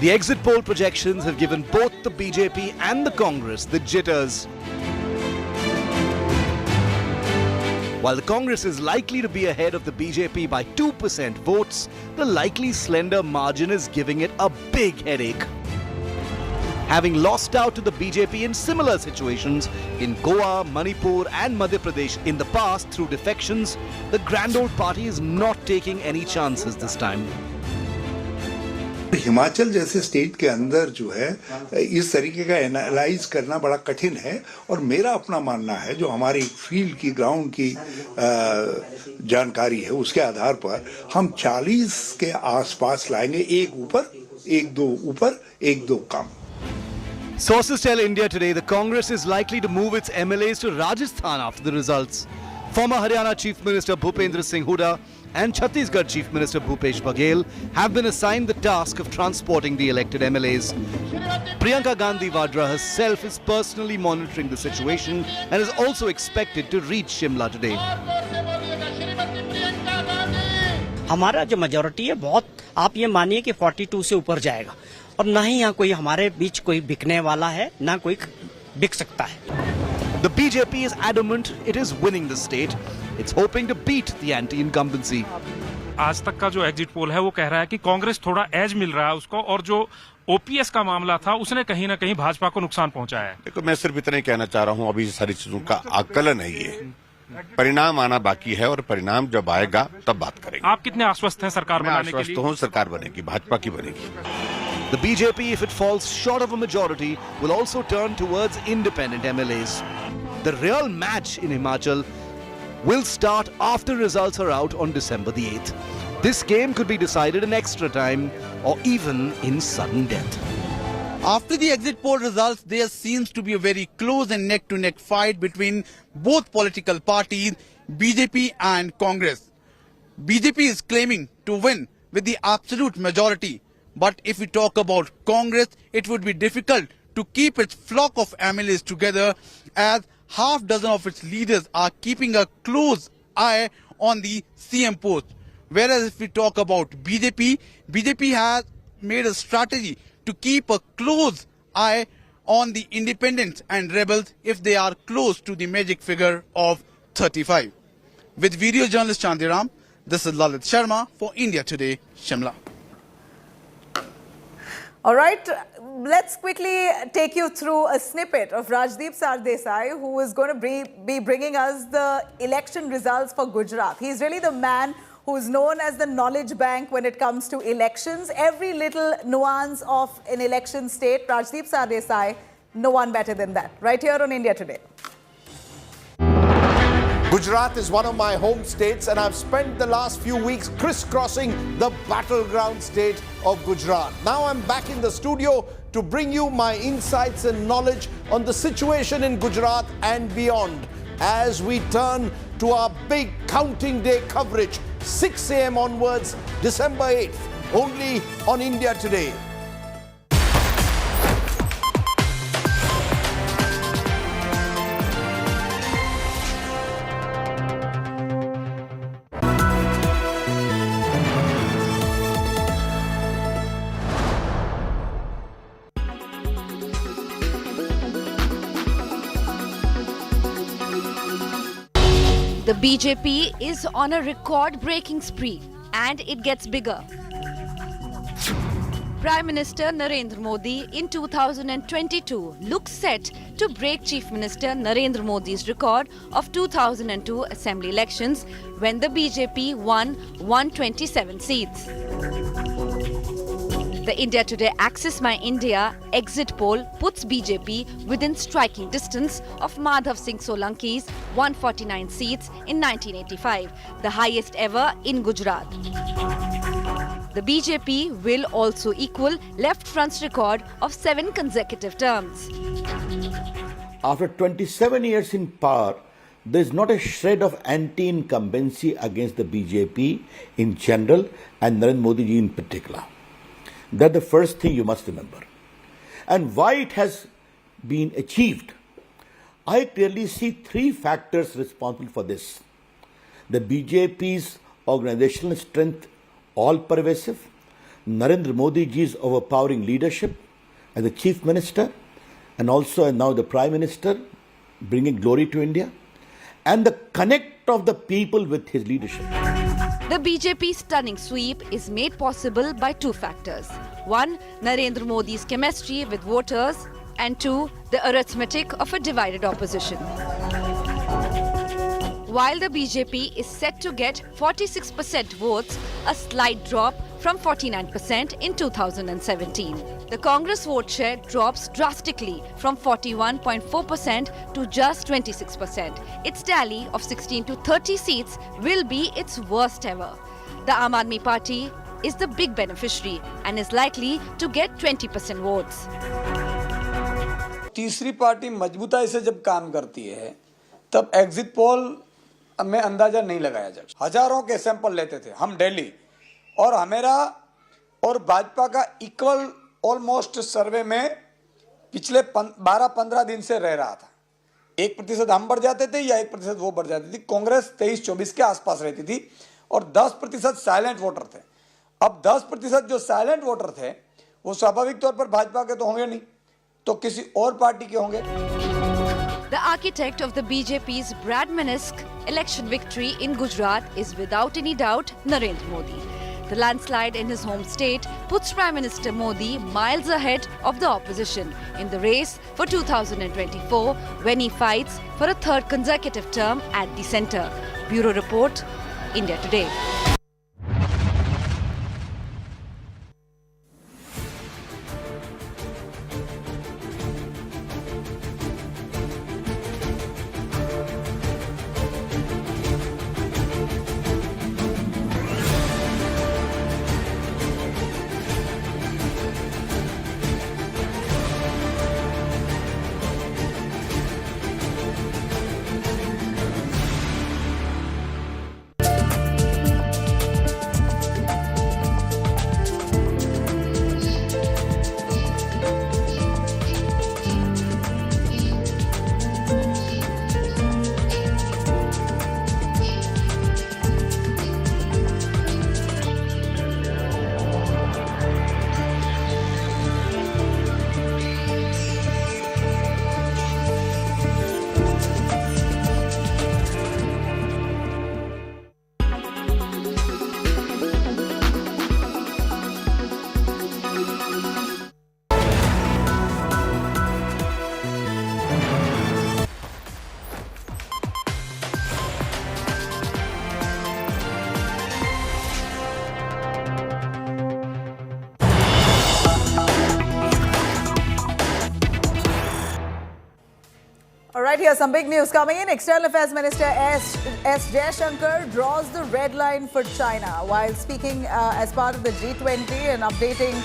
The exit poll projections have given both the BJP and the Congress the jitters. While the Congress is likely to be ahead of the BJP by 2% votes, the likely slender margin is giving it a big headache. having lost out to the BJP in similar situations in Goa, Manipur and Madhya Pradesh in the past through defections, the grand old party is not taking any chances this time. Himachal जैसे state के अंदर जो है इस तरीके का analyse करना बड़ा कठिन है और मेरा अपना मानना है जो हमारी फील्ड की ग्राउंड की जानकारी है उसके आधार पर हम 40 के आसपास लाएंगे, एक ऊपर एक दो ऊपर एक दो कम. Sources tell India Today the Congress is likely to move its MLAs to Rajasthan after the results. Former Haryana Chief Minister Bhupendra Singh Hooda and Chhattisgarh Chief Minister Bhupesh Baghel have been assigned the task of transporting the elected MLAs. Priyanka Gandhi Vadra herself is personally monitoring the situation and is also expected to reach Shimla today. हमारा जो majority है बहुत, आप ये मानिए कि 42 से ऊपर जाएगा और ना ही यहाँ कोई हमारे बीच कोई बिकने वाला है, ना कोई बिक सकता है. The BJP is adamant it is winning the state. It's hoping to beat the anti-incumbency. आज तक का जो एग्जिट पोल है वो कह रहा है कि कांग्रेस थोड़ा एज मिल रहा है उसको और जो ओपीएस का मामला था उसने कहीं ना कहीं भाजपा को नुकसान पहुंचाया है. देखो मैं सिर्फ इतना ही कहना चाह रहा हूं, अभी सारी चीजों का आकलन है, ये परिणाम आना बाकी है और परिणाम जब आएगा तब बात करेंगे. आप कितने आश्वस्त हैं सरकार बनाने के लिए? आश्वस्त हूं, सरकार बनेगी, भाजपा की बनेगी. The BJP, if it falls short of a majority, will also turn towards independent MLAs. The real match in Himachal will start after results are out on December the 8th. This game could be decided in extra time or even in sudden death. After the exit poll results, there seems to be a very close and neck-to-neck fight between both political parties, BJP and Congress. BJP is claiming to win with the absolute majority. But if we talk about Congress, it would be difficult to keep its flock of MLAs together as half dozen of its leaders are keeping a close eye on the CM post. Whereas if we talk about BJP has made a strategy to keep a close eye on the independents and rebels if they are close to the magic figure of 35. With video journalist Chandiram, this is Lalit Sharma for India Today, Shimla. All right, let's quickly take you through a snippet of Rajdeep Sardesai, who is going to be bringing us the election results for Gujarat. He's really the man who is known as the knowledge bank when it comes to elections. Every little nuance of an election state, Rajdeep Sardesai, no one better than that. Right here on India Today. Gujarat is one of my home states, and I've spent the last few weeks crisscrossing the battleground state of Gujarat. Now I'm back in the studio to bring you my insights and knowledge on the situation in Gujarat and beyond as we turn to our big counting day coverage, 6 a.m. onwards, December 8th, only on India Today. The BJP is on a record-breaking spree, and it gets bigger. Prime Minister Narendra Modi in 2022 looks set to break Chief Minister Narendra Modi's record of 2002 assembly elections when the BJP won 127 seats. The India Today Access My India exit poll puts BJP within striking distance of Madhav Singh Solanki's 149 seats in 1985, the highest ever in Gujarat. The BJP will also equal Left Front's record of 7 consecutive terms. After 27 years in power, there is not a shred of anti-incumbency against the BJP in general and Narendra Modi ji in particular. That's the first thing you must remember. And why it has been achieved, I clearly see 3 factors responsible for this. The BJP's organizational strength, all pervasive, Narendra Modi ji's overpowering leadership as the Chief Minister and also now the Prime Minister bringing glory to India, and the connect of the people with his leadership. The BJP's stunning sweep is made possible by two factors. One, Narendra Modi's chemistry with voters, and two, the arithmetic of a divided opposition. While the BJP is set to get 46% votes, a slight drop from 49% in 2017. The Congress vote share drops drastically from 41.4% to just 26%. Its tally of 16 to 30 seats will be its worst ever. The Aam Aadmi Party is the big beneficiary and is likely to get 20% votes. तीसरी party मजबूताई से जब काम करती है तब exit poll में अंदाजा नहीं लगाया जाता। हजारों के सैंपल लेते थे हम दिल्ली और हमेरा और भाजपा का इक्वल ऑलमोस्ट सर्वे में पिछले 12-15 दिन से रह रहा था। 1% हम बढ़ जाते थे या 1% वो बढ़ जाती थी। कांग्रेस 23-24 के आसपास रहती थी और 10% साइलेंट वोटर थे। अब 10% जो साइलेंट वोटर थे वो स्वाभाविक तौर पर भाजपा के तो होंगे नहीं, तो किसी और पार्टी के होंगे। The architect of the BJP's Bradmanesque election victory in Gujarat is without any doubt Narendra Modi. The landslide in his home state puts Prime Minister Modi miles ahead of the opposition in the race for 2024 when he fights for a third consecutive term at the centre. Bureau Report, India Today. All right, here's some big news coming in. External Affairs Minister S. Jaishankar draws the red line for China while speaking as part of the G20 and updating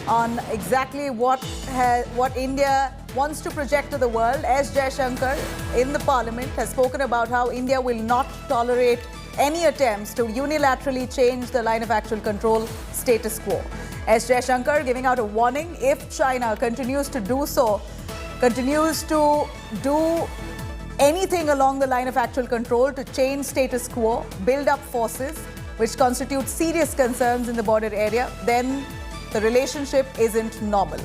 on exactly what India wants to project to the world. S. Jaishankar in the parliament has spoken about how India will not tolerate any attempts to unilaterally change the line of actual control status quo. S. Jaishankar giving out a warning if China continues to do anything along the line of actual control to change status quo, build up forces which constitute serious concerns in the border area, then the relationship isn't normal.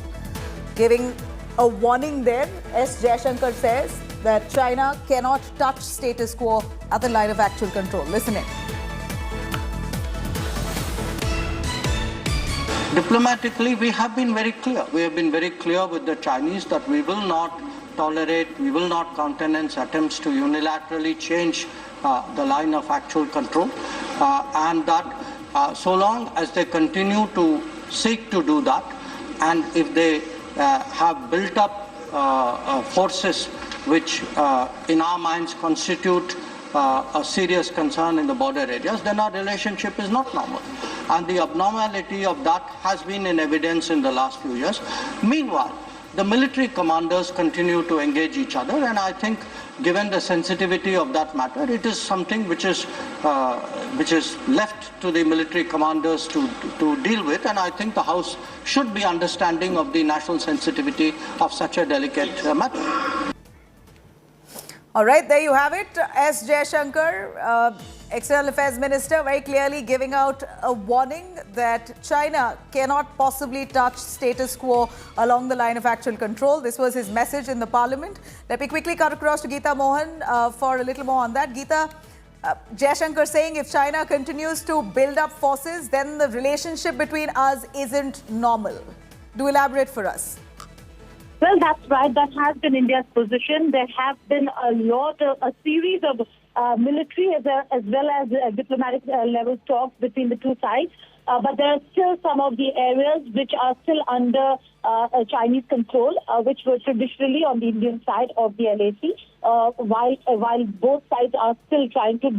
Giving a warning there, S. Jaishankar says that China cannot touch status quo at the line of actual control. Listen in. Diplomatically, we have been very clear. We have been very clear with the Chinese that we will not tolerate, we will not countenance attempts to unilaterally change the line of actual control, and that so long as they continue to seek to do that, and if they have built up forces which in our minds constitute a serious concern in the border areas, then our relationship is not normal. And the abnormality of that has been in evidence in the last few years. Meanwhile, the military commanders continue to engage each other, and I think given the sensitivity of that matter, it is something which is left to the military commanders to deal with, and I think the House should be understanding of the national sensitivity of such a delicate matter. All right, there you have it. S. Jaishankar, External Affairs Minister, very clearly giving out a warning that China cannot possibly touch status quo along the line of actual control. This was his message in the parliament. Let me quickly cut across to Geeta Mohan for a little more on that. Geeta, Jaishankar saying if China continues to build up forces, then the relationship between us isn't normal. Do elaborate for us. Well, that's right. That has been India's position. There have been a series of military as well as diplomatic level talks between the two sides. But there are still some of the areas which are still under Chinese control, which were traditionally on the Indian side of the LAC, while both sides are still trying to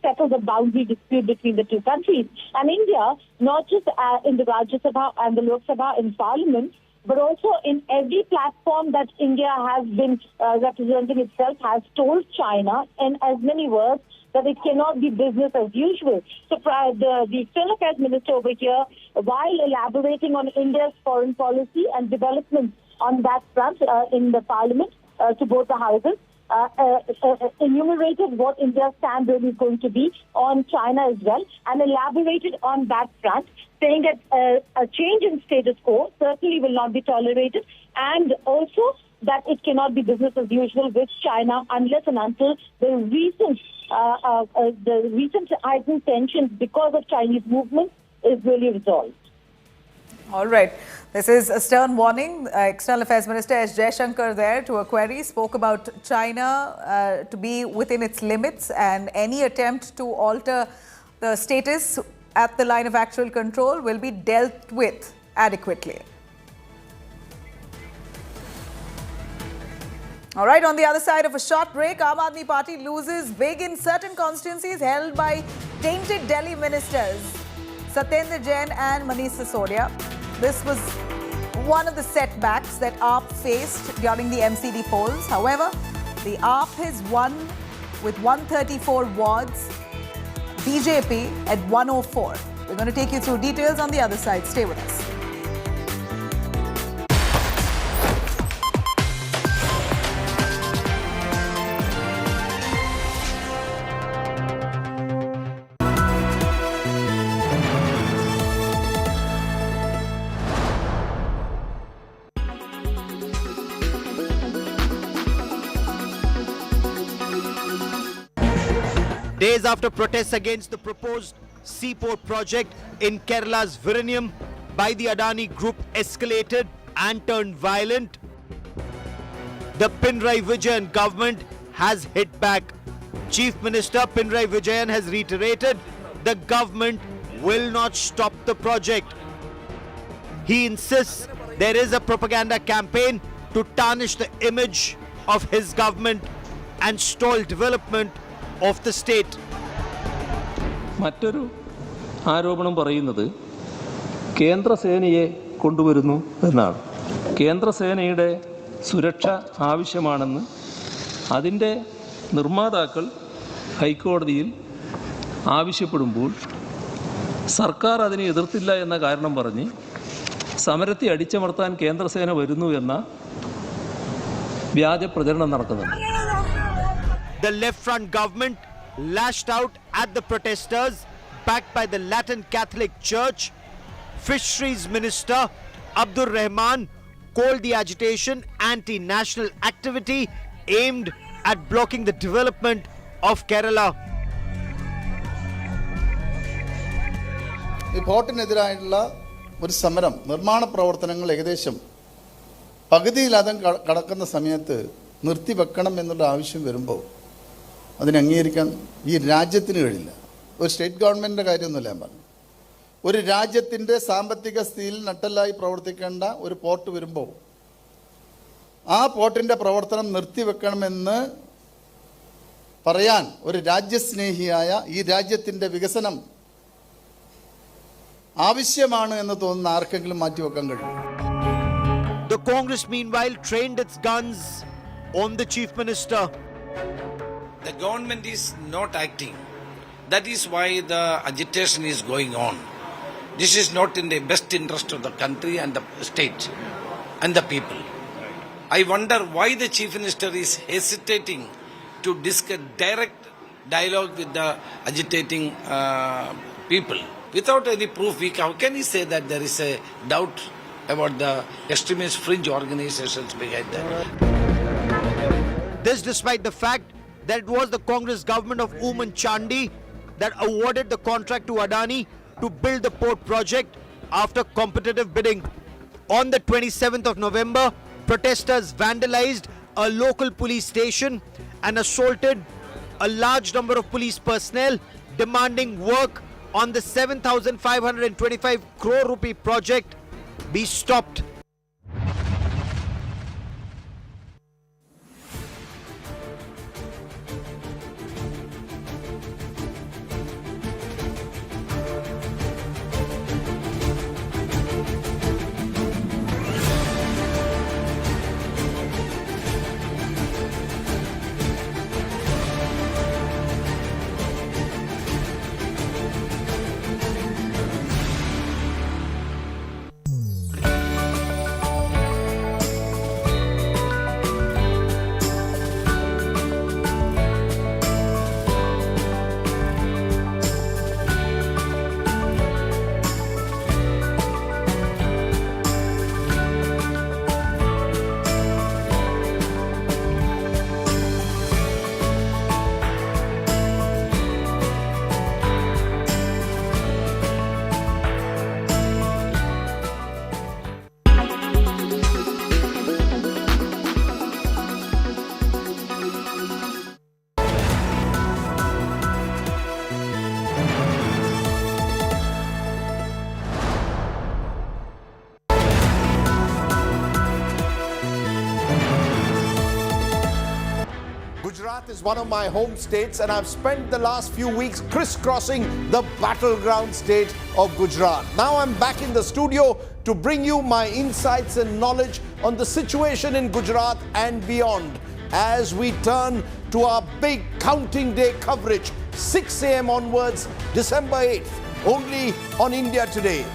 settle the boundary dispute between the two countries. And India, not just in the Rajya Sabha and the Lok Sabha in Parliament, but also in every platform that India has been representing itself, has told China in as many words that it cannot be business as usual. So the External Affairs Minister over here, while elaborating on India's foreign policy and developments on that front in the Parliament to both the houses, enumerated what India's stand really is going to be on China as well, and elaborated on that front, saying that a change in status quo certainly will not be tolerated, and also that it cannot be business as usual with China unless and until the recent heightened tensions because of Chinese movements is really resolved. All right. This is a stern warning. External Affairs Minister S. Jaishankar there to a query spoke about China to be within its limits, and any attempt to alter the status at the line of actual control will be dealt with adequately. All right, on the other side of a short break, Aam Aadmi Party loses big in certain constituencies held by tainted Delhi ministers, Satyendra Jain and Manish Sisodia. This was one of the setbacks that AAP faced during the MCD polls. However, the AAP has won with 134 wards, BJP at 104. We're going to take you through details on the other side. Stay with us. Days after protests against the proposed seaport project in Kerala's Viranium by the Adani Group escalated and turned violent, the Pinarayi Vijayan government has hit back. Chief Minister Pinarayi Vijayan has reiterated the government will not stop the project. He insists there is a propaganda campaign to tarnish the image of his government and stall development of the state. മറ്റൊരു ആരോപണം പറയുന്നത് കേന്ദ്രസേനയെ കൊണ്ടുവരുന്നു എന്നാണ്. കേന്ദ്രസേനയുടെ സുരക്ഷ ആവശ്യമാണെന്ന് അതിൻ്റെ നിർമ്മാതാക്കൾ ഹൈക്കോടതിയിൽ ആവശ്യപ്പെടുമ്പോൾ സർക്കാർ അതിനെ എതിർത്തില്ല എന്ന കാരണം പറഞ്ഞ് സമരത്തെ അടിച്ചമർത്താൻ കേന്ദ്രസേന വരുന്നു എന്ന വ്യാജ പ്രചരണം നടക്കുന്നുണ്ട്. The left front government lashed out at the protesters backed by the Latin Catholic Church. Fisheries Minister Abdur Rahman called the agitation anti-national activity aimed at blocking the development of Kerala. ഈ പോർട്ടിനെതിരായിട്ടുള്ള ഒരു സമരം നിർമ്മാണ പ്രവർത്തനങ്ങൾ ഏകദേശം പകുതിയിലധികം കടക്കുന്ന സമയത്ത് നിർത്തിവെക്കണം എന്നുള്ള ആവശ്യം വരുമ്പോൾ അതിനെ അംഗീകരിക്കാൻ ഈ രാജ്യത്തിന് കഴിയില്ല. ഒരു സ്റ്റേറ്റ് ഗവൺമെൻറ്റിൻ്റെ കാര്യമൊന്നുമില്ല ഞാൻ പറഞ്ഞു. ഒരു രാജ്യത്തിൻ്റെ സാമ്പത്തിക സ്ഥിതിയിൽ നട്ടെല്ലായി പ്രവർത്തിക്കേണ്ട ഒരു പോർട്ട് വരുമ്പോൾ ആ പോർട്ടിൻ്റെ പ്രവർത്തനം നിർത്തിവെക്കണമെന്ന് പറയാൻ ഒരു രാജ്യസ്നേഹിയായ ഈ രാജ്യത്തിൻ്റെ വികസനം ആവശ്യമാണ് എന്ന് തോന്നുന്ന ആർക്കെങ്കിലും മാറ്റിവെക്കാൻ കഴിയും. The Congress meanwhile trained its guns on the Chief Minister. The government is not acting. That is why the agitation is going on. This is not in the best interest of the country and the state and the people. I wonder why the Chief Minister is hesitating to discuss direct dialogue with the agitating people. Without any proof, how can he say that there is a doubt about the extremist fringe organizations behind that? This despite the fact that it was the Congress government of Chandi that awarded the contract to Adani to build the port project after competitive bidding. On the 27th of November, protesters vandalized a local police station and assaulted a large number of police personnel, demanding work on the 7,525 crore rupee project be stopped. Gujarat is one of my home states, and I've spent the last few weeks crisscrossing the battleground state of Gujarat. Now I'm back in the studio to bring you my insights and knowledge on the situation in Gujarat and beyond as we turn to our big counting day coverage, 6 a.m. onwards, December 8th, only on India Today.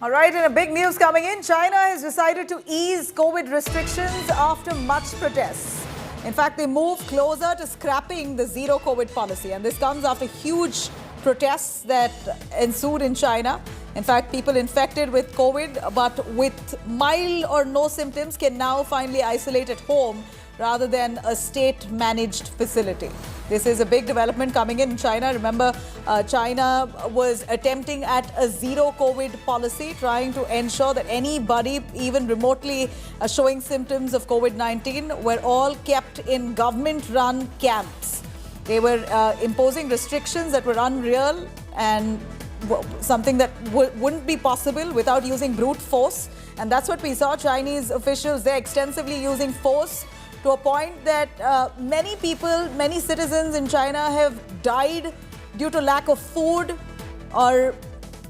All right, and a big news coming in. China has decided to ease COVID restrictions after much protests. In fact, they moved closer to scrapping the zero COVID policy. And this comes after huge protests that ensued in China. In fact, people infected with COVID but with mild or no symptoms can now finally isolate at home rather than a state-managed facility. This is a big development coming in China. Remember, China was attempting at a zero COVID policy, trying to ensure that anybody, even remotely showing symptoms of COVID-19, were all kept in government-run camps. They were imposing restrictions that were unreal and something that wouldn't be possible without using brute force. And that's what we saw. Chinese officials, they're extensively using force to a point that many people, many citizens in China have died due to lack of food or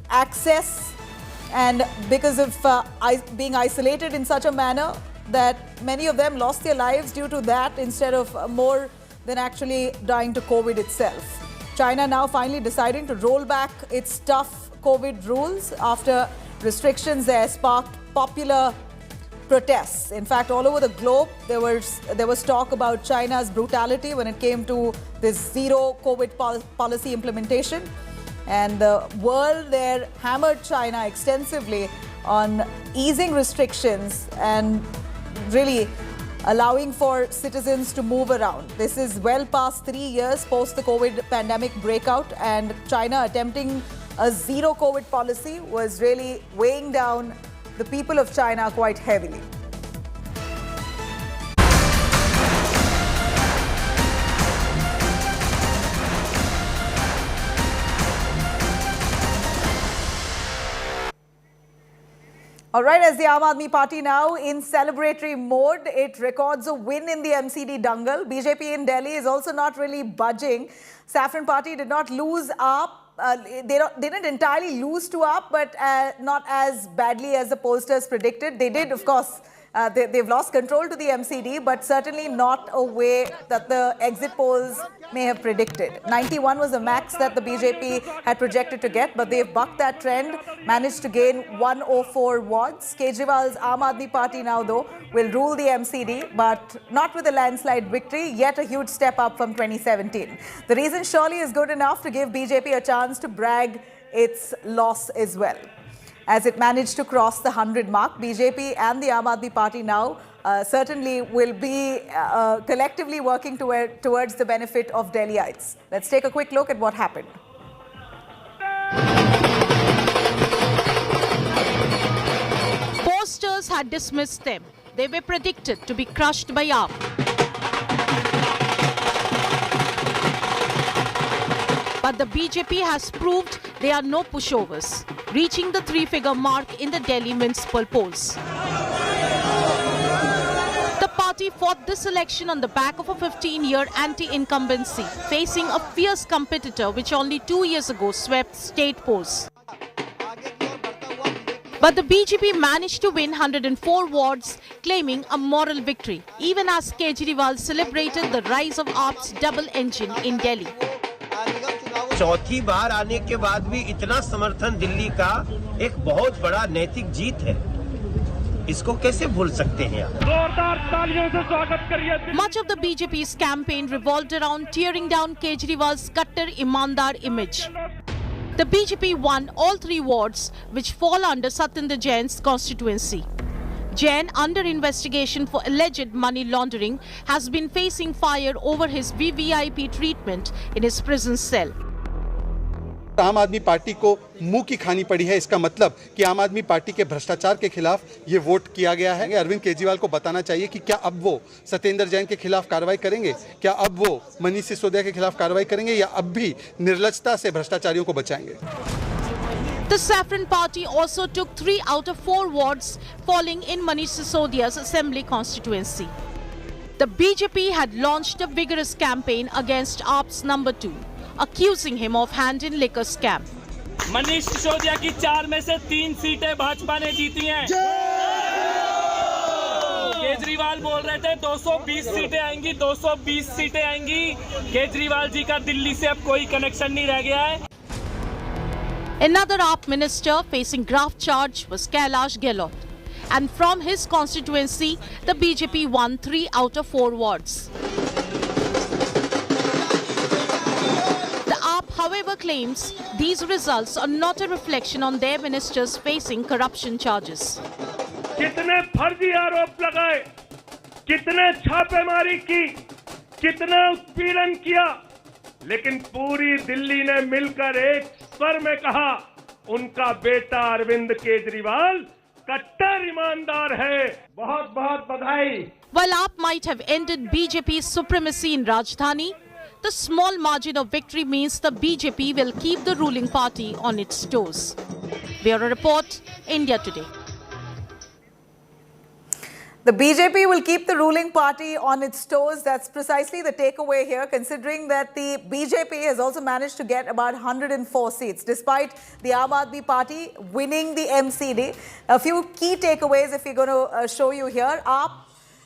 access, and because of being isolated in such a manner that many of them lost their lives due to that instead of more than actually dying to COVID itself. China now finally deciding to roll back its tough COVID rules after restrictions there sparked popular protests. In fact, all over the globe, there was talk about China's brutality when it came to this zero COVID policy implementation. And the world there hammered China extensively on easing restrictions and really allowing for citizens to move around. This is well past 3 years post the COVID pandemic breakout, and China attempting a zero COVID policy was really weighing down the people of China quite heavily. All right, as the Aam Aadmi Party now in celebratory mode, it records a win in the MCD dangle. BJP in Delhi is also not really budging. Saffron Party did not lose up. They didn't entirely lose to up, but not as badly as the pollsters predicted. They did, of course, They've lost control to the MCD, but certainly not a way that the exit polls may have predicted. 91 was the max that the BJP had projected to get, but they've bucked that trend, managed to gain 104 wards. Kejriwal's Aam Aadmi Party now, though, will rule the MCD, but not with a landslide victory, yet a huge step up from 2017. The reason surely is good enough to give BJP a chance to brag its loss as well. As it managed to cross the 100 mark, BJP and the Aam Aadmi Party now certainly will be collectively working towards the benefit of Delhiites. Let's take a quick look at what happened. Posters had dismissed them. They were predicted to be crushed by Aam. But the BJP has proved they are no pushovers, reaching the three-figure mark in the Delhi municipal polls. The party fought this election on the back of a 15-year anti-incumbency, facing a fierce competitor which only 2 years ago swept state polls. But the BJP managed to win 104 wards, claiming a moral victory, even as Kejriwal celebrated the rise of AAP's double engine in Delhi. चौथी बार आने के बाद भी इतना समर्थन दिल्ली का एक बहुत बड़ा नैतिक जीत है इसको कैसे भूल सकते हैं आप जोरदार तालियों से स्वागत करिए Much of the BJP's campaign revolved around tearing down Kejriwal's Kattar Imandar image. The BJP won all 3 wards which fall under Satyendra Jain's constituency. Jain, under investigation for alleged money laundering, has been facing fire over his VVIP treatment in his prison cell. आम आदमी party को मुंह की खानी पड़ी है। इसका मतलब कि आम आदमी पार्टी के भ्रष्टाचार के खिलाफ ये वोट किया गया है। अरविंद केजरीवाल को बताना चाहिए कि क्या अब वो सत्येंद्र जैन के खिलाफ कार्रवाई करेंगे, क्या अब वो मनीष सिसोदिया के खिलाफ कार्रवाई करेंगे या अब भी निर्लजता से भ्रष्टाचारियों को बचाएंगे। The Saffron Party also took 3 out of 4 wards, falling in Manish Sisodia's assembly constituency. The BJP had launched a vigorous campaign against AAP's number 2, accusing him of hand in liquor scam. Manish Sisodia की 4 में से 3 सीटें भाजपा ने जीती हैं। केजरीवाल बोल रहे थे 220 सीटें आएंगी, 220 सीटें आएंगी। केजरीवाल जी का दिल्ली से अब कोई कनेक्शन नहीं रह गया है। Another AAP minister facing graft charge was Kailash Gehlot, and from his constituency, the BJP won 3 out of 4 wards. The AAP, however, claims these results are not a reflection on their ministers facing corruption charges. कितने फर्जी आरोप लगाए, कितने छापेमारी की, कितना उत्पीड़न किया, लेकिन पूरी दिल्ली ने मिलकर एक स्वर में कहा उनका बेटा अरविंद केजरीवाल कट्टर ईमानदार है। बहुत बहुत बधाई। While AAP might have ended BJP's supremacy in Rajdhani, the small margin of victory means the BJP will keep the ruling party on its toes. Bureau Report, India Today. The BJP will keep the ruling party on its toes. That's precisely the takeaway here, considering that the BJP has also managed to get about 104 seats, despite the Aam Aadmi Party winning the MCD. A few key takeaways, if we're going to show you here. AAP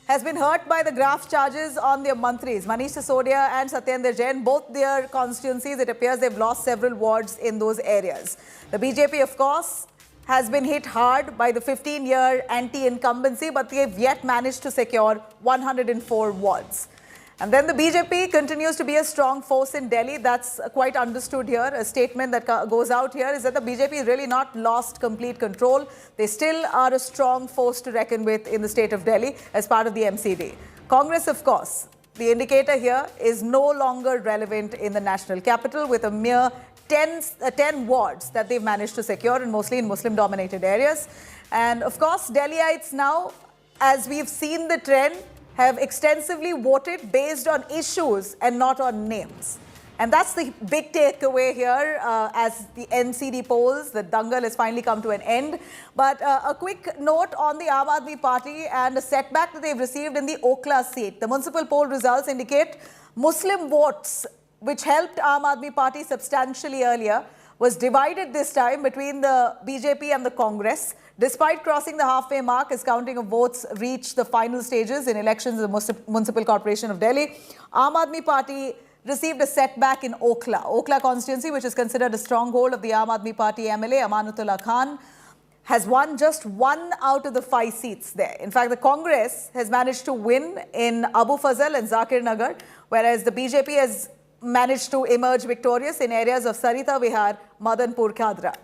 has been hurt by the graft charges on their mantris, Manish Sisodia and Satyendra Jain. Both their constituencies, it appears they've lost several wards in those areas. The BJP, of course, has been hit hard by the 15-year anti-incumbency, but they've yet managed to secure 104 wards. And then the BJP continues to be a strong force in Delhi. That's quite understood here. A statement that goes out here is that the BJP has really not lost complete control. They still are a strong force to reckon with in the state of Delhi as part of the MCD. Congress, of course, the indicator here is no longer relevant in the national capital, with a mere 10 wards that they've managed to secure, and mostly in Muslim-dominated areas. And of course, Delhiites now, as we've seen the trend, have extensively voted based on issues and not on names. And that's the big takeaway here as the MCD polls. The dangal has finally come to an end. But a quick note on the Aam Aadmi Party and a setback that they've received in the Okla seat. The municipal poll results indicate Muslim votes, which helped Aam Aadmi Party substantially earlier, was divided this time between the BJP and the Congress. Despite crossing the halfway mark as counting of votes reached the final stages in elections in the Municipal Corporation of Delhi, Aam Aadmi Party received a setback in Okhla constituency, which is considered a stronghold of the Aam Aadmi Party MLA, Amanatullah Khan, has won just 1 out of the 5 seats there. In fact, the Congress has managed to win in Abu Fazal and Zakir Nagar, whereas the BJP has managed to emerge victorious in areas of Sarita Vihar, Madanpur Khadra.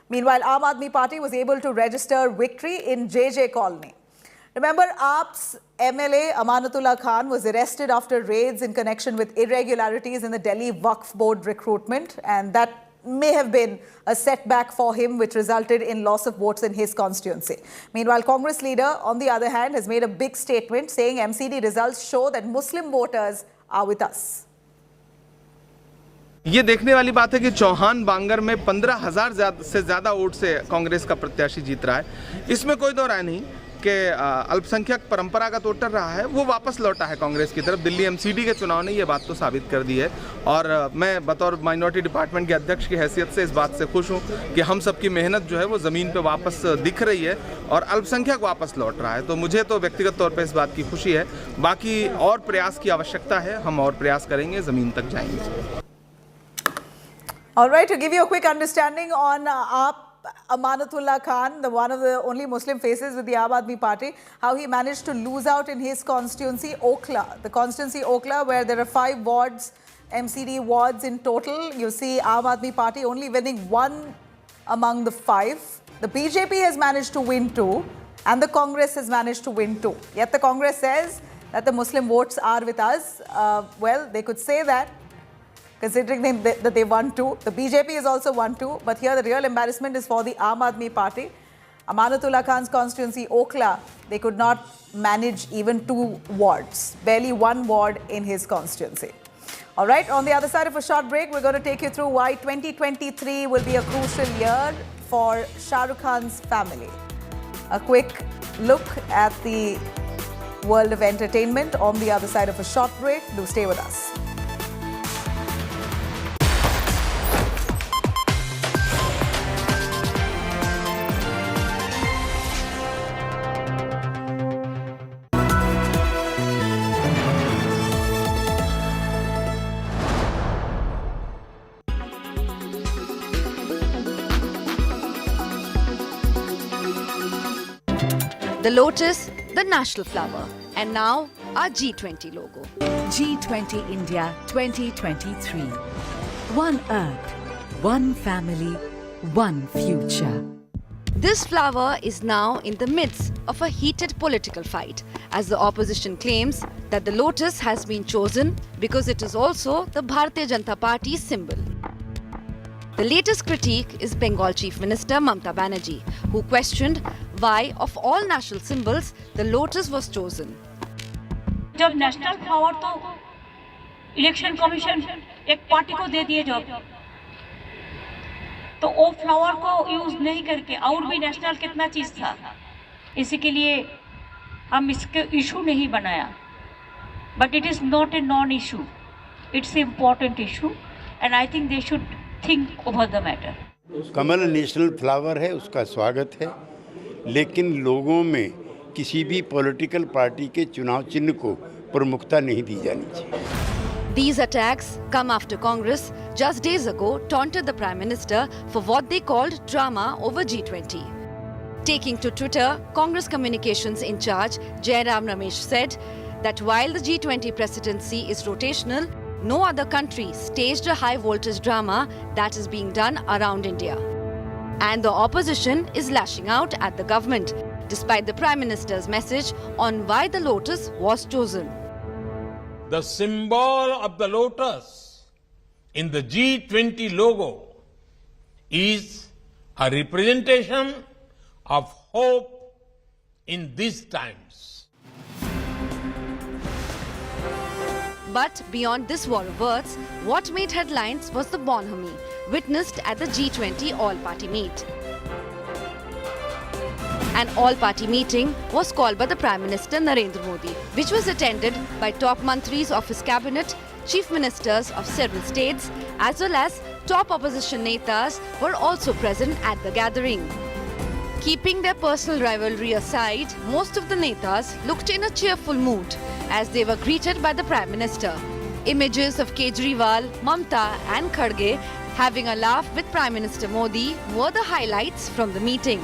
Meanwhile, Aam Aadmi Party was able to register victory in JJ Colony. Remember, AAP's MLA Amanatullah Khan was arrested after raids in connection with irregularities in the Delhi Waqf Board recruitment, and that may have been a setback for him, which resulted in loss of votes in his constituency. Meanwhile, Congress leader, on the other hand, has made a big statement saying MCD results show that Muslim voters are with us. ये देखने वाली बात है कि चौहान बांगर में 15,000 से ज़्यादा vote से कांग्रेस का प्रत्याशी जीत रहा है। इसमें कोई दो राय नहीं कि अल्पसंख्यक परंपरागत वोटर रहा है, वो वापस लौटा है कांग्रेस की तरफ। दिल्ली MCD के चुनाव ने ये बात तो साबित कर दी है और मैं बतौर माइनॉरिटी डिपार्टमेंट के अध्यक्ष की हैसियत से इस बात से खुश हूँ कि हम सबकी मेहनत जो है वो ज़मीन पे वापस दिख रही है और अल्पसंख्यक वापस लौट रहा है। तो मुझे तो व्यक्तिगत तौर पर इस बात की खुशी है। बाकी और प्रयास की आवश्यकता है, हम और प्रयास करेंगे, ज़मीन तक जाएंगे। All right, to give you a quick understanding on Amanatullah Khan, one of the only Muslim faces with the Aam Aadmi Party, how he managed to lose out in his constituency, Okhla. The constituency Okhla, where there are 5 wards, MCD wards in total. You see Aam Aadmi Party only winning 1 among the 5. The BJP has managed to win 2 and the Congress has managed to win 2. Yet the Congress says that the Muslim votes are with us. Well, they could say that, considering that they won 2. The BJP has also won 2. But here the real embarrassment is for the Aam Aadmi Party. Amanatullah Khan's constituency, Okhla, they could not manage even 2 wards. Barely 1 ward in his constituency. All right, on the other side of a short break, we're going to take you through why 2023 will be a crucial year for Shah Rukh Khan's family. A quick look at the world of entertainment on the other side of a short break. Do stay with us. The lotus, the national flower, and now our G20 logo. G20 India 2023. One Earth, one family, one future. This flower is now in the midst of a heated political fight as the opposition claims that the lotus has been chosen because it is also the Bharatiya Janata Party's symbol. The latest critique is Bengal Chief Minister Mamata Banerjee, who questioned why, of all national symbols, the lotus was chosen. जब national flower तो election commission एक party को दे दिए जब तो वो flower को use नहीं करके और भी नेशनल कितना चीज था, इसी के लिए हम इसके इशू नहीं बनाया. But it is not a non-issue. It's an important issue, and I think they should think over the matter. Kamal national flower है, उसका स्वागत है, लेकिन लोगों में किसी भी पॉलिटिकल पार्टी के चुनाव चिन्ह को प्रमुखता नहीं दी जानी चाहिए. These attacks come after Congress just days ago taunted the Prime Minister for what they called drama over G20. Taking to Twitter, Congress communications in charge Jairam Ramesh said that while the G20 presidency is rotational, no other country staged a high-voltage drama that is being done around India. And the opposition is lashing out at the government, despite the Prime Minister's message on why the lotus was chosen. The symbol of the lotus in the G20 logo is a representation of hope in these times. But beyond this war of words, what made headlines was the bonhomie witnessed at the G20 all-party meet. An all-party meeting was called by the Prime Minister Narendra Modi, which was attended by top mantris of his cabinet, chief ministers of several states, as well as top opposition netas were also present at the gathering. Keeping their personal rivalry aside, most of the netas looked in a cheerful mood as they were greeted by the Prime Minister. Images of Kejriwal, Mamta and Kharge having a laugh with Prime Minister Modi were the highlights from the meeting.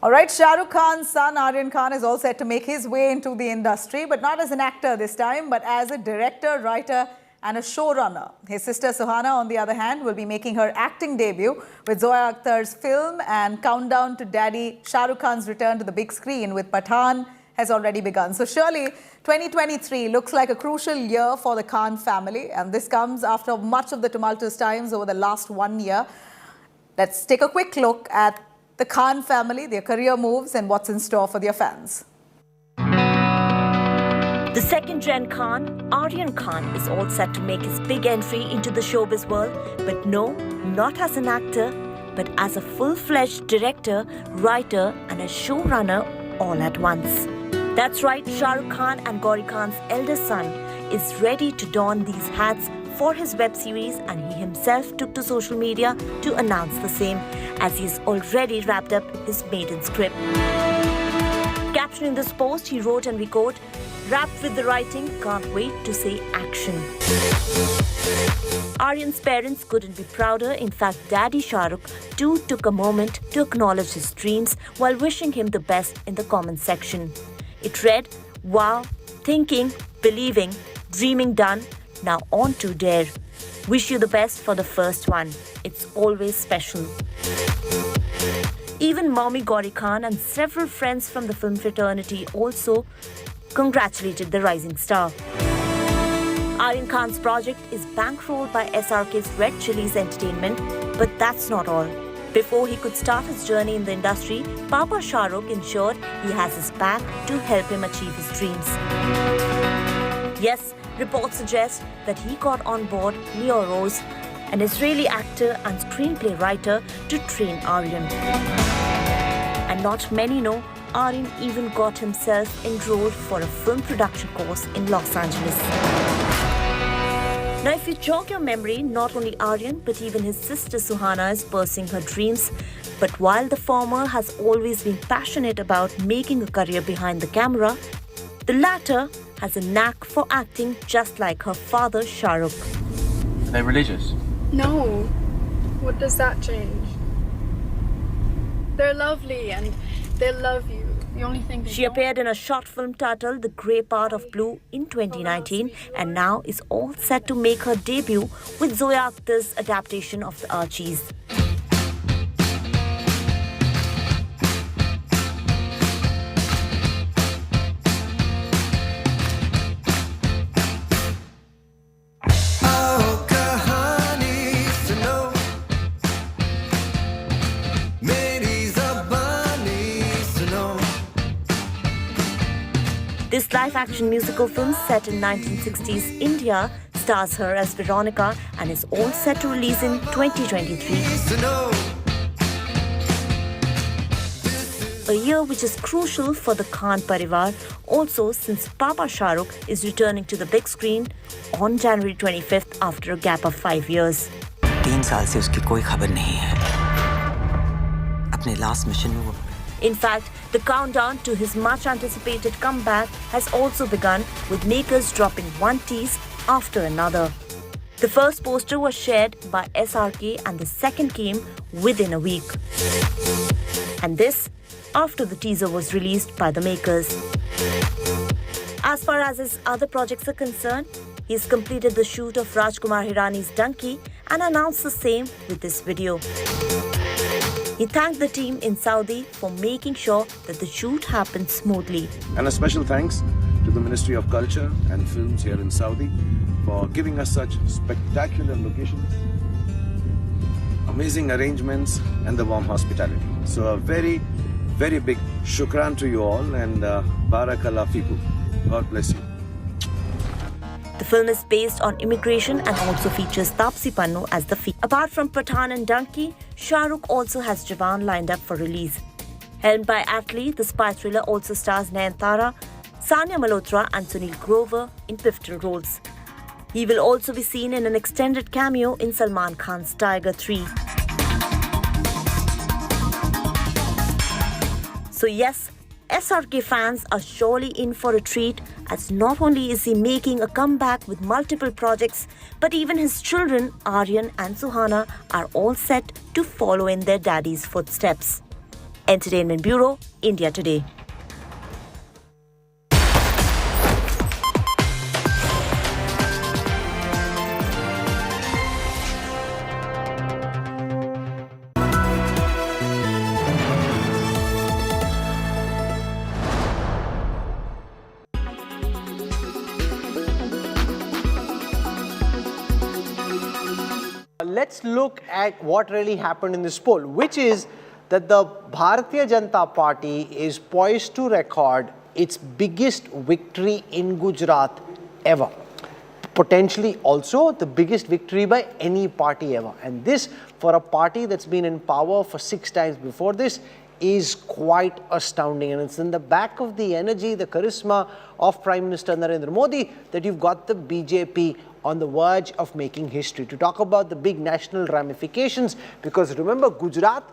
All right, Shah Rukh Khan's son Aryan Khan is all set to make his way into the industry, but not as an actor this time, but as a director, writer and a showrunner. His sister Suhana, on the other hand, will be making her acting debut with Zoya Akhtar's film, and countdown to Daddy Shah Rukh Khan's return to the big screen with Pathaan has already begun. So surely 2023 looks like a crucial year for the Khan family, and this comes after much of the tumultuous times over the last 1 year. Let's take a quick look at the Khan family, their career moves and what's in store for their fans. The second-gen Khan, Aryan Khan, is all set to make his big entry into the showbiz world, but no, not as an actor, but as a full-fledged director, writer and a showrunner all at once. That's right, Shah Rukh Khan and Gauri Khan's eldest son is ready to don these hats for his web series, and he himself took to social media to announce the same, as he's already wrapped up his maiden script. Captioning this post, he wrote, and we quote, "Wrapped with the writing, can't wait to say action." Aryan's parents couldn't be prouder. In fact, Daddy Shah Rukh too took a moment to acknowledge his dreams while wishing him the best in the comment section. It read, "Wow, thinking, believing, dreaming done. Now on to dare. Wish you the best for the first one. It's always special." Even Mommy Gauri Khan and several friends from the film fraternity also congratulated the rising star. Aryan Khan's project is bankrolled by SRK's Red Chillies Entertainment, but that's not all. Before he could start his journey in the industry, Papa Shah Rukh ensured he has his back to help him achieve his dreams. Yes, reports suggest that he got on board Leo Rose, an Israeli actor and screenplay writer, to train Aryan. And not many know, Aryan even got himself enrolled for a film production course in Los Angeles. Now, if you jog your memory, not only Aryan but even his sister Suhana is pursuing her dreams. But while the former has always been passionate about making a career behind the camera, the latter has a knack for acting just like her father Shah Rukh. Are they religious? No. What does that change? They're lovely and they love you. The only thing she appeared in a short film titled The Grey Part of Blue in 2019 and now is all set to make her debut with Zoya Akhtar's adaptation of The Archies. This live-action musical film set in 1960s India stars her as Veronica and is all set to release in 2023. A year which is crucial for the Khan Parivar, also since Papa Shah Rukh is returning to the big screen on January 25th after a gap of 5 years. 3 साल से उसकी कोई खबर नहीं है. अपने last mission में वो. In fact, the countdown to his much-anticipated comeback has also begun, with makers dropping one tease after another. The first poster was shared by SRK and the second came within a week. And this, after the teaser was released by the makers. As far as his other projects are concerned, he's completed the shoot of Rajkumar Hirani's Donkey and announced the same with this video. He thanked the team in Saudi for making sure that the shoot happened smoothly. And a special thanks to the Ministry of Culture and Films here in Saudi for giving us such spectacular locations, amazing arrangements and the warm hospitality. So a very, very big shukran to you all and barakallah fiku. God bless you. The film is based on immigration and also features Taapsee Pannu as the feature. Apart from Pathaan and Donkey, Shah Rukh also has Jawan lined up for release. Helmed by Atlee, the spy thriller also stars Nayanthara, Sanya Malhotra and Sunil Grover in pivotal roles. He will also be seen in an extended cameo in Salman Khan's Tiger 3. So yes, SRK fans are surely in for a treat, as not only is he making a comeback with multiple projects, but even his children Aryan and Suhana are all set to follow in their daddy's footsteps. Entertainment Bureau, India Today. Let's look at what really happened in this poll, which is that the Bharatiya Janata Party is poised to record its biggest victory in Gujarat ever. Potentially also the biggest victory by any party ever. And this, for a party that's been in power for 6 times before this, is quite astounding. And it's in the back of the energy, the charisma of Prime Minister Narendra Modi that you've got the BJP on the verge of making history. To talk about the big national ramifications, because remember, Gujarat,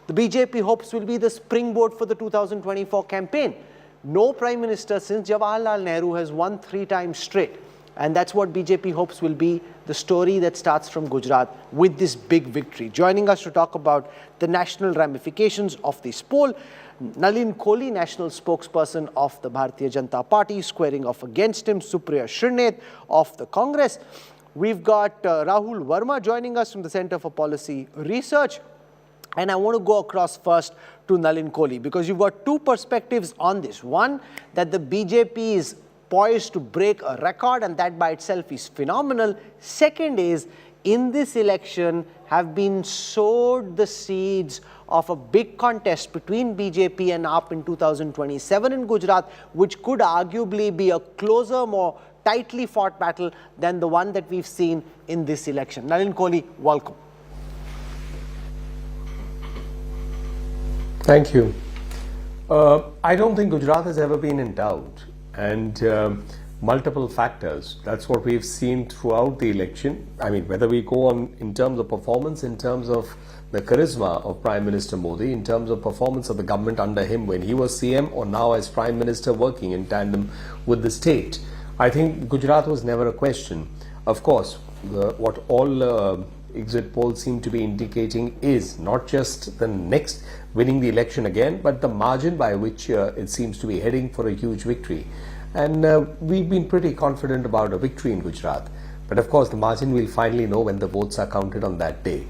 the BJP hopes will be the springboard for the 2024 campaign. No Prime Minister since Jawaharlal Nehru has won 3 times straight. And that's what BJP hopes will be the story that starts from Gujarat with this big victory. Joining us to talk about the national ramifications of this poll, Nalin Kohli, national spokesperson of the Bharatiya Janata Party, squaring off against him, Supriya Shrinet of the Congress. We've got Rahul Verma joining us from the Center for Policy Research. And I want to go across first to Nalin Kohli, because you've got 2 perspectives on this. One, that the BJP is poised to break a record, and that by itself is phenomenal. Second is, in this election have been sowed the seeds of a big contest between BJP and AAP in 2027 in Gujarat, which could arguably be a closer, more tightly fought battle than the one that we've seen in this election. Nalin Kohli, welcome. Thank you. I don't think Gujarat has ever been in doubt, and multiple factors. That's what we've seen throughout the election. I mean, whether we go on in terms of performance, in terms of the charisma of Prime Minister Modi, in terms of performance of the government under him when he was CM, or now as Prime Minister working in tandem with the state, I think Gujarat was never a question. Of course, what all exit polls seem to be indicating is not just the next winning the election again, but the margin by which it seems to be heading for a huge victory. And we've been pretty confident about a victory in Gujarat. But of course, the margin we'll finally know when the votes are counted on that day.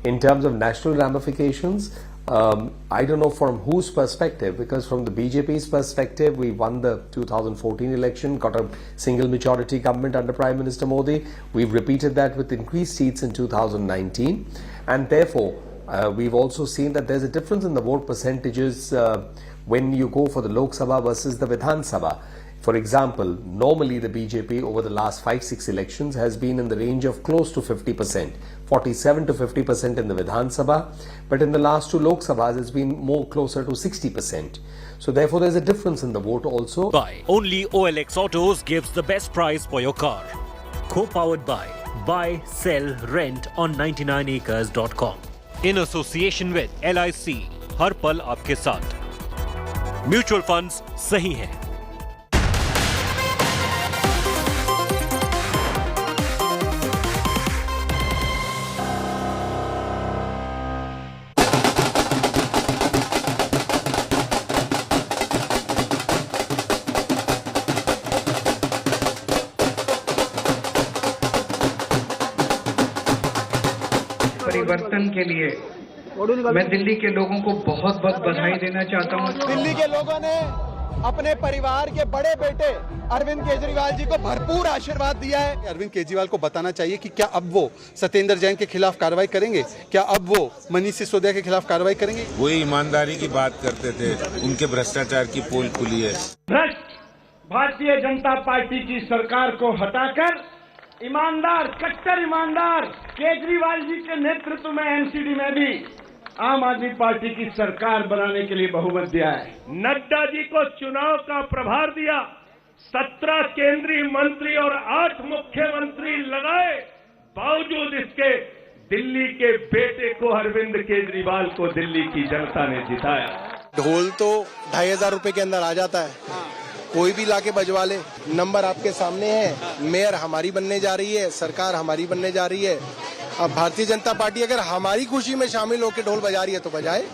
In terms of national ramifications, I don't know from whose perspective, because from the BJP's perspective, we won the 2014 election, got a single majority government under Prime Minister Modi. We've repeated that with increased seats in 2019. And therefore, we've also seen that there's a difference in the vote percentages when you go for the Lok Sabha versus the Vidhan Sabha. For example, normally the BJP over the last 5-6 elections has been in the range of close to 50%, 47 to 50% in the Vidhan Sabha, but in the last 2 Lok Sabhas it's been more closer to 60%. So therefore there's a difference in the vote also. Only OLX Autos gives the best price for your car. Co-powered by Buy, Sell, Rent on 99acres.com. In association with LIC, हर पल आपके साथ. Mutual funds सही हैं. के लिए मैं दिल्ली के लोगों को बहुत बहुत बधाई देना चाहता हूँ। दिल्ली के लोगों ने अपने परिवार के बड़े बेटे अरविंद केजरीवाल जी को भरपूर आशीर्वाद दिया है। अरविंद केजरीवाल को बताना चाहिए कि क्या अब वो सत्येंद्र जैन के खिलाफ कार्रवाई करेंगे, क्या अब वो मनीष सिसोदिया के खिलाफ कार्रवाई करेंगे। वही ईमानदारी की बात करते थे, उनके भ्रष्टाचार की पोल खुली है। भ्रष्ट भारतीय जनता पार्टी की सरकार को हटाकर ईमानदार, कट्टर ईमानदार केजरीवाल जी के नेतृत्व में एमसीडी में भी आम आदमी पार्टी की सरकार बनाने के लिए बहुमत दिया है। नड्डा जी को चुनाव का प्रभार दिया, 17 केंद्रीय मंत्री और 8 मुख्यमंत्री लगाए, बावजूद इसके दिल्ली के बेटे को अरविंद केजरीवाल को दिल्ली की जनता ने जिताया। ढोल तो 2500 रुपए के अंदर आ जाता है, कोई भी लाके बजवा ले। नंबर आपके सामने है, मेयर हमारी बनने जा रही है, सरकार हमारी बनने जा रही है। अब भारतीय जनता पार्टी अगर हमारी खुशी में शामिल होकर ढोल बजा रही है तो बजाए।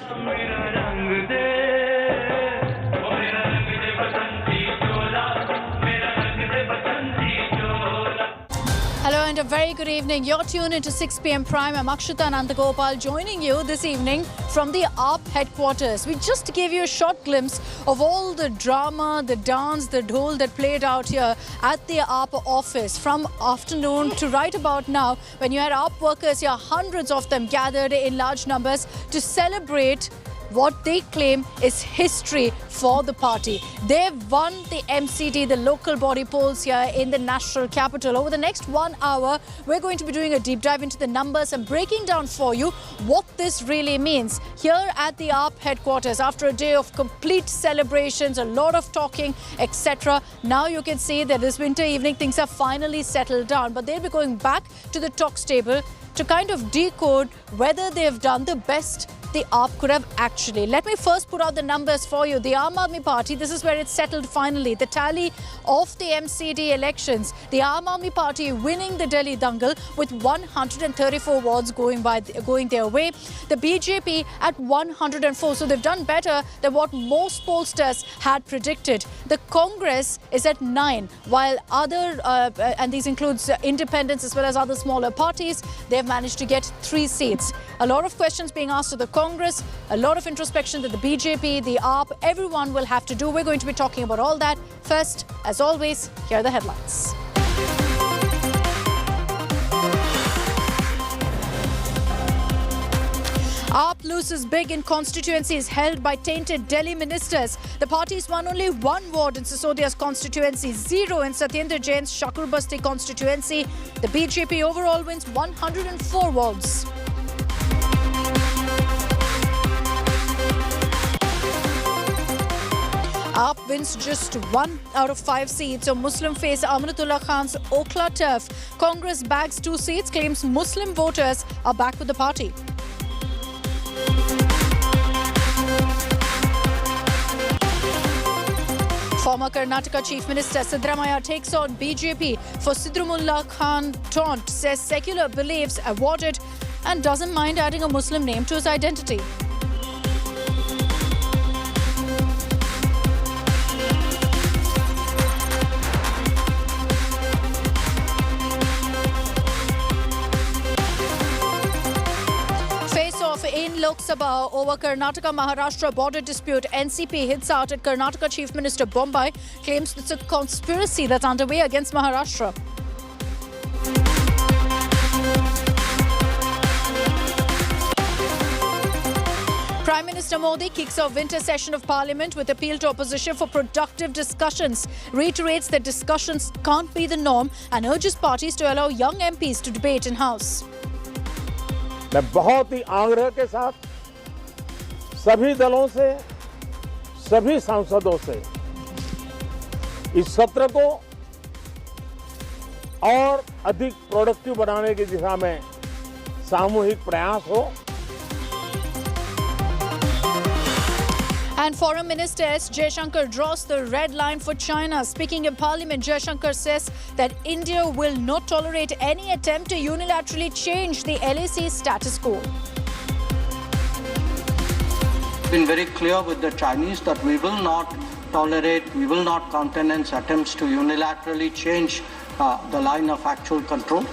Hello and a very good evening. You're tuned into 6 p.m. Prime. I'm Akshita Nandagopal joining you this evening from the AAP headquarters. We just gave you a short glimpse of all the drama, the dance, the dhol that played out here at the AAP office from afternoon to right about now, when you had AAP workers here, hundreds of them gathered in large numbers to celebrate what they claim is history for the party. They've won the MCD, the local body polls here in the national capital. Over the next 1 hour, we're going to be doing a deep dive into the numbers and breaking down for you what this really means. Here at the AAP headquarters, after a day of complete celebrations, a lot of talking, etc., now you can see that this winter evening things have finally settled down. But they'll be going back to the talks table to kind of decode whether they've done the best the AAP could have actually. Let me first put out the numbers for you. The Aam Aadmi Party, this is where it settled finally. The tally of the MCD elections. The Aam Aadmi Party winning the Delhi Dangal with 134 wards going their way. The BJP at 104. So they've done better than what most pollsters had predicted. The Congress is at 9, while other, and these includes independents as well as other smaller parties, they've managed to get 3 seats. A lot of questions being asked to the Congress, a lot of introspection that the BJP, the AAP, everyone will have to do. We're going to be talking about all that. First, as always, here are the headlines. AAP loses big in constituencies held by tainted Delhi ministers. The party's won only 1 ward in Sisodia's constituency, 0 in Satyendra Jain's Shakurbasti constituency. The BJP overall wins 104 wards. AAP wins just 1 out of 5 seats on Muslim face Amanatullah Khan's Okhla turf. Congress bags 2 seats, claims Muslim voters are back with the party. Former Karnataka Chief Minister Siddaramaiah takes on BJP for Sidramullah Khan taunt, says secular beliefs awarded and doesn't mind adding a Muslim name to his identity. In Lok Sabha over Karnataka-Maharashtra border dispute, NCP hits out at Karnataka Chief Minister Bombay, claims it's a conspiracy that's underway against Maharashtra. Prime Minister Modi kicks off winter session of Parliament with appeal to opposition for productive discussions, reiterates that discussions can't be the norm and urges parties to allow young MPs to debate in House. मैं बहुत ही आग्रह के साथ सभी दलों से, सभी सांसदों से इस सत्र को और अधिक प्रोडक्टिव बनाने की दिशा में सामूहिक प्रयास हो। And Foreign Minister S. Jaishankar draws the red line for China. Speaking in Parliament, Jaishankar says that India will not tolerate any attempt to unilaterally change the LAC status quo. Been very clear with the Chinese that we will not tolerate, we will not countenance attempts to unilaterally change the line of actual control.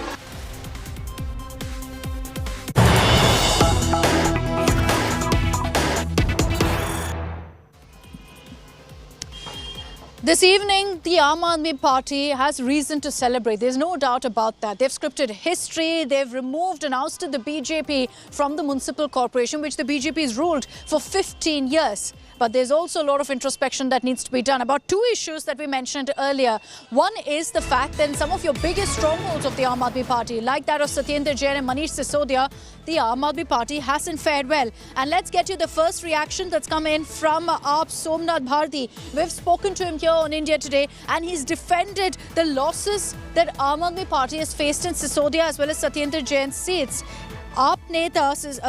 This evening, the Aam Aadmi Party has reason to celebrate. There's no doubt about that. They've scripted history. They've removed and ousted the BJP from the municipal corporation, which the BJP has ruled for 15 years. But there's also a lot of introspection that needs to be done about two issues that we mentioned earlier. One is the fact that in some of your biggest strongholds of the Aam Aadmi Party, like that of Satyendra Jain and Manish Sisodia, the Aam Aadmi Party hasn't fared well. And let's get you the first reaction that's come in from AAP Somnath Bharti. We've spoken to him here on India Today, and he's defended the losses that Aam Aadmi Party has faced in Sisodia as well as Satyendra Jain's seats. AAP Neta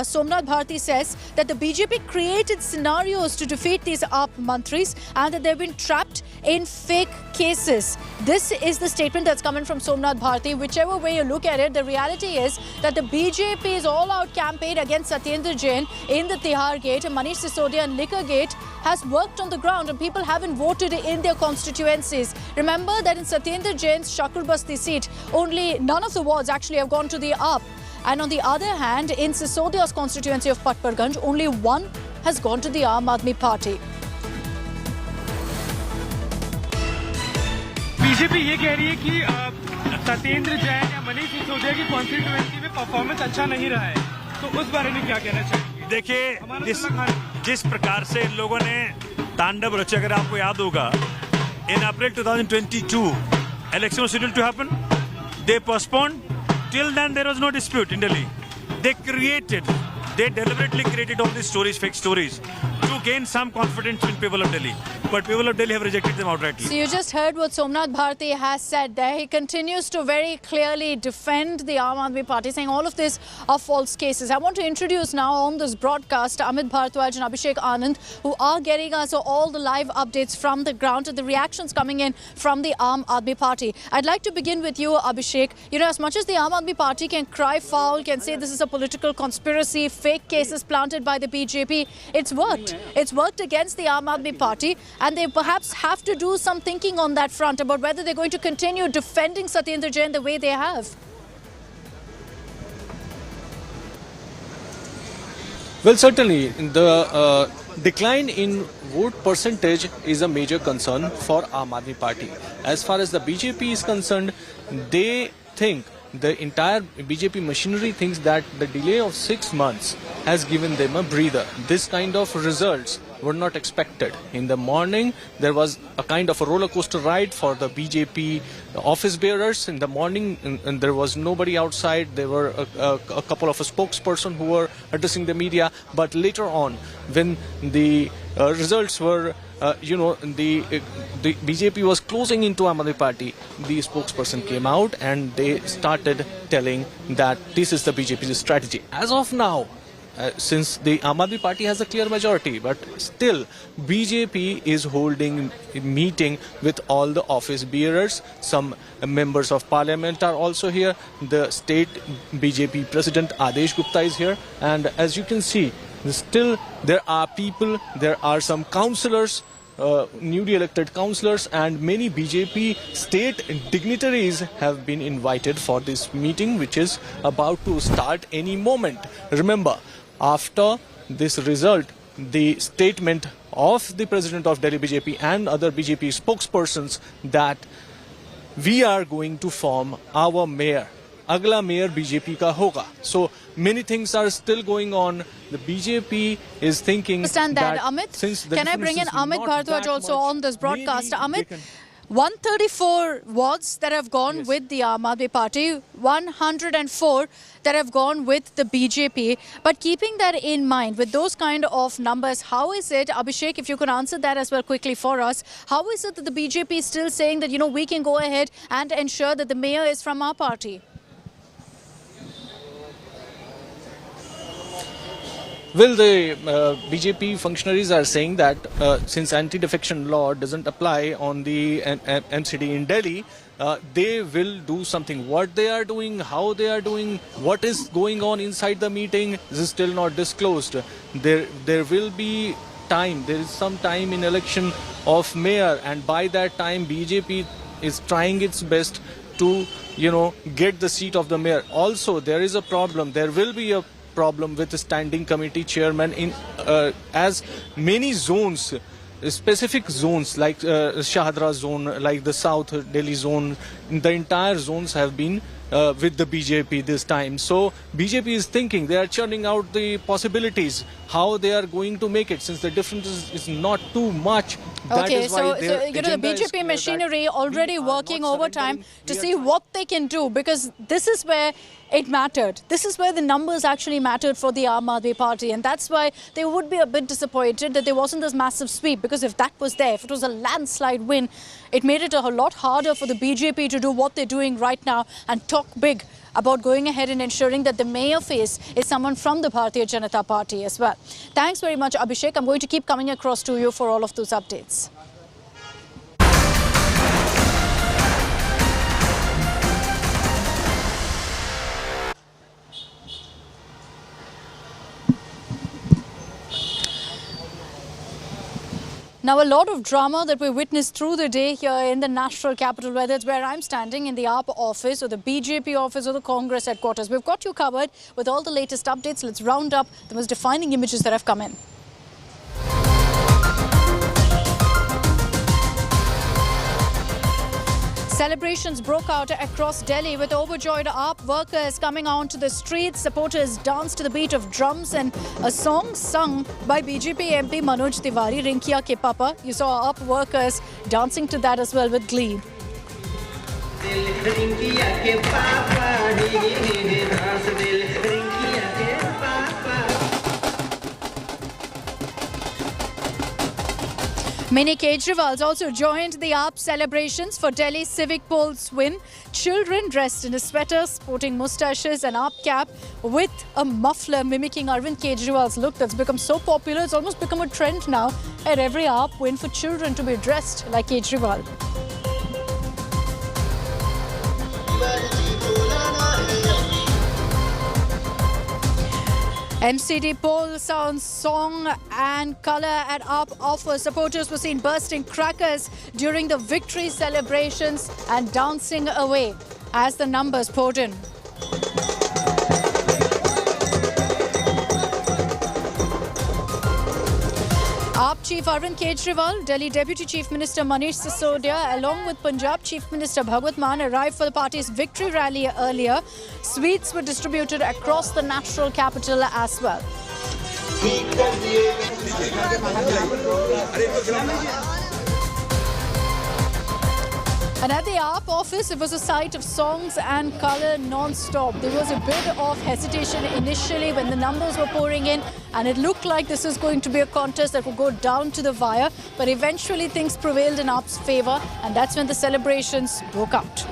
Somnath Bharti says that the BJP created scenarios to defeat these AAP mantris and that they've been trapped in fake cases. This is the statement that's coming from Somnath Bharti. Whichever way you look at it, the reality is that the BJP's all-out campaign against Satyendra Jain in the Tihar Gate and Manish Sisodia and Liquor Gate has worked on the ground, and people haven't voted in their constituencies. Remember that in Satyendra Jain's Shakurbasti seat, none of the wards actually have gone to the AAP. And on the other hand, in Sisodia's constituency of Patparganj, only one has gone to the Aam Aadmi Party. BJP ये कह रही है कि सत्येंद्र जैन या मनीष सिसोदिया की constituency में performance अच्छा नहीं रहा है, तो उस बारे में क्या कहना चाहिए? देखिए, जिस प्रकार से इन लोगों ने तांडव रचा, अगर आपको याद होगा, in April 2022, election was scheduled to happen. They postponed. Till then, there was no dispute in Delhi. They deliberately created all these stories, fake stories, to gain some confidence in people of Delhi. But people of Delhi have rejected them outrightly. So you just heard what Somnath Bharti has said there. He continues to very clearly defend the Aam Aadmi Party, saying all of this are false cases. I want to introduce now on this broadcast Amit Bharadwaj and Abhishek Anand, who are getting us all the live updates from the ground and the reactions coming in from the Aam Aadmi Party. I'd like to begin with you, Abhishek. You know, as much as the Aam Aadmi Party can cry foul, can say this is a political conspiracy, fake cases planted by the BJP, it's worked. It's worked against the Aam Aadmi Party. And they perhaps have to do some thinking on that front about whether they're going to continue defending Satyendra Jain the way they have. Well, certainly, the decline in vote percentage is a major concern for Aam Aadmi Party. As far as the BJP is concerned, they think, the entire BJP machinery thinks that the delay of 6 months has given them a breather. This kind of results were not expected. In the morning, there was a kind of a roller coaster ride for the BJP office bearers. In the morning, and there was nobody outside. There were a couple of spokespersons who were addressing the media. But later on, when the results were, the BJP was closing into Aam Aadmi Party, the spokesperson came out and they started telling that this is the BJP's strategy. As of now, since the Aam Aadmi Party has a clear majority, but still BJP is holding a meeting with all the office bearers. Some members of parliament are also here. The state BJP president Adesh Gupta is here, and as you can see, still there are people, there are some councillors, newly elected councillors, and many BJP state dignitaries have been invited for this meeting, which is about to start any moment. Remember, after this result, the statement of the president of Delhi BJP and other BJP spokespersons that we are going to form our mayor. Agla mayor BJP ka hoga. So many things are still going on. The BJP is thinking that Amit, since the can I bring in Amit Bharadwaj also on this broadcast? Amit, 134 wards that have gone with the Aam Aadmi Party, 104 that have gone with the BJP. But keeping that in mind, with those kind of numbers, how is it, Abhishek, if you could answer that as well quickly for us, how is it that the BJP is still saying that, we can go ahead and ensure that the mayor is from our party? Well, the BJP functionaries are saying that since anti-defection law doesn't apply on the MCD in Delhi, they will do something. What they are doing, how they are doing, what is going on inside the meeting, this is still not disclosed. There will be time, there is some time in election of mayor, and by that time BJP is trying its best to, get the seat of the mayor. Also, there is a problem, there will be a problem with the standing committee chairman in as many zones specific zones like Shahadra zone, like the South Delhi zone, the entire zones have been with the BJP this time. So BJP is thinking, they are churning out the possibilities, how they are going to make it, since the difference is not too much. Okay, so you know, the BJP machinery already working overtime to see what they can do, because this is where it mattered. This is where the numbers actually mattered for the Aam Aadmi Party, and that's why they would be a bit disappointed that there wasn't this massive sweep, because if that was there, if it was a landslide win, it made it a lot harder for the BJP to do what they're doing right now and talk big about going ahead and ensuring that the mayor face is someone from the Bharatiya Janata Party as well. Thanks very much, Abhishek. I'm going to keep coming across to you for all of those updates. Now, a lot of drama that we witnessed through the day here in the national capital, whether it's where I'm standing in the AAP office or the BJP office or the Congress headquarters. We've got you covered with all the latest updates. Let's round up the most defining images that have come in. Celebrations broke out across Delhi with overjoyed AAP workers coming onto the streets. Supporters danced to the beat of drums and a song sung by BJP MP Manoj Tiwari, Rinkiya Ke Papa. You saw AAP workers dancing to that as well with glee. Many Kejriwals also joined the AAP celebrations for Delhi's civic polls win. Children dressed in a sweater, sporting moustaches and AAP cap with a muffler mimicking Arvind Kejriwal's look that's become so popular. It's almost become a trend now at every AAP win for children to be dressed like Kejriwal. MCD poll sounds song and colour at AAP offer. Supporters were seen bursting crackers during the victory celebrations and dancing away as the numbers poured in. AAP Chief Arvind Kejriwal, Delhi Deputy Chief Minister Manish Sisodia, along with Punjab Chief Minister Bhagwat Mann arrived for the party's victory rally earlier. Sweets were distributed across the national capital as well. And at the AAP office, it was a sight of songs and colour non-stop. There was a bit of hesitation initially when the numbers were pouring in, and it looked like this was going to be a contest that would go down to the wire. But eventually things prevailed in AAP's favour, and that's when the celebrations broke out.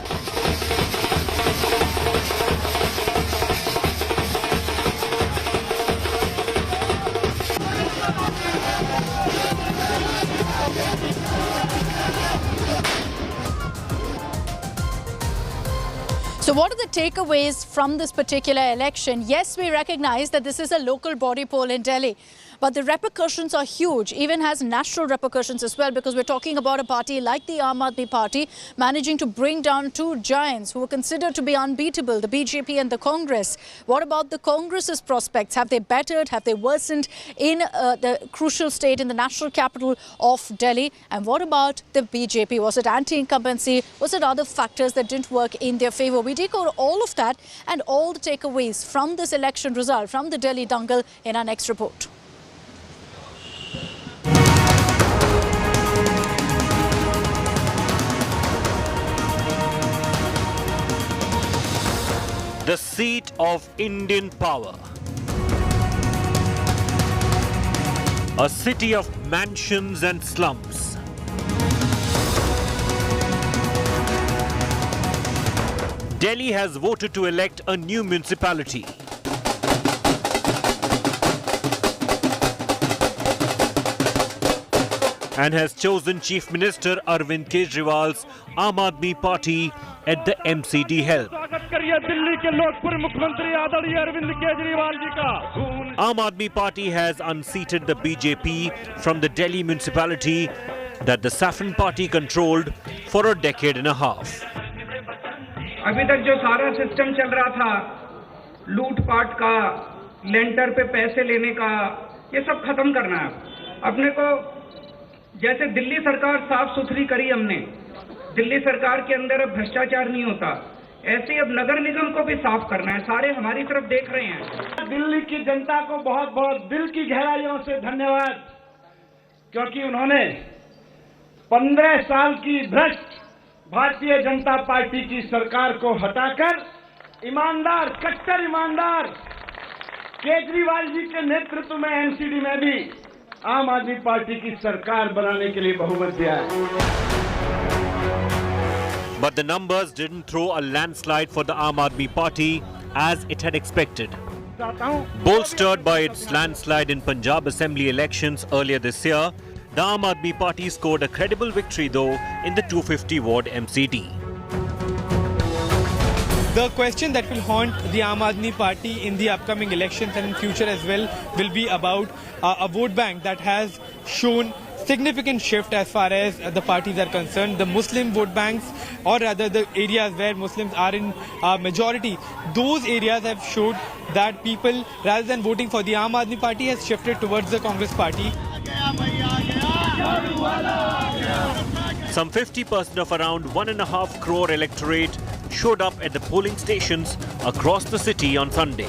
So what are the takeaways from this particular election? Yes, we recognize that this is a local body poll in Delhi, but the repercussions are huge, even has national repercussions as well, because we're talking about a party like the Aam Aadmi Party managing to bring down two giants who were considered to be unbeatable, the BJP and the Congress. What about the Congress's prospects? Have they bettered? Have they worsened in the crucial state in the national capital of Delhi? And what about the BJP? Was it anti-incumbency? Was it other factors that didn't work in their favour? We decode all of that and all the takeaways from this election result from the Delhi Dangal in our next report. The seat of Indian power. A city of mansions and slums. Delhi has voted to elect a new municipality. And has chosen Chief Minister Arvind Kejriwal's Aam Aadmi Party at the MCD held. Aam Aadmi Party has unseated the BJP from the Delhi municipality that the Saffron Party controlled for a decade and a half. अभी तक जो सारा system चल रहा था, लूटपाट का, लेंटर पे पैसे लेने का, ये सब खत्म करना है. अपने को जैसे दिल्ली सरकार साफ सुथरी करी हमने, दिल्ली सरकार के अंदर अब भ्रष्टाचार नहीं होता, ऐसे अब नगर निगम को भी साफ करना है। सारे हमारी तरफ देख रहे हैं। दिल्ली की जनता को बहुत बहुत दिल की गहराइयों से धन्यवाद, क्योंकि उन्होंने 15 साल की भ्रष्ट भारतीय जनता पार्टी की सरकार को हटाकर ईमानदार, कट्टर ईमानदार केजरीवाल जी के नेतृत्व में एमसीडी में भी आम आदमी पार्टी की सरकार बनाने के लिए बहुमत दिया है। But the numbers didn't throw a landslide for the Aam Aadmi Party as it had expected. Bolstered by its landslide in Punjab Assembly elections earlier this year, the Aam Aadmi Party scored a credible victory though in the 250 ward MCD. The question that will haunt the Aam Aadmi Party in the upcoming elections and in future as well will be about a vote bank that has shown significant shift as far as the parties are concerned. The Muslim vote banks, or rather the areas where Muslims are in majority, those areas have showed that people, rather than voting for the Aam Aadmi Party, has shifted towards the Congress Party. Some 50% of around 1.5 crore electorate showed up at the polling stations across the city on Sunday.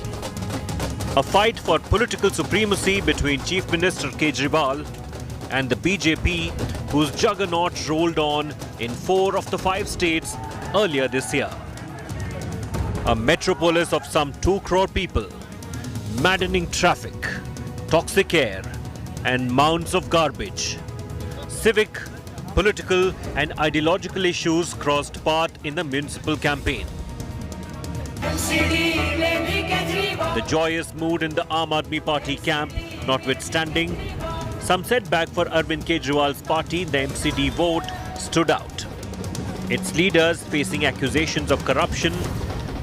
A fight for political supremacy between Chief Minister Kejriwal and the BJP, whose juggernaut rolled on in 4 of the 5 states earlier this year. A metropolis of some 2 crore people, maddening traffic, toxic air, and mounds of garbage. Civic, political, and ideological issues crossed path in the municipal campaign. The joyous mood in the Aam Aadmi Party camp notwithstanding, some setback for Arvind Kejriwal's party, the MCD vote, stood out. Its leaders, facing accusations of corruption,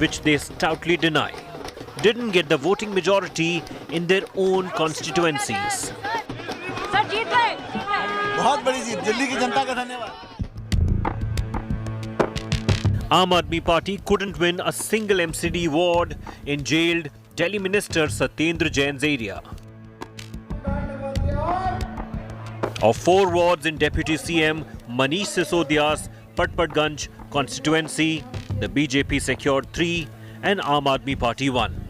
which they stoutly deny, didn't get the voting majority in their own constituencies. Aam Aadmi Party couldn't win a single MCD ward in jailed Delhi Minister Satyendra Jain's area. Of 4 wards in Deputy CM Manish Sisodia's Patpatganj constituency, the BJP secured 3 and Aam Aadmi Party 1.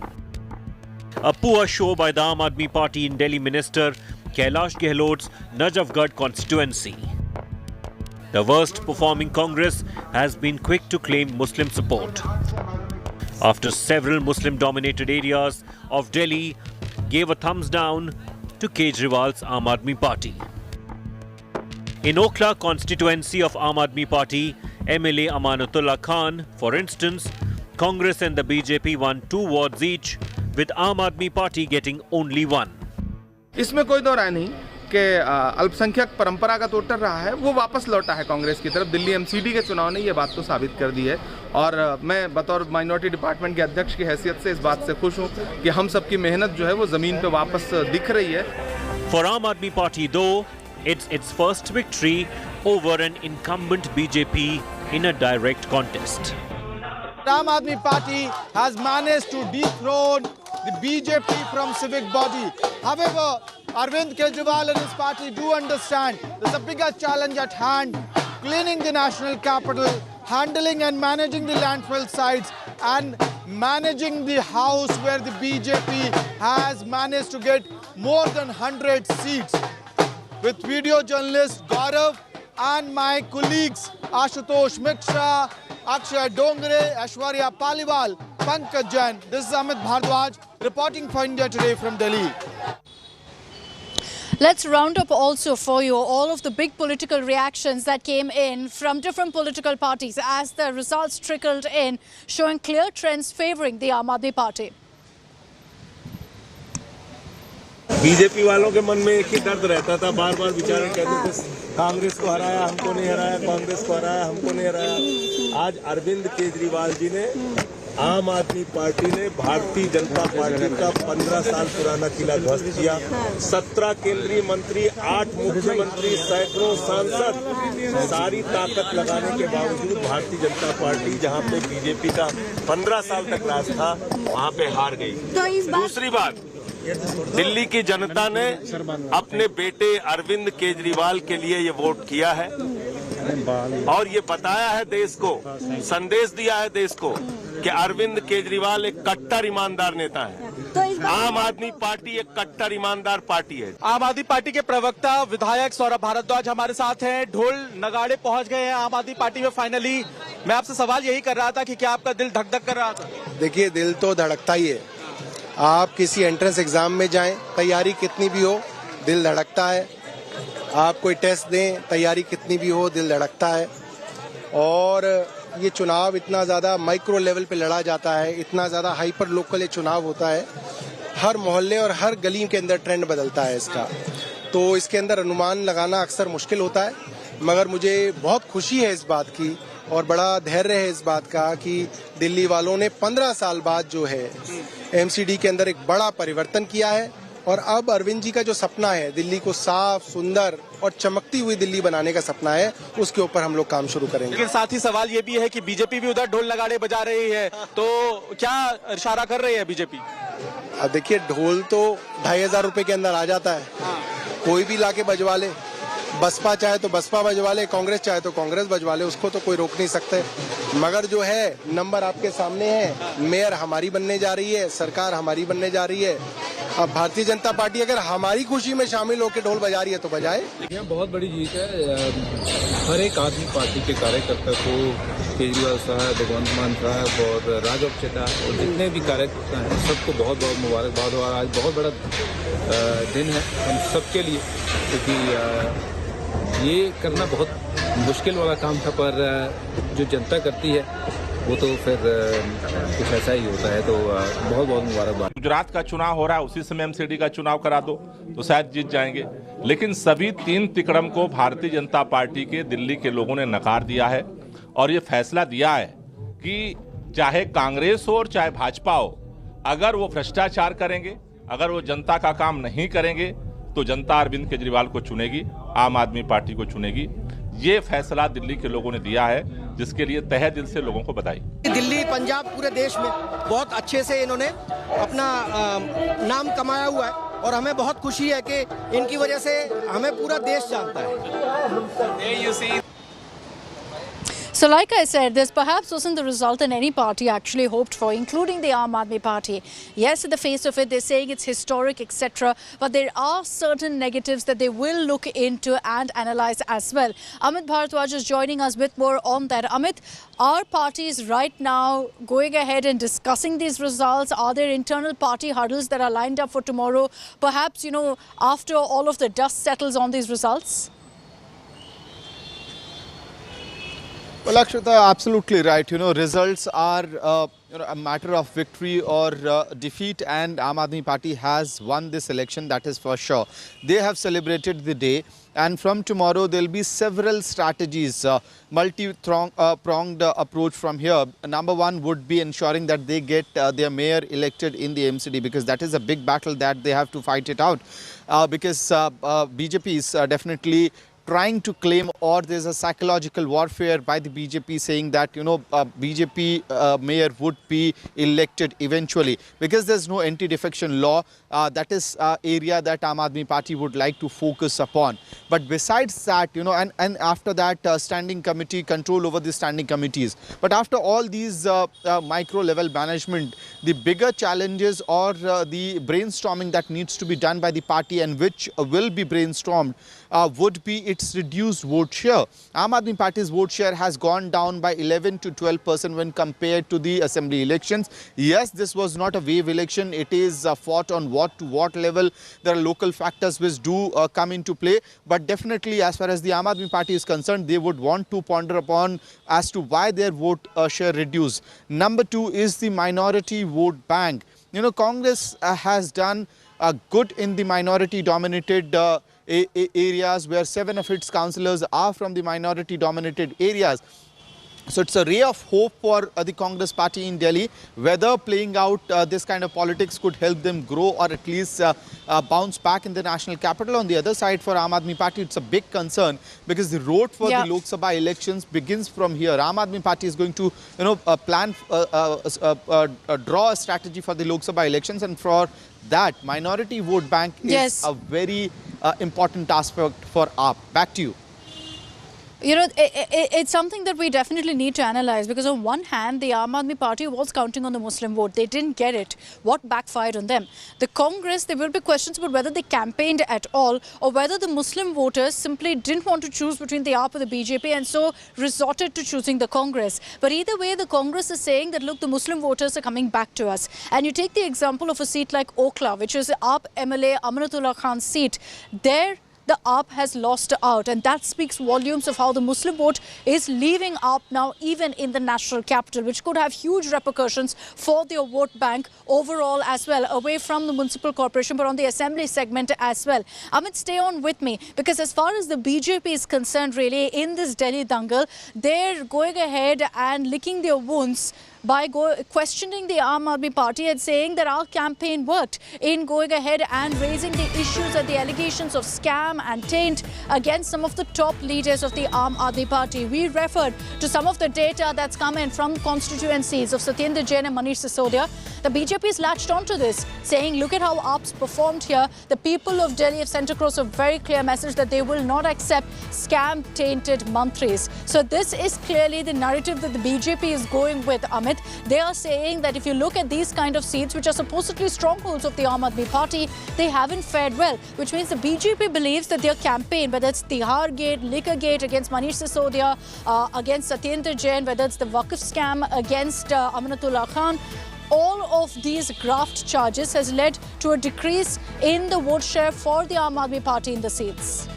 A poor show by the Aam Aadmi Party in Delhi Minister Kailash Gehlot's Najafgarh constituency. The worst performing Congress has been quick to claim Muslim support, after several Muslim-dominated areas of Delhi gave a thumbs down to Kejriwal's Aam Aadmi Party. In Okhla constituency of Aam Aadmi Party, MLA Amanatullah Khan, for instance, Congress and the BJP won 2 wards each, with Aam Aadmi Party getting only 1. इसमें कोई दो राय नहीं कि अल्पसंख्यक परंपरागत voter रहा है, वो वापस लौटा है कांग्रेस की तरफ। दिल्ली एमसीडी के चुनाव ने ये बात तो साबित कर दी है और मैं बतौर माइनॉरिटी डिपार्टमेंट के अध्यक्ष की हैसियत से इस बात से खुश हूँ कि हम सबकी मेहनत जो है वो जमीन पे वापस दिख रही है। For Aam Aadmi Party though, it's its first victory over an incumbent BJP in a direct contest. Aam Aadmi Party has managed to dethrone the BJP from civic body. However, Arvind Kejriwal and his party do understand there's a bigger challenge at hand: cleaning the national capital, handling and managing the landfill sites, and managing the house where the BJP has managed to get more than 100 seats. With video journalist Gaurav and my colleagues Ashutosh Mishra, Akshay Dongre, Aishwarya Paliwal, Pankaj Jain. This is Amit Bhardwaj reporting for India Today from Delhi. Let's round up also for you all of the big political reactions that came in from different political parties as the results trickled in, showing clear trends favouring the Aam Aadmi Party. BJP वालों के मन में एक ही दर्द रहता था, बार बार विचारण कहते थे कांग्रेस को हराया हमको नहीं हराया, कांग्रेस को हराया हमको नहीं हराया। आज अरविंद केजरीवाल जी ने, आम आदमी पार्टी ने भारतीय जनता पार्टी का 15 साल पुराना किला ध्वस्त किया। 17 केंद्रीय मंत्री, 8 मुख्यमंत्री, सैकड़ों सांसद, सारी ताकत लगाने के बावजूद भारतीय जनता पार्टी जहां पे बीजेपी का 15 साल तक राज था वहां पे हार गई। दूसरी बात, दिल्ली की जनता ने अपने बेटे अरविंद केजरीवाल के लिए ये वोट किया है और ये बताया है देश को, संदेश दिया है देश को कि अरविंद केजरीवाल एक कट्टर ईमानदार नेता है। आम आदमी पार्टी एक कट्टर ईमानदार पार्टी है। आम आदमी पार्टी के प्रवक्ता विधायक सौरभ भारद्वाज हमारे साथ हैं। ढोल नगाड़े पहुंच गए हैं आम आदमी पार्टी में फाइनली। मैं आपसे सवाल यही कर रहा था कि क्या आपका दिल धक धक कर रहा था? देखिए, दिल तो धड़कता ही है। आप किसी एंट्रेंस एग्जाम में जाएं, तैयारी कितनी भी हो, दिल धड़कता है। आप कोई टेस्ट दें, तैयारी कितनी भी हो, दिल धड़कता है। और ये चुनाव इतना ज़्यादा माइक्रो लेवल पे लड़ा जाता है, इतना ज़्यादा हाइपर लोकल ये चुनाव होता है। हर मोहल्ले और हर गली के अंदर ट्रेंड बदलता है इसका, तो इसके अंदर अनुमान लगाना अक्सर मुश्किल होता है। मगर मुझे बहुत खुशी है इस बात की और बड़ा धैर्य है इस बात का कि दिल्ली वालों ने 15 साल बाद जो है MCD के अंदर एक बड़ा परिवर्तन किया है। और अब अरविंद जी का जो सपना है, दिल्ली को साफ, सुंदर और चमकती हुई दिल्ली बनाने का सपना है, उसके ऊपर हम लोग काम शुरू करेंगे। लेकिन साथ ही सवाल ये भी है कि बीजेपी भी उधर ढोल नगाड़े बजा रही है, तो क्या इशारा कर रही है बीजेपी? अब देखिए, ढोल तो 2500 रुपए के अंदर आ जाता है, कोई भी लाके बजवा ले। बसपा चाहे तो बसपा बजवा ले, कांग्रेस चाहे तो कांग्रेस बजवा ले, उसको तो कोई रोक नहीं सकते। मगर जो है नंबर आपके सामने है, मेयर हमारी बनने जा रही है, सरकार हमारी बनने जा रही है। अब भारतीय जनता पार्टी अगर हमारी खुशी में शामिल होकर ढोल बजा रही है तो बजाए। यह बहुत बड़ी जीत है। हर एक आदमी पार्टी के कार्यकर्ता को, केजरीवाल साहब, भगवंत मान साहब और राघव चड्ढा और जितने भी कार्यकर्ता हैं, सबको बहुत बहुत मुबारकबाद। और आज बहुत बड़ा दिन है हम सबके लिए, क्योंकि ये करना बहुत मुश्किल वाला काम था, पर जो जनता करती है वो तो फिर कुछ ऐसा ही होता है। तो बहुत बहुत मुबारकबाद। गुजरात का चुनाव हो रहा है, उसी समय MCD का चुनाव करा दो तो शायद जीत जाएंगे। लेकिन सभी 3 तिकड़म को भारतीय जनता पार्टी के दिल्ली के लोगों ने नकार दिया है और ये फैसला दिया है कि चाहे कांग्रेस हो और चाहे भाजपा हो, अगर वो भ्रष्टाचार करेंगे, अगर वो जनता का काम नहीं करेंगे, तो जनता अरविंद केजरीवाल को चुनेगी, आम आदमी पार्टी को चुनेगी। ये फैसला दिल्ली के लोगों ने दिया है, जिसके लिए तहे दिल से लोगों को बधाई। दिल्ली, पंजाब, पूरे देश में बहुत अच्छे से इन्होंने अपना नाम कमाया हुआ है और हमें बहुत खुशी है कि इनकी वजह से हमें पूरा देश जानता है। So like I said, this perhaps wasn't the result that any party actually hoped for, including the Aam Aadmi Party. Yes, in the face of it, they're saying it's historic, etc. But there are certain negatives that they will look into and analyze as well. Amit Bharadwaj is joining us with more on that. Amit, are parties right now going ahead and discussing these results? Are there internal party huddles that are lined up for tomorrow? Perhaps, you know, after all of the dust settles on these results? Well, Akshita, absolutely right. You know, results are a matter of victory or defeat, and Aam Aadmi Party has won this election, that is for sure. They have celebrated the day, and from tomorrow there will be several strategies, multi-pronged approach from here. Number one would be ensuring that they get their mayor elected in the MCD, because that is a big battle that they have to fight it out, because BJP is definitely trying to claim, or there's a psychological warfare by the BJP saying that, you know, BJP mayor would be elected eventually, because there's no anti-defection law. That is area that Aam Aadmi Party would like to focus upon. But besides that, you know, and after that standing committee, control over the standing committees. But after all these micro level management, the bigger challenges or the brainstorming that needs to be done by the party, and which will be brainstormed, would be its reduced vote share. Aam Aadmi Party's vote share has gone down by 11 to 12% when compared to the assembly elections. Yes, this was not a wave election. It is fought on what to what level. There are local factors which do come into play. But definitely, as far as the Aam Aadmi Party is concerned, they would want to ponder upon as to why their vote share reduced. Number two is the minority vote bank. You know, Congress has done good in the minority dominated areas, where 7 of its councillors are from the minority dominated areas. So it's a ray of hope for the Congress party in Delhi. Whether playing out this kind of politics could help them grow, or at least bounce back in the national capital. On the other side, for Aam Aadmi Party, it's a big concern, because the road for the Lok Sabha elections begins from here. Aam Aadmi Party is going to, you know, draw a strategy for the Lok Sabha elections, and for that minority vote bank is a very important aspect for AAP. Back to you. You know, it's something that we definitely need to analyze, because on one hand, the Aam Aadmi Party was counting on the Muslim vote. They didn't get it. What backfired on them? The Congress, there will be questions about whether they campaigned at all, or whether the Muslim voters simply didn't want to choose between the AAP or the BJP and so resorted to choosing the Congress. But either way, the Congress is saying that, look, the Muslim voters are coming back to us. And you take the example of a seat like Okla, which is the AAP MLA Amanatullah Khan's seat. There, the AAP has lost out, and that speaks volumes of how the Muslim vote is leaving AAP now, even in the national capital, which could have huge repercussions for their vote bank overall as well, away from the municipal corporation, but on the assembly segment as well. Amit, stay on with me, because as far as the BJP is concerned, really, in this Delhi dangle, they're going ahead and licking their wounds by questioning the Aam Aadmi Party and saying that our campaign worked in going ahead and raising the issues and the allegations of scam and taint against some of the top leaders of the Aam Aadmi Party. We referred to some of the data that's come in from constituencies of Satyendra Jain and Manish Sisodia. The BJP has latched onto this, saying, look at how AAP's performed here. The people of Delhi have sent across a very clear message that they will not accept scam-tainted mantris. So this is clearly the narrative that the BJP is going with, Amit. They are saying that if you look at these kind of seats, which are supposedly strongholds of the Aam Aadmi Party, they haven't fared well, which means the BJP believes that their campaign, whether it's Tihar Gate, Liquor Gate against Manish Sisodia, against Satyendra Jain, whether it's the Waqf scam against Amanatullah Khan, all of these graft charges has led to a decrease in the vote share for the Aam Aadmi Party in the seats.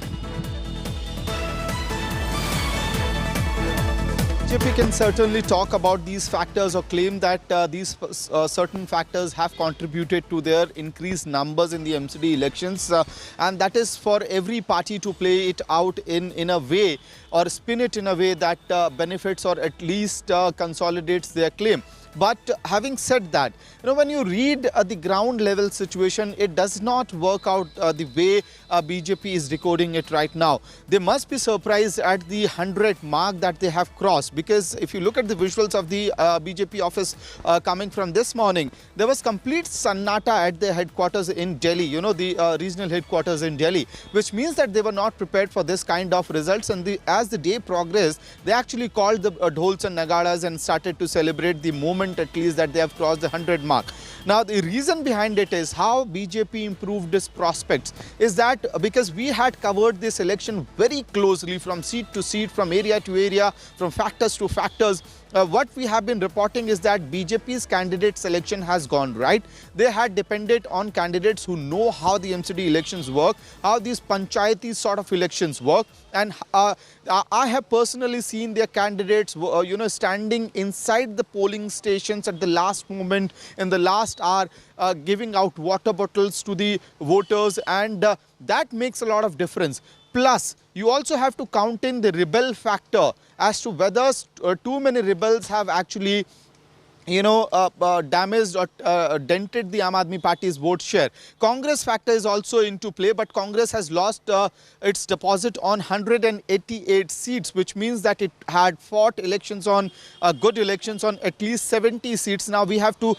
BJP can certainly talk about these factors or claim that these certain factors have contributed to their increased numbers in the MCD elections, and that is for every party to play it out in a way or spin it in a way that benefits or at least consolidates their claim. But having said that, when you read the ground level situation, it does not work out the way BJP is decoding it right now. They must be surprised at the 100 mark that they have crossed, because if you look at the visuals of the BJP office coming from this morning, there was complete sannata at their headquarters in Delhi, the regional headquarters in Delhi, which means that they were not prepared for this kind of results. And as the day progressed, they actually called the dhols and nagaras and started to celebrate the moment at least that they have crossed the 100 mark. Now, the reason behind it is how BJP improved its prospects is that because we had covered this election very closely from seat to seat, from area to area, from factors to factors. What we have been reporting is that BJP's candidate selection has gone right. They had depended on candidates who know how the MCD elections work, how these panchayati sort of elections work. And I have personally seen their candidates, standing inside the polling stations at the last moment, in the last hour, giving out water bottles to the voters, and that makes a lot of difference. Plus, you also have to count in the rebel factor as to whether too many rebels have actually damaged or dented the Aam Aadmi Party's vote share. Congress factor is also into play, but Congress has lost its deposit on 188 seats, which means that it had fought elections on good elections on at least 70 seats. Now we have to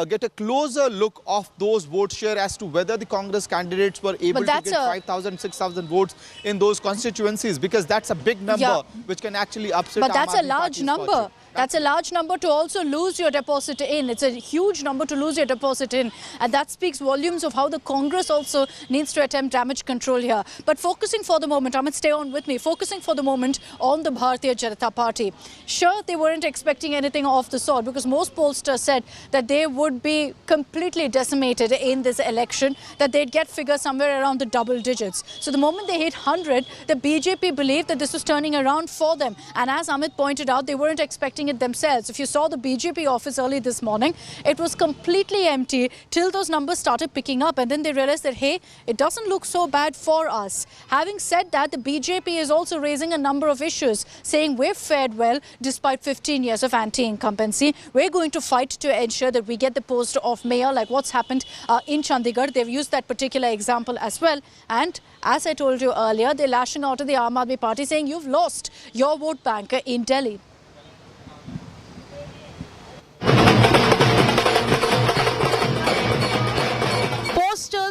get a closer look of those vote share as to whether the Congress candidates were able to get 5,000, 6,000 votes in those constituencies, because that's a big number which can actually upset. But that's a large number. That's a large number to also lose your deposit in. It's a huge number to lose your deposit in. And that speaks volumes of how the Congress also needs to attempt damage control here. But focusing for the moment, Amit, stay on with me, focusing for the moment on the Bharatiya Janata Party. Sure, they weren't expecting anything of the sort, because most pollsters said that they would be completely decimated in this election, that they'd get figures somewhere around the double digits. So the moment they hit 100, the BJP believed that this was turning around for them. And as Amit pointed out, they weren't expecting it themselves. If you saw the BJP office early this morning, it was completely empty till those numbers started picking up, and then they realized that, hey, it doesn't look so bad for us. Having said that, the BJP is also raising a number of issues, saying we've fared well despite 15 years of anti-incumbency. We're going to fight to ensure that we get the post of mayor, like what's happened in Chandigarh. They've used that particular example as well. And as I told you earlier, they're lashing out at the Aam Aadmi Party, saying you've lost your vote bank in Delhi.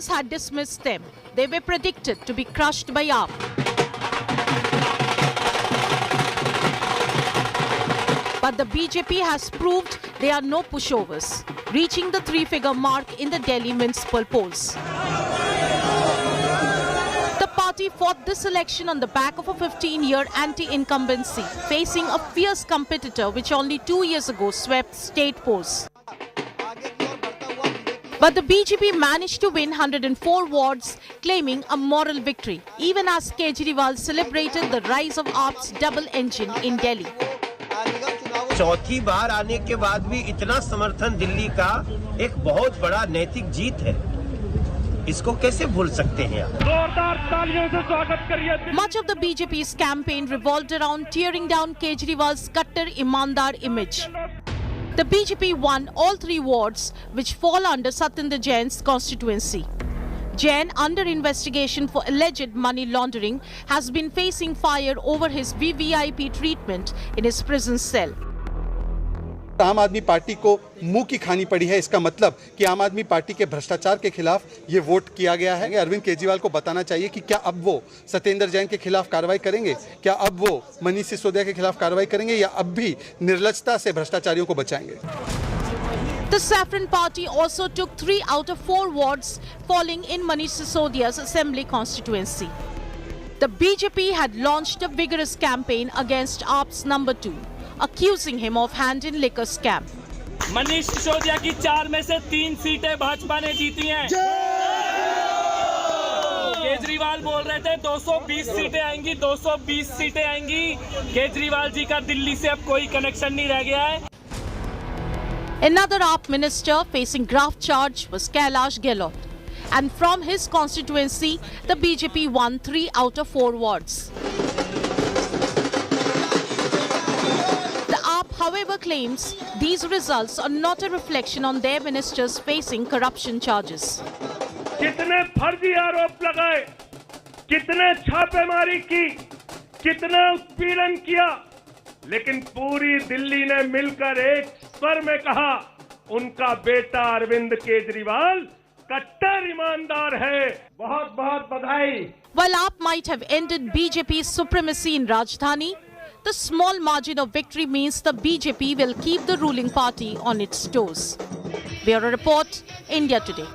Congress had dismissed them. They were predicted to be crushed by AAP. But the BJP has proved they are no pushovers, reaching the three-figure mark in the Delhi municipal polls. The party fought this election on the back of a 15-year anti-incumbency, facing a fierce competitor which only 2 years ago swept state polls. But the BJP managed to win 104 wards, claiming a moral victory, even as Kejriwal celebrated the rise of AAP's double engine in Delhi. चौथी बार आने के बाद भी इतना समर्थन दिल्ली का एक बहुत बड़ा नैतिक जीत है इसको कैसे भूल सकते हैं आप जोरदार तालियों से स्वागत करिए Much of the BJP's campaign revolved around tearing down Kejriwal's Kattar Imandar image. The BJP won all 3 wards which fall under Satyendra Jain's constituency. Jain, under investigation for alleged money laundering, has been facing fire over his VVIP treatment in his prison cell. आम आदमी party को मुंह की खानी पड़ी है इसका मतलब कि आम आदमी पार्टी के भ्रष्टाचार के खिलाफ ये वोट किया गया है। अरविंद केजरीवाल को बताना चाहिए कि क्या अब वो सत्येंद्र जैन के खिलाफ कार्रवाई करेंगे, क्या अब वो मनीष सिसोदिया के खिलाफ कार्रवाई करेंगे या अब भी निर्लजता से भ्रष्टाचारियों को बचाएंगे। The Saffron Party also took 3 out of 4 wards, falling in Manish Sisodia's assembly constituency. The BJP had launched a vigorous campaign against AAP's number 2, accusing him of hand in liquor scam. Manish Sisodia की 4 में से 3 सीटें भाजपा ने जीती हैं। केजरीवाल बोल रहे थे 220 सीटें आएंगी, 220 सीटें आएंगी। केजरीवाल जी का दिल्ली से अब कोई कनेक्शन नहीं रह गया है। Another AAP minister facing graft charge was Kailash Gehlot, and from his constituency, the BJP won 3 out of 4 wards. The AAP, however, claims these results are not a reflection on their ministers facing corruption charges. कितने फर्जी आरोप लगाए, कितने छापेमारी की, कितना उत्पीड़न किया, लेकिन पूरी दिल्ली ने मिलकर एक स्वर में कहा उनका बेटा अरविंद केजरीवाल कट्टर ईमानदार है। बहुत बहुत बधाई। While AAP might have ended BJP's supremacy in Rajdhani, the small margin of victory means the BJP will keep the ruling party on its toes. Bureau Report, India Today.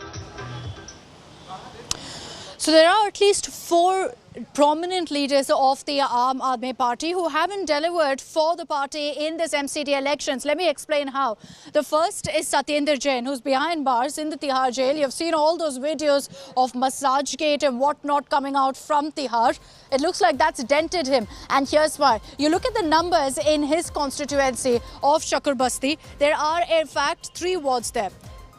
So there are at least 4 prominent leaders of the Aam Aadmi Party who haven't delivered for the party in this MCD elections. Let me explain how. The first is Satyendra Jain, who's behind bars in the Tihar jail. You've seen all those videos of massage gate and whatnot coming out from Tihar. It looks like that's dented him. And here's why. You look at the numbers in his constituency of Chakarbasti. There are in fact 3 wards there.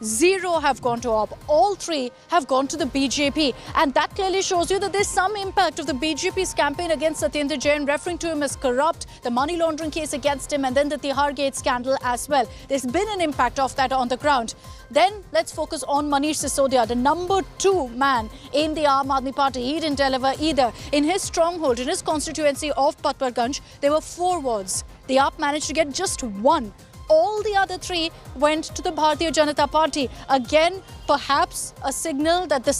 0 have gone to AAP. All 3 have gone to the BJP. And that clearly shows you that there's some impact of the BJP's campaign against Satyendra Jain, referring to him as corrupt, the money laundering case against him, and then the Tihar Gate scandal as well. There's been an impact of that on the ground. Then let's focus on Manish Sisodia, the number 2 man in the Aam Aadmi Party. He didn't deliver either. In his stronghold, in his constituency of Patparganj, there were 4 wards. The AAP managed to get just 1. All the other 3 went to the Bharatiya Janata Party. Again, perhaps a signal that the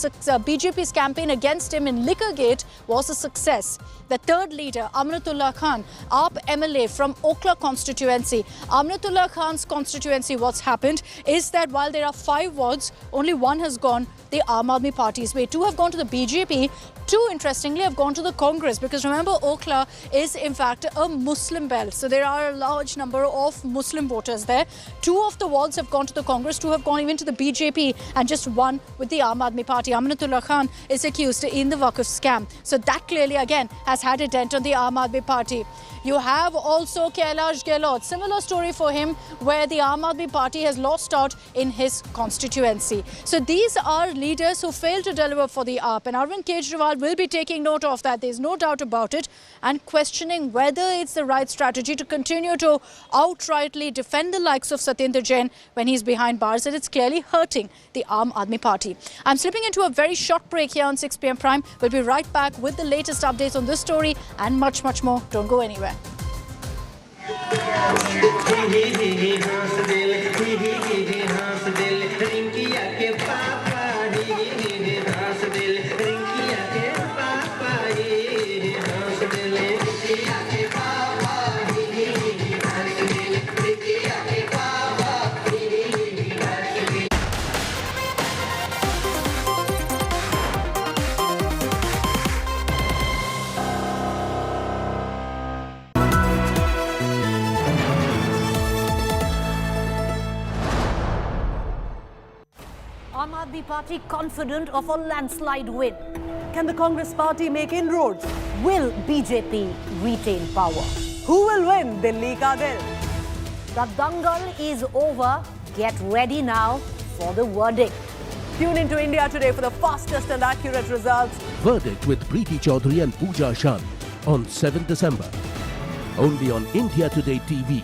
BJP's campaign against him in Liquorgate was a success. The third leader, Amritullah Khan, AAP MLA from Okhla constituency. Amritullah Khan's constituency, what's happened is that while there are 5 wards, only 1 has gone the Aam Aadmi Party's way. 2 have gone to the BJP. 2, interestingly, have gone to the Congress, because remember, Okhla is in fact a Muslim belt. So there are a large number of Muslim voters there. 2 of the wards have gone to the Congress, 2 have gone even to the BJP, and just 1 with the Aam Aadmi Party. Aminatullah Khan is accused in the Waqf scam. So that clearly again has had a dent on the Aam Aadmi Party. You have also Kailash Gehlot. Similar story for him, where the Aam Aadmi Party has lost out in his constituency. So these are leaders who failed to deliver for the AAP, and Arvind Kejriwal will be taking note of that. There's no doubt about it, and questioning whether it's the right strategy to continue to outrightly defend the likes of Satyendra Jain when he's behind bars, and it's clearly hurting the Aam Aadmi Party. I'm slipping into a very short break here on 6 p.m. Prime. We'll be right back with the latest updates on this story and much, much more. Don't go anywhere. Aadmi Party confident of a landslide win? Can the Congress party make inroads? Will BJP retain power? Who will win Delhi ka dil? The dangal is over. Get ready now for the verdict. Tune into India Today for the fastest and accurate results. Verdict with Preeti Chaudhary and Pooja Shan on 7th December. Only on India Today TV.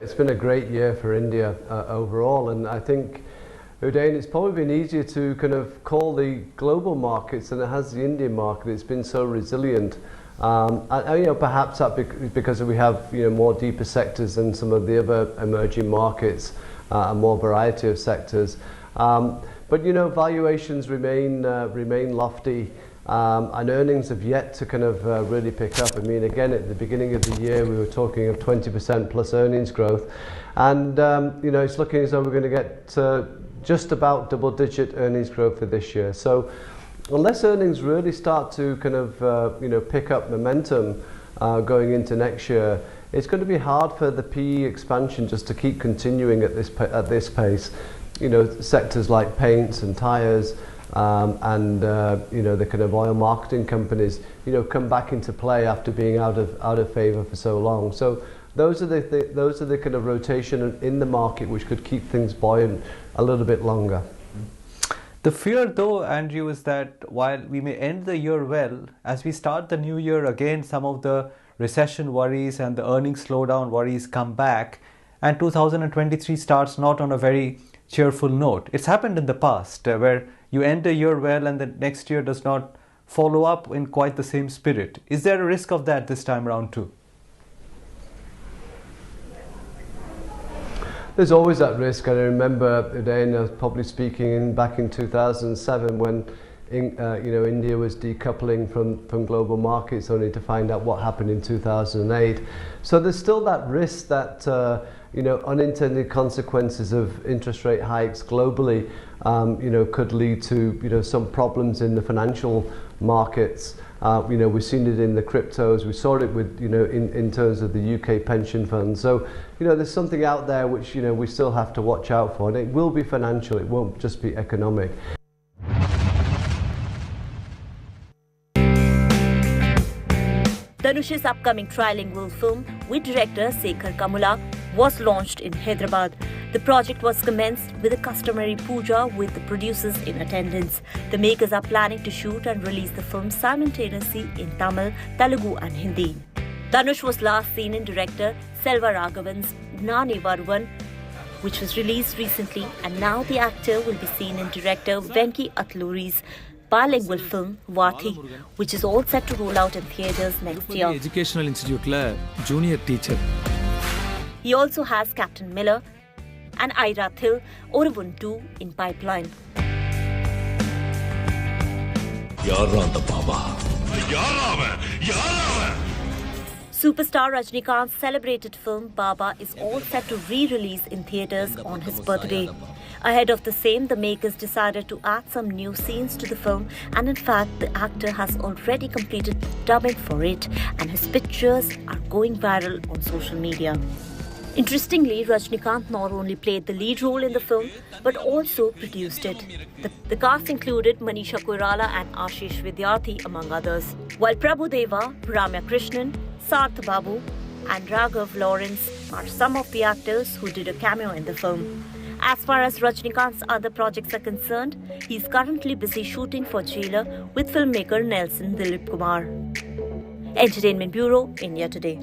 It's been a great year for India overall, and I think, Udain, it's probably been easier to kind of call the global markets than it has the Indian market. It's been so resilient. Perhaps that because we have more deeper sectors than some of the other emerging markets, and more variety of sectors. But valuations remain lofty, and earnings have yet to kind of really pick up. I mean, again, at the beginning of the year, we were talking of 20% plus earnings growth, and it's looking as though we're going to get just about double-digit earnings growth for this year. So, unless earnings really start to kind of pick up momentum going into next year, it's going to be hard for the PE expansion just to keep continuing at this pace. Sectors like paints and tyres and the kind of oil marketing companies come back into play after being out of favour for so long. So those are the kind of rotation in the market which could keep things buoyant a little bit longer. The fear, though, Andrew, is that while we may end the year well, as we start the new year again, some of the recession worries and the earnings slowdown worries come back, and 2023 starts not on a very cheerful note. It's happened in the past where you end a year well and the next year does not follow up in quite the same spirit. Is there a risk of that this time around too? There's always that risk, and I remember again, I was probably speaking back in 2007 when India was decoupling from global markets, only to find out what happened in 2008. So there's still that risk that unintended consequences of interest rate hikes globally could lead to some problems in the financial markets. We've seen it in the cryptos. We saw it with in terms of the UK pension funds. So there's something out there which we still have to watch out for, and it will be financial. It won't just be economic. Dhanush's upcoming trilingual film with director Sekhar Kamula was launched in Hyderabad. The project was commenced with a customary puja with the producers in attendance. The makers are planning to shoot and release the film simultaneously in Tamil, Telugu and Hindi. Dhanush was last seen in director Selva Raghavan's Nani Varuvan, which was released recently, and now the actor will be seen in director Venki Atluri's bilingual film Vathi, which is all set to roll out in theatres next year. Educational Institute la junior teacher. He also has Captain Miller and Ira Thil Oruvun 2 in pipeline. Superstar Rajnikant's celebrated film Baba is all set to re-release in theatres on his birthday. Ahead of the same, the makers decided to add some new scenes to the film, and in fact, the actor has already completed dubbing for it, and his pictures are going viral on social media. Interestingly, Rajnikant not only played the lead role in the film, but also produced it. The cast included Manisha Koirala and Ashish Vidyarthi, among others, while Prabhu Deva, Ramya Krishnan, Sarth Babu and Raghav Lawrence are some of the actors who did a cameo in the film. As far as Rajnikant's other projects are concerned, he is currently busy shooting for Jailer with filmmaker Nelson Dilip Kumar. Entertainment Bureau, India Today.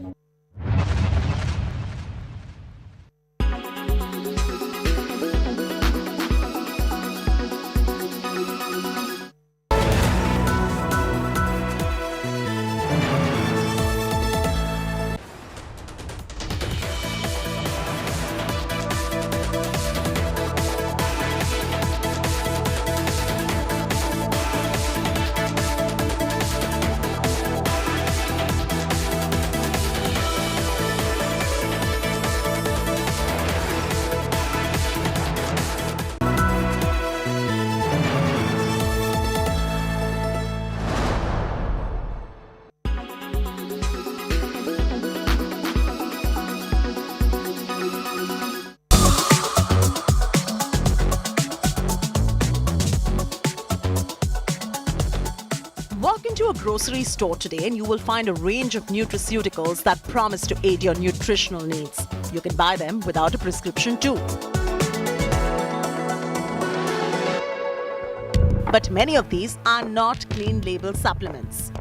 a grocery store today and you will find a range of nutraceuticals that promise to aid your nutritional needs. You can buy them without a prescription too. But many of these are not clean label supplements.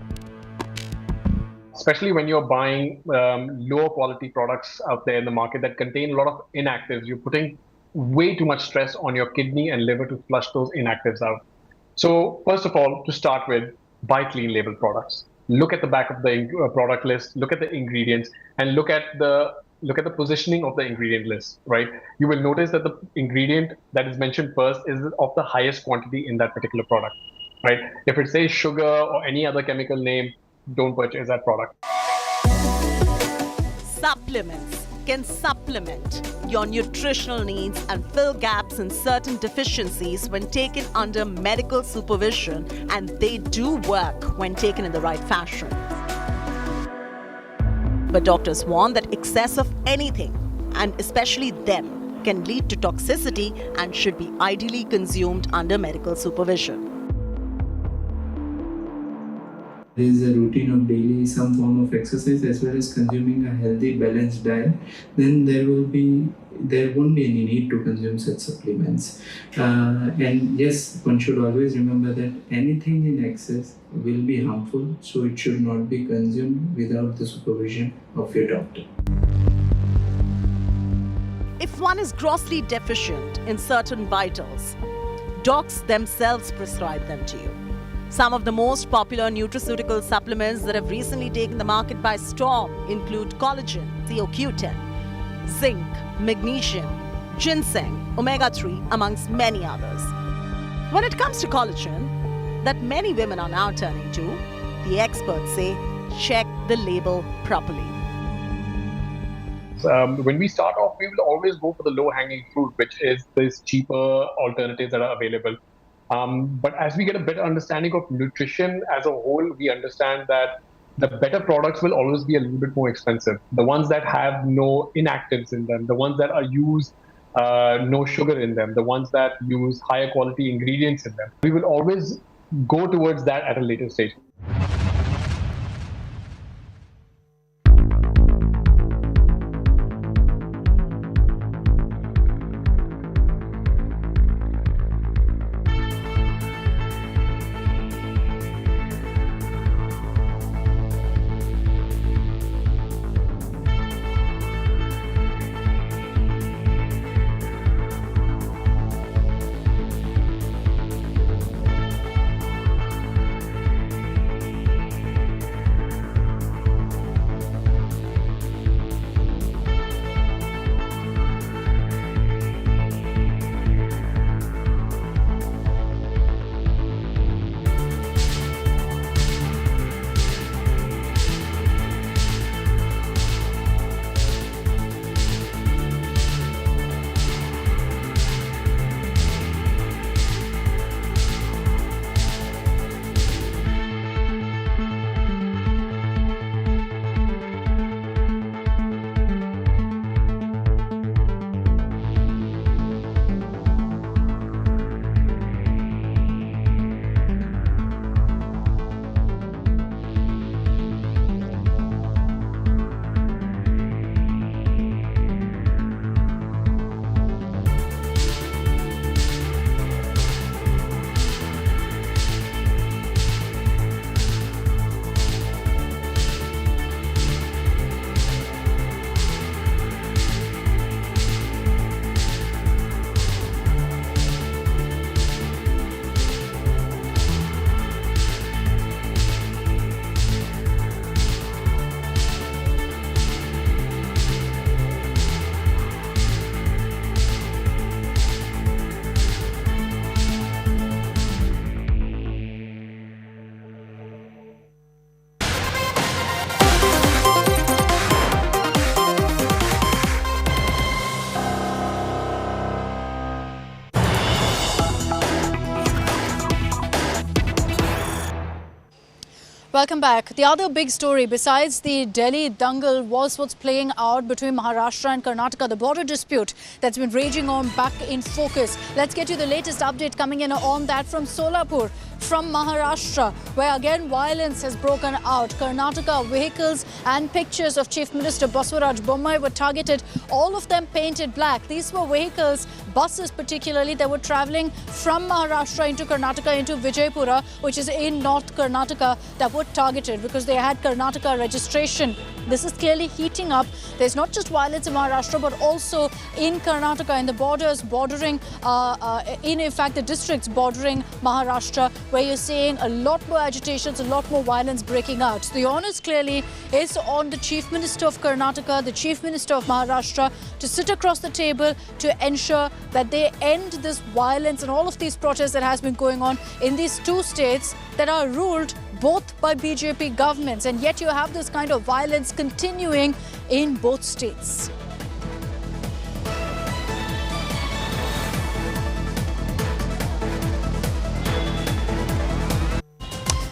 Especially when you're buying lower quality products out there in the market that contain a lot of inactives, you're putting way too much stress on your kidney and liver to flush those inactives out. So first of all, to start with, buy clean label products. Look at the back of the product list, look at the ingredients, and look at the positioning of the ingredient list, right? You will notice that the ingredient that is mentioned first is of the highest quantity in that particular product, right? If it says sugar or any other chemical name, don't purchase that product. Supplements can supplement your nutritional needs and fill gaps in certain deficiencies when taken under medical supervision, and they do work when taken in the right fashion. But doctors warn that excess of anything, and especially them, can lead to toxicity and should be ideally consumed under medical supervision. There is a routine of daily some form of exercise as well as consuming a healthy balanced diet, then there won't be any need to consume such supplements. And yes, one should always remember that anything in excess will be harmful, so it should not be consumed without the supervision of your doctor. If one is grossly deficient in certain vitals, docs themselves prescribe them to you. Some of the most popular nutraceutical supplements that have recently taken the market by storm include collagen, CoQ10, zinc, magnesium, ginseng, omega-3, amongst many others. When it comes to collagen, that many women are now turning to, the experts say, check the label properly. When we start off, we will always go for the low-hanging fruit, which is these cheaper alternatives that are available. But as we get a better understanding of nutrition as a whole, we understand that the better products will always be a little bit more expensive. The ones that have no inactives in them, the ones that are used no sugar in them, the ones that use higher quality ingredients in them. We will always go towards that at a later stage. Welcome back. The other big story besides the Delhi dangle was what's playing out between Maharashtra and Karnataka, the border dispute that's been raging on back in focus. Let's get you the latest update coming in on that from Solapur. from Maharashtra, where again violence has broken out. Karnataka, vehicles and pictures of Chief Minister Basavaraj Bommai were targeted, all of them painted black. These were vehicles, buses particularly, that were travelling from Maharashtra into Karnataka, into Vijaypura, which is in North Karnataka, that were targeted because they had Karnataka registration. This is clearly heating up. There's not just violence in Maharashtra, but also in Karnataka, in the borders bordering, in fact, the districts bordering Maharashtra, where you're seeing a lot more agitations, a lot more violence breaking out. So the onus clearly is on the Chief Minister of Karnataka, the Chief Minister of Maharashtra, to sit across the table to ensure that they end this violence and all of these protests that has been going on in these two states that are ruled both by BJP governments, and yet you have this kind of violence continuing in both states.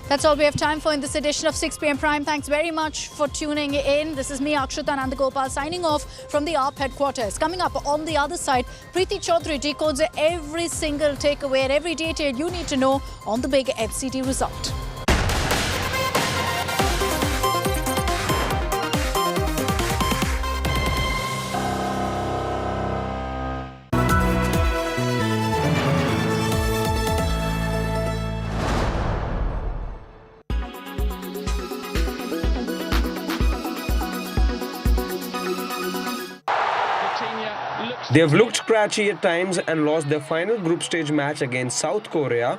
That's all we have time for in this edition of 6 p.m. Prime. Thanks very much for tuning in. This is me, Akshata Nandagopal, signing off from the AAP headquarters. Coming up on the other side, Preeti Chaudhary decodes every single takeaway and every detail you need to know on the big MCD result. They have looked scratchy at times and lost their final group stage match against South Korea.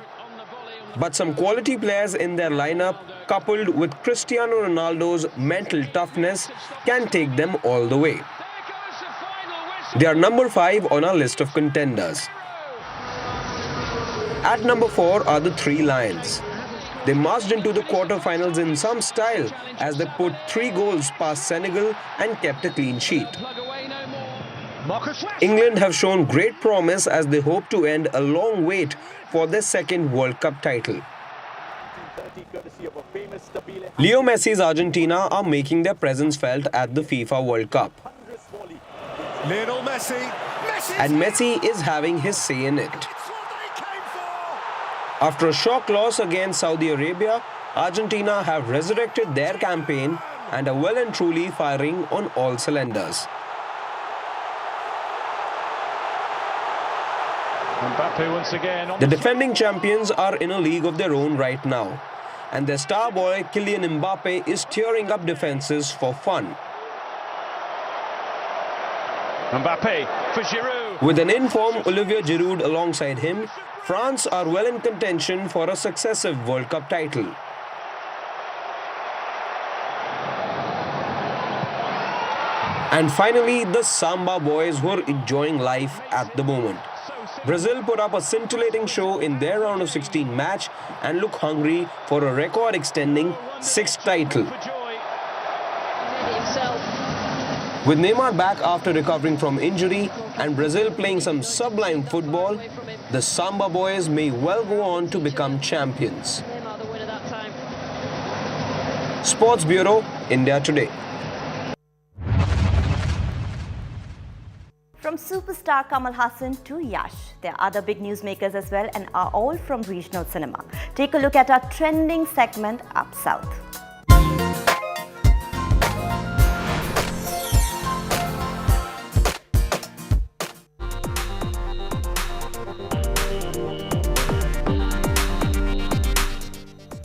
But some quality players in their lineup, coupled with Cristiano Ronaldo's mental toughness, can take them all the way. They are number 5 on our list of contenders. At number 4 are the 3 Lions. They marched into the quarterfinals in some style as they put 3 goals past Senegal and kept a clean sheet. England have shown great promise as they hope to end a long wait for their second World Cup title. Leo Messi's Argentina are making their presence felt at the FIFA World Cup. Lionel Messi. And Messi is having his say in it. After a shock loss against Saudi Arabia, Argentina have resurrected their campaign and are well and truly firing on all cylinders. Mbappe once again. The defending champions are in a league of their own right now, and their star boy Kylian Mbappe is tearing up defenses for fun. Mbappe for Giroud. With an in-form Olivier Giroud alongside him, France are well in contention for a successive World Cup title. And finally, the Samba boys who are enjoying life at the moment. Brazil put up a scintillating show in their round of 16 match and look hungry for a record-extending 6th title. With Neymar back after recovering from injury and Brazil playing some sublime football, the Samba boys may well go on to become champions. Sports Bureau, India Today. From superstar Kamal Haasan to Yash, there are other big newsmakers as well and are all from regional cinema. Take a look at our trending segment Up South.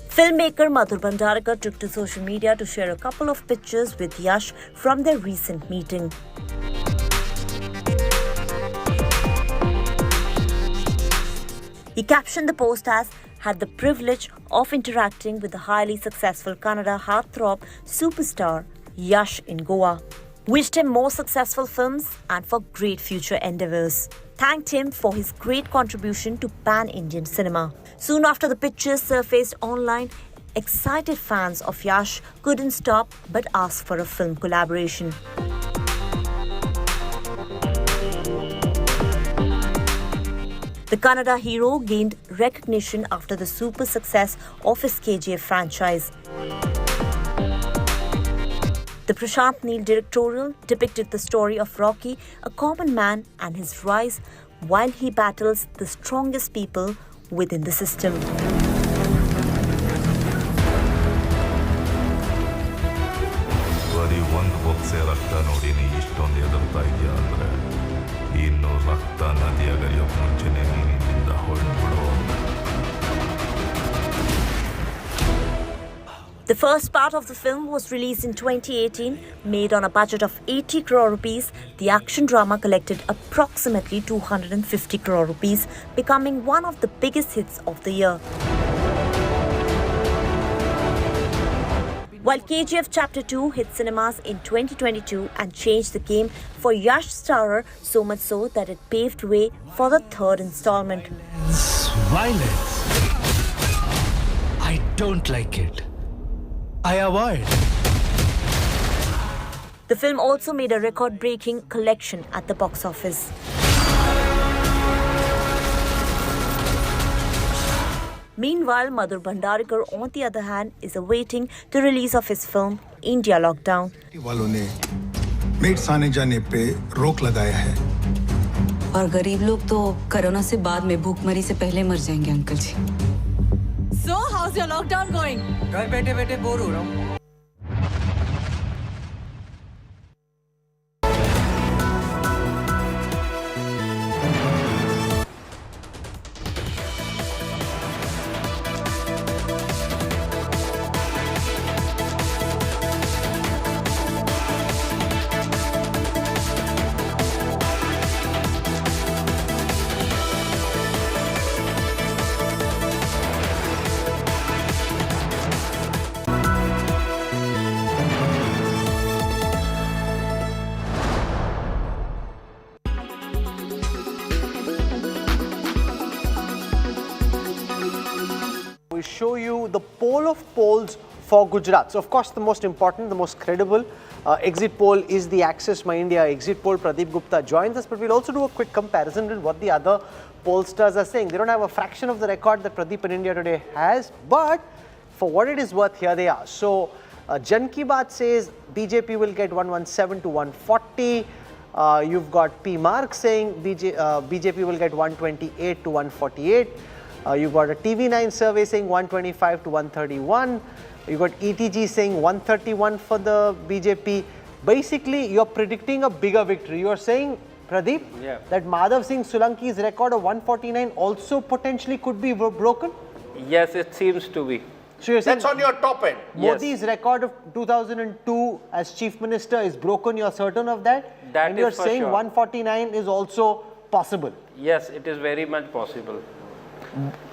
Filmmaker Madhur Bhandarkar took to social media to share a couple of pictures with Yash from their recent meeting. He captioned the post as, "Had the privilege of interacting with the highly successful Kannada heartthrob superstar Yash in Goa. Wished him more successful films and for great future endeavours. Thanked him for his great contribution to pan-Indian cinema." Soon after the pictures surfaced online, excited fans of Yash couldn't stop but ask for a film collaboration. The Kannada hero gained recognition after the super success of his KGF franchise. The Prashant Neel directorial depicted the story of Rocky, a common man, and his rise while he battles the strongest people within the system. ಆಸೆ ರಕ್ತ ನೋಡಿನಿ ಇಷ್ಟೊಂದು ಎದುರ್ತಾ ಇದೆಯಾ ಅಂದರೆ ಇನ್ನು ರಕ್ತ ನದಿಯಾಗರಿಯೋಕೆ ಮುಂಚೆನೇ ನೀನಿಂದ ಹೊರಟ್ಬಿಡು. The first part of the film was released in 2018. Made on a budget of 80 crore rupees, the action drama collected approximately 250 crore rupees, becoming one of the biggest hits of the year. While KGF Chapter 2 hit cinemas in 2022 and changed the game for Yash starer, so much so that it paved way for the third installment. Violence. I don't like it. I avoid. The film also made a record-breaking collection at the box office. Meanwhile, Madhur Bhandarkar, on the other hand, is awaiting the release of his film India Lockdown. वालों ने meets आने जाने पे रोक लगाया है और गरीब लोग तो कोरोना से बाद में भूखमरी से पहले मर जाएंगे uncle ji. So, how's your lockdown going? घर बैठे बैठे बोर हो रहा हूँ. We show you the poll of polls for Gujarat. So, of course, the most important, the most credible exit poll is the Access My India exit poll. Pradeep Gupta joins us, but we'll also do a quick comparison with what the other pollsters are saying. They don't have a fraction of the record that Pradeep in India Today has, but for what it is worth, here they are. So, Jan Ki Baat says BJP will get 117 to 140. You've got P. Mark saying BJP will get 128 to 148. You've got a TV9 survey saying 125 to 131. You've got ETG saying 131 for the BJP. Basically, you're predicting a bigger victory. You're saying, Pradeep, that Madhav Singh Solanki's record of 149 also potentially could be broken? Yes, it seems to be. So you're saying that's on your top end. Modi's record of 2002 as Chief Minister is broken, you're certain of that? That and is you're for saying sure. 149 is also possible? Yes, it is very much possible.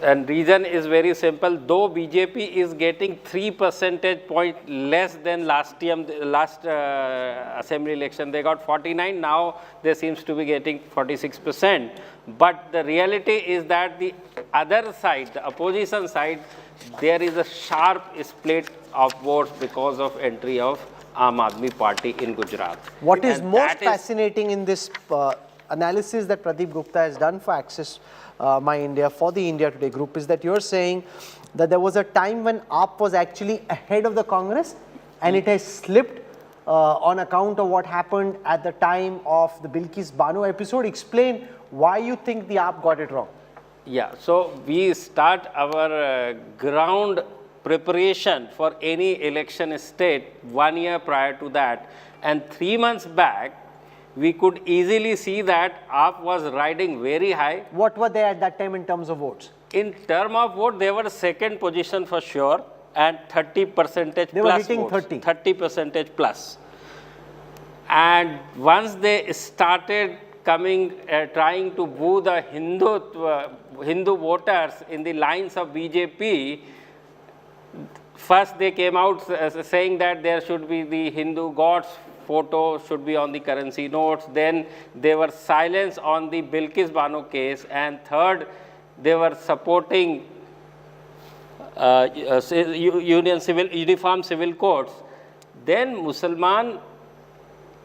And reason is very simple. Though BJP is getting 3 percentage point less than last assembly election, they got 49. Now they seems to be getting 46%. But the reality is that the other side, the opposition side, there is a sharp split of votes because of entry of Aam Aadmi Party in Gujarat. What is most fascinating in this analysis that Pradeep Gupta has done for Access My India, for the India Today group, is that you're saying that there was a time when AAP was actually ahead of the Congress and it has slipped on account of what happened at the time of the Bilkis Bano episode. Explain why you think the AAP got it wrong. Yeah, so we start our ground preparation for any election state 1 year prior to that, and 3 months back we could easily see that AAP was riding very high. What were they at that time in terms of votes? In term of vote, they were second position for sure and 30% They plus were hitting votes, 30. 30% plus. And once they started coming, trying to woo the Hindu voters in the lines of BJP, first they came out saying that there should be the Hindu gods photo should be on the currency notes. Then they were silent on the Bilkis Bano case, and third, they were supporting uniform civil codes. Then Musalman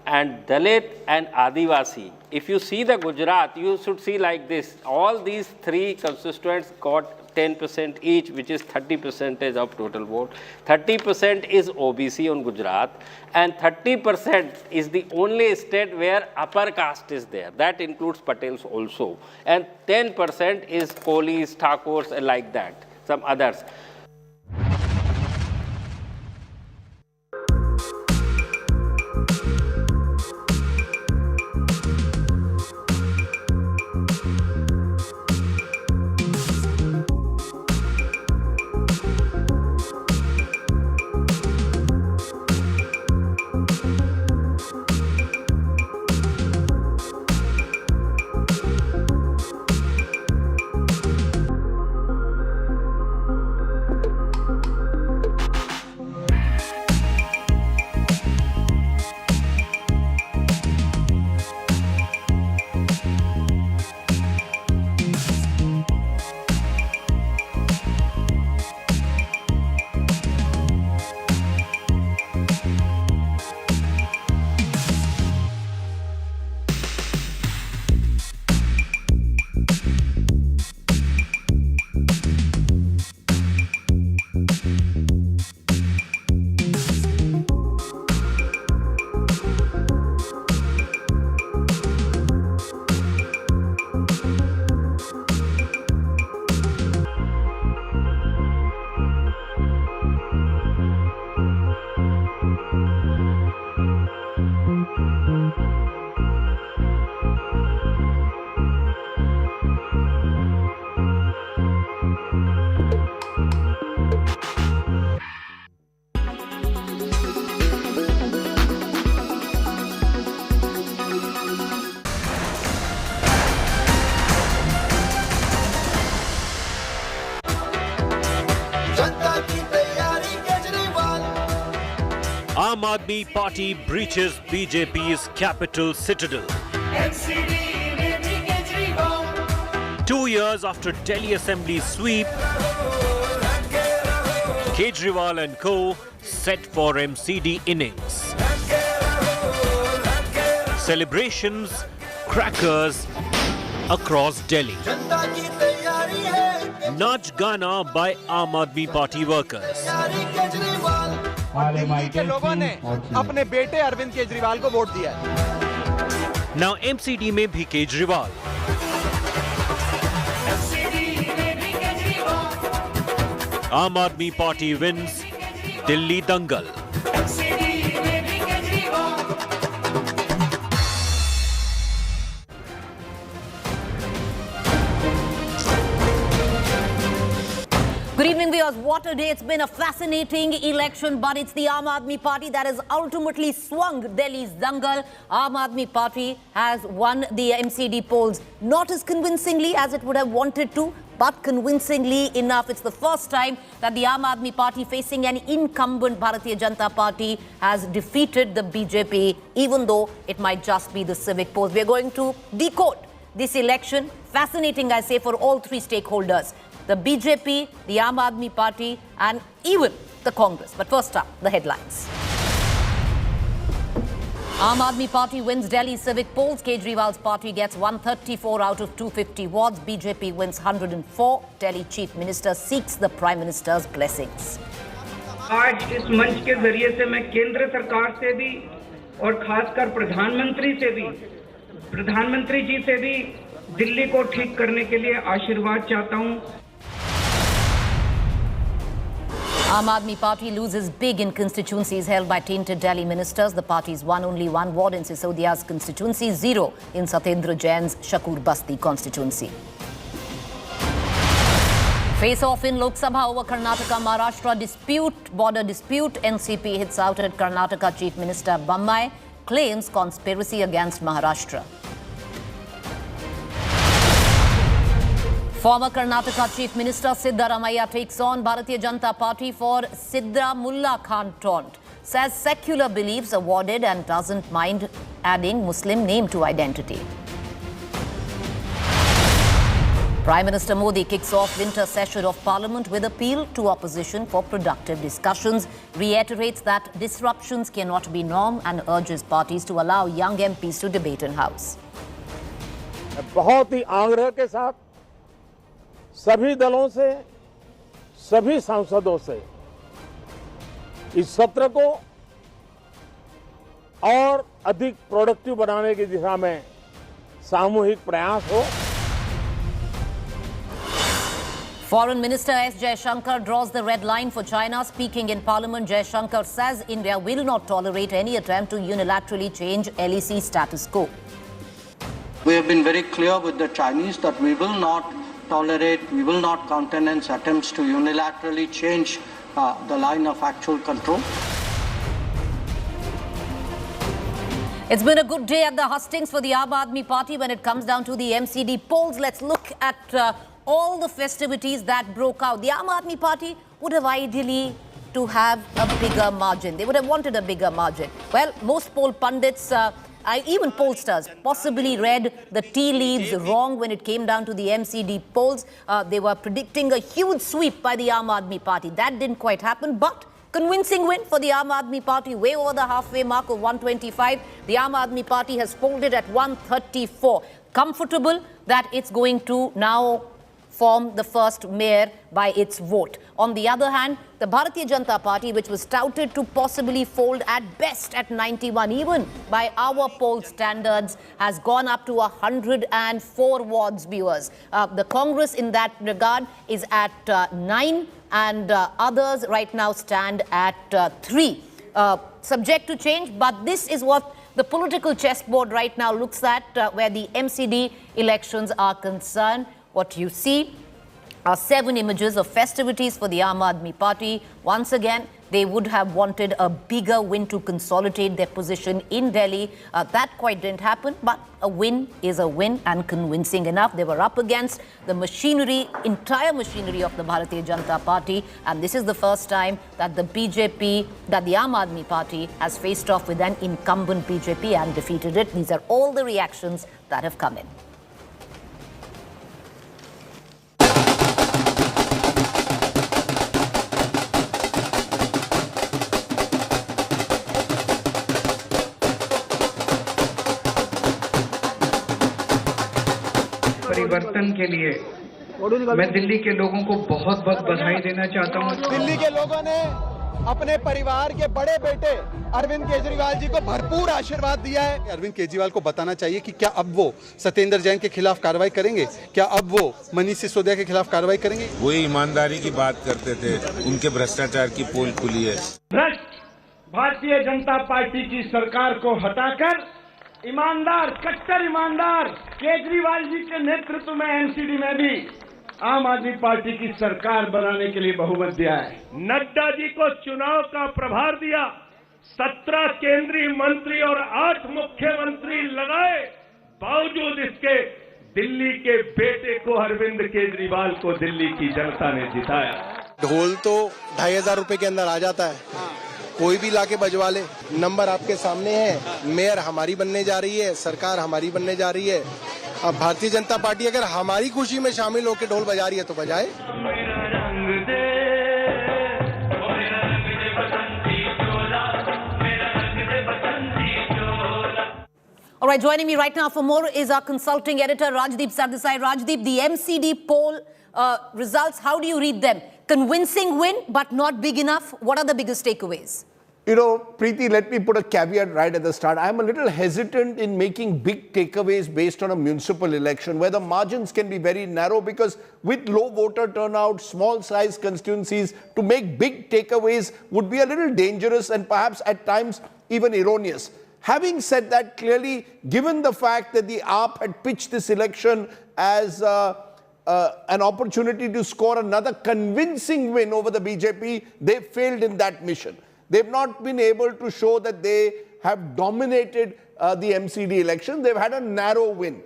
and Dalit and Adivasi. If you see the Gujarat, you should see like this. All these three constituents got 10% each, which is 30% of total vote. 30% is OBC on Gujarat, and 30% is the only state where upper caste is there. That includes Patels also. And 10% is Kolis, Thakurs, and like that, some others. Aam Aadmi Party breaches BJP's capital citadel. MCD में भी Kejriwal. 2 years after Delhi Assembly sweep, Kejriwal and co. set for MCD innings. Celebrations, crackers across Delhi. Naach Gana by Aam Aadmi Party workers. Delhi के लोगों ने अपने बेटे अरविंद केजरीवाल को vote दिया है। Now MCD में भी Kejriwal. Aam Aadmi Party wins Delhi Dangal. Good evening, viewers. What a day. It's been a fascinating election, but it's the Aam Aadmi Party that has ultimately swung Delhi's dangal. Aam Aadmi Party has won the MCD polls, not as convincingly as it would have wanted to, but convincingly enough. It's the first time that the Aam Aadmi Party, facing an incumbent Bharatiya Janata Party, has defeated the BJP, even though it might just be the civic polls. We're going to decode this election. Fascinating, I say, for all three stakeholders: the BJP, the Aam Aadmi Party, and even the Congress. But first up, the headlines. Aam Aadmi Party wins Delhi civic polls. Kejriwal's party gets 134 out of 250 wards. BJP wins 104. Delhi Chief Minister seeks the Prime Minister's blessings. आज इस मंच के जरिए से मैं केंद्र सरकार से भी और खासकर प्रधानमंत्री जी से भी दिल्ली को ठीक करने के लिए आशीर्वाद चाहता हूं। Aam Aadmi Party loses big in constituencies held by tainted Delhi ministers. The party's won only 1 ward in Sisodia's constituency, 0 in Satyendra Jain's Shakur Basti constituency. Face-off in Lok Sabha over Karnataka-Maharashtra border dispute. NCP hits out at Karnataka Chief Minister Bommai, claims conspiracy against Maharashtra. Former Karnataka Chief Minister Siddaramaiah takes on Bharatiya Janata Party for Sidra Mullah Khan taunt. Says secular beliefs awarded and doesn't mind adding Muslim name to identity. Prime Minister Modi kicks off winter session of Parliament with appeal to opposition for productive discussions, reiterates that disruptions cannot be norm and urges parties to allow young MPs to debate in House. बहुत ही आग्रह के साथ सभी दलों से, सभी सांसदों से इस सत्र को और अधिक प्रोडक्टिव बनाने की दिशा में सामूहिक प्रयास हो। Foreign Minister S. Jaishankar draws the red line for China. Speaking in Parliament, Jaishankar says India will not tolerate any attempt to unilaterally change LEC status quo. We have been very clear with the Chinese that we will not tolerate, we will not countenance attempts to unilaterally change the line of actual control. It's been a good day at the hustings for the Aam Aadmi Party when it comes down to the MCD polls. Let's look at all the festivities that broke out. The Aam Aadmi Party would have ideally to have a bigger margin. They would have wanted a bigger margin. Well, most poll pundits, even pollsters, possibly read the tea leaves wrong when it came down to the MCD polls. They were predicting a huge sweep by the Aam Aadmi Party. That didn't quite happen, but convincing win for the Aam Aadmi Party, way over the halfway mark of 125. The Aam Aadmi Party has folded at 134. Comfortable that it's going to now form the first mayor by its vote. On the other hand, the Bharatiya Janata Party, which was touted to possibly fold at best at 91, even by our poll standards, has gone up to 104 wards, viewers. The Congress in that regard is at 9, and others right now stand at 3. Subject to change, but this is what the political chessboard right now looks at where the MCD elections are concerned. What you see are 7 images of festivities for the Aam Aadmi Party. Once again, they would have wanted a bigger win to consolidate their position in Delhi. That quite didn't happen, but a win is a win and convincing enough. They were up against the machinery, entire machinery of the Bharatiya Janata Party, and this is the first time that the BJP, that the Aam Aadmi Party has faced off with an incumbent BJP and defeated it. These are all the reactions that have come in. परिवर्तन के लिए मैं दिल्ली के लोगों को बहुत बहुत बधाई देना चाहता हूं। दिल्ली के लोगों ने अपने परिवार के बड़े बेटे अरविंद केजरीवाल जी को भरपूर आशीर्वाद दिया है। अरविंद केजरीवाल को बताना चाहिए कि क्या अब वो सत्येंद्र जैन के खिलाफ कार्रवाई करेंगे, क्या अब वो मनीष सिसोदिया के खिलाफ कार्रवाई करेंगे। वही ईमानदारी की बात करते थे, उनके भ्रष्टाचार की पोल खुली है। भ्रष्ट भारतीय जनता पार्टी की सरकार को हटाकर ईमानदार, कट्टर ईमानदार केजरीवाल जी के नेतृत्व में एमसीडी में भी आम आदमी पार्टी की सरकार बनाने के लिए बहुमत दिया है। नड्डा जी को चुनाव का प्रभार दिया, 17 केंद्रीय मंत्री और 8 मुख्यमंत्री लगाए, बावजूद इसके दिल्ली के बेटे को अरविंद केजरीवाल को दिल्ली की जनता ने जिताया। ढोल तो 2500 रुपए के अंदर आ जाता है, कोई भी लाके बजवा ले। नंबर आपके सामने है, मेयर हमारी बनने जा रही है, सरकार हमारी बनने जा रही है। अब भारतीय जनता पार्टी अगर हमारी खुशी में शामिल होकर ढोल बजा रही है तो बजाए। All right, joining me right now for more is our consulting editor Rajdeep Sardesai. Rajdeep, the MCD poll results, how do you read them? Convincing win, but not big enough. What are the biggest takeaways? You know, Preeti, let me put a caveat right at the start. I'm a little hesitant in making big takeaways based on a municipal election where the margins can be very narrow, because with low voter turnout, small size constituencies, to make big takeaways would be a little dangerous and perhaps at times even erroneous. Having said that, clearly, given the fact that the AAP had pitched this election as an opportunity to score another convincing win over the BJP, they failed in that mission. They've not been able to show that they have dominated the MCD election. They've had a narrow win.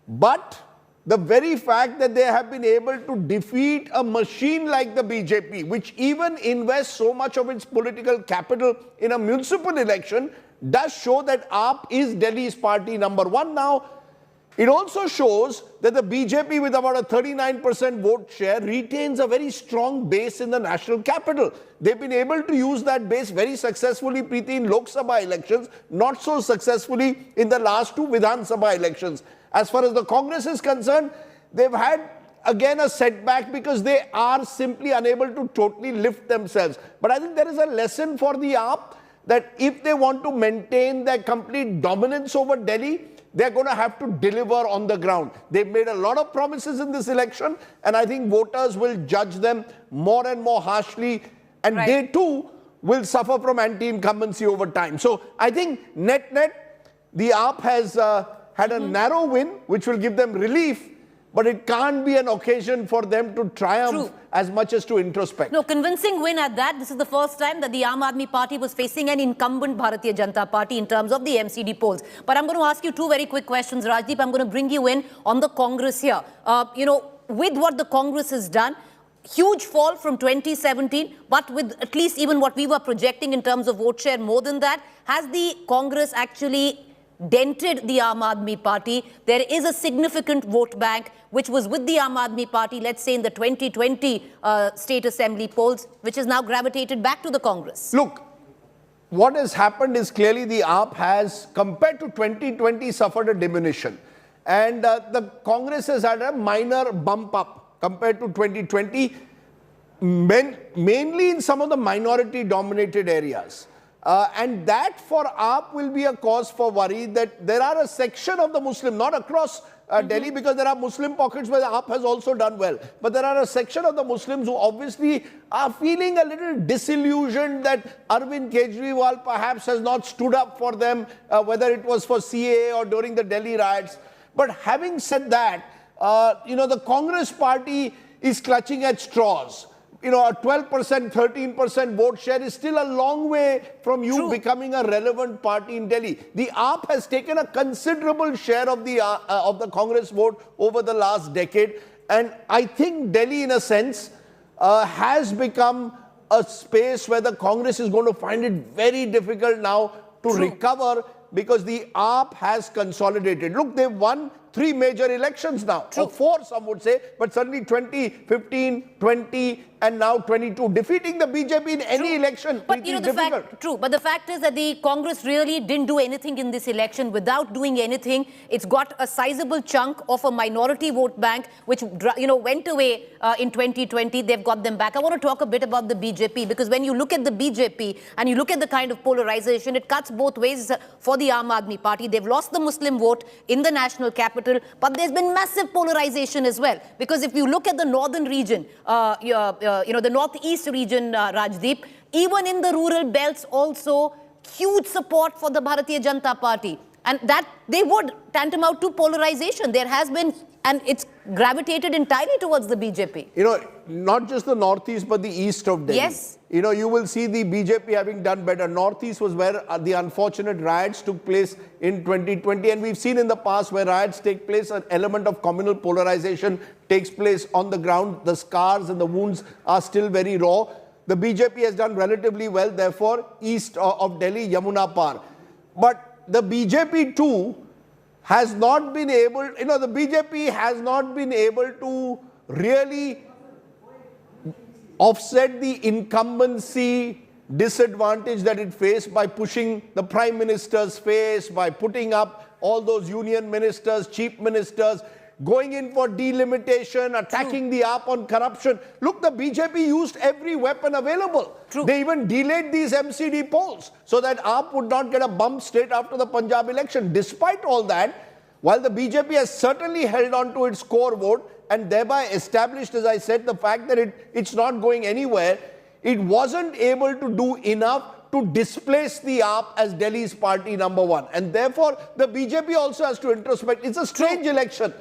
But the very fact that they have been able to defeat a machine like the BJP, which even invests so much of its political capital in a municipal election, does show that AAP is Delhi's party number one now. It also shows that the BJP, with about a 39% vote share, retains a very strong base in the national capital. They've been able to use that base very successfully, Preeti, in Lok Sabha elections, not so successfully in the last 2 Vidhan Sabha elections. As far as the Congress is concerned, they've had again a setback because they are simply unable to totally lift themselves. But I think there is a lesson for the AAP that if they want to maintain their complete dominance over Delhi, they're going to have to deliver on the ground. They've made a lot of promises in this election, and I think voters will judge them more and more harshly, and they too will suffer from anti-incumbency over time. So I think net-net, the AAP has had a narrow win, which will give them relief, but it can't be an occasion for them to triumph as much as to introspect. No, convincing win at that. This is the first time that the Aam Aadmi Party was facing an incumbent Bharatiya Janata Party in terms of the MCD polls. But I'm going to ask you 2 very quick questions, Rajdeep. I'm going to bring you in on the Congress here. You know, with what the Congress has done, huge fall from 2017, but with at least even what we were projecting in terms of vote share more than that, has the Congress actually dented the Aam Aadmi Party? There is a significant vote bank which was with the Aam Aadmi Party, let's say in the 2020 state assembly polls, which has now gravitated back to the Congress. Look, what has happened is clearly the AAP has, compared to 2020, suffered a diminution. And the Congress has had a minor bump up compared to 2020, mainly in some of the minority-dominated areas. And that for AAP will be a cause for worry that there are a section of the Muslim, not across Delhi, because there are Muslim pockets where the AAP has also done well. But there are a section of the Muslims who obviously are feeling a little disillusioned that Arvind Kejriwal perhaps has not stood up for them, whether it was for CAA or during the Delhi riots. But having said that, you know, the Congress party is clutching at straws. a 12%, 13% vote share is still a long way from you becoming a relevant party in Delhi. The AAP has taken a considerable share of the Congress vote over the last decade. And I think Delhi, in a sense, has become a space where the Congress is going to find it very difficult now to recover, because the AAP has consolidated. Look, they've won 3 major elections now, or 4 some would say, but certainly 2015, 20 and now 22. Defeating the BJP in any election but you know, difficult. But the fact is that the Congress really didn't do anything in this election. Without doing anything, it's got a sizable chunk of a minority vote bank, which went away in 2020. They've got them back. I want to talk a bit about the BJP, because when you look at the BJP and you look at the kind of polarization, it cuts both ways for the Aam Aadmi Party. They've lost the Muslim vote in the national capital, but there's been massive polarization as well. Because if you look at the northern region, the northeast region, Rajdeep, even in the rural belts also, huge support for the Bharatiya Janata Party. And that they would tantamount to polarization. There has been, and it's gravitated entirely towards the BJP. Not just the northeast, but the east of Delhi. Yes. You will see the BJP having done better. Northeast was where the unfortunate riots took place in 2020. And we've seen in the past where riots take place, an element of communal polarization takes place on the ground. The scars and the wounds are still very raw. The BJP has done relatively well, therefore, east of Delhi, Yamuna Par. But the BJP too has not been able, the BJP has not been able to really offset the incumbency disadvantage that it faced by pushing the Prime Minister's face, by putting up all those union ministers, chief ministers, going in for delimitation, attacking the AAP on corruption. Look, the BJP used every weapon available. They even delayed these MCD polls so that AAP would not get a bump straight after the Punjab election. Despite all that, while the BJP has certainly held on to its core vote and thereby established, as I said, the fact that it's not going anywhere, it wasn't able to do enough to displace the AAP as Delhi's party number 1. And therefore, the BJP also has to introspect. It's a strange election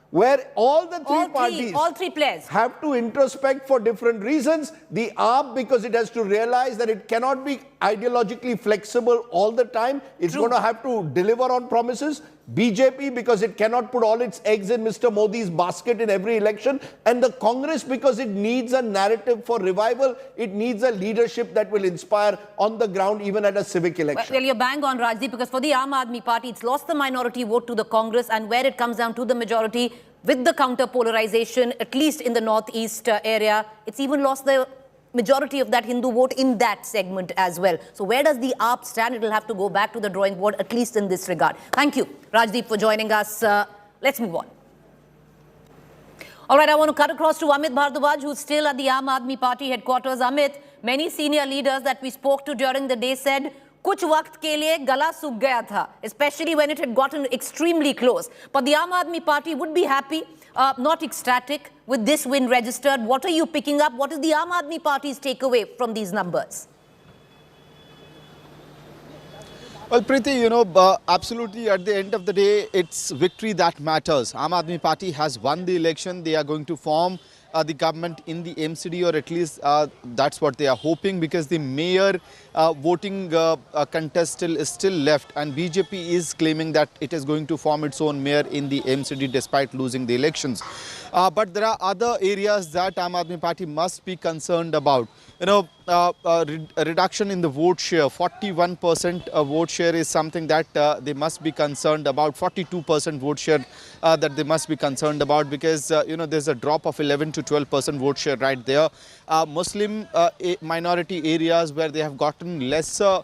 where all the three players have to introspect for different reasons. The AAP, because it has to realize that it cannot be ideologically flexible all the time. It's going to have to deliver on promises. BJP, because it cannot put all its eggs in Mr. Modi's basket in every election. And the Congress, because it needs a narrative for revival. It needs a leadership that will inspire on the ground, even at a civic election. Well, you're bang on, Rajdeep, because for the Aam Aadmi Party, it's lost the minority vote to the Congress, and where it comes down to the majority, with the counter-polarization, at least in the northeast area, it's even lost the majority of that Hindu vote in that segment as well. So where does the AAP stand? It will have to go back to the drawing board, at least in this regard. Thank you, Rajdeep, for joining us. Let's move on. All right, I want to cut across to Amit Bhardwaj, who's still at the Aam Aadmi Party headquarters. Amit, many senior leaders that we spoke to during the day said, कुछ वक्त के लिए गला सूख गया था, especially when it had gotten extremely close. But the Aam Aadmi Party would be happy, not ecstatic, with this win registered. What are you picking up? What is the Aam Aadmi Party's takeaway from these numbers? Well, Preeti, absolutely at the end of the day, it's victory that matters. Aam Aadmi Party has won the election. They are going to form the government in the MCD, or at least that's what they are hoping, because the mayor voting contest is still left, and BJP is claiming that it is going to form its own mayor in the MCD despite losing the elections. But there are other areas that Aam Aadmi Party must be concerned about. A reduction in the vote share, 41% vote share is something that they must be concerned about. 42% vote share that they must be concerned about, because there's a drop of 11 to 12% vote share right there. Muslim minority areas where they have gotten lesser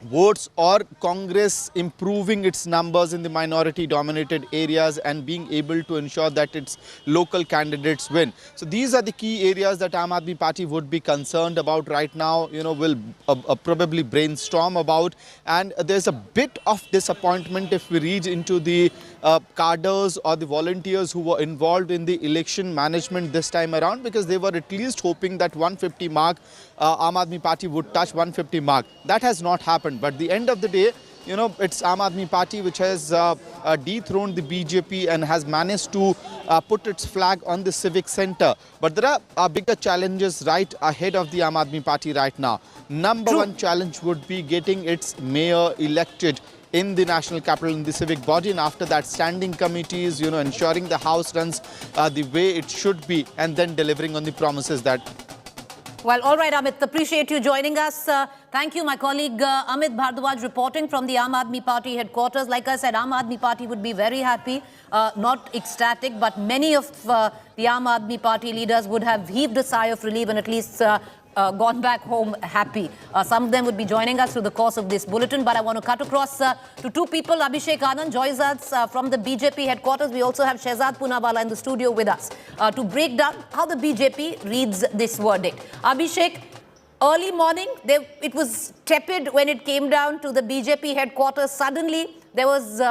votes, or Congress improving its numbers in the minority dominated areas and being able to ensure that its local candidates win. So these are the key areas that Aam Aadmi Party would be concerned about right now, will probably brainstorm about. And there's a bit of disappointment if we read into the cadres or the volunteers who were involved in the election management this time around, because they were at least hoping that 150 mark, Aam Aadmi Party would touch 150 mark. That has not happened. But at the end of the day, you know, it's Aam Aadmi Party which has dethroned the BJP and has managed to put its flag on the civic center. But there are bigger challenges right ahead of the Aam Aadmi Party right now. Number one challenge would be getting its mayor elected in the national capital, in the civic body, and after that standing committees, you know, ensuring the house runs the way it should be, and then delivering on the promises that. Well, all right, Amit, appreciate you joining us. Thank you, my colleague Amit Bhardwaj, reporting from the Aam Aadmi Party headquarters. Like I said, Aam Aadmi Party would be very happy, not ecstatic, but many of the Aam Aadmi Party leaders would have heaved a sigh of relief and at least gone back home happy. Some of them would be joining us through the course of this bulletin, but I want to cut across to two people. Abhishek Anand joins us from the BJP headquarters. We also have Shehzad Poonawala in the studio with us to break down how the BJP reads this verdict. Abhishek, early morning, it was tepid when it came down to the BJP headquarters. Suddenly, there was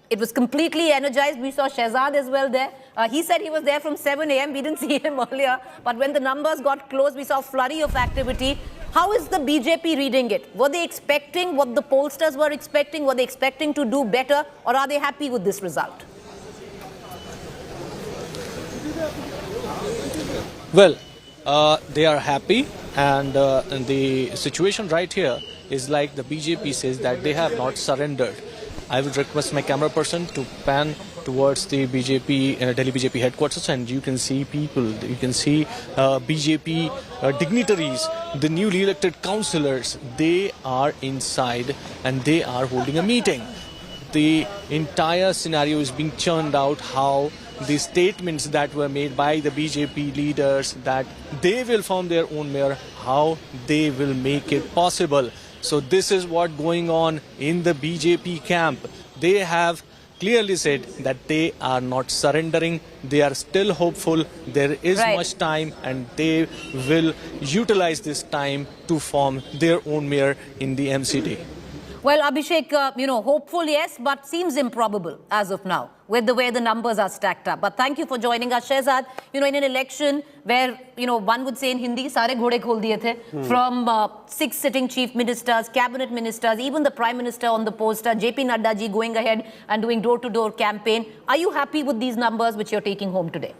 it was completely energized. We saw Shehzad as well there. He said he was there from 7 a.m. We didn't see him earlier. But when the numbers got close, we saw a flurry of activity. How is the BJP reading it? Were they expecting what the pollsters were expecting? Were they expecting to do better? Or are they happy with this result? Well, they are happy. And the situation right here is like the BJP says that they have not surrendered. I would request my camera person to pan towards the BJP, Delhi BJP headquarters, and you can see people, you can see BJP dignitaries, the newly elected councillors. They are inside and they are holding a meeting. The entire scenario is being churned out, how the statements that were made by the BJP leaders that they will form their own mayor, how they will make it possible. So this is what going on in the BJP camp. They have clearly said that they are not surrendering. They are still hopeful. There is much time and they will utilize this time to form their own mayor in the MCD. Well, Abhishek, hopeful, yes, but seems improbable as of now with the way the numbers are stacked up. But thank you for joining us, Shehzad. In an election where, one would say in Hindi, sare ghode khol diye the, from 6 sitting chief ministers, cabinet ministers, even the prime minister on the poster, JP Nadda ji going ahead and doing door-to-door campaign. Are you happy with these numbers which you're taking home today?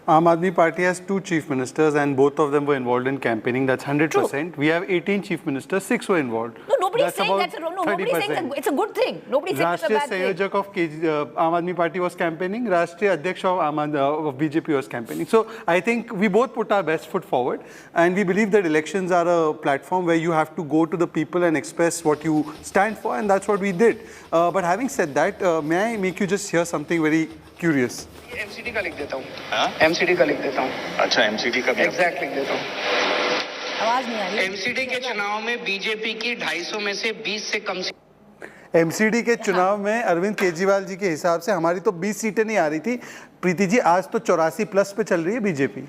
Aam Aadmi Party has 2 chief ministers and both of them were involved in campaigning. That's 100%. True. We have 18 chief ministers, 6 were involved. No, nobody's saying that's a, nobody's saying that it's a good thing. Nobody's saying it's a bad thing. Rashtriya Sayojak of Aam Aadmi Party was campaigning. Rashtriya Adhyaksha of BJP was campaigning. So I think we both put our best foot forward and we believe that elections are a platform where you have to go to the people and express what you stand for, and that's what we did. But having said that, may I make you just hear something very curious? MCD का लिख देता हूँ, MCD का लिख देता हूँ। अच्छा, MCD का भी एग्जैक्ट लिख देता हूँ। आवाज नहीं आ रही। MCD के चुनाव में बीजेपी की 250 में से 20 से कम MCD के चुनाव में अरविंद केजरीवाल जी के हिसाब से हमारी तो 20 सीटें नहीं आ रही थी। प्रीति जी, आज तो 84 प्लस पे चल रही है BJP.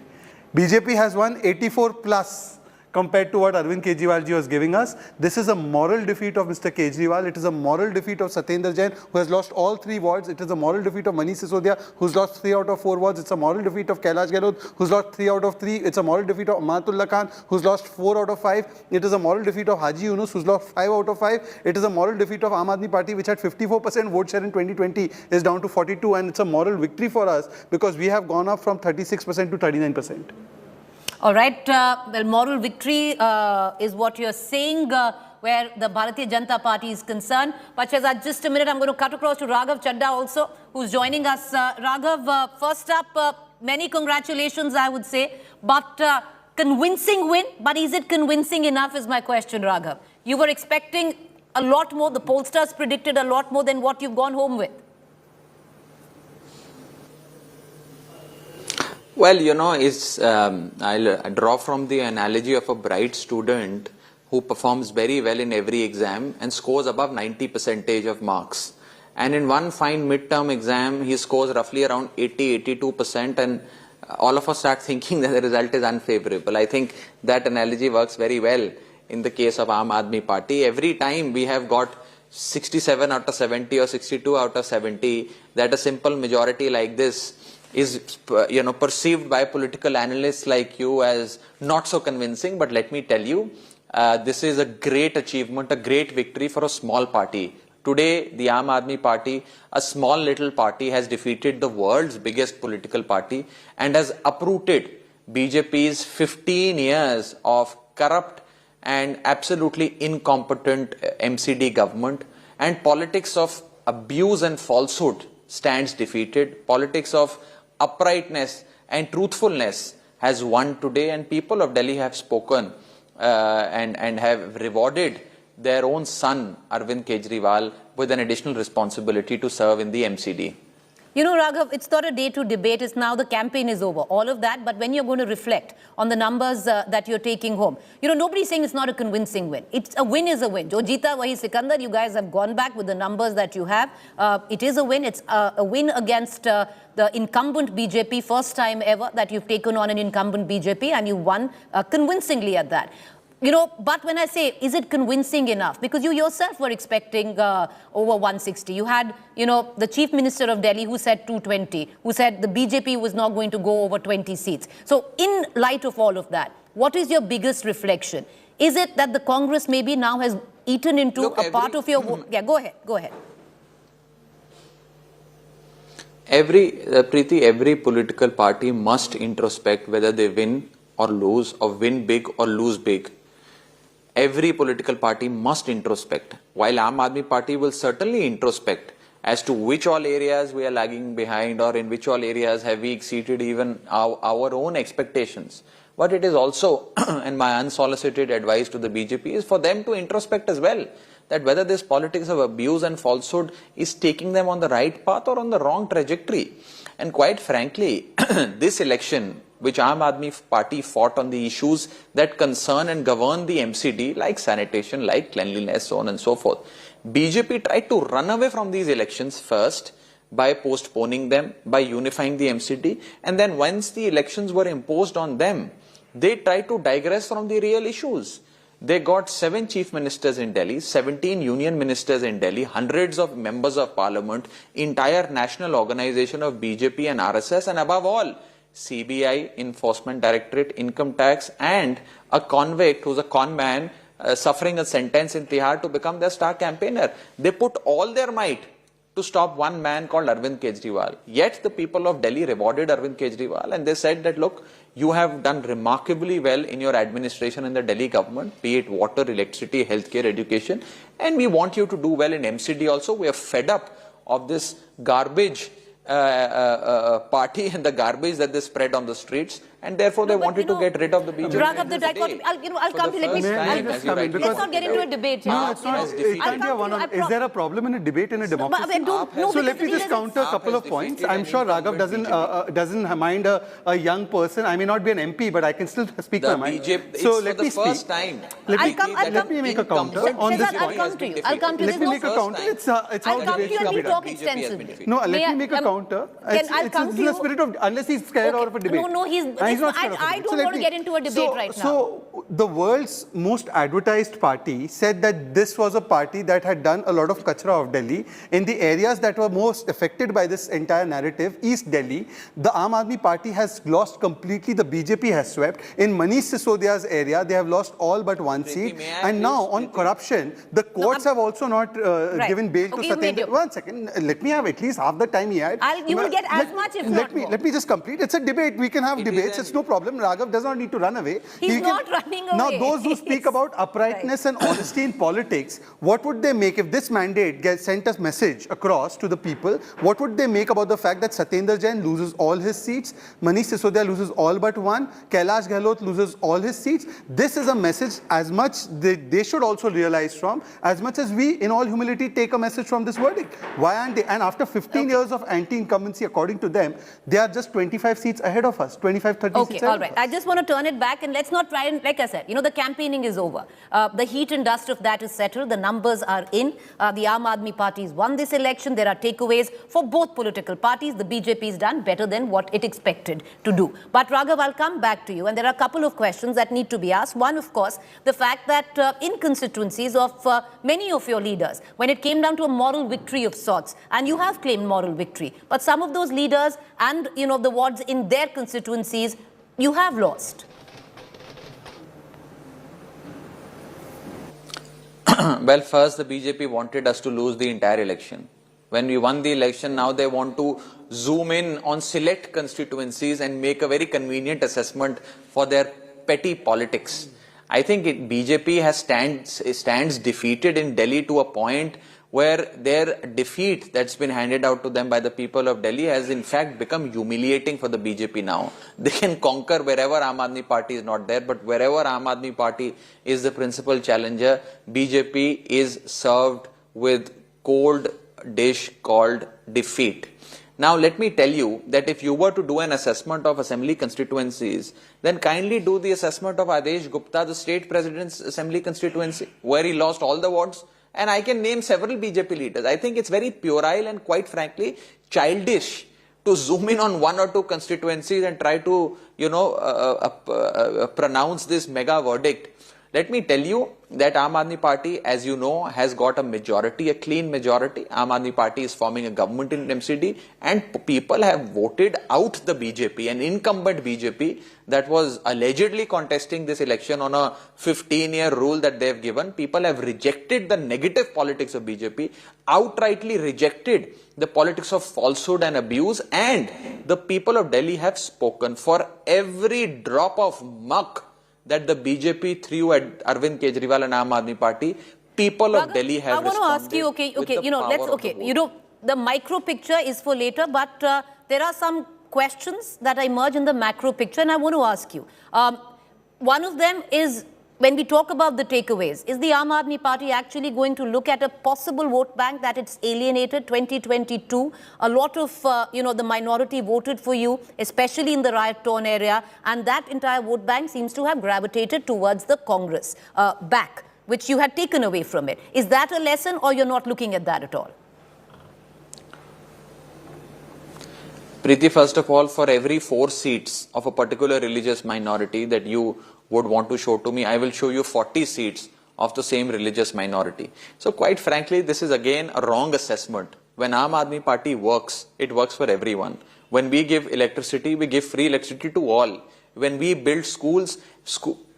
BJP has won 84 plus compared to what Arvind Kejriwal ji was giving us. This is a moral defeat of Mr. Kejriwal. It is a moral defeat of Satyendra Jain, who has lost all 3 wards. It is a moral defeat of Manish Sisodia, who's lost 3 out of 4 wards. It's a moral defeat of Kailash Gehlot, who's lost 3 out of 3. It's a moral defeat of Amatullah Khan, who's lost 4 out of 5. It is a moral defeat of Haji Yunus, who's lost 5 out of 5. It is a moral defeat of Aam Aadmi Party, which had 54% vote share in 2020, is down to 42. And it's a moral victory for us because we have gone up from 36% to 39%. All right, well, moral victory is what you're saying where the Bharatiya Janata Party is concerned. But Shehzad, just a minute, I'm going to cut across to Raghav Chadda also, who's joining us. Raghav, first up, many congratulations, I would say, but convincing win. But is it convincing enough is my question, Raghav. You were expecting a lot more, the pollsters predicted a lot more than what you've gone home with. Well, I'll draw from the analogy of a bright student who performs very well in every exam and scores above 90% of marks. And in one fine midterm exam, he scores roughly around 80-82%, and all of us start thinking that the result is unfavorable. I think that analogy works very well in the case of Aam Aadmi Party. Every time we have got 67 out of 70 or 62 out of 70, that a simple majority like this is perceived by political analysts like you as not so convincing. But let me tell you, this is a great achievement, a great victory for a small party. Today, the Aam Aadmi Party, a small little party, has defeated the world's biggest political party and has uprooted BJP's 15 years of corrupt and absolutely incompetent MCD government, and politics of abuse and falsehood stands defeated. Politics of uprightness and truthfulness has won today, and people of Delhi have spoken and have rewarded their own son, Arvind Kejriwal, with an additional responsibility to serve in the MCD. You know, Raghav, it's not a day to debate. It's now the campaign is over, all of that. But when you're going to reflect on the numbers that you're taking home, you know, nobody's saying it's not a convincing win. It's a win is a win. Jo jeeta wahi Sikandar, you guys have gone back with the numbers that you have. It is a win. It's a win against the incumbent BJP. First time ever that you've taken on an incumbent BJP, and you won convincingly at that. You know, but when I say, is it convincing enough? Because you yourself were expecting over 160. You had, you know, the Chief Minister of Delhi who said 220, who said the BJP was not going to go over 20 seats. So in light of all of that, what is your biggest reflection? Is it that the Congress maybe now has eaten into a part of your... Yeah, go ahead, go ahead. Preeti, every political party must introspect whether they win or lose, or win big or lose big. Every political party must introspect. While Aam Aadmi Party will certainly introspect as to which all areas we are lagging behind, or in which all areas have we exceeded even our own expectations. But it is also, and my unsolicited advice to the BJP is for them to introspect as well, that whether this politics of abuse and falsehood is taking them on the right path or on the wrong trajectory. And quite frankly, this election, which Aam Aadmi Party fought on the issues that concern and govern the MCD, like sanitation, like cleanliness, so on and so forth. BJP tried to run away from these elections first by postponing them, by unifying the MCD, and then once the elections were imposed on them, they tried to digress from the real issues. They got 7 chief ministers in Delhi, 17 union ministers in Delhi, hundreds of members of parliament, entire national organization of BJP and RSS, and above all, CBI, Enforcement Directorate, Income Tax, and a convict who's a con man suffering a sentence in Tihar to become their star campaigner. They put all their might to stop one man called Arvind Kejriwal. Yet the people of Delhi rewarded Arvind Kejriwal, and they said that, look, you have done remarkably well in your administration in the Delhi government, be it water, electricity, healthcare, education, and we want you to do well in MCD also. We are fed up of this garbage party and the garbage that they spread on the streets, and therefore they wanted to get rid of the BJP. Raghav, the dichotomy, I'll come to you. Let's not get into a debate. No, it's not. It can't be a one-on. Is there a problem in a debate in a democracy? So let me just counter a couple of points. I'm sure Raghav doesn't mind a young person. I may not be an MP, but I can still speak my mind. So let me speak. Let me make a counter on this point. I'll come to this. Let me make a counter. It's how debate should be done. No, let me make a counter. It's in the spirit of, unless he's scared of a debate. No, I don't want to get into a debate right now. So the world's most advertised party said that this was a party that had done a lot of kachra of Delhi in the areas that were most affected by this entire narrative. East Delhi, the Aam Aadmi Party has lost completely. The BJP has swept. In Manish Sisodia's area, they have lost all but one seat. And now on corruption, the courts have also not given bail to Satyendra. 1 second, let me have at least half the time he had. You will get as much if not more. Let me just complete. It's a debate. We can have debates. It's no problem. Raghav does not need to run away. He's not running away. Now, those who speak about uprightness and honesty in politics, what would they make if this mandate sent a message across to the people? What would they make about the fact that Satyendra Jain loses all his seats, Manish Sisodia loses all but one, Kailash Gehlot loses all his seats? This is a message as much they should also realize from, as much as we, in all humility, take a message from this verdict. Why aren't they? And after 15 years of anti-incumbency, according to them, they are just 25 seats ahead of us, 25, 30 seats ahead. Okay, all right. I just want to turn it back, and let's not try and, like I said, you know, the campaigning is over. The heat and dust of that is settled. The numbers are in. The Aam Aadmi Party has won this election. There are takeaways for both political parties. The BJP has done better than what it expected to do. But Raghav, I'll come back to you, and there are a couple of questions that need to be asked. One, of course, the fact that in constituencies of many of your leaders, when it came down to a moral victory of sorts, and you have claimed moral victory, but some of those leaders and, you know, the wards in their constituencies, you have lost. Well, first the BJP wanted us to lose the entire election. When we won the election, now they want to zoom in on select constituencies and make a very convenient assessment for their petty politics. I think BJP stands defeated in Delhi to a point where their defeat that's been handed out to them by the people of Delhi has in fact become humiliating for the BJP now. They can conquer wherever Aam Aadmi Party is not there, but wherever Aam Aadmi Party is the principal challenger, BJP is served with cold dish called defeat. Now let me tell you that if you were to do an assessment of assembly constituencies, then kindly do the assessment of Adesh Gupta, the state president's assembly constituency, where he lost all the wards. And I can name several BJP leaders. I think it's very puerile and quite frankly childish to zoom in on one or two constituencies and try to, pronounce this mega verdict. Let me tell you that Aam Aadmi Party, as you know, has got a majority, a clean majority. Aam Aadmi Party is forming a government in MCD and people have voted out the BJP, an incumbent BJP that was allegedly contesting this election on a 15-year rule that they have given. People have rejected the negative politics of BJP, outrightly rejected the politics of falsehood and abuse, and the people of Delhi have spoken. For every drop of muck that the BJP threw at Arvind Kejriwal and Aam Aadmi Party, people of Delhi have responded. I want to ask you, the micro picture is for later, but there are some questions that emerge in the macro picture, and I want to ask you. One of them is, when we talk about the takeaways, is the Aam Aadmi Party actually going to look at a possible vote bank that it's alienated? 2022, a lot of, the minority voted for you, especially in the riot-torn area, and that entire vote bank seems to have gravitated towards the Congress back, which you had taken away from it. Is that a lesson, or you're not looking at that at all? Preeti, first of all, for every 4 seats of a particular religious minority that you would want to show to me, I will show you 40 seats of the same religious minority. So quite frankly, this is again a wrong assessment. When Aam Aadmi Party works, it works for everyone. When we give electricity, we give free electricity to all. When we build schools,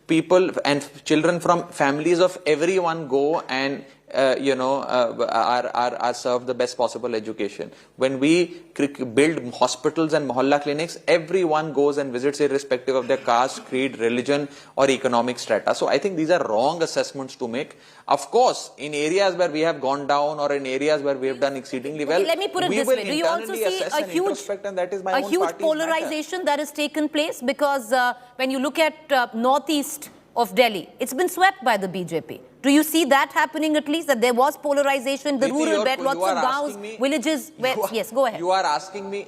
people and children from families of everyone go and are served the best possible education. When we build hospitals and mohalla clinics, everyone goes and visits irrespective of their caste, creed, religion or economic strata. So I think these are wrong assessments to make. Of course, in areas where we have gone down or in arereas where we have done exceedingly well, let me put it this way. Do you also see a huge polarization that has taken place? Because when you look at northeast of Delhi, it's been swept by the BJP. Do you see that happening at least, that there was polarization, the rural belt, lots of gaons, villages? Yes, go ahead. You are asking me...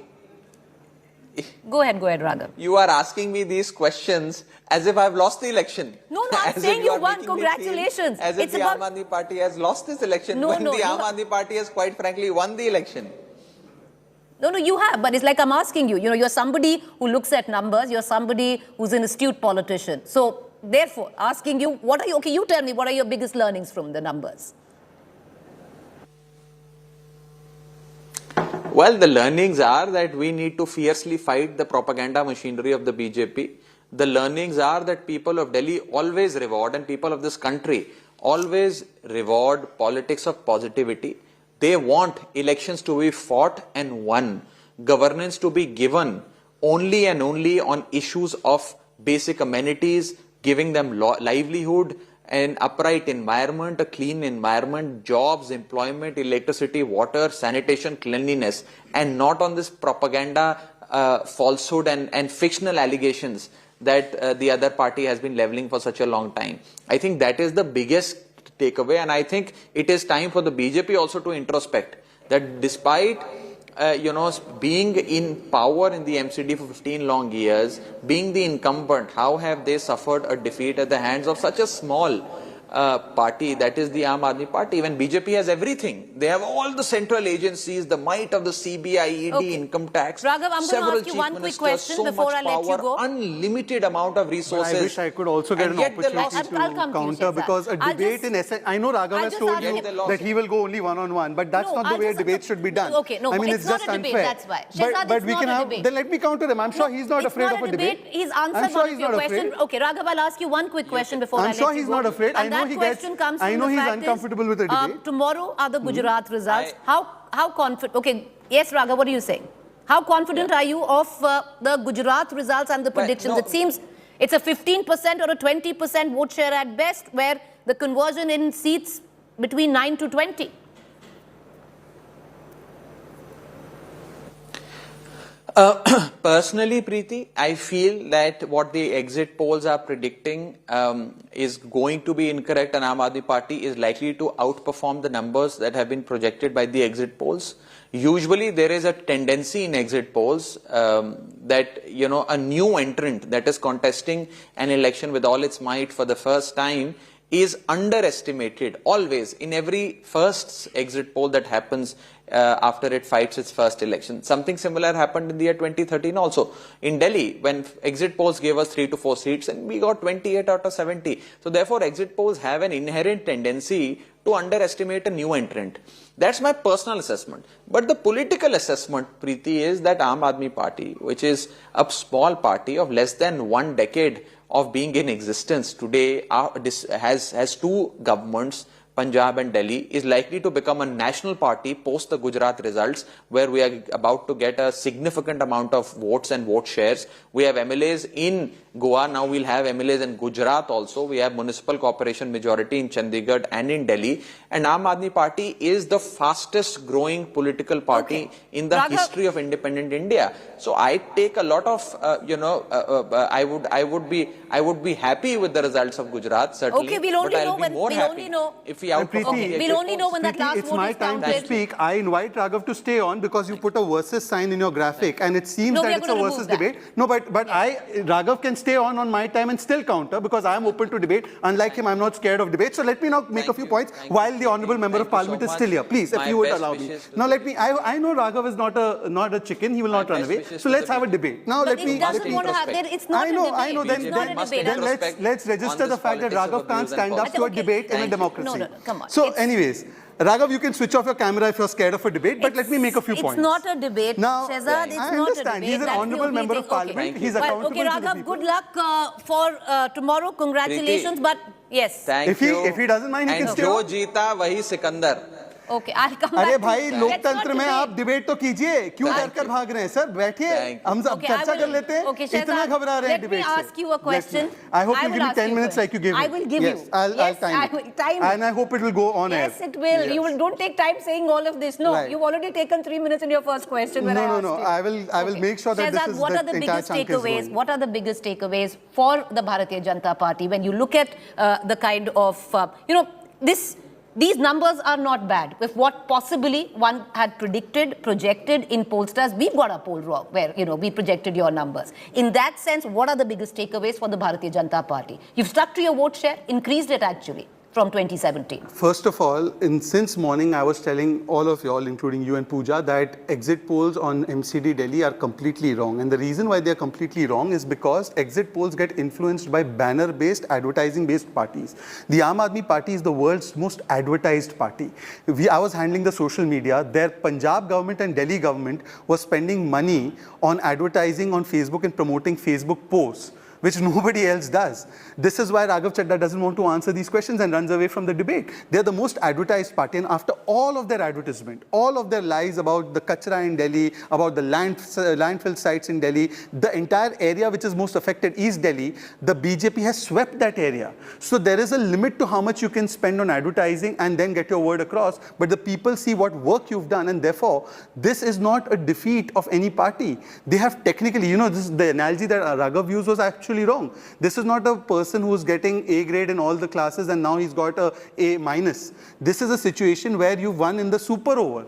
Go ahead, Raghav. You are asking me these questions as if I've lost the election. No, I'm saying you won. Congratulations. As if the Aam Aadmi Party has lost this election, when the Aam Aadmi Party has quite frankly won the election. No, you have, but it's like I'm asking you. You're somebody who looks at numbers. You're somebody who's an astute politician. So, therefore, asking you, you tell me, what are your biggest learnings from the numbers? Well, the learnings are that we need to fiercely fight the propaganda machinery of the BJP. The learnings are that people of Delhi always reward, and people of this country always reward politics of positivity. They want elections to be fought and won, governance to be given only and only on issues of basic amenities, giving them livelihood, an upright environment, a clean environment, jobs, employment, electricity, water, sanitation, cleanliness, and not on this propaganda, falsehood and fictional allegations that the other party has been leveling for such a long time. I think that is the biggest takeaway, and I think it is time for the BJP also to introspect that despite being in power in the MCD for 15 long years, being the incumbent, how have they suffered a defeat at the hands of such a small party, that is the Aam Aadmi Party? When BJP has everything, they have all the central agencies, the might of the CBI, ED, income tax, Raghav, I'm going to ask you one quick question before I let you go. Unlimited amount of resources. But I wish I could also get an opportunity to counter, because a debate in essence, I know Raghav has told you that he will go only one-on-one, but that's not the way a debate should be done. Okay, no, I mean, it's just unfair. Debate, that's why. But we can have, then let me counter him. I'm sure he's not afraid of a debate. He's answered one of your questions. Okay, Raghav, I'll ask you one quick question before I let you go. I'm sure he's not afraid. I that he question gets. comes I from know the he's fact uncomfortable with the debate. Tomorrow are the Gujarat results. How confident? Okay, yes, Raga, what are you saying? How confident are you of the Gujarat results and the predictions? It seems it's a 15% or a 20% vote share at best, where the conversion in seats between 9 to 20. Personally, Preeti, I feel that what the exit polls are predicting is going to be incorrect, and Aam Aadmi Party is likely to outperform the numbers that have been projected by the exit polls. Usually, there is a tendency in exit polls that, you know, a new entrant that is contesting an election with all its might for the first time is underestimated always in every first exit poll that happens after it fights its first election. Something similar happened in the year 2013 also in Delhi, when exit polls gave us 3 to 4 seats and we got 28 out of 70. So therefore exit polls have an inherent tendency to underestimate a new entrant. That's my personal assessment. But the political assessment, Preeti, is that Aam Aadmi Party, which is a small party of less than 1 decade of being in existence today, has 2 governments, Punjab and Delhi, is likely to become a national party post the Gujarat results, where we are about to get a significant amount of votes and vote shares. We have MLAs in Goa, now we'll have MLAs in Gujarat also. We have municipal corporation majority in Chandigarh and in Delhi. And Aam Aadmi Party is the fastest growing political party in the history of independent India. So I take a lot of, I would be happy with the results of Gujarat, certainly. Okay, we'll only know when we'll only know when that last it's vote my is time counted. to speak. I invite Raghav to stay on because you put a versus sign in your graphic, and it seems that it's a versus debate. No, but Raghav can stay on my time and still counter, because I am open to debate. Unlike him, I'm not scared of debate. So let me now make a few points while the honourable member of parliament is still here. Please, if you would allow me. Now let me. I know Raghav is not a chicken. He will not run away. So let's have a debate. Now let me. It's not a debate. I know. Then let's register the fact that Raghav can't stand up to a debate in a democracy. No, come on. So anyways, Raghav, you can switch off your camera if you're scared of a debate, but let me make a few points. It's not a debate. Now, Shehzad, it's I not understand. a debate. He's an honourable member of parliament. He's accountable okay, Raghav, to the people. good luck for tomorrow. Congratulations. Preeti. But yes. Thank you. If he doesn't mind, he can stay जो on. जीता वही Sikandar. Okay, I'll come back. अरे भाई, लोकतंत्र में आप debate तो कीजिए, क्यों डर कर भाग रहे हैं सर? बैठिए, हम सब चर्चा कर लेते हैं. इतना घबरा रहे हैं डिबेट से. Let me ask you a question. I hope you'll give me 10 minutes like you gave me. I will give you. I'll time it. And I hope it will go on air. Yes, it will. You don't take time saying all of this. No, you've already taken 3 minutes in your first question. No. I will make sure that this is the entire chunk is going. What are the biggest takeaways for the Bharatiya Janata Party when you look at the kind of, these numbers are not bad. With what possibly one had predicted, projected in pollsters, we've got a poll wrong where, we projected your numbers. In that sense, what are the biggest takeaways for the Bharatiya Janata Party? You've stuck to your vote share, increased it actually from 2017. First of all, since morning, I was telling all of y'all, including you and Pooja, that exit polls on MCD Delhi are completely wrong. And the reason why they're completely wrong is because exit polls get influenced by banner-based, advertising-based parties. The Aam Aadmi Party is the world's most advertised party. I was handling the social media. Their Punjab government and Delhi government was spending money on advertising on Facebook and promoting Facebook posts, which nobody else does. This is why Raghav Chadha doesn't want to answer these questions and runs away from the debate. They're the most advertised party, and after all of their advertisement, all of their lies about the kachra in Delhi, about the landfill sites in Delhi, the entire area which is most affected, East Delhi, the BJP has swept that area. So there is a limit to how much you can spend on advertising and then get your word across, but the people see what work you've done, and therefore, this is not a defeat of any party. They have technically, the analogy that Raghav used was actually wrong. This is not a person who is getting A grade in all the classes and now he's got a A minus. This is a situation where you won in the super over.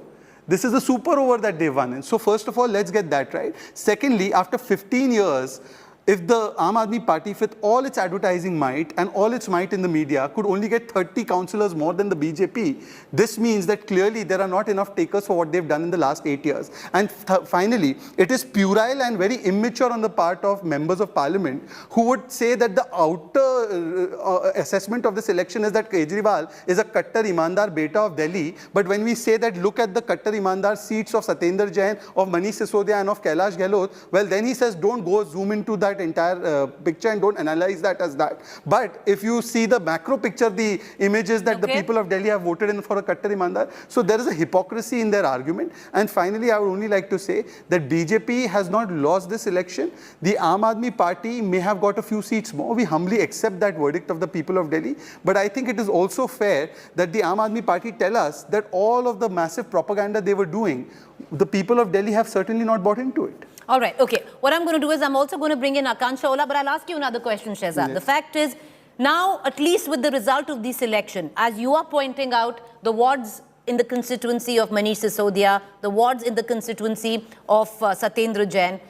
This is a super over that they won in. So first of all, let's get that right. Secondly, after 15 years, if the Aam Aadmi Party, with all its advertising might and all its might in the media, could only get 30 councillors more than the BJP, this means that clearly there are not enough takers for what they've done in the last 8 years. And finally, it is puerile and very immature on the part of members of parliament who would say that the outer assessment of this election is that Kejriwal is a Kattar Imandar beta of Delhi. But when we say that look at the Kattar Imandar seats of Satyendra Jain, of Manish Sisodia and of Kailash Gehlot, well then he says don't go zoom into that that entire picture and don't analyze that as that. But if you see the macro picture, the images that the people of Delhi have voted in for a Kattar Imandar, so there is a hypocrisy in their argument. And finally, I would only like to say that BJP has not lost this election. The Aam Aadmi Party may have got a few seats more. We humbly accept that verdict of the people of Delhi. But I think it is also fair that the Aam Aadmi Party tell us that all of the massive propaganda they were doing, the people of Delhi have certainly not bought into it. All right, okay. What I'm going to do is I'm also going to bring in Akansha Ola, but I'll ask you another question, Shehzad. The fact is, now, at least with the result of this election, as you are pointing out, the wards in the constituency of Manish Sisodia, the wards in the constituency of Satyendra Jain,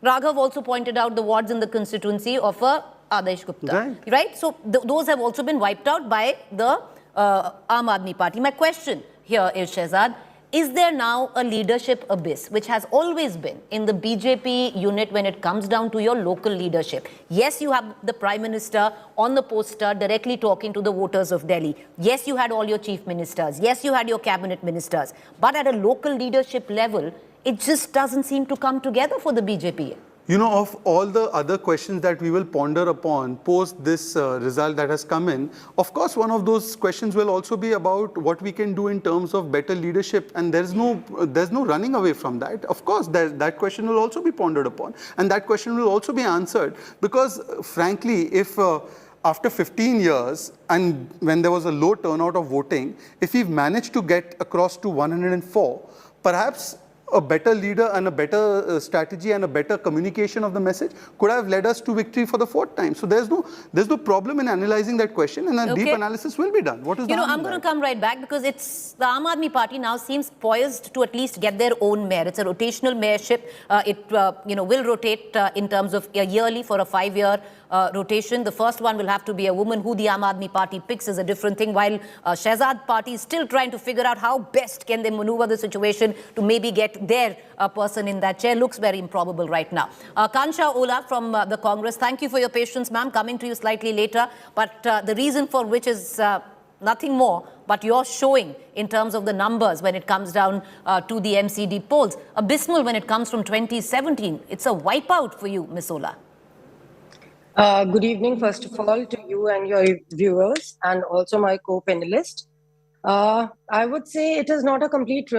Raghav also pointed out the wards in the constituency of Adesh Gupta. Right? So, those have also been wiped out by the Aam Aadmi Party. My question here is, Shehzad, is there now a leadership abyss, which has always been in the BJP unit when it comes down to your local leadership? Yes, you have the Prime Minister on the poster directly talking to the voters of Delhi. Yes, you had all your chief ministers. Yes, you had your cabinet ministers. But at a local leadership level, it just doesn't seem to come together for the BJP. You know, of all the other questions that we will ponder upon post this result that has come in, of course, one of those questions will also be about what we can do in terms of better leadership. And there's no running away from that. Of course, that question will also be pondered upon. And that question will also be answered. Because frankly, if after 15 years and when there was a low turnout of voting, if we've managed to get across to 104, perhaps a better leader and a better strategy and a better communication of the message could have led us to victory for the fourth time. So there's no problem in analyzing that question, and a deep analysis will be done. What is I'm going to come right back because it's the Aam Aadmi Party now seems poised to at least get their own mayor. It's a rotational mayorship. It will rotate in terms of yearly for a 5-year rotation. The first one will have to be a woman. Who the Aam Aadmi Party picks is a different thing, while Shehzad Party is still trying to figure out how best can they maneuver the situation to maybe get their person in that chair. Looks very improbable right now. Kansha Ola from the Congress, thank you for your patience, ma'am. Coming to you slightly later, but the reason for which is nothing more but your showing in terms of the numbers when it comes down to the MCD polls. Abysmal when it comes from 2017. It's a wipeout for you, Miss Ola. Good evening, first of all, to you and your viewers, and also my co-panelist. I would say it is not a complete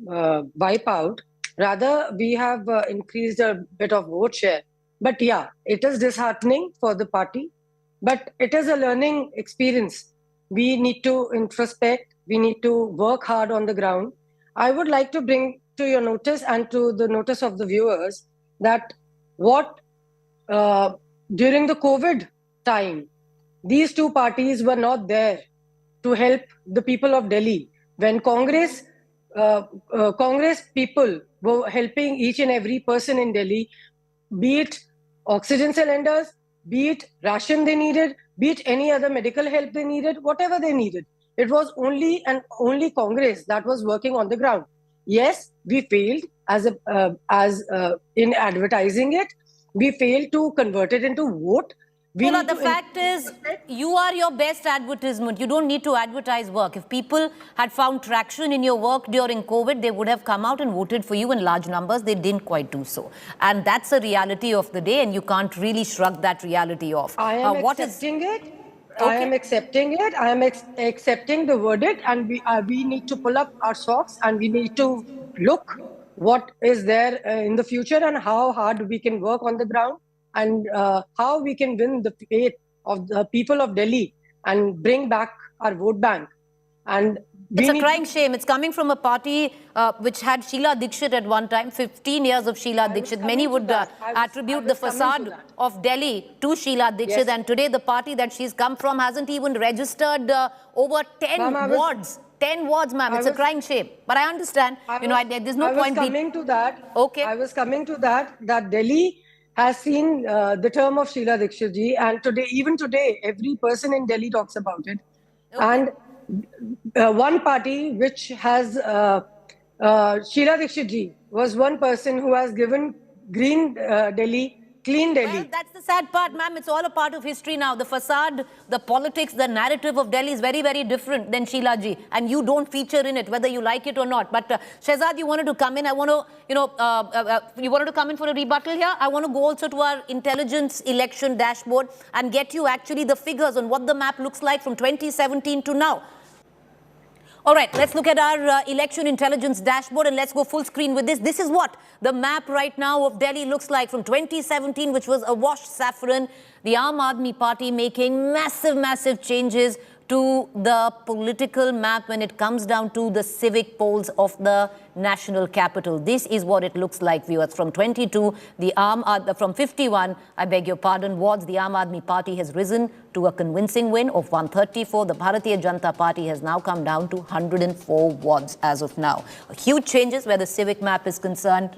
wipeout. Rather, we have increased a bit of vote share. But yeah, it is disheartening for the party. But it is a learning experience. We need to introspect. We need to work hard on the ground. I would like to bring to your notice and to the notice of the viewers that what during the COVID time, these two parties were not there to help the people of Delhi. When Congress people were helping each and every person in Delhi, be it oxygen cylinders, be it ration they needed, be it any other medical help they needed, whatever they needed. It was only and only Congress that was working on the ground. Yes, we failed in advertising it. We failed to convert it into vote. Ola, the fact is, you are your best advertisement. You don't need to advertise work. If people had found traction in your work during COVID, they would have come out and voted for you in large numbers. They didn't quite do so. And that's a reality of the day, and you can't really shrug that reality off. I am accepting it. Okay. I am accepting it. I am accepting the verdict, and we need to pull up our socks and we need to look what is there in the future and how hard we can work on the ground and how we can win the faith of the people of Delhi and bring back our vote bank. And it's a crying shame. It's coming from a party which had Sheila Dikshit at one time, 15 years of Sheila Dikshit. Many would attribute the facade of Delhi to Sheila Dikshit. Yes. And today the party that she's come from hasn't even registered over 10 wards. 10 wards, ma'am. It's a crying shame. But I understand. There's no point. I was coming to that. Okay. I was coming to that Delhi has seen the term of Sheila Dikshit ji, and even today, every person in Delhi talks about it. Okay. And one party which has Sheila Dikshit ji was one person who has given green Delhi clean Delhi. Well, that's the sad part, ma'am. It's all a part of history now. The facade, the politics, the narrative of Delhi is very, very different than Sheila ji. And you don't feature in it, whether you like it or not. But Shehzad, you wanted to come in. I want to, you wanted to come in for a rebuttal here. I want to go also to our intelligence election dashboard and get you actually the figures on what the map looks like from 2017 to now. All right, let's look at our election intelligence dashboard and let's go full screen with this. This is what the map right now of Delhi looks like from 2017, which was awash saffron. The Aam Aadmi Party making massive, massive changes to the political map when it comes down to the civic polls of the national capital. This is what it looks like, viewers. From 22, from 51, I beg your pardon, wards, the Aam Aadmi Party has risen to a convincing win of 134. The Bharatiya Janata Party has now come down to 104 wards as of now. Huge changes where the civic map is concerned.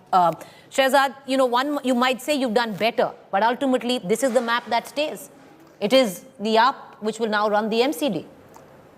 Shehzad, you might say you've done better, but ultimately this is the map that stays. It is the AAP which will now run the MCD.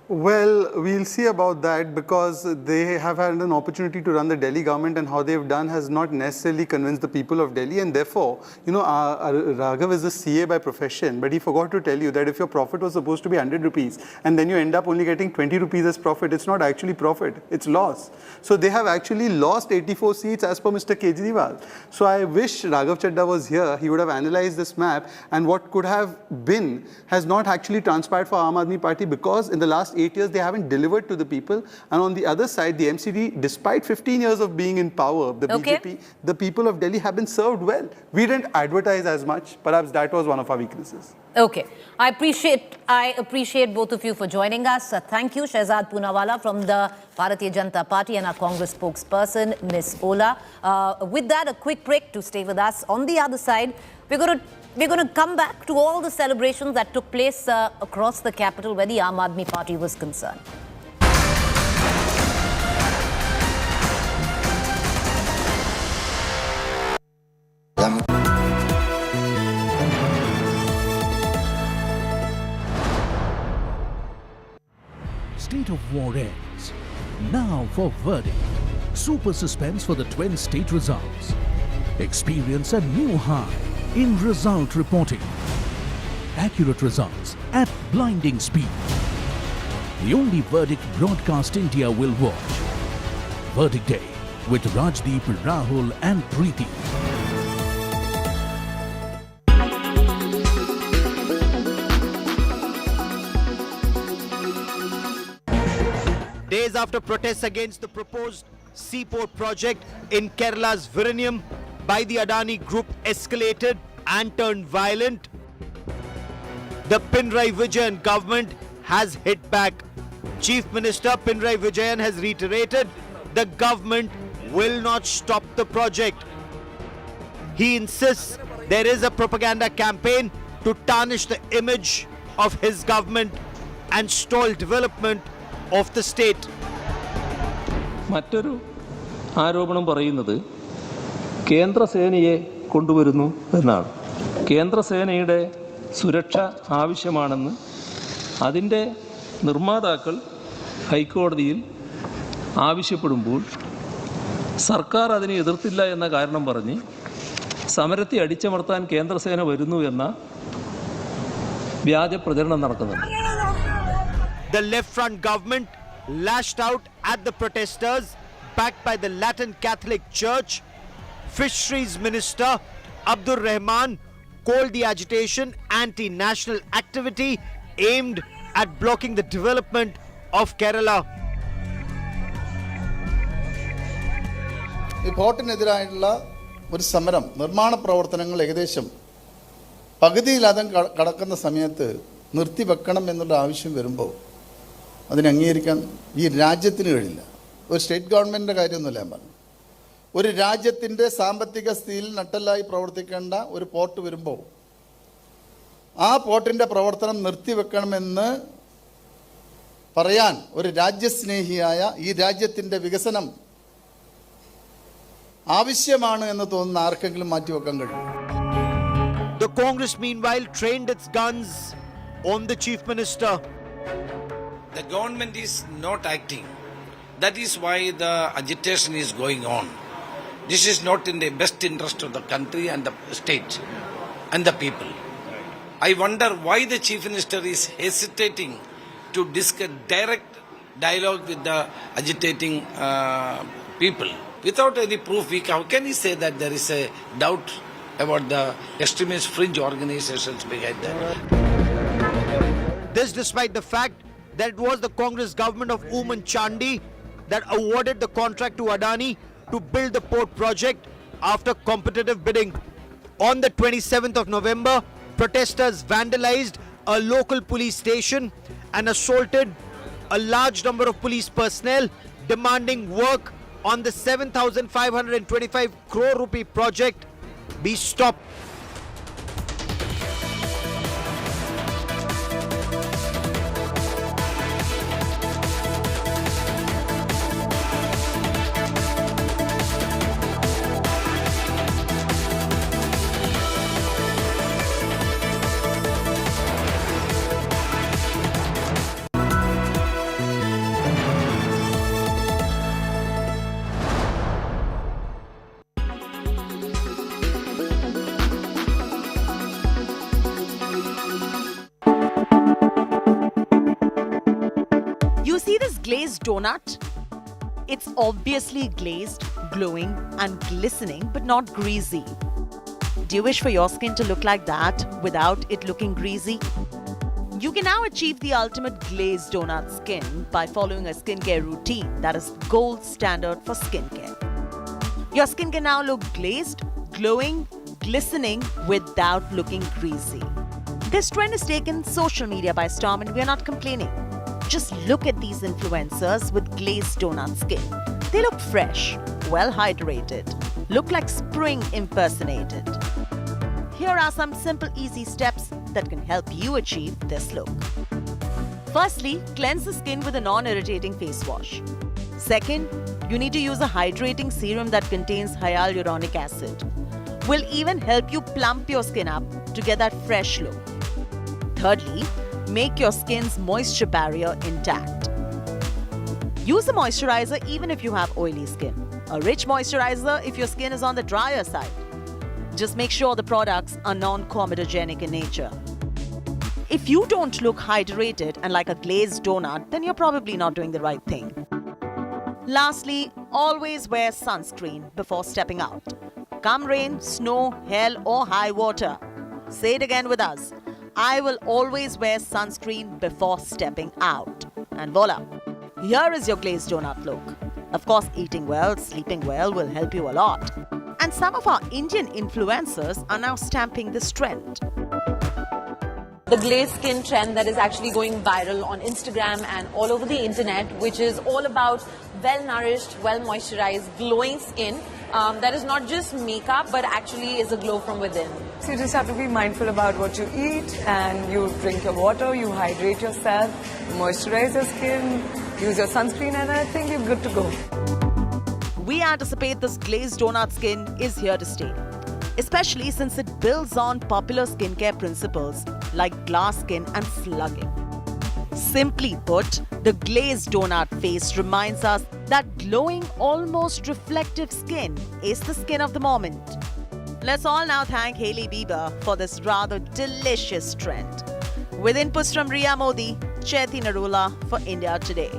Well, we'll see about that because they have had an opportunity to run the Delhi government and how they've done has not necessarily convinced the people of Delhi. And therefore, Raghav is a CA by profession, but he forgot to tell you that if your profit was supposed to be 100 rupees and then you end up only getting 20 rupees as profit, it's not actually profit, it's loss. So they have actually lost 84 seats as per Mr. Kejriwal. So I wish Raghav Chadda was here. He would have analyzed this map and what could have been has not actually transpired for Aam Aadmi Party because in the last 8 years, they haven't delivered to the people. And on the other side, the MCD, despite 15 years of being in power, the BJP, the people of Delhi have been served well. We didn't advertise as much. Perhaps that was one of our weaknesses. Okay. I appreciate both of you for joining us. Thank you, Shehzad Poonawalla from the Bharatiya Janata Party and our Congress spokesperson, Ms. Ola. With that, a quick break to stay with us. On the other side, we're going to come back to all the celebrations that took place across the capital where the Aam Aadmi Party was concerned. State of war ends. Now for verdict. Super suspense for the 12 state results. Experience a new high in result reporting. Accurate results at blinding speed. The only verdict broadcast India will watch. Verdict Day with Rajdeep, Rahul and Preeti. Days after protests against the proposed seaport project in Kerala's Vizhinjam by the Adani Group escalated and turned violent, the Pinarayi Vijayan government has hit back. Chief Minister Pinarayi Vijayan has reiterated the government will not stop the project. He insists there is a propaganda campaign to tarnish the image of his government and stall development of the state. മറ്റൊരു ആരോപണം പറയുന്നത് കേന്ദ്രസേനയെ കൊണ്ടുവരുന്നു എന്നാണ്. കേന്ദ്രസേനയുടെ സുരക്ഷ ആവശ്യമാണെന്ന് അതിൻ്റെ നിർമ്മാതാക്കൾ ഹൈക്കോടതിയിൽ ആവശ്യപ്പെടുമ്പോൾ സർക്കാർ അതിനെ എതിർത്തില്ല എന്ന കാരണം പറഞ്ഞ് സമരത്തെ അടിച്ചമർത്താൻ കേന്ദ്രസേന വരുന്നു എന്ന വ്യാജ പ്രചരണം നടക്കുന്നുണ്ട്. The left front government lashed out at the protesters backed by the Latin Catholic Church. Fisheries Minister Abdur Rahman called the agitation anti-national activity aimed at blocking the development of Kerala. ഈ പോർട്ടിനെതിരായിട്ടുള്ള ഒരു സമരം നിർമ്മാണ പ്രവർത്തനങ്ങൾ ഏകദേശം പകുതിയിലധികം കടക്കുന്ന സമയത്ത് നിർത്തിവെക്കണം എന്നുള്ള ആവശ്യം വരുമ്പോൾ അതിനെ അംഗീകരിക്കാൻ ഈ രാജ്യത്തിന് കഴിയില്ല. ഒരു സ്റ്റേറ്റ് ഗവൺമെൻറ്റിൻ്റെ കാര്യമൊന്നുമില്ല ഞാൻ പറഞ്ഞു. ഒരു രാജ്യത്തിൻ്റെ സാമ്പത്തിക സ്ഥിതിയിൽ നട്ടെല്ലായി പ്രവർത്തിക്കേണ്ട ഒരു പോർട്ട് വരുമ്പോൾ ആ പോർട്ടിൻ്റെ പ്രവർത്തനം നിർത്തിവെക്കണമെന്ന് പറയാൻ ഒരു രാജ്യസ്നേഹിയായ ഈ രാജ്യത്തിൻ്റെ വികസനം ആവശ്യമാണ് എന്ന് തോന്നുന്ന ആർക്കെങ്കിലും മാറ്റിവെക്കാൻ കഴിയും. The Congress meanwhile trained its guns on the Chief Minister. The government is not acting. That is why the agitation is going on. This is not in the best interest of the country and the state. and the people. I wonder why the Chief Minister is hesitating to discuss direct dialogue with the agitating people. Without any proof, how can he say that there is a doubt about the extremist fringe organizations behind that? This despite the fact that it was the Congress government of Aam Chandi that awarded the contract to Adani to build the port project after competitive bidding. On the 27th of November, protesters vandalized a local police station and assaulted a large number of police personnel, demanding work on the 7,525 crore rupee project be stopped. You see this glazed donut? It's obviously glazed, glowing and glistening, but not greasy. Do you wish for your skin to look like that without it looking greasy? You can now achieve the ultimate glazed donut skin by following a skincare routine that is gold standard for skincare. Your skin can now look glazed, glowing, glistening without looking greasy. This trend has taken social media by storm and we are not complaining. Just look at these influencers with glazed donut skin. They look fresh, well hydrated, look like spring impersonated. Here are some simple, easy steps that can help you achieve this look. Firstly, cleanse the skin with a non-irritating face wash. Second, you need to use a hydrating serum that contains hyaluronic acid. Will even help you plump your skin up to get that fresh look. Thirdly, make your skin's moisture barrier intact. Use a moisturizer even if you have oily skin. A rich moisturizer if your skin is on the drier side. Just make sure the products are non-comedogenic in nature. If you don't look hydrated and like a glazed donut, then you're probably not doing the right thing. Lastly, always wear sunscreen before stepping out. Come rain, snow, hell or high water. Say it again with us. I will always wear sunscreen before stepping out. And voila, here is your glazed donut look. Of course, eating well, sleeping well will help you a lot. And some of our Indian influencers are now stamping this trend. The glazed skin trend that is actually going viral on Instagram and all over the internet, which is all about well-nourished, well-moisturized, glowing skin. That is not just makeup, but actually is a glow from within. So you just have to be mindful about what you eat, and you drink your water, you hydrate yourself, moisturize your skin, use your sunscreen, and I think you're good to go. We anticipate this glazed donut skin is here to stay, especially since it builds on popular skincare principles like glass skin and slugging. Simply put, the glazed donut face reminds us that glowing, almost reflective skin is the skin of the moment. Let's all now thank Hailey Bieber for this rather delicious trend. With inputs from Riya Modi, Chaiti Narula for India Today.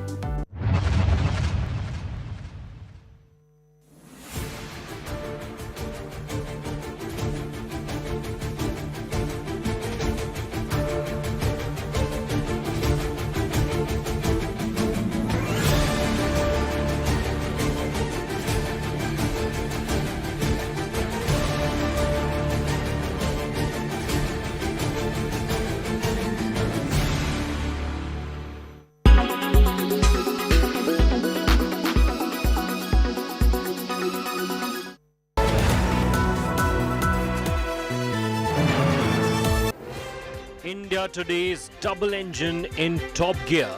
India Today's double engine in top gear.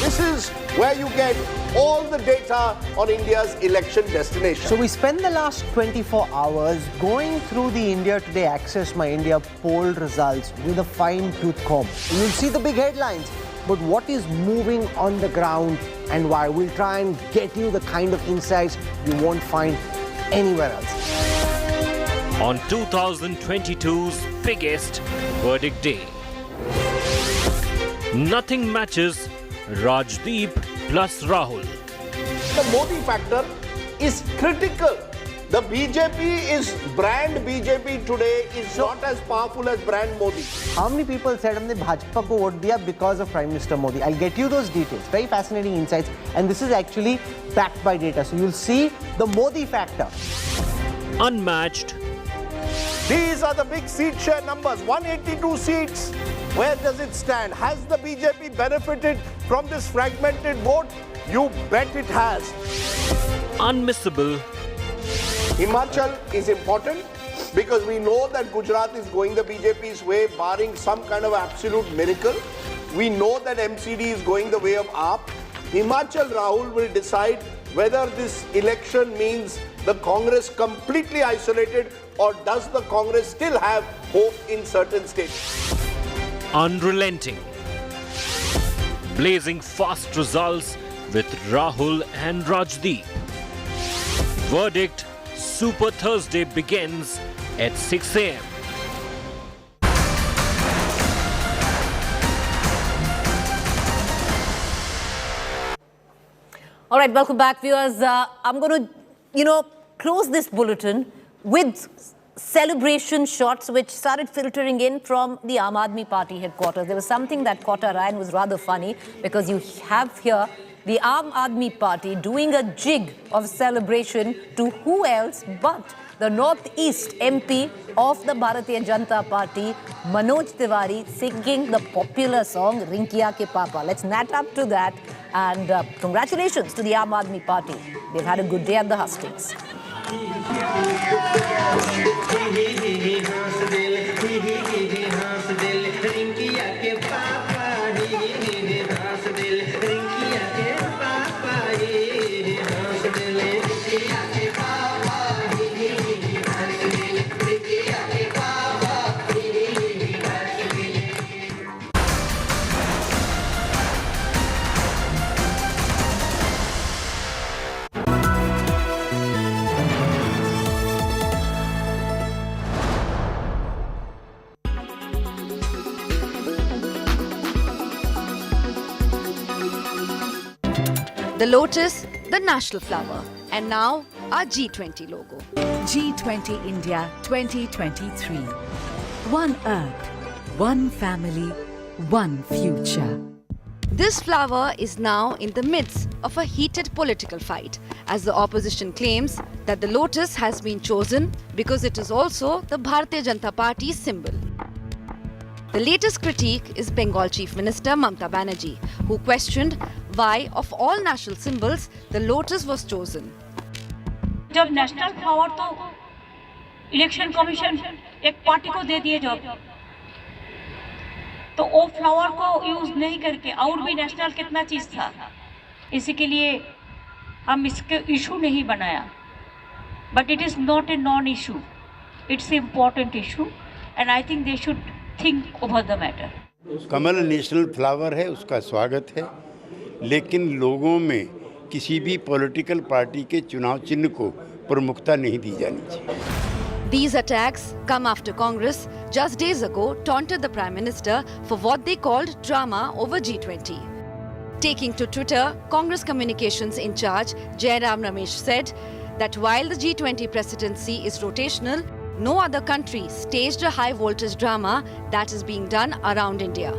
This is where you get all the data on India's election destination. So we spent the last 24 hours going through the India Today Access My India poll results with a fine-tooth comb. You'll see the big headlines, but what is moving on the ground and why? We'll try and get you the kind of insights you won't find anywhere else. on 2022's biggest verdict day. Nothing matches Rajdeep plus Rahul. The Modi factor is critical. The BJP is brand BJP today is not as powerful as brand Modi. How many people said हमने भाजपा को vote दिया because of Prime Minister Modi? I'll get you those details. Very fascinating insights, and this is actually backed by data. So you'll see the Modi factor. Unmatched. These are the big seat share numbers. 182 seats. Where does it stand? Has the BJP benefited from this fragmented vote? You bet it has. Unmissable. Himachal is important because we know that Gujarat is going the BJP's way, barring some kind of absolute miracle. We know that MCD is going the way of AAP. Himachal, Rahul will decide whether this election means the Congress completely isolated or does the Congress still have hope in certain states. Unrelenting. Blazing fast results with Rahul and Rajdeep. Verdict Super Thursday begins at 6 a.m. All right, welcome back, viewers. I'm going to, close this bulletin with celebration shots which started filtering in from the Aam Aadmi Party headquarters. There was something that caught our eye and was rather funny because you have here the Aam Aadmi Party doing a jig of celebration to who else but the Northeast MP of the Bharatiya Janata Party, Manoj Tiwari, singing the popular song Rinkiya Ke Papa. Let's nat up to that, and congratulations to the Aam Aadmi Party. They've had a good day at the hustings. The lotus, the national flower, and now our G20 logo. G20 India 2023. One Earth, one family, one future. This flower is now in the midst of a heated political fight as the opposition claims that the lotus has been chosen because it is also the Bharatiya Janata Party's symbol. The latest critique is Bengal Chief Minister Mamata Banerjee, who questioned why, of all national symbols, the lotus was chosen. जब national flower तो election commission एक party को दे दिए जब तो वो flower को use नहीं करके और भी नेशनल कितना चीज था, इसी के लिए हम इसके इशू नहीं बनाया. But it is not a non-issue. It's an important issue, and I think they should think over the matter. Kamal national flower है, उसका स्वागत है, लेकिन लोगों में किसी भी पॉलिटिकल पार्टी के चुनाव चिन्ह को प्रमुखता नहीं दी जानी चाहिए. These attacks come after Congress just days ago taunted the Prime Minister for what they called drama over G20. Taking to Twitter, Congress communications in charge Jairam Ramesh said that while the G20 presidency is rotational, no other country staged a high-voltage drama that is being done around India.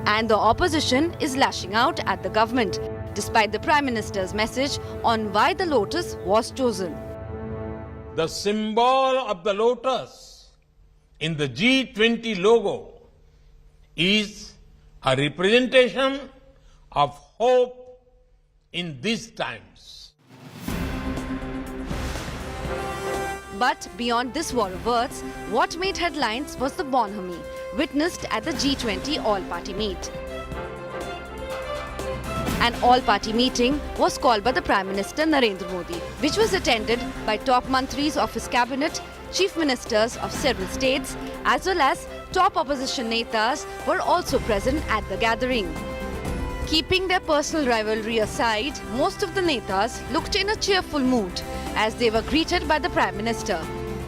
And the opposition is lashing out at the government, despite the Prime Minister's message on why the lotus was chosen. The symbol of the lotus in the G20 logo is a representation of hope in these times. But beyond this war of words, what made headlines was the bonhomie witnessed at the G20 all-party meet. An all-party meeting was called by the Prime Minister Narendra Modi, which was attended by top mantris of his cabinet, chief ministers of several states, as well as top opposition netas were also present at the gathering. Keeping their personal rivalry aside, most of the netas looked in a cheerful mood as they were greeted by the Prime Minister.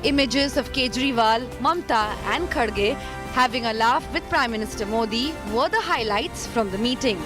Images of Kejriwal, Mamta and Kharge having a laugh with Prime Minister Modi were the highlights from the meeting.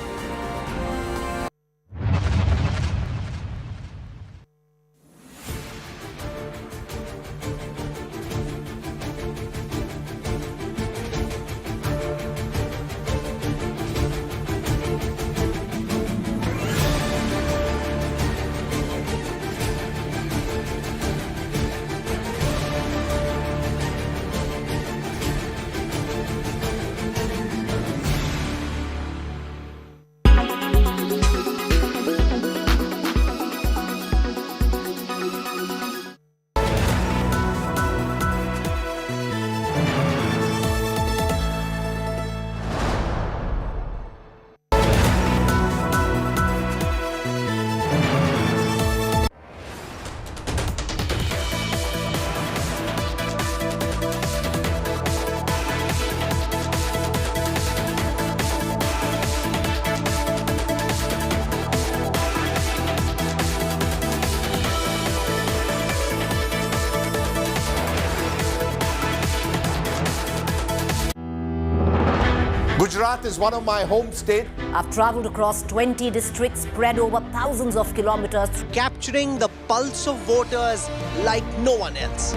Gujarat is one of my home states. I've travelled across 20 districts spread over thousands of kilometres. Capturing the pulse of voters like no one else.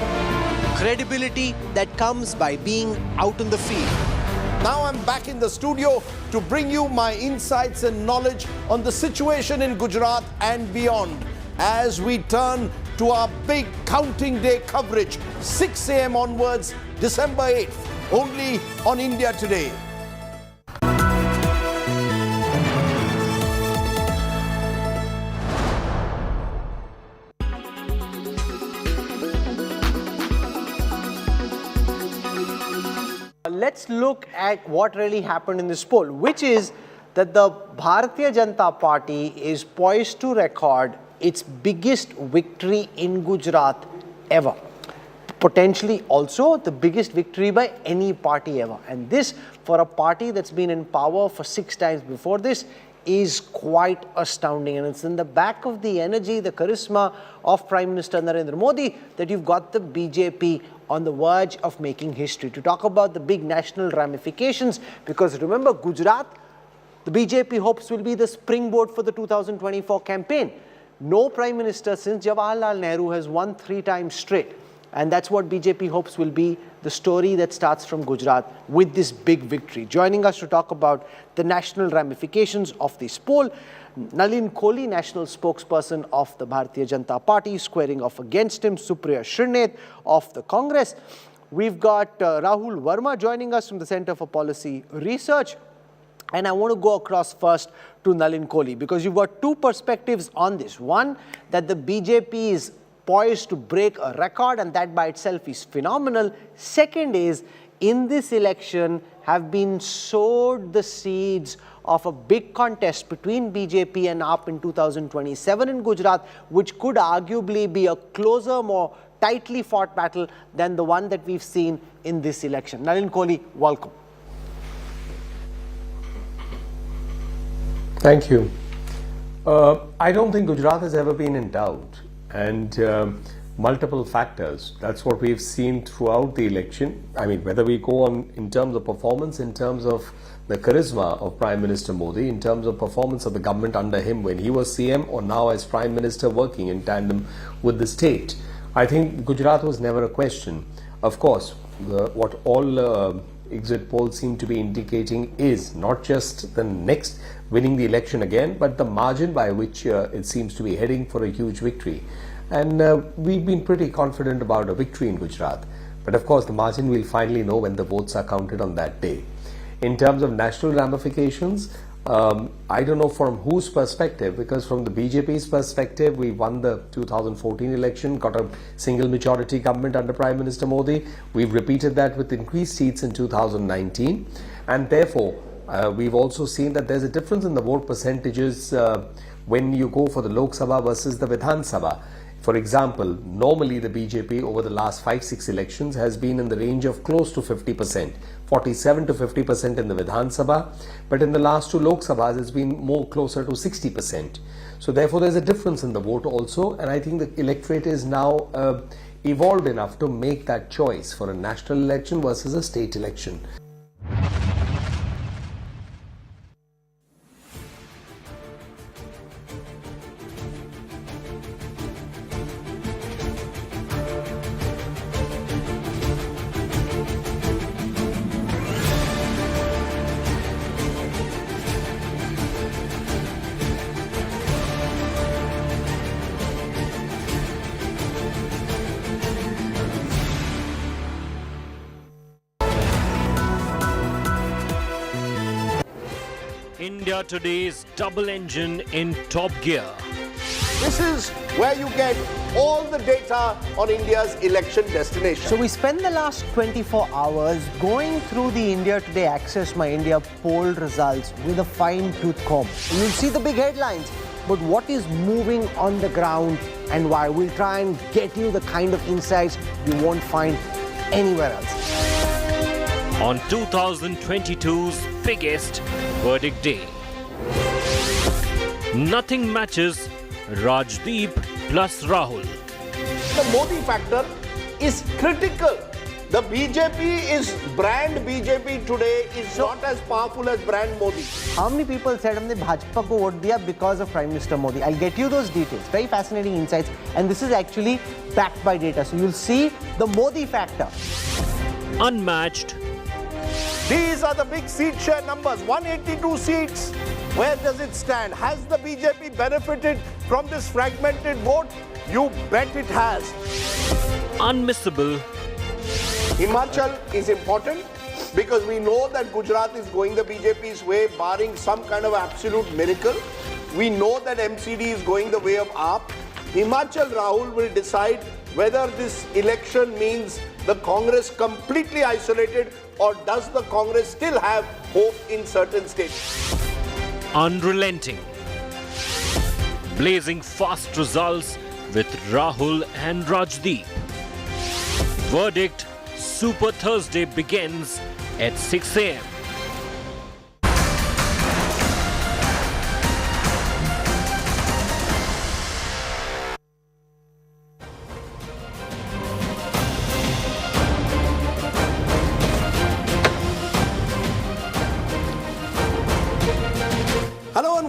Credibility that comes by being out in the field. Now I'm back in the studio to bring you my insights and knowledge on the situation in Gujarat and beyond as we turn to our big counting day coverage, 6 a.m. onwards, December 8th, only on India Today. Let's look at what really happened in this poll, which is that the Bharatiya Janata Party is poised to record its biggest victory in Gujarat ever. Potentially also the biggest victory by any party ever. And this, for a party that's been in power for 6 times before this, is quite astounding. And it's in the back of the energy, the charisma of Prime Minister Narendra Modi that you've got the BJP on the verge of making history. To talk about the big national ramifications, because remember, Gujarat, the BJP hopes will be the springboard for the 2024 campaign. No Prime Minister since Jawaharlal Nehru has won 3 times straight. And that's what BJP hopes will be the story that starts from Gujarat with this big victory. Joining us to talk about the national ramifications of this poll, Nalin Kohli, national spokesperson of the Bharatiya Janata Party, squaring off against him, Supriya Shrineth of the Congress. We've got Rahul Verma joining us from the Center for Policy Research. And I want to go across first to Nalin Kohli, because you've got 2 perspectives on this. One, that the BJP is poised to break a record, and that by itself is phenomenal. Second is, in this election have been sowed the seeds of a big contest between BJP and AAP in 2027 in Gujarat, which could arguably be a closer, more tightly fought battle than the one that we've seen in this election. Nalin Kohli, welcome. Thank you. I don't think Gujarat has ever been in doubt, and multiple factors. That's what we've seen throughout the election. I mean, whether we go on in terms of performance, in terms of the charisma of Prime Minister Modi, in terms of performance of the government under him when he was CM, or now as Prime Minister working in tandem with the state, I think Gujarat was never a question. Of course, what all exit polls seem to be indicating is not just the next winning the election again, but the margin by which it seems to be heading for a huge victory. And we've been pretty confident about a victory in Gujarat. But of course, the margin we'll finally know when the votes are counted on that day. In terms of national ramifications, I don't know from whose perspective, because from the BJP's perspective, we won the 2014 election, got a single majority government under Prime Minister Modi. We've repeated that with increased seats in 2019. And therefore, we've also seen that there's a difference in the vote percentages when you go for the Lok Sabha versus the Vidhan Sabha. For example, normally the BJP over the last 5-6 elections has been in the range of close to 50%, 47 to 50% in the Vidhan Sabha, but in the last 2 Lok Sabhas it's been more closer to 60%. So therefore there's a difference in the vote also, and I think the electorate is now evolved enough to make that choice for a national election versus a state election. India today's double engine in top gear. This is where you get all the data on India's election destination. So we spent the last 24 hours going through the India Today Access My India poll results with a fine-tooth comb. You'll see the big headlines, but what is moving on the ground and why? We'll try and get you the kind of insights you won't find anywhere else. On 2022's biggest verdict day. Nothing matches Rajdeep plus Rahul. The Modi factor is critical. The brand BJP today is not as powerful as brand Modi. How many people said हमने भाजपा को vote दिया because of Prime Minister Modi? I'll get you those details. Very fascinating insights, and this is actually backed by data. So you'll see the Modi factor. Unmatched. These are the big seat share numbers. 182 seats. Where does it stand? Has the BJP benefited from this fragmented vote? You bet it has. Unmissable. Himachal is important because we know that Gujarat is going the BJP's way, barring some kind of absolute miracle. We know that MCD is going the way of AAP. Himachal, Rahul will decide whether this election means the Congress completely isolated, or does the Congress still have hope in certain states? Unrelenting. Blazing fast results with Rahul and Rajdeep. Verdict Super Thursday begins at 6 a.m.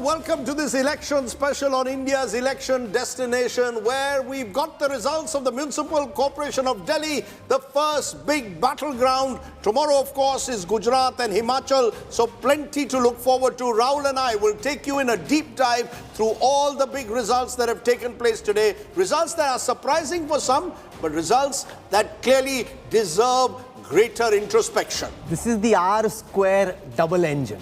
Welcome to this election special on India's election destination, where we've got the results of the Municipal Corporation of Delhi, the first big battleground. Tomorrow, of course, is Gujarat and Himachal, so plenty to look forward to. Rahul and I will take you in a deep dive through all the big results that have taken place today. Results that are surprising for some, but results that clearly deserve greater introspection. This is the R-square double engine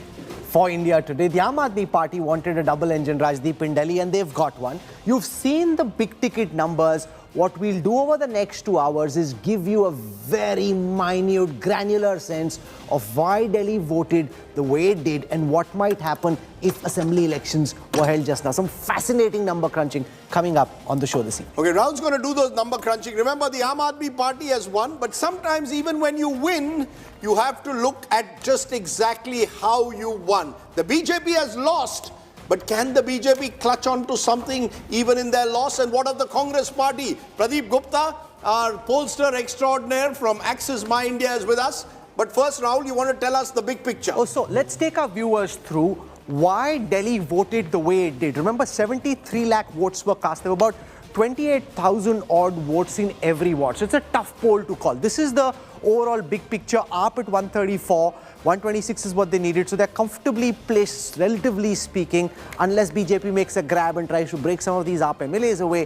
for India today. The Aam Aadmi Party wanted a double engine Rajdeep in Delhi, and they've got one. You've seen the big ticket numbers. What we'll do over the next 2 hours is give you a very minute, granular sense of why Delhi voted the way it did and what might happen if assembly elections were held just now. Some fascinating number crunching coming up on the show this evening. Okay, Rahul's going to do those number crunching. Remember, the Aam Aadmi Party has won, but sometimes even when you win, you have to look at just exactly how you won. The BJP has lost, but can the BJP clutch on to something even in their loss? And what of the Congress party? Pradeep Gupta, our pollster extraordinaire from Access My India, is with us. But first, Rahul, you want to tell us the big picture. Oh, so let's take our viewers through why Delhi voted the way it did. Remember, 73 lakh votes were cast. There were about 28,000 odd votes in every ward. So it's a tough poll to call. This is the overall big picture. AAP at 134, 126 is what they needed. So they're comfortably placed, relatively speaking, unless BJP makes a grab and tries to break some of these AAP MLAs away,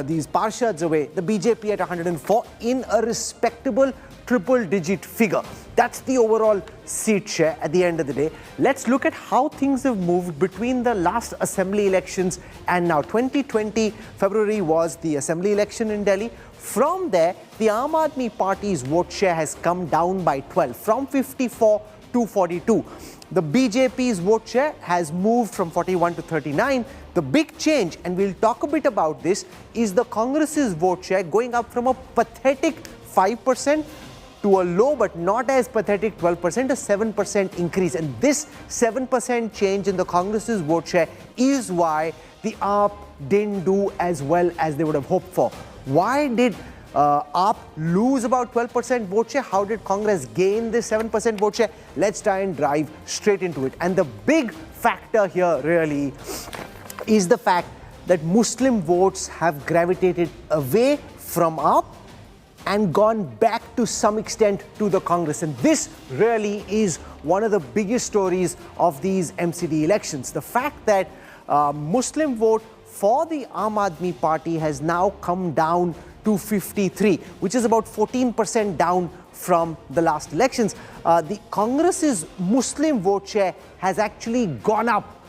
these Parshads away. The BJP at 104 in a respectable triple-digit figure. That's the overall seat share at the end of the day. Let's look at how things have moved between the last assembly elections and now. 2020 February was the assembly election in Delhi. From there, the Aam Aadmi Party's vote share has come down by 12, from 54 to 42. The BJP's vote share has moved from 41 to 39. The big change, and we'll talk a bit about this, is the Congress's vote share going up from a pathetic 5% to a low but not as pathetic 12%, a 7% increase. And this 7% change in the Congress's vote share is why the AAP didn't do as well as they would have hoped for. Why did AAP lose about 12% vote share? How did Congress gain this 7% vote share? Let's try and dive straight into it. And the big factor here really is the fact that Muslim votes have gravitated away from AAP and gone back to some extent to the Congress. And this really is one of the biggest stories of these MCD elections. The fact that Muslim vote for the Aam Aadmi Party has now come down to 53, which is about 14% down from the last elections. The Congress's Muslim vote share has actually gone up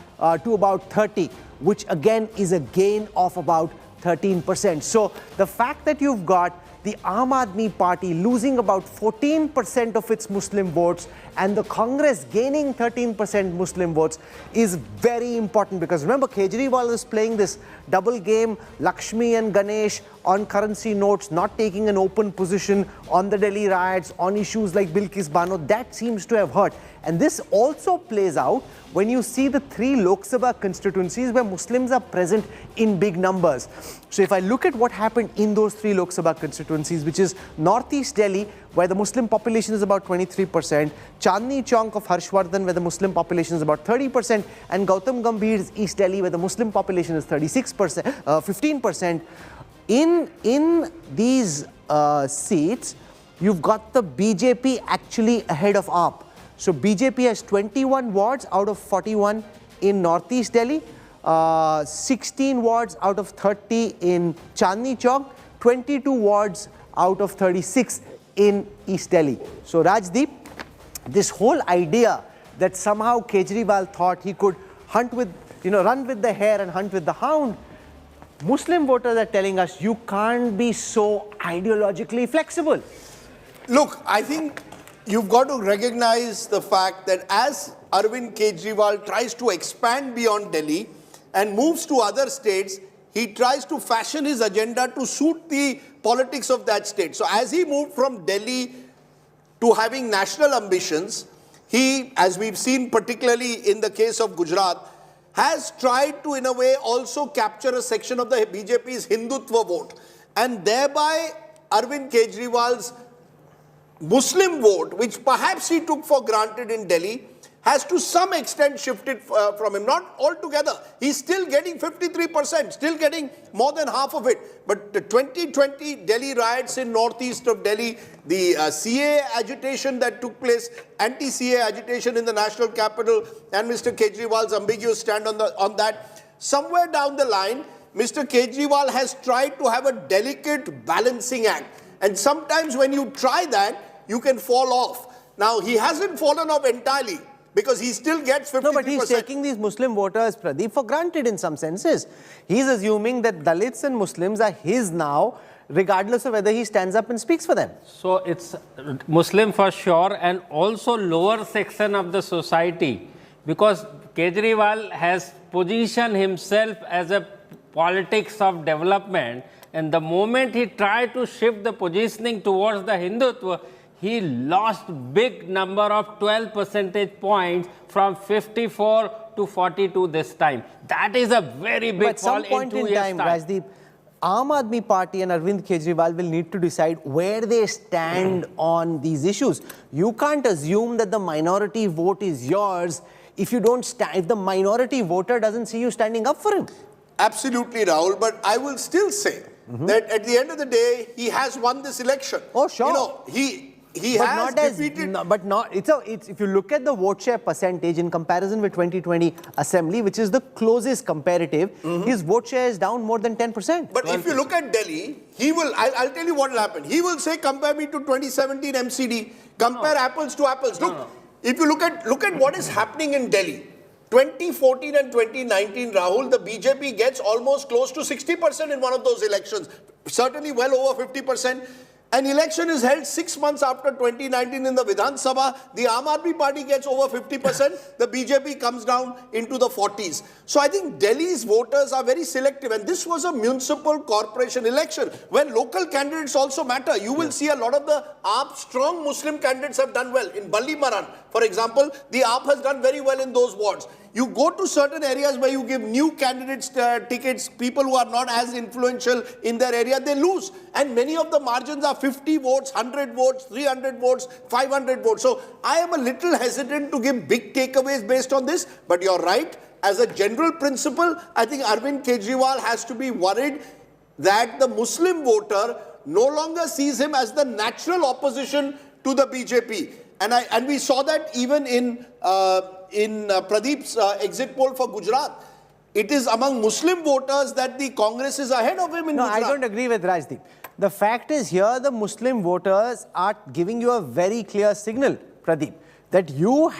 to about 30, which again is a gain of about 13%. So the fact that you've got the Aam Aadmi Party losing about 14% of its Muslim votes and the Congress gaining 13% Muslim votes is very important, because remember, Kejriwal is playing this double game, Lakshmi and Ganesh on currency notes, not taking an open position on the Delhi riots, on issues like Bilkis Bano. That seems to have hurt. And this also plays out when you see the 3 Lok Sabha constituencies where Muslims are present in big numbers. So if I look at what happened in those 3 Lok Sabha constituencies, which is Northeast Delhi, where the Muslim population is about 23%, Chandni Chowk of Harshvardhan, where the Muslim population is about 30%, and Gautam Gambhir's East Delhi, where the Muslim population is 15%. In these seats, you've got the BJP actually ahead of AAP. So BJP has 21 wards out of 41 in Northeast Delhi, 16 wards out of 30 in Chandni Chowk, 22 wards out of 36 in East Delhi. So Rajdeep, this whole idea that somehow Kejriwal thought he could hunt with, run with the hare and hunt with the hound, Muslim voters are telling us you can't be so ideologically flexible. Look, I think you've got to recognize the fact that as Arvind Kejriwal tries to expand beyond Delhi and moves to other states, he tries to fashion his agenda to suit the politics of that state. So as he moved from Delhi to having national ambitions, he, as we've seen particularly in the case of Gujarat, has tried to, in a way, also capture a section of the BJP's Hindutva vote. And thereby, Arvind Kejriwal's Muslim vote, which perhaps he took for granted in Delhi, has to some extent shifted from him. Not altogether. He's still getting 53%, still getting more than half of it. But the 2020 Delhi riots in northeast of Delhi, the CA agitation that took place, anti-CA agitation in the national capital, and Mr. Kejriwal's ambiguous stand on that, somewhere down the line, Mr. Kejriwal has tried to have a delicate balancing act. And sometimes when you try that, you can fall off. Now, he hasn't fallen off entirely, because he still gets 53%. No, but he's taking these Muslim voters, Pradeep, for granted in some senses. He's assuming that Dalits and Muslims are his now, regardless of whether he stands up and speaks for them. So it's Muslim for sure, and also lower section of the society, because Kejriwal has positioned himself as a politics of development, and the moment he tried to shift the positioning towards the Hindutva, he lost big number of 12 percentage points from 54 to 42 this time. That is a very big fall in 2 years' time. Rajdeep, Aam Aadmi Party and Arvind Kejriwal will need to decide where they stand on these issues. You can't assume that the minority vote is yours if you don't stand, if the minority voter doesn't see you standing up for him. Absolutely, Rahul. But I will still say that at the end of the day, he has won this election. Oh, sure. He has defeated. If you look at the vote share percentage in comparison with 2020 Assembly, which is the closest comparative, his vote share is down more than 10%. But if you look at Delhi, he will, I'll tell you what will happen. He will say, compare me to 2017 MCD, compare apples to apples. Look, if you look at what is happening in Delhi, 2014 and 2019, Rahul, the BJP gets almost close to 60% in one of those elections, certainly well over 50%. An election is held 6 months after 2019 in the Vidhan Sabha. The Aam Aadmi Party gets over 50%. The BJP comes down into the 40s. So I think Delhi's voters are very selective. And this was a municipal corporation election when local candidates also matter. You will see a lot of the AAP strong Muslim candidates have done well. In Balli Maran, for example, the AAP has done very well in those wards. You go to certain areas where you give new candidates tickets, people who are not as influential in their area, they lose. And many of the margins are 50 votes, 100 votes, 300 votes, 500 votes. So I am a little hesitant to give big takeaways based on this, but you're right. As a general principle, I think Arvind Kejriwal has to be worried that the Muslim voter no longer sees him as the natural opposition to the BJP. And we saw that even in Pradeep's exit poll for Gujarat. It is among Muslim voters that the Congress is ahead of him in Gujarat. No, I don't agree with Rajdeep. The fact is here the Muslim voters are giving you a very clear signal, Pradeep, that you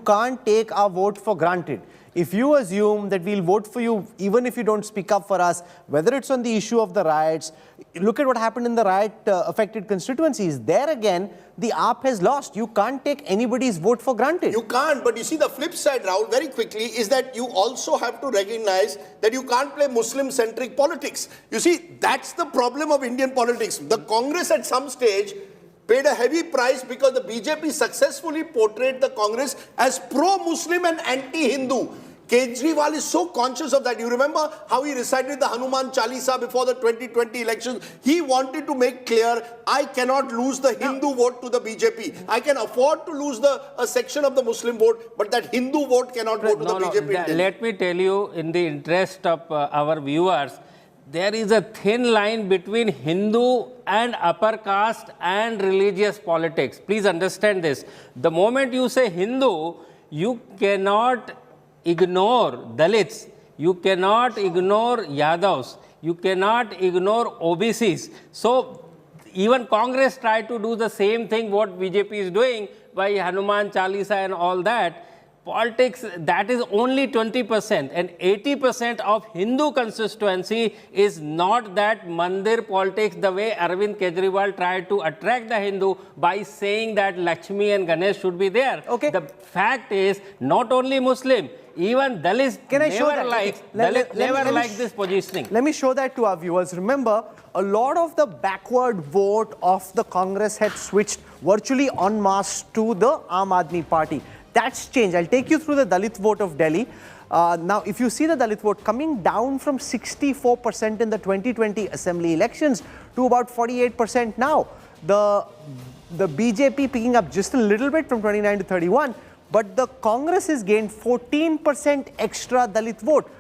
can't take our vote for granted. If you assume that we'll vote for you even if you don't speak up for us, whether it's on the issue of the riots, look at what happened in the riot-affected constituencies. There again, the AAP has lost. You can't take anybody's vote for granted. You can't, but you see the flip side, Rahul, very quickly, is that you also have to recognize that you can't play Muslim-centric politics. You see, that's the problem of Indian politics. The Congress at some stage paid a heavy price because the BJP successfully portrayed the Congress as pro-Muslim and anti-Hindu. Kejriwal is so conscious of that. You remember how he recited the Hanuman Chalisa before the 2020 elections? He wanted to make clear, I cannot lose the Hindu vote to the BJP. I can afford to lose a section of the Muslim vote, but that Hindu vote cannot go to the BJP. Let me tell you, in the interest of our viewers, there is a thin line between Hindu and upper caste and religious politics. Please understand this. The moment you say Hindu, you cannot ignore Dalits, you cannot ignore Yadavs, you cannot ignore OBCs. So even Congress tried to do the same thing what BJP is doing by Hanuman Chalisa and all that. Politics, that is only 20%, and 80% of Hindu constituency is not that mandir politics the way Arvind Kejriwal tried to attract the Hindu by saying that Lakshmi and Ganesh should be there. Okay. The fact is, not only Muslim, even Dalits never like this positioning. Let me show that to our viewers. Remember, a lot of the backward vote of the Congress had switched virtually en masse to the Aam Aadmi Party. That's changed. I'll take you through the Dalit vote of Delhi. Now, if you see the Dalit vote coming down from 64% in the 2020 assembly elections to about 48% now. The BJP picking up just a little bit from 29 to 31, but the Congress has gained 14% extra Dalit vote,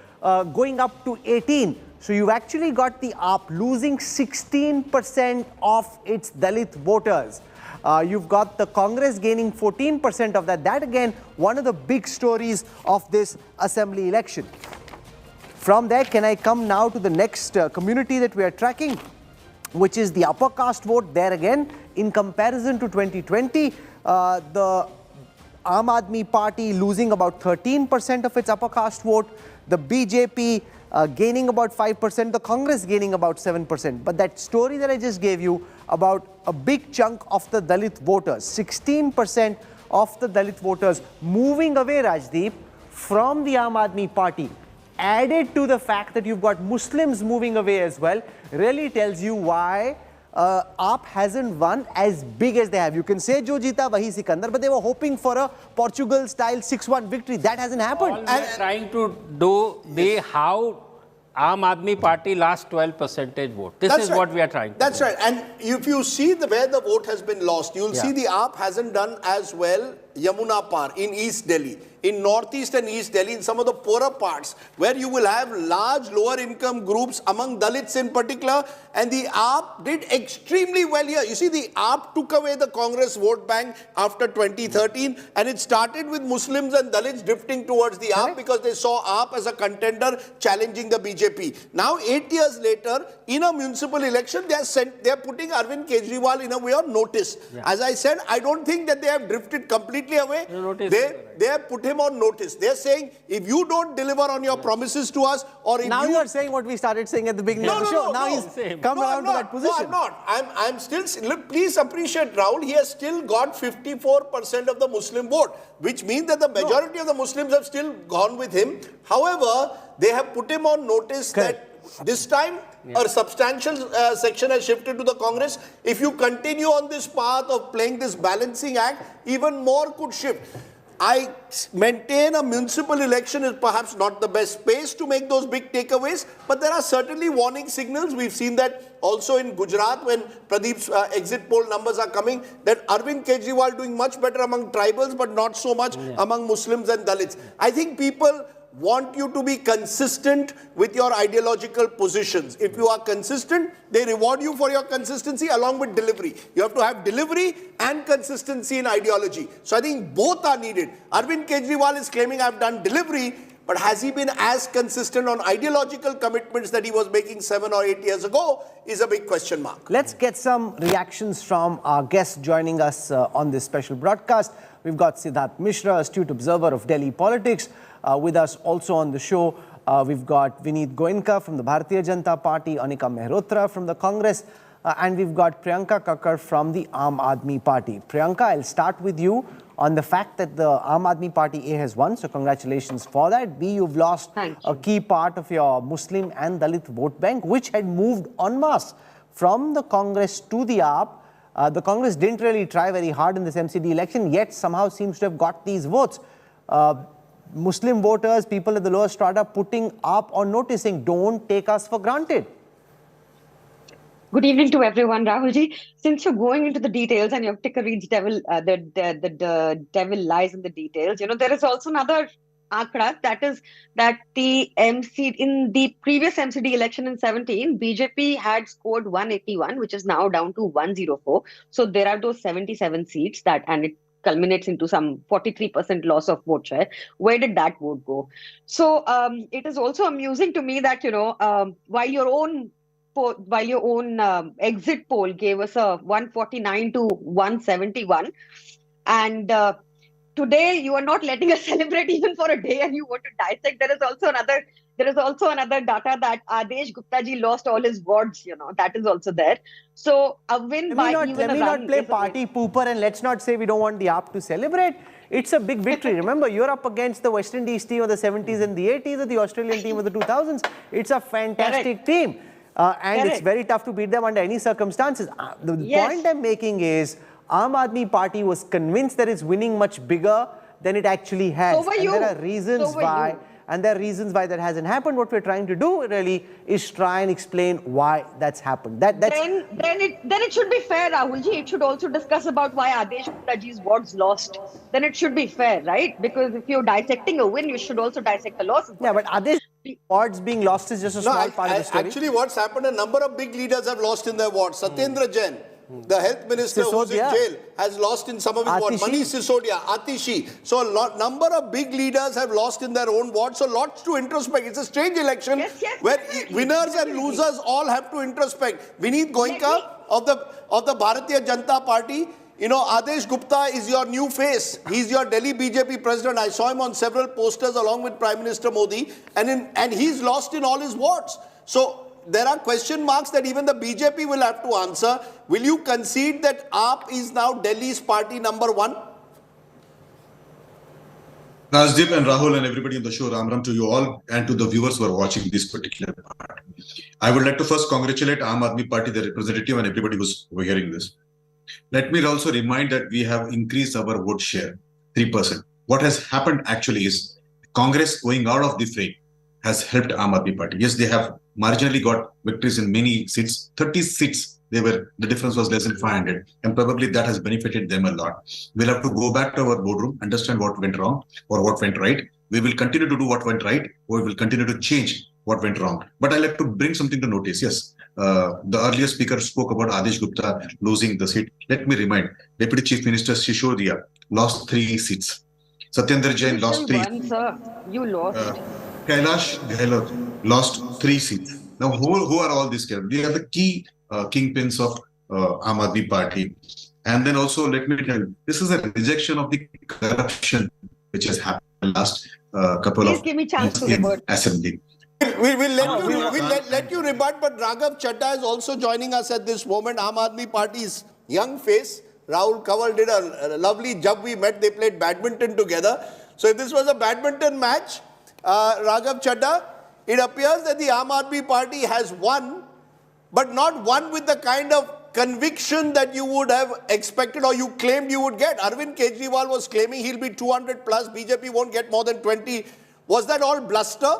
going up to 18. So you've actually got the AAP losing 16% of its Dalit voters. You've got the Congress gaining 14% of that. That again, one of the big stories of this assembly election. From there, can I come now to the next community that we are tracking, which is the upper caste vote. There again, in comparison to 2020, the Aam Aadmi Party losing about 13% of its upper caste vote, the BJP gaining about 5%, the Congress gaining about 7%. But that story that I just gave you about a big chunk of the Dalit voters, 16% of the Dalit voters moving away, Rajdeep, from the Aam Aadmi Party, added to the fact that you've got Muslims moving away as well, really tells you why AAP hasn't won as big as they have. You can say Jo Jeeta Wahi Sikandar, but they were hoping for a Portugal-style 6-1 victory. That hasn't happened. All we are trying to do how Aam Aadmi Party lost 12 percentage vote. This is what we are trying to do. That's right. And if you see where the vote has been lost, you'll see the AAP hasn't done as well Yamuna Par in East Delhi. In Northeast and East Delhi, in some of the poorer parts, where you will have large lower income groups among Dalits in particular, and the AAP did extremely well here. You see, the AAP took away the Congress vote bank after 2013, and it started with Muslims and Dalits drifting towards the AAP because they saw AAP as a contender challenging the BJP. Now, 8 years later, in a municipal election, they are putting Arvind Kejriwal in a way on notice. As I said, I don't think that they have drifted completely away. They have put him on notice. They're saying, if you don't deliver on your promises to us, or if now you are saying what we started saying at the beginning of the show. Now he's come around to that position. No, I'm not. I'm still, look, please appreciate, Rahul, he has still got 54% of the Muslim vote, which means that the majority of the Muslims have still gone with him. However, they have put him on notice that this time a substantial section has shifted to the Congress. If you continue on this path of playing this balancing act, even more could shift. I maintain a municipal election is perhaps not the best space to make those big takeaways, but there are certainly warning signals. We've seen that also in Gujarat when Pradeep's exit poll numbers are coming, that Arvind Kejriwal doing much better among tribals, but not so much among Muslims and Dalits. I think people want you to be consistent with your ideological positions. If you are consistent, they reward you for your consistency along with delivery. You have to have delivery and consistency in ideology. So I think both are needed. Arvind Kejriwal is claiming I've done delivery, but has he been as consistent on ideological commitments that he was making 7 or 8 years ago is a big question mark. Let's get some reactions from our guests joining us on this special broadcast. We've got Siddharth Mishra, astute observer of Delhi politics. With us also on the show, we've got Vineet Goenka from the Bharatiya Janata Party, Anika Mehrotra from the Congress, and we've got Priyanka Kakkar from the Aam Aadmi Party. Priyanka, I'll start with you on the fact that the Aam Aadmi Party A has won, so congratulations for that. B, you've lost a key part of your Muslim and Dalit vote bank, which had moved en masse from the Congress to the AAP. The Congress didn't really try very hard in this MCD election, yet somehow seems to have got these votes. Muslim voters, people at the lower strata putting up or noticing, don't take us for granted. Good evening to everyone, Rahulji. Since you're going into the details and your ticker reads devil, the devil lies in the details, you know, there is also another akra, that is that the MC in the previous MCD election in 17, BJP had scored 181, which is now down to 104. So there are those 77 seats that, and it culminates into some 43% loss of vote share. Where did that vote go? So it is also amusing to me that, you know, while your own exit poll gave us a 149 to 171, and today you are not letting us celebrate even for a day, and you want to dissect. There is also another data that Adesh Gupta ji lost all his wards. You know, that is also there. So a win by even a run. Let me not play party pooper, and let's not say we don't want the AAP to celebrate. It's a big victory. Remember, you're up against the West Indies team of the 70s and the 80s, or the Australian team of the 2000s. It's a fantastic team. And it's very tough to beat them under any circumstances. The point I'm making is Aam Aadmi Party was convinced that it's winning much bigger than it actually has. So were you. And there are reasons why. And there are reasons why that hasn't happened. What we're trying to do really is try and explain why that's happened. Then it should be fair, Rahulji. It should also discuss about why Adesh Gupta ji's wards lost. Then it should be fair, right? Because if you're dissecting a win, you should also dissect a loss. Yeah, but Adesh wards being lost is just a small part of the story. Actually, what's happened, a number of big leaders have lost in their wards. Satyendra Jain, the health minister who's in jail, has lost in some of his wards. Manish Sisodia, Atishi. So a number of big leaders have lost in their own wards. So lots to introspect. It's a strange election where winners and losers all have to introspect. Vineet Goenka of the Bharatiya Janata Party. You know, Adesh Gupta is your new face. He's your Delhi BJP president. I saw him on several posters along with Prime Minister Modi. And he's lost in all his wards. So there are question marks that even the BJP will have to answer. Will you concede that AAP is now Delhi's party number one? Rajdeep and Rahul and everybody on the show, Ram Ram to you all and to the viewers who are watching this particular part. I would like to first congratulate Aam Aadmi Party, the representative, and everybody who's hearing this. Let me also remind that we have increased our vote share, 3%. What has happened actually is Congress going out of the fray has helped Aam Aadmi Party. Yes, they have marginally got victories in many seats, 30 seats. The difference was less than 500, and probably that has benefited them a lot. We'll have to go back to our boardroom, understand what went wrong or what went right. We will continue to do what went right, or we will continue to change what went wrong. But I'd like to bring something to notice. Yes, the earlier speaker spoke about Adesh Gupta losing the seat. Let me remind, Deputy Chief Minister Sisodia lost 3 seats. Satyendra Jain lost 3. One, sir. You lost. Kailash Gehlot lost 3 seats. Now, who are all these guys? They are the key kingpins of Aam Aadmi Party. And then also, let me tell you, this is a rejection of the corruption which has happened last couple Please of give me chance to in rebut. assembly. We'll let you rebut, but Raghav Chadha is also joining us at this moment. Aam Aadmi Party's young face. Rahul Kanwal did a lovely job. We met, they played badminton together. So if this was a badminton match, Raghav Chadha, it appears that the Aam Aadmi Party has won, but not won with the kind of conviction that you would have expected or you claimed you would get. Arvind Kejriwal was claiming he'll be 200 plus, BJP won't get more than 20. Was that all bluster?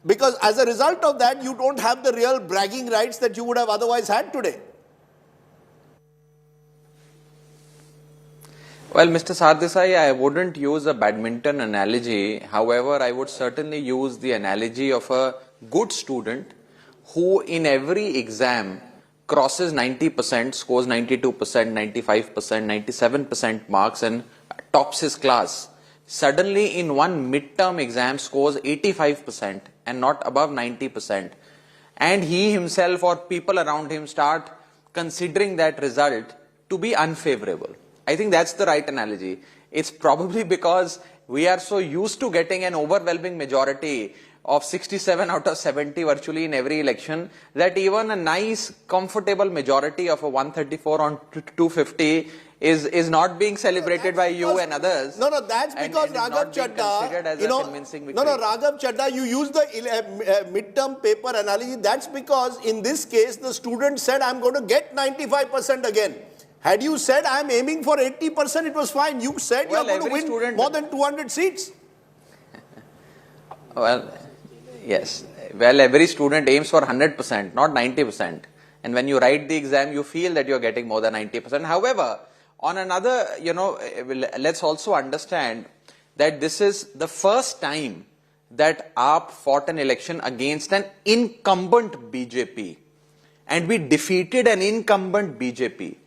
Because as a result of that, you don't have the real bragging rights that you would have otherwise had today. Well, Mr. Sardesai, I wouldn't use a badminton analogy. However, I would certainly use the analogy of a good student who in every exam crosses 90%, scores 92%, 95%, 97% marks and tops his class. Suddenly in one midterm exam scores 85% and not above 90%. And he himself or people around him start considering that result to be unfavorable. I think that's the right analogy. It's probably because we are so used to getting an overwhelming majority of 67 out of 70 virtually in every election that even a nice comfortable majority of a 134 on 250 is not being celebrated by you and others. No, that's because Raghav Chadha, Raghav Chadha, you use the midterm paper analogy. That's because in this case, the student said, I'm going to get 95% again. Had you said, I'm aiming for 80%, it was fine. You said you're going to win more than 200 seats. Well, yes. Well, every student aims for 100%, not 90%. And when you write the exam, you feel that you're getting more than 90%. However, on another, let's also understand that this is the first time that AAP fought an election against an incumbent BJP. And we defeated an incumbent BJP.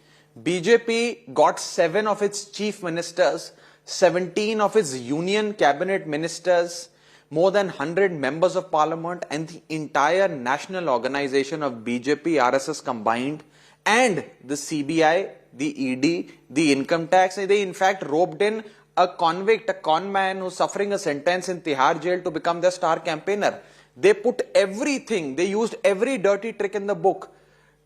BJP got 7 of its chief ministers, 17 of its union cabinet ministers, more than 100 members of parliament and the entire national organization of BJP, RSS combined, and the CBI, the ED, the income tax. They in fact roped in a convict, a con man who's suffering a sentence in Tihar jail to become their star campaigner. They put everything, they used every dirty trick in the book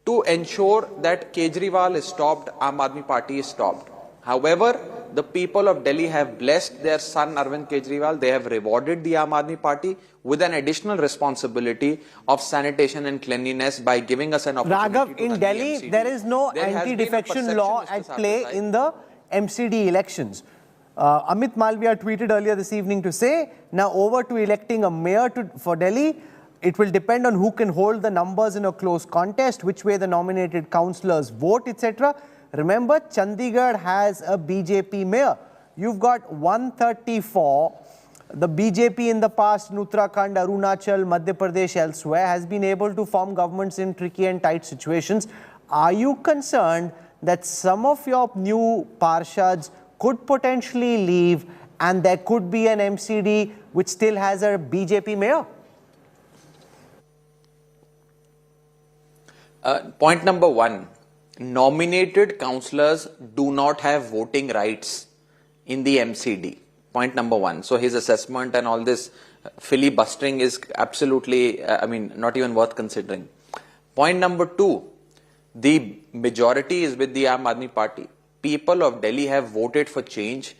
to ensure that Kejriwal is stopped, Aam Aadmi Party is stopped. However, the people of Delhi have blessed their son Arvind Kejriwal. They have rewarded the Aam Aadmi Party with an additional responsibility of sanitation and cleanliness by giving us an opportunity. Raghav, in Delhi, MCD. There is no anti-defection law at play in the MCD elections. Amit Malviya tweeted earlier this evening to say, now over to electing a mayor for Delhi. It will depend on who can hold the numbers in a close contest, which way the nominated councillors vote, etc. Remember, Chandigarh has a BJP mayor. You've got 134. The BJP in the past, in Uttarakhand, Arunachal, Madhya Pradesh, elsewhere, has been able to form governments in tricky and tight situations. Are you concerned that some of your new parshads could potentially leave and there could be an MCD which still has a BJP mayor? Point number 1, nominated councillors do not have voting rights in the MCD. Point number 1. So his assessment and all this filibustering is absolutely, not even worth considering. Point number 2, the majority is with the Aam Aadmi Party. People of Delhi have voted for change.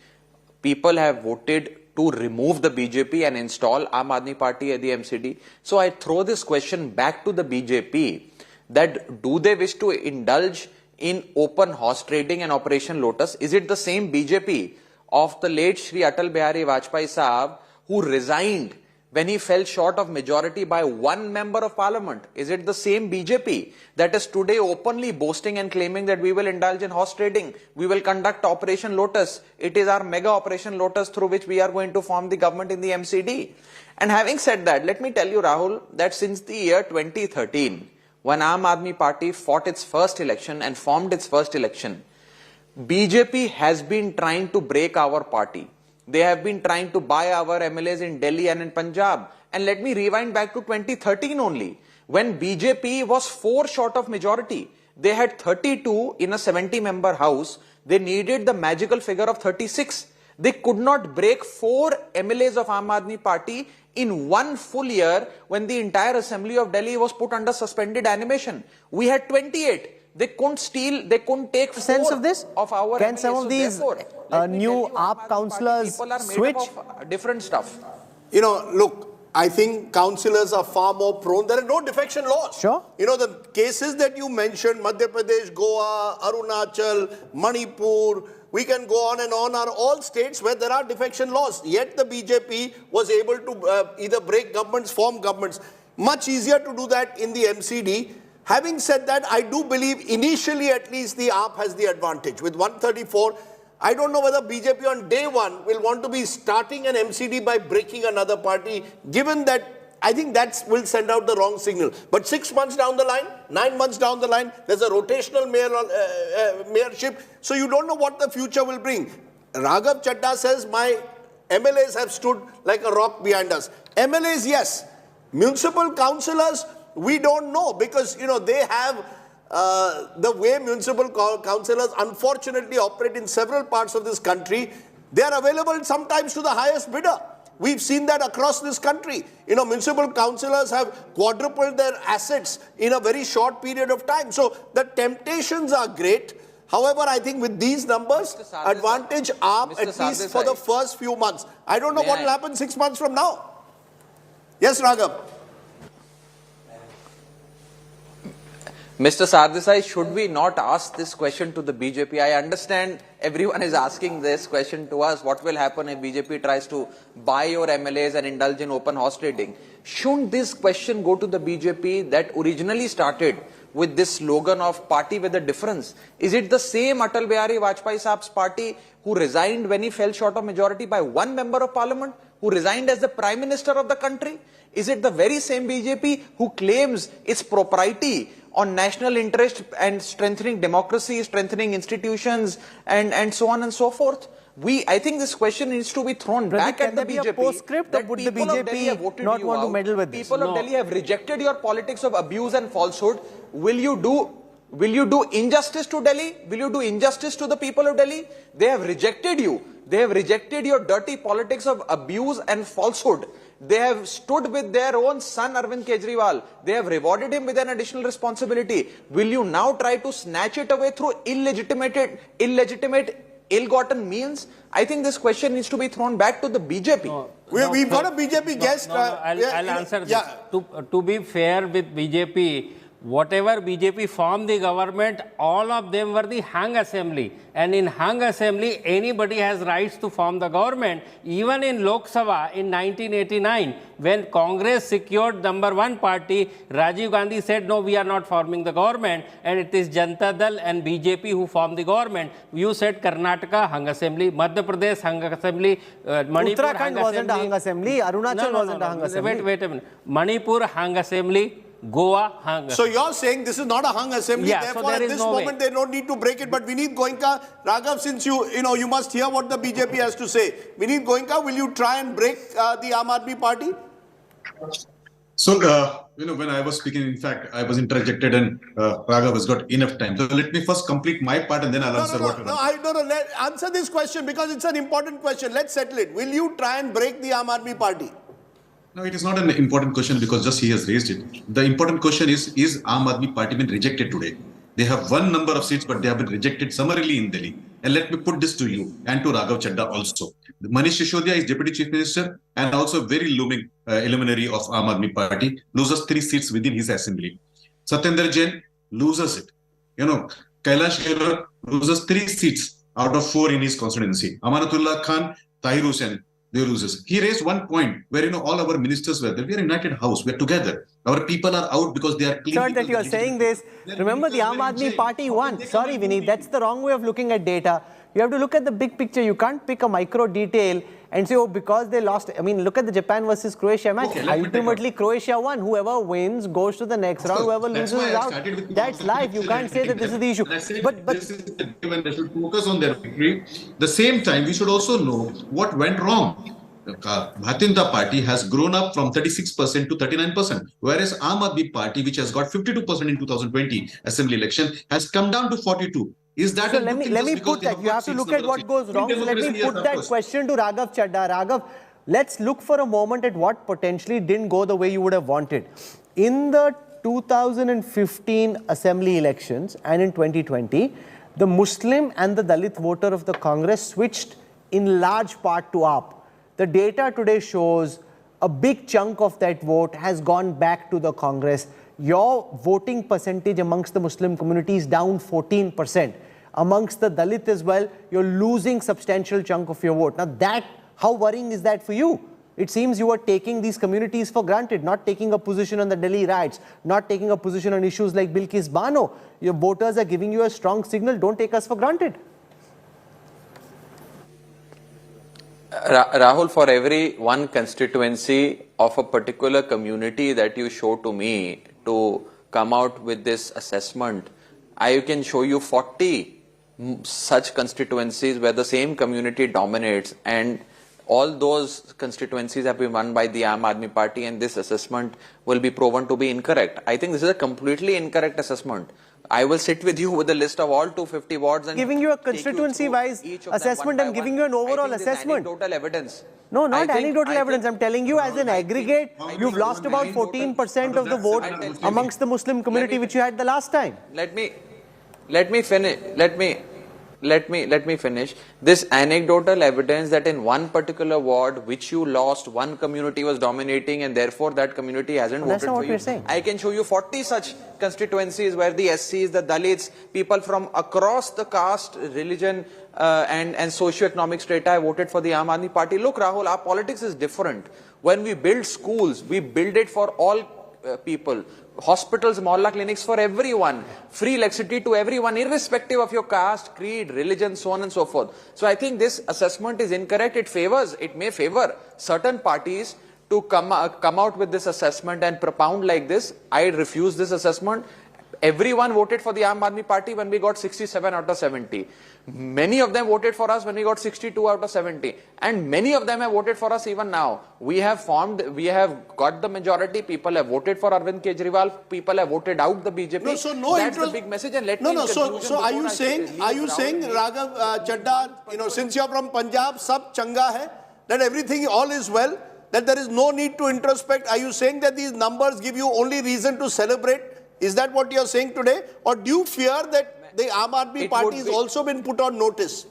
People have voted to remove the BJP and install Aam Aadmi Party at the MCD. So I throw this question back to the BJP. That do they wish to indulge in open horse trading and Operation Lotus? Is it the same BJP of the late Shri Atal Bihari Vajpayee Sahab who resigned when he fell short of majority by 1 member of parliament? Is it the same BJP that is today openly boasting and claiming that we will indulge in horse trading? We will conduct Operation Lotus. It is our mega Operation Lotus through which we are going to form the government in the MCD. And having said that, let me tell you, Rahul, that since the year 2013, when Aam Aadmi Party fought its first election and formed its first election, BJP has been trying to break our party. They have been trying to buy our MLAs in Delhi and in Punjab. And let me rewind back to 2013 only, when BJP was 4 short of majority. They had 32 in a 70-member house. They needed the magical figure of 36. They could not break 4 MLAs of Aam Aadmi Party in 1 full year when the entire assembly of Delhi was put under suspended animation. We had 28. They couldn't steal, they couldn't take sense of this. Of our Can MLAs. some of these new AAP councillors switch? Different stuff. Look, I think councillors are far more prone. There are no defection laws. Sure. You know, the cases that you mentioned, Madhya Pradesh, Goa, Arunachal, Manipur, we can go on and on, are all states where there are defection laws. Yet the BJP was able to either break governments, form governments. Much easier to do that in the MCD. Having said that, I do believe initially at least the AAP has the advantage. With 134, I don't know whether BJP on day one will want to be starting an MCD by breaking another party, given that I think that will send out the wrong signal. But 6 months down the line, 9 months down the line, there's a rotational mayorship, so you don't know what the future will bring. Raghav Chadda says, my MLAs have stood like a rock behind us. MLAs, yes. Municipal councillors, we don't know, because, you know, they have the way municipal councillors unfortunately operate in several parts of this country. They are available sometimes to the highest bidder. We've seen that across this country. You know, municipal councillors have quadrupled their assets in a very short period of time. So the temptations are great. However, I think with these numbers, advantage AAP at least for the first few months. I don't know what will happen 6 months from now. Yes, Raghav. Mr. Sardesai, should we not ask this question to the BJP? I understand everyone is asking this question to us. What will happen if BJP tries to buy your MLAs and indulge in open horse trading? Shouldn't this question go to the BJP that originally started with this slogan of party with a difference? Is it the same Atal Bihari Vajpayee Saab's party who resigned when he fell short of majority by one member of parliament, who resigned as the prime minister of the country? Is it the very same BJP who claims its propriety on national interest and strengthening democracy, strengthening institutions, and so on and so forth? I think this question needs to be thrown back at the BJP. Be a postscript, or would the BJP not want to meddle with this? People of Delhi have rejected your politics of abuse and falsehood. Will you do injustice to Delhi? Will you do injustice to the people of Delhi? They have rejected you. They have rejected your dirty politics of abuse and falsehood. They have stood with their own son Arvind Kejriwal. They have rewarded him with an additional responsibility. Will you now try to snatch it away through illegitimate, ill-gotten means? I think this question needs to be thrown back to the BJP. We've got a BJP guest. I'll answer this. To be fair with BJP, whatever BJP formed the government, all of them were the hung assembly. And in hung assembly, anybody has rights to form the government. Even in Lok Sabha in 1989, when Congress secured #1 party, Rajiv Gandhi said, no, we are not forming the government. And it is Janata Dal and BJP who formed the government. You said Karnataka, hung assembly. Madhya Pradesh, hung assembly. Manipur, Uttarakhand wasn't a hung assembly. Arunachal wasn't a hung assembly. Wait a minute. Manipur, hung assembly. Goa, hung. So you're saying this is not a hung assembly, yeah, therefore so at this moment they don't need to break it. But we need Goenka. Raghav, since you must hear what the BJP has to say. We need Goenka. Will you try and break the Aam Aadmi Party? So, when I was speaking, in fact, I was interjected and Raghav has got enough time. So let me first complete my part and then I'll answer Answer this question because it's an important question. Let's settle it. Will you try and break the Aam Aadmi Party? No, it is not an important question because just he has raised it. The important question is Aam Aadmi Party been rejected today? They have one number of seats, but they have been rejected summarily in Delhi. And let me put this to you and to Raghav Chadda also. Manish Sisodiya is Deputy Chief Minister and also very looming luminary of Aam Aadmi Party, loses 3 seats within his assembly. Satyendra Jain loses it. Kailash Khelwar loses 3 seats out of 4 in his constituency. Amanatullah Khan, Tahir Hussain, they loses. He raised one point where all our ministers were there. We are a united house. We are together. Our people are out because they are clean. Sir, that you are saying this. Remember, the Aam Aadmi Party won. Sorry, Vineet, that's the wrong way of looking at data. You have to look at the big picture. You can't pick a micro detail and say, oh, because they lost. I mean, look at the Japan versus Croatia match. Okay, ultimately, Croatia won. Whoever wins goes to the next round. Whoever loses is out. That's life. You can't say that this is the issue. But this is the given. They should focus on their victory. The same time, we should also know what went wrong. Bharatiya Janata Party has grown up from 36% to 39%, whereas Aam Aadmi Party, which has got 52% in 2020 assembly election, has come down to 42%. Is that so? Let me put that. You have to look at what goes wrong. So let me put that question to Raghav Chadda. Raghav, let's look for a moment at what potentially didn't go the way you would have wanted. In the 2015 assembly elections and in 2020, the Muslim and the Dalit voter of the Congress switched in large part to AAP. The data today shows a big chunk of that vote has gone back to the Congress. Your voting percentage amongst the Muslim community is down 14%. Amongst the Dalit as well, you're losing substantial chunk of your vote. Now how worrying is that for you? It seems you are taking these communities for granted, not taking a position on the Delhi riots, not taking a position on issues like Bilkis Bano. Your voters are giving you a strong signal, don't take us for granted. Rahul, for every one constituency of a particular community that you show to me to come out with this assessment, I can show you 40 such constituencies where the same community dominates, and all those constituencies have been won by the Aam Aadmi Party, and this assessment will be proven to be incorrect. I think this is a completely incorrect assessment. I will sit with you with a list of all 250 wards and giving you a constituency-wise assessment. I'm giving you an overall assessment. Anecdotal evidence. No, not anecdotal evidence. I'm telling you as an aggregate, you've lost about 14% of the vote amongst the Muslim community which you had the last time. Let me finish. This anecdotal evidence that in one particular ward which you lost, one community was dominating and therefore that community hasn't voted for you. That's not what we're saying. I can show you 40 such constituencies where the SCs, the Dalits, people from across the caste, religion and socio-economic strata have voted for the Aam Aadmi Party. Look, Rahul, our politics is different. When we build schools, we build it for all people. Hospitals, mohalla clinics for everyone, free electricity to everyone, irrespective of your caste, creed, religion, so on and so forth. So I think this assessment is incorrect. It may favor certain parties to come out with this assessment and propound like this. I refuse this assessment. Everyone voted for the Aam Aadmi Party when we got 67 out of 70. Many of them voted for us when we got 62 out of 70. And many of them have voted for us even now. We have got the majority. People have voted for Arvind Kejriwal. People have voted out the BJP. That's the big message. And So are you saying, Raghav Chadha, since you're from Punjab, sab changa hai, that everything all is well, that there is no need to introspect? Are you saying that these numbers give you only reason to celebrate? Is that what you're saying today? Or do you fear that the Aam Aadmi Party has also been put on notice?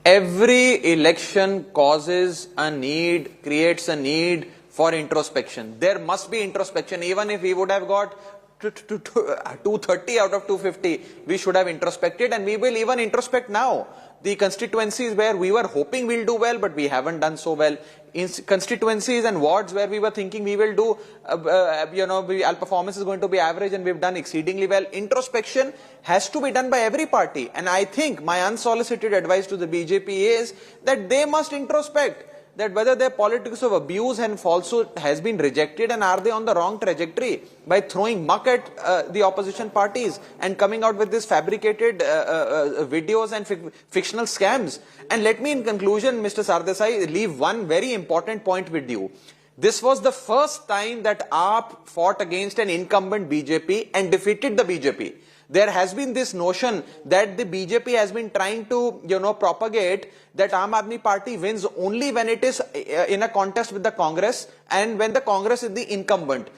Every election creates a need for introspection. There must be introspection. Even if we would have got 230 out of 250, we should have introspected, and we will even introspect now. The constituencies where we were hoping we'll do well, but we haven't done so well. In constituencies and wards where we were thinking we will do, our performance is going to be average and we've done exceedingly well. Introspection has to be done by every party. And I think my unsolicited advice to the BJP is that they must introspect that whether their politics of abuse and falsehood has been rejected, and are they on the wrong trajectory by throwing muck at the opposition parties and coming out with this fabricated videos and fictional scams. And let me in conclusion, Mr. Sardesai, leave one very important point with you. This was the first time that AAP fought against an incumbent BJP and defeated the BJP. There has been this notion that the BJP has been trying to, propagate that Aam Aadmi Party wins only when it is in a contest with the Congress and when the Congress is the incumbent,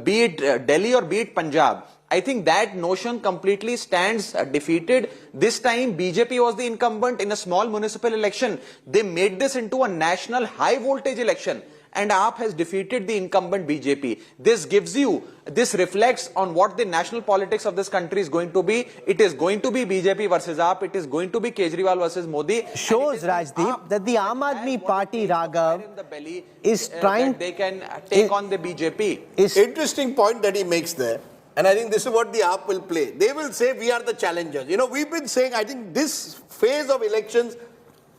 be it Delhi or be it Punjab. I think that notion completely stands defeated. This time BJP was the incumbent in a small municipal election. They made this into a national high voltage election. And AAP has defeated the incumbent BJP. This reflects on what the national politics of this country is going to be. It is going to be BJP versus AAP. It is going to be Kejriwal versus Modi. Shows, Rajdeep, that the Aam Aadmi Party, Raghav, is trying... That they can take on the BJP. Interesting point that he makes there. And I think this is what the AAP will play. They will say, we are the challengers. We've been saying, I think this phase of elections,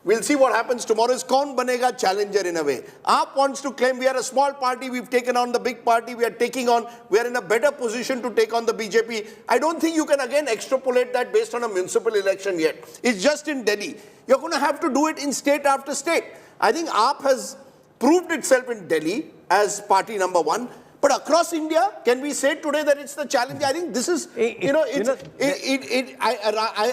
we'll see what happens tomorrow, is kaun banega challenger in a way. AAP wants to claim we are a small party, we've taken on the big party, we are in a better position to take on the BJP. I don't think you can again extrapolate that based on a municipal election yet. It's just in Delhi. You're going to have to do it in state after state. I think AAP has proved itself in Delhi as party number one. But across India, can we say today that it's the challenge? I think this is, I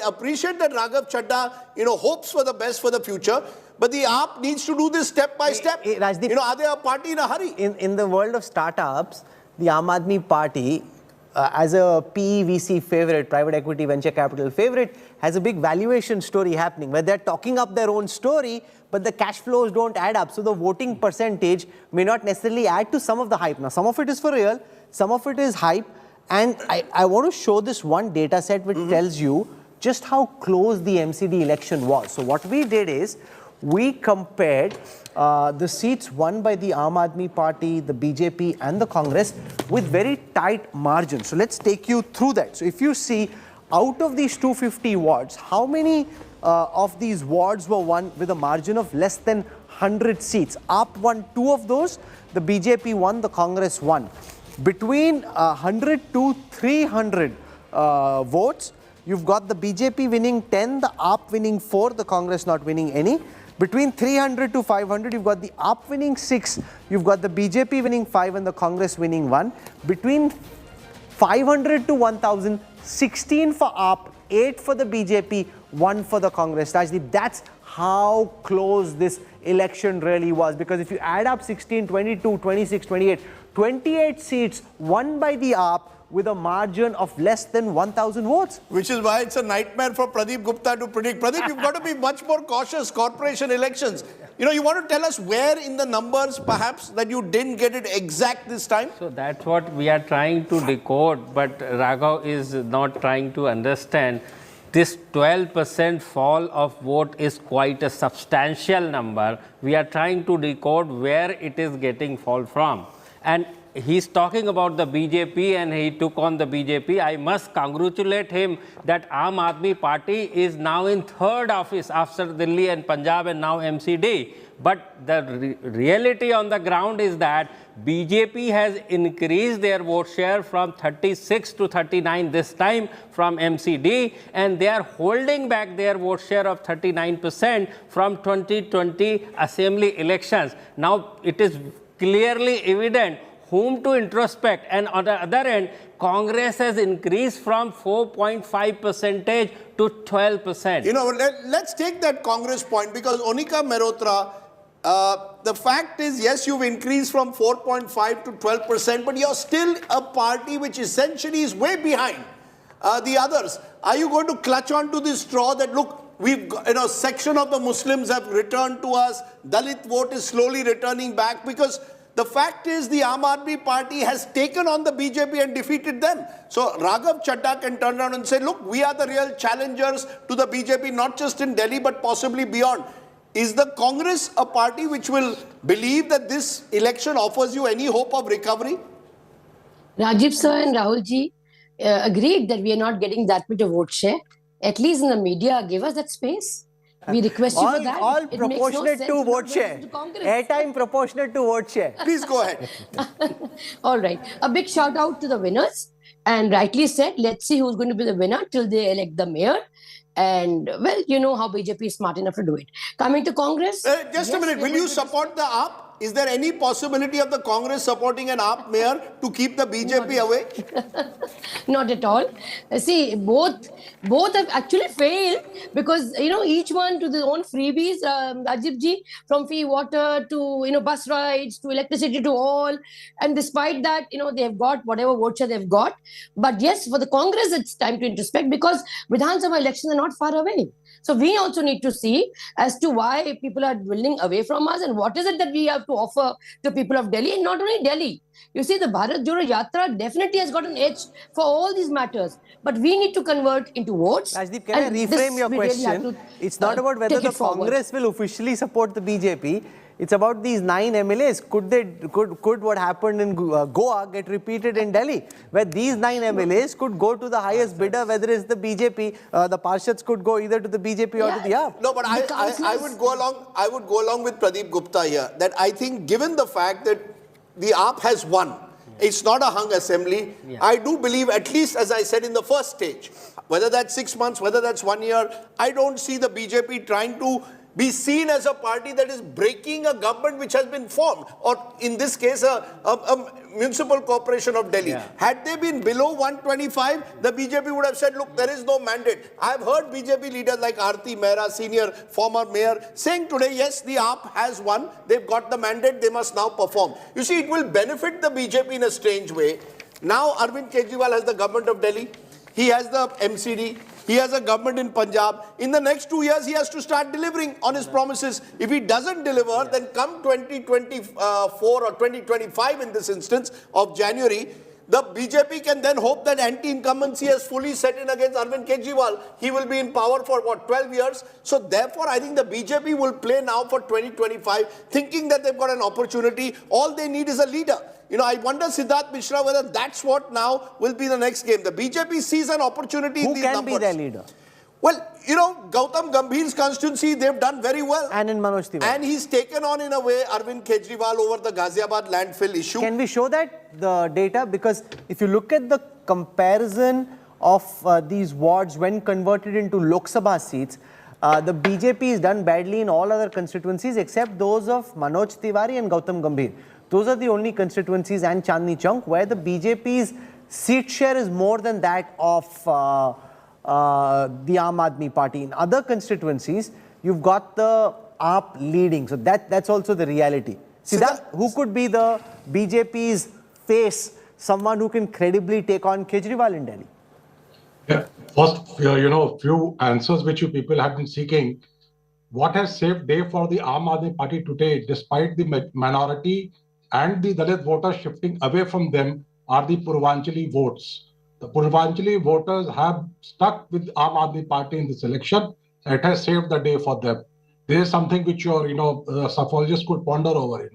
appreciate that Raghav Chadha, hopes for the best for the future. But the AAP needs to do this step by step. Rajdeep, are they a party in a hurry? In the world of startups, the Aam Aadmi Party as a PE VC favorite, private equity venture capital favorite, has a big valuation story happening where they're talking up their own story, but the cash flows don't add up. So the voting percentage may not necessarily add to some of the hype. Now, some of it is for real, some of it is hype. And I want to show this one data set which tells you just how close the MCD election was. So what we did is, we compared the seats won by the Aam Aadmi Party, the BJP and the Congress with very tight margins. So let's take you through that. So if you see, out of these 250 wards, how many of these wards were won with a margin of less than 100 seats? AAP won 2 of those, the BJP won, the Congress won. Between 100 to 300 votes, you've got the BJP winning 10, the AAP winning 4, the Congress not winning any. Between 300 to 500, you've got the AAP winning 6, you've got the BJP winning 5 and the Congress winning 1. Between 500 to 1000, 16 for AAP, 8 for the BJP, 1 for the Congress. Rajdeep, that's how close this election really was. Because if you add up 16, 22, 26, 28, 28 seats won by the AAP with a margin of less than 1,000 votes. Which is why it's a nightmare for Pradeep Gupta to predict. Pradeep, you've got to be much more cautious. Corporation elections. You know, you want to tell us where in the numbers, perhaps, that you didn't get it exact this time? So that's what we are trying to decode, but Raghav is not trying to understand. This 12% fall of vote is quite a substantial number. We are trying to decode where it is getting fall from. And he's talking about the BJP and he took on the BJP. I must congratulate him that Aam Aadmi Party is now in 3rd office after Delhi and Punjab and now MCD. But the reality on the ground is that BJP has increased their vote share from 36 to 39 this time from MCD, and they are holding back their vote share of 39% from 2020 assembly elections. Now it is clearly evident whom to introspect, and on the other end, Congress has increased from 4.5% to 12%. You know, let's take that Congress point, because Onika Mehrotra, the fact is, yes, you've increased from 4.5 to 12%, but you're still a party which essentially is way behind the others. Are you going to clutch on to this straw that, look, we've got, you know, section of the Muslims have returned to us, Dalit vote is slowly returning back? Because the fact is, the Aam Aadmi Party has taken on the BJP and defeated them. So Raghav Chadha can turn around and say, look, we are the real challengers to the BJP, not just in Delhi, but possibly beyond. Is the Congress a party which will believe that this election offers you any hope of recovery? Rajiv sir and Rahul ji agreed that we are not getting that much of vote share. At least in the media, give us that space. We request you for that. All proportionate to vote share. Airtime proportionate to vote share. Please go ahead. All right. A big shout out to the winners. And rightly said, let's see who's going to be the winner till they elect the mayor. And, well, you know how BJP is smart enough to do it. Coming to Congress. Just a minute. Will you support the AAP? Is there any possibility of the Congress supporting an AAP mayor to keep the BJP away? Not at all. See, both have actually failed because, you know, each one to their own freebies, Rajiv ji, from free water to, you know, bus rides to electricity to all. And despite that, you know, they've got whatever vote share they've got. But yes, for the Congress, it's time to introspect because Vidhan Sabha elections are not far away. So we also need to see as to why people are dwindling away from us and what is it that we have to offer to people of Delhi, and not only Delhi. You see, the Bharat Jodo Yatra definitely has got an edge for all these matters. But we need to convert into votes. Rajdeep, can I reframe your question? Really it's not about whether the Congress will officially support the BJP. It's about these 9 MLAs. Could what happened in Goa get repeated in Delhi, where these 9 MLAs could go to the highest bidder, whether it's the BJP, the Parshads could go either to the BJP or to the AAP. No, but I would go along. I would go along with Pradeep Gupta here. That I think, given the fact that the AAP has won, it's not a hung assembly. Yeah. I do believe, at least as I said in the first stage, whether that's 6 months, whether that's 1 year, I don't see the BJP trying to be seen as a party that is breaking a government which has been formed, or in this case, a municipal corporation of Delhi. Yeah. Had they been below 125, the BJP would have said, look, there is no mandate. I've heard BJP leaders like Aarti Mehra, senior former mayor, saying today, yes, the AAP has won. They've got the mandate. They must now perform. You see, it will benefit the BJP in a strange way. Now Arvind Kejriwal has the government of Delhi. He has the MCD. He has a government in Punjab. In the next 2 years, he has to start delivering on his promises. If he doesn't deliver, then come 2024 or 2025 in this instance of January, the BJP can then hope that anti-incumbency has fully set in against Arvind Kejriwal. He will be in power for, 12 years? So therefore, I think the BJP will play now for 2025, thinking that they've got an opportunity. All they need is a leader. I wonder, Siddharth Mishra, whether that's what now will be the next game. The BJP sees an opportunity in these numbers. Who can be their leader? Well, Gautam Gambhir's constituency, they've done very well. And in Manoj Tiwari. And he's taken on, in a way, Arvind Kejriwal over the Ghaziabad landfill issue. Can we show that, the data? Because if you look at the comparison of these wards when converted into Lok Sabha seats, the BJP has done badly in all other constituencies except those of Manoj Tiwari and Gautam Gambhir. Those are the only constituencies, and Chandni Chowk, where the BJP's seat share is more than that of the Aam Aadmi Party. In other constituencies, you've got the AAP leading. So that's also the reality. Siddharth, who could be the BJP's face, someone who can credibly take on Kejriwal in Delhi? Yeah. First, few answers which you people have been seeking. What has saved day for the Aam Aadmi Party today, despite the minority and the Dalit voters shifting away from them, are the Purvanchali votes. The Purvanchali voters have stuck with Aam Aadmi Party in this election. It has saved the day for them. This is something which your, psephologists could ponder over.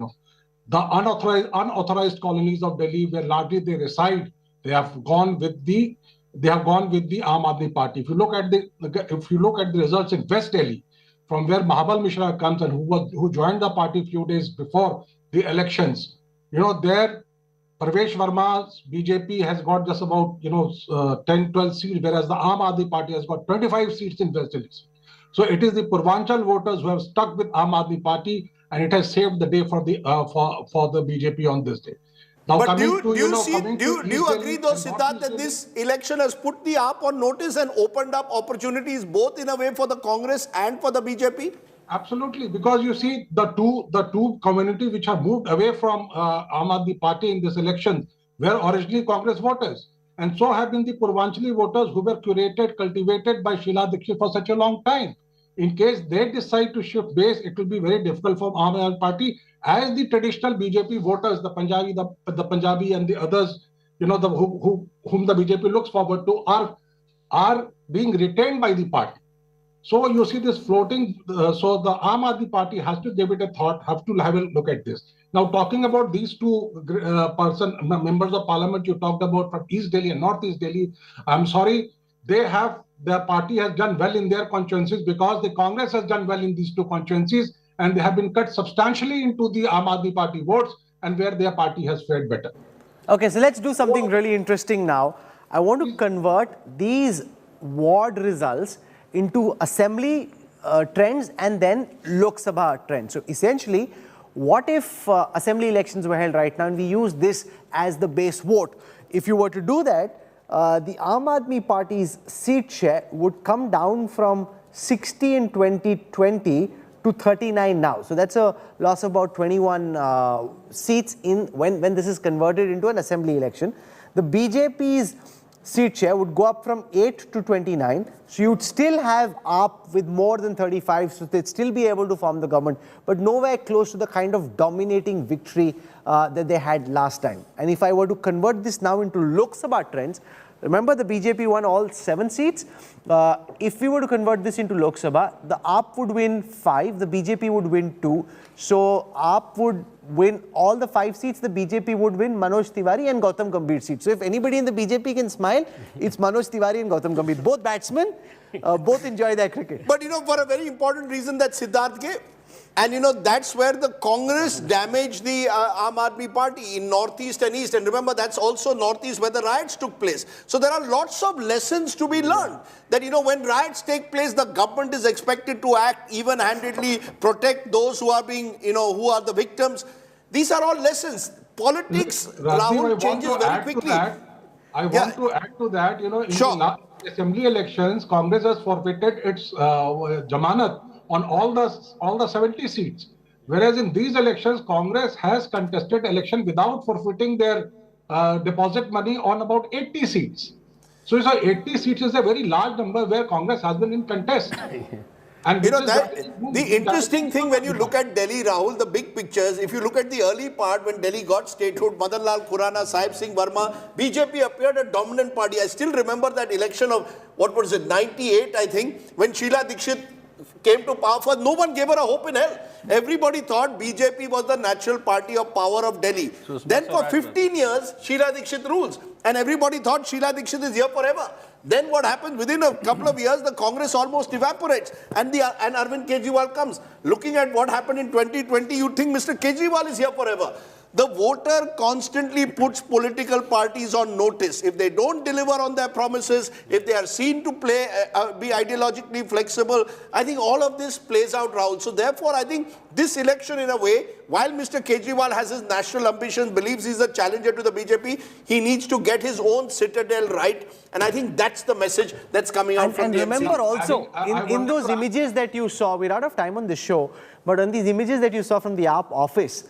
The unauthorized colonies of Delhi, where largely they reside, they have gone with the Aam Aadmi Party. If you look at the results in West Delhi, from where Mahabal Mishra comes and who joined the party a few days before the elections, there Parvesh Verma's BJP has got just about 10-12 seats, whereas the Aam Aadmi Party has got 25 seats in West Delhi. So it is the Purvanchal voters who have stuck with Aam Aadmi Party, and it has saved the day for the BJP on this day. Now, but do you agree though, Siddharth, that this election has put the AAP on notice and opened up opportunities both in a way for the Congress and for the BJP? Absolutely, because you see the two communities which have moved away from Aam Aadmi Party in this election were originally Congress voters, and so have been the Purvanchali voters who were cultivated by Sheila Dikshit for such a long time. In case they decide to shift base, it will be very difficult for Aam Aadmi Party, as the traditional BJP voters, the Punjabi and the others, whom the BJP looks forward to, are being retained by the party. So you see this floating. So the Aam Aadmi Party has to give it a thought, have to have a look at this. Now, talking about these two members of parliament you talked about from East Delhi and Northeast Delhi, I'm sorry, their party has done well in their constituencies because the Congress has done well in these two constituencies, and they have been cut substantially into the Aam Aadmi Party votes, and where their party has fared better. Okay, so let's do something really interesting now. I want to convert these ward results into assembly trends and then Lok Sabha trends. So essentially, what if assembly elections were held right now and we use this as the base vote? If you were to do that, the Aam Aadmi Party's seat share would come down from 60 in 2020 to 39 now. So that's a loss of about 21 seats when this is converted into an assembly election. The BJP's seat share would go up from 8 to 29. So you'd still have AAP with more than 35, so they'd still be able to form the government, but nowhere close to the kind of dominating victory that they had last time. And if I were to convert this now into Lok Sabha trends, remember the BJP won all 7 seats. If we were to convert this into Lok Sabha, the AAP would win 5, the BJP would win 2. So AAP would win all the 5 seats, the BJP would win Manoj Tiwari and Gautam Gambhir seats. So if anybody in the BJP can smile, it's Manoj Tiwari and Gautam Gambhir. Both batsmen, both enjoy their cricket. But for a very important reason that Siddharth gave. And that's where the Congress damaged the Aam Aadmi Party in Northeast and East. And remember, that's also Northeast where the riots took place. So there are lots of lessons to be learned. That, when riots take place, the government is expected to act even-handedly, protect those who are being, who are the victims. These are all lessons. Politics, Rahul, changes very quickly. I want to add to that, in the last assembly elections, Congress has forfeited its Jamanat on all the 70 seats. Whereas in these elections, Congress has contested election without forfeiting their deposit money on about 80 seats. So 80 seats is a very large number where Congress has been in contest. And you know that the interesting thing when you look at Delhi, Rahul, the big pictures, if you look at the early part when Delhi got statehood, Madan Lal Khurana, Sahib Singh Verma, BJP appeared a dominant party. I still remember that election of, what was it, 98, I think, when Sheila Dikshit came to power. For no one gave her a hope in hell. Everybody thought BJP was the natural party of power of Delhi. Then for 15 years, Sheila Dikshit rules. And everybody thought Sheila Dikshit is here forever. Then what happens? Within a couple of years, the Congress almost evaporates. And Arvind Kejriwal comes. Looking at what happened in 2020, you think Mr. Kejriwal is here forever. The voter constantly puts political parties on notice. If they don't deliver on their promises, if they are seen to be ideologically flexible, I think all of this plays out, Rahul. So therefore, I think this election, in a way, while Mr. Kejriwal has his national ambitions, believes he's a challenger to the BJP, he needs to get his own citadel right. And I think that's the message that's coming out from the And remember MCD. also, in those images that you saw, we're out of time on the show, but on these images that you saw from the AAP office,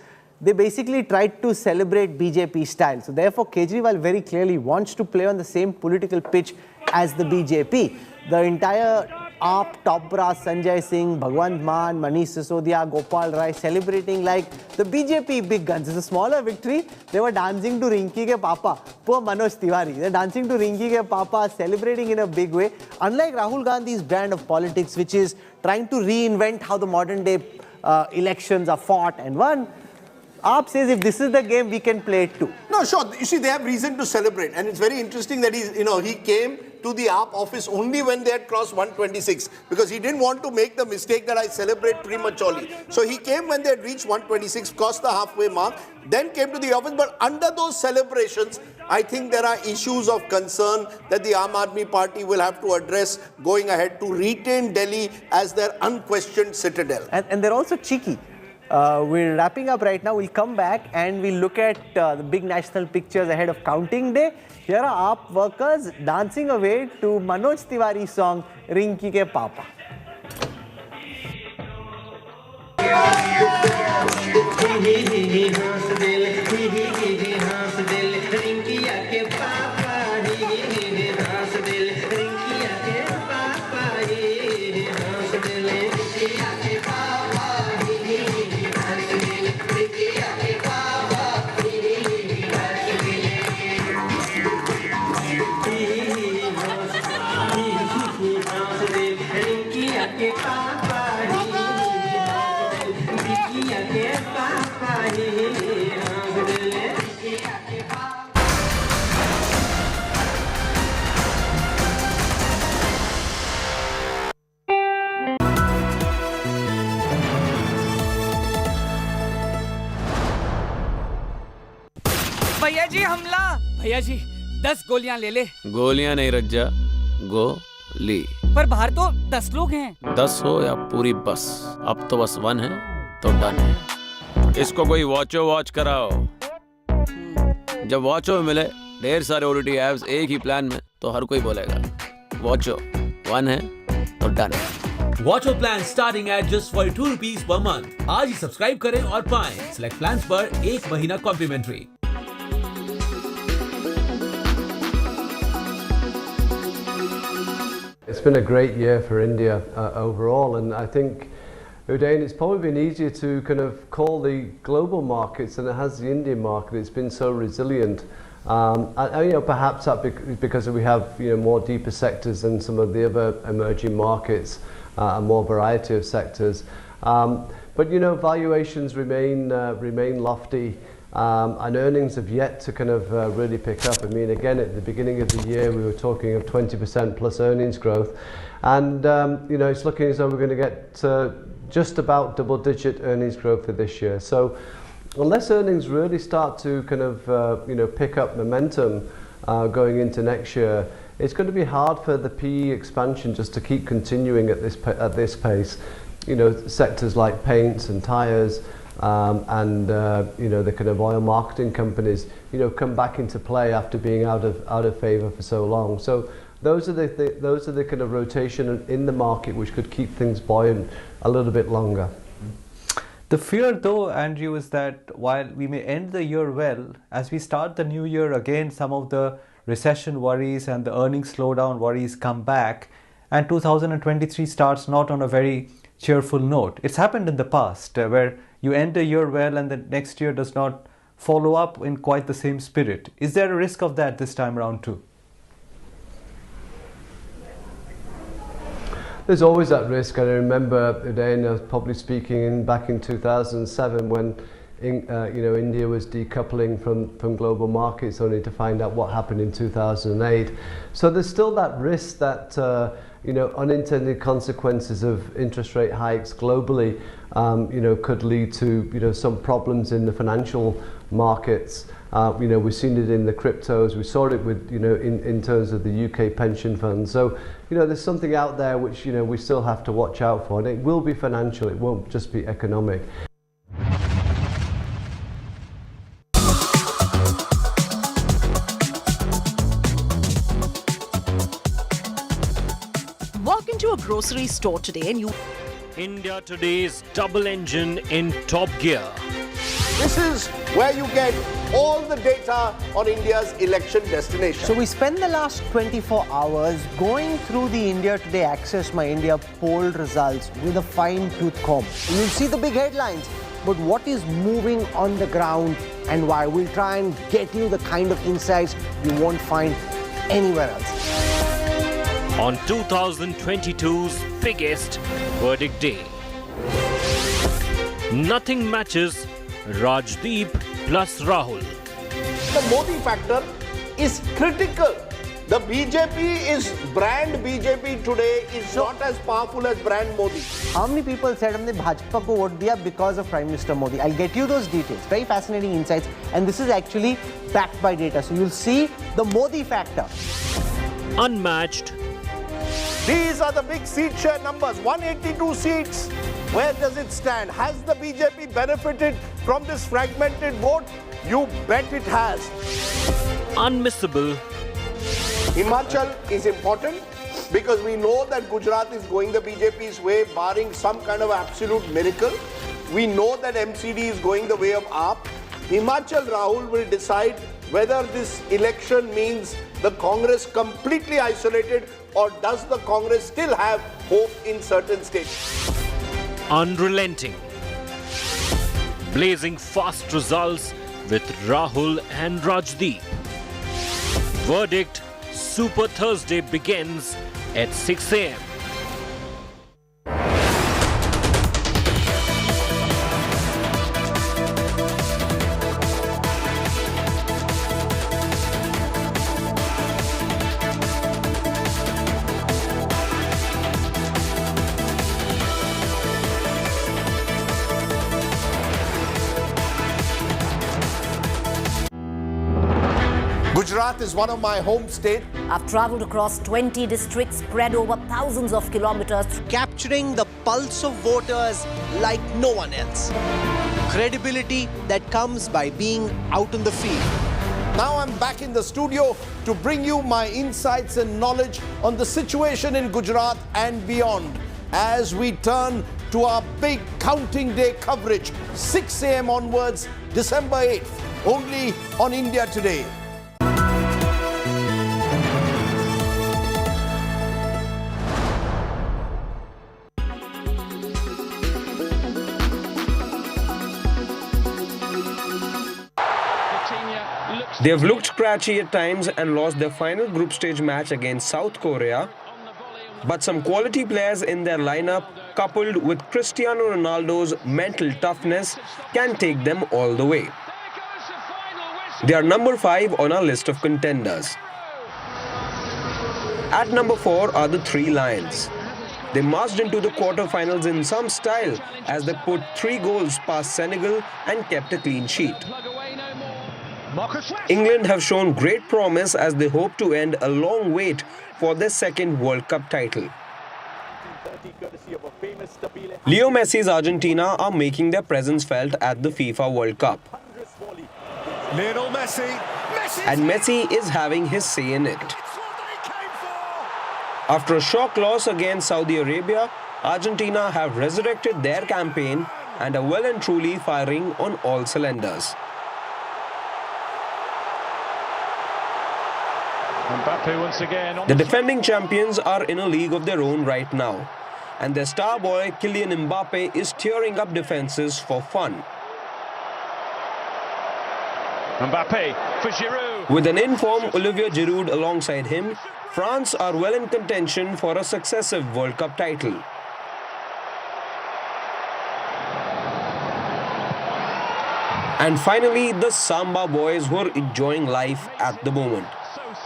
they basically tried to celebrate BJP style. So therefore, Kejriwal very clearly wants to play on the same political pitch as the BJP. The entire AAP top brass, Sanjay Singh, Bhagwant Mann, Manish Sisodia, Gopal Rai, celebrating like the BJP big guns. It's a smaller victory. They were dancing to Rinki ke Papa, poor Manoj Tiwari. They're dancing to Rinki ke Papa, celebrating in a big way. Unlike Rahul Gandhi's brand of politics, which is trying to reinvent how the modern day elections are fought and won, AAP says if this is the game, we can play it too. No, sure. You see, they have reason to celebrate. And it's very interesting that he came to the AAP office only when they had crossed 126. Because he didn't want to make the mistake that I celebrate prematurely. So he came when they had reached 126, crossed the halfway mark, then came to the office. But under those celebrations, I think there are issues of concern that the Aam Aadmi Party will have to address going ahead to retain Delhi as their unquestioned citadel. And they're also cheeky. We're wrapping up right now. We'll come back and we'll look at the big national pictures ahead of counting day. Here are AAP workers dancing away to Manoj Tiwari's song Rinki Ke Papa. भैया जी हमला। भैया जी 10 गोलियां ले ले। गोलियां नहीं रज्जा, गोली। पर बाहर तो 10 लोग हैं। 10 हो या पूरी बस, अब तो बस 1 है तो डन है। इसको कोई वॉचो वॉच कराओ। जब वॉचो में मिले ढेर सारे ओटीटी ऐप्स एक ही प्लान में तो हर कोई बोलेगा वॉचो 1 है तो डन है। Watcho plan starting at just 42 rupees per month. आज ही सब्सक्राइब करें और पाएं सिलेक्ट प्लान्स पर 1 महीना complementary. It's been a great year for India overall, and I think, Udain, it's probably been easier to kind of call the global markets than it has the Indian market. It's been so resilient. Perhaps that because we have more deeper sectors than some of the other emerging markets, and more variety of sectors. But valuations remain lofty. And earnings have yet to kind of really pick up. I mean, again, at the beginning of the year, we were talking of 20% plus earnings growth. And, it's looking as though we're going to get just about double-digit earnings growth for this year. So unless earnings really start to kind of, pick up momentum going into next year, it's going to be hard for the PE expansion just to keep continuing at this pace. Sectors like paints and tyres, and the kind of oil marketing companies come back into play after being out of favor for so long. So those are the kind of rotation in the market which could keep things buoyant a little bit longer. The fear, though, Andrew, is that while we may end the year well, as we start the new year again, some of the recession worries and the earnings slowdown worries come back, and 2023 starts not on a very cheerful note. It's happened in the past where you end a year well and the next year does not follow up in quite the same spirit. Is there a risk of that this time around too? There's always that risk, and I remember Udayan probably speaking back in 2007 when India was decoupling from global markets, only to find out what happened in 2008. So there's still that risk that unintended consequences of interest rate hikes globally could lead to some problems in the financial markets. We've seen it in the cryptos. We saw it with in terms of the UK pension funds. So there's something out there which we still have to watch out for, and it will be financial. It won't just be economic. Walk into a grocery store today and you... India Today's double engine in top gear. This is where you get all the data on India's election destination. So we spent the last 24 hours going through the India Today Access My India poll results with a fine-tooth comb. You'll see the big headlines, but what is moving on the ground and why? We'll try and get you the kind of insights you won't find anywhere else. On 2022's biggest verdict day. Nothing matches Rajdeep plus Rahul. The Modi factor is critical. The BJP is brand BJP today is not as powerful as brand Modi. How many people said हमने भाजपा को vote दिया because of Prime Minister Modi? I'll get you those details. Very fascinating insights, and this is actually backed by data. So you'll see the Modi factor. Unmatched. These are the big seat share numbers. 182 seats. Where does it stand? Has the BJP benefited from this fragmented vote? You bet it has. Unmissable. Himachal is important because we know that Gujarat is going the BJP's way, barring some kind of absolute miracle. We know that MCD is going the way of AAP. Himachal, Rahul will decide whether this election means the Congress completely isolated, or does the Congress still have hope in certain states? Unrelenting. Blazing fast results with Rahul and Rajdeep. Verdict Super Thursday begins at 6 a.m. Gujarat is one of my home states. I've travelled across 20 districts spread over thousands of kilometers. Capturing the pulse of voters like no one else. Credibility that comes by being out in the field. Now I'm back in the studio to bring you my insights and knowledge on the situation in Gujarat and beyond as we turn to our big counting day coverage, 6 a.m. onwards, December 8th, only on India Today. They have looked scratchy at times and lost their final group stage match against South Korea. But some quality players in their lineup, coupled with Cristiano Ronaldo's mental toughness, can take them all the way. They are number 5 on our list of contenders. At number 4 are the 3 Lions. They marched into the quarterfinals in some style as they put 3 goals past Senegal and kept a clean sheet. England have shown great promise as they hope to end a long wait for their second World Cup title. Leo Messi's Argentina are making their presence felt at the FIFA World Cup. Lionel Messi. And Messi is having his say in it. After a shock loss against Saudi Arabia, Argentina have resurrected their campaign and are well and truly firing on all cylinders. Mbappe once again. The defending champions are in a league of their own right now, and their star boy Kylian Mbappe is tearing up defenses for fun. Mbappe for Giroud. With an in-form Olivier Giroud alongside him, France are well in contention for a successive World Cup title. And finally, the Samba boys who are enjoying life at the moment.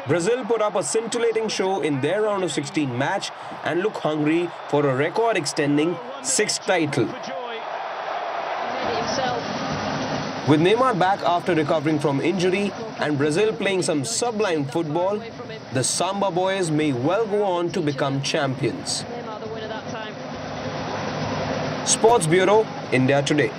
Brazil put up a scintillating show in their round of 16 match and look hungry for a record-extending 6th title. With Neymar back after recovering from injury and Brazil playing some sublime football, the Samba boys may well go on to become champions. Sports Bureau, India Today.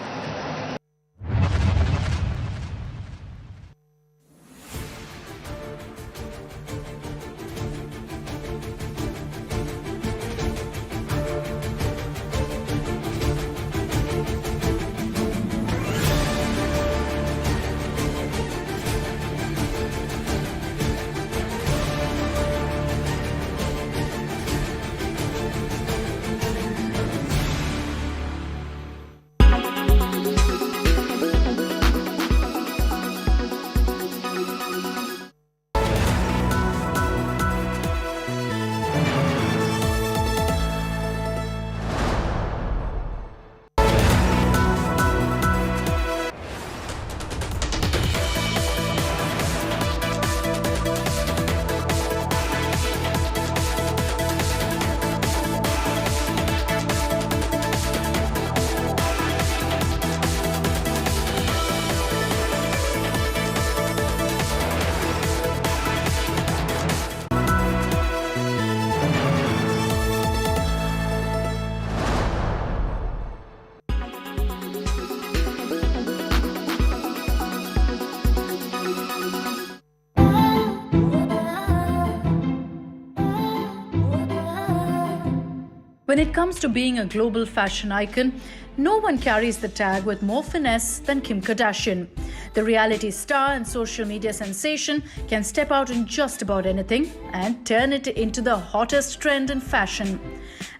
When it comes to being a global fashion icon, no one carries the tag with more finesse than Kim Kardashian. The reality star and social media sensation can step out in just about anything and turn it into the hottest trend in fashion.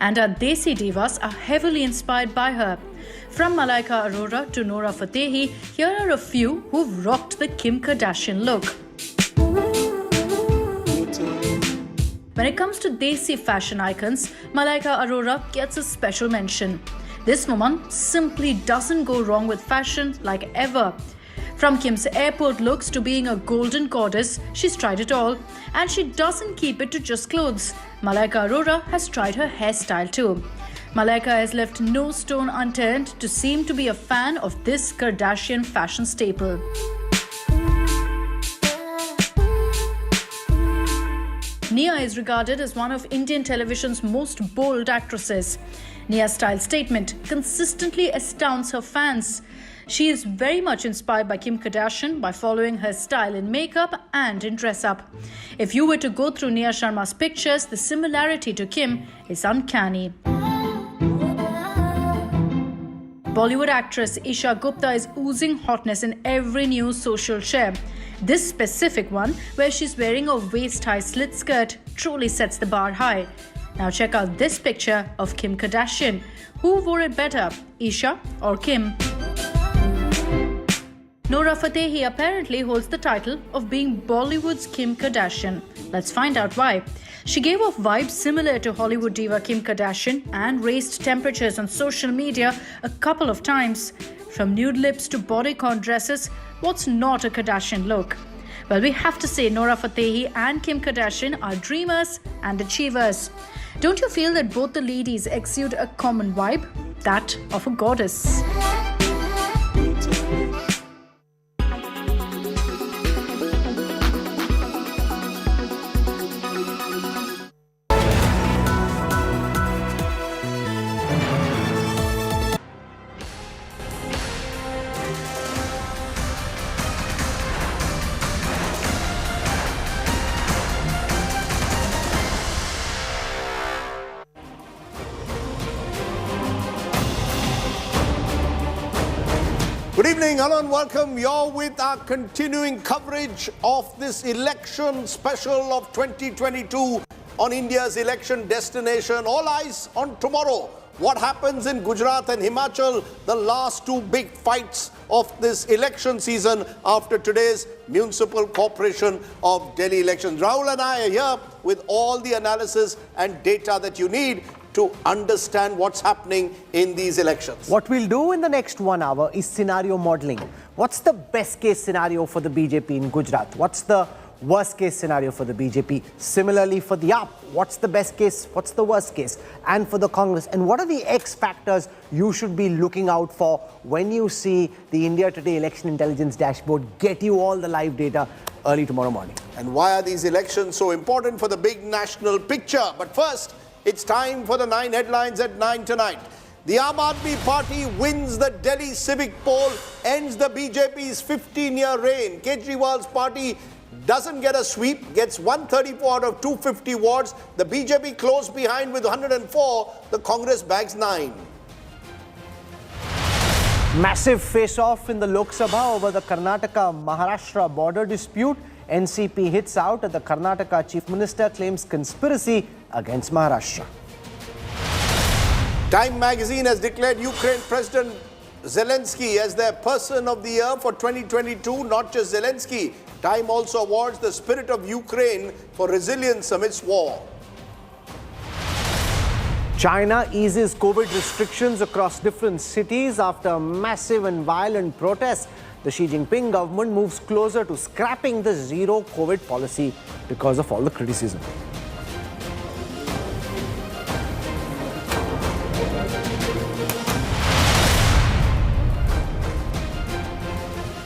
And our Desi divas are heavily inspired by her. From Malaika Arora to Noura Fatehi, here are a few who've rocked the Kim Kardashian look. When it comes to Desi fashion icons, Malaika Arora gets a special mention. This woman simply doesn't go wrong with fashion like ever. From Kim's airport looks to being a golden goddess, she's tried it all. And she doesn't keep it to just clothes. Malaika Arora has tried her hairstyle too. Malaika has left no stone unturned to seem to be a fan of this Kardashian fashion staple. Nia is regarded as one of Indian television's most bold actresses. Nia's style statement consistently astounds her fans. She is very much inspired by Kim Kardashian by following her style in makeup and in dress-up. If you were to go through Nia Sharma's pictures, the similarity to Kim is uncanny. Bollywood actress Isha Gupta is oozing hotness in every new social share. This specific one, where she's wearing a waist-high slit skirt, truly sets the bar high. Now check out this picture of Kim Kardashian. Who wore it better, Isha or Kim? Noura Fatehi apparently holds the title of being Bollywood's Kim Kardashian. Let's find out why. She gave off vibes similar to Hollywood diva Kim Kardashian and raised temperatures on social media a couple of times. From nude lips to bodycon dresses, what's not a Kardashian look? Well, we have to say Noura Fatehi and Kim Kardashian are dreamers and achievers. Don't you feel that both the ladies exude a common vibe? That of a goddess. Good evening, hello and welcome. You're with our continuing coverage of this election special of 2022 on India's election destination. All eyes on tomorrow. What happens in Gujarat and Himachal, the last two big fights of this election season after today's Municipal Corporation of Delhi elections. Rahul and I are here with all the analysis and data that you need to understand what's happening in these elections. What we'll do in the next 1 hour is scenario modeling. What's the best case scenario for the BJP in Gujarat? What's the worst case scenario for the BJP? Similarly for the AAP, what's the best case? What's the worst case? And for the Congress? And what are the X factors you should be looking out for when you see the India Today Election Intelligence Dashboard get you all the live data early tomorrow morning? And why are these elections so important for the big national picture? But first, it's time for the 9 headlines at 9 tonight. The Aam Aadmi Party wins the Delhi civic poll, ends the BJP's 15-year reign. Kejriwal's party doesn't get a sweep, gets 134 out of 250 wards. The BJP closed behind with 104. The Congress bags 9. Massive face-off in the Lok Sabha over the Karnataka-Maharashtra border dispute. NCP hits out at the Karnataka Chief Minister, claims conspiracy against Maharashtra. Time magazine has declared Ukraine President Zelensky as their Person of the Year for 2022. Not just Zelensky, Time also awards the spirit of Ukraine for resilience amidst war. China eases COVID restrictions across different cities after massive and violent protests. The Xi Jinping government moves closer to scrapping the zero COVID policy because of all the criticism.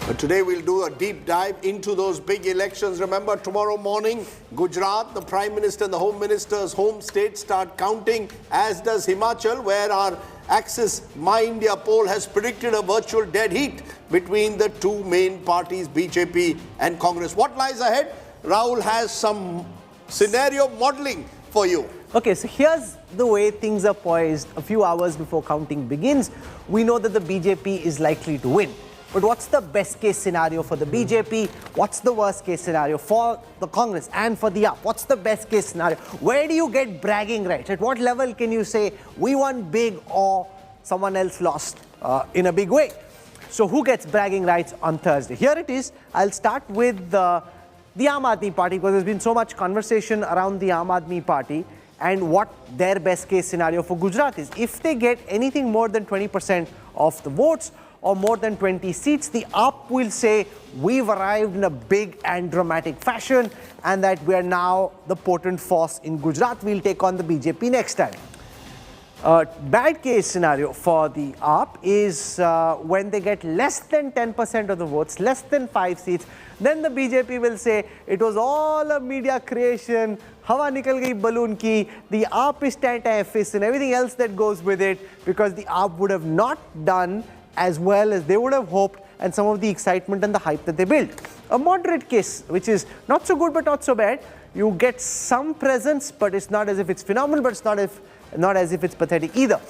But today we'll do a deep dive into those big elections. Remember, tomorrow morning, Gujarat, the Prime Minister and the Home Minister's home state start counting, as does Himachal, where our Axis My India poll has predicted a virtual dead heat between the two main parties, BJP and Congress. What lies ahead? Rahul has some scenario modeling for you. Okay, so here's the way things are poised. A few hours before counting begins, we know that the BJP is likely to win. But what's the best case scenario for the BJP? What's the worst case scenario for the Congress and for the AAP? What's the best case scenario? Where do you get bragging rights? At what level can you say we won big or someone else lost in a big way? So who gets bragging rights on Thursday? Here it is. I'll start with the Aam Aadmi Party, because there's been so much conversation around the Aam Aadmi Party and what their best case scenario for Gujarat is. If they get anything more than 20% of the votes, or more than 20 seats, the AAP will say we've arrived in a big and dramatic fashion and that we are now the potent force in Gujarat. We'll take on the BJP next time. Bad case scenario for the AAP is when they get less than 10% of the votes, less than 5 seats, then the BJP will say it was all a media creation, hawa nikal gayi balloon ki, the AAP is anti-FIS and everything else that goes with it, because the AAP would have not done as well as they would have hoped, and some of the excitement and the hype that they built. A moderate case, which is not so good but not so bad, you get some presence, but it's not as if it's phenomenal, but it's not as if it's pathetic either,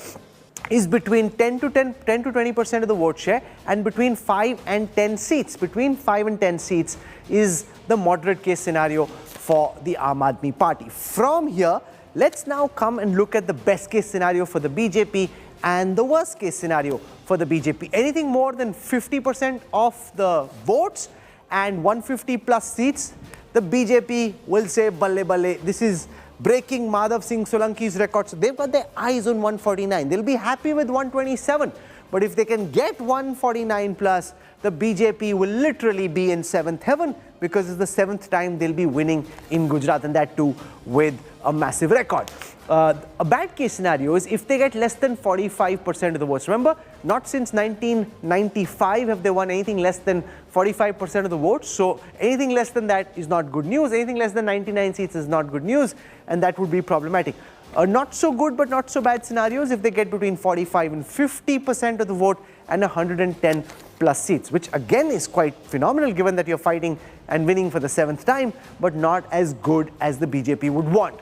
is between 10 to 20% of the vote share and between 5 and 10 seats. Between 5 and 10 seats is the moderate case scenario for the Aam Aadmi Party. From here, let's now come and look at the best case scenario for the BJP and the worst case scenario for the BJP. Anything more than 50% of the votes and 150 plus seats, the BJP will say, balle balle, this is breaking Madhav Singh Solanki's record. So they've got their eyes on 149. They'll be happy with 127. But if they can get 149 plus, the BJP will literally be in 7th heaven, because it's the 7th time they'll be winning in Gujarat, and that too with a massive record. A bad case scenario is if they get less than 45% of the votes. Remember, not since 1995 have they won anything less than 45% of the votes. So anything less than that is not good news. Anything less than 99 seats is not good news, and that would be problematic. Not so good but not so bad scenarios if they get between 45 and 50% of the vote and 110 plus seats, which again is quite phenomenal given that you're fighting and winning for the 7th time, but not as good as the BJP would want.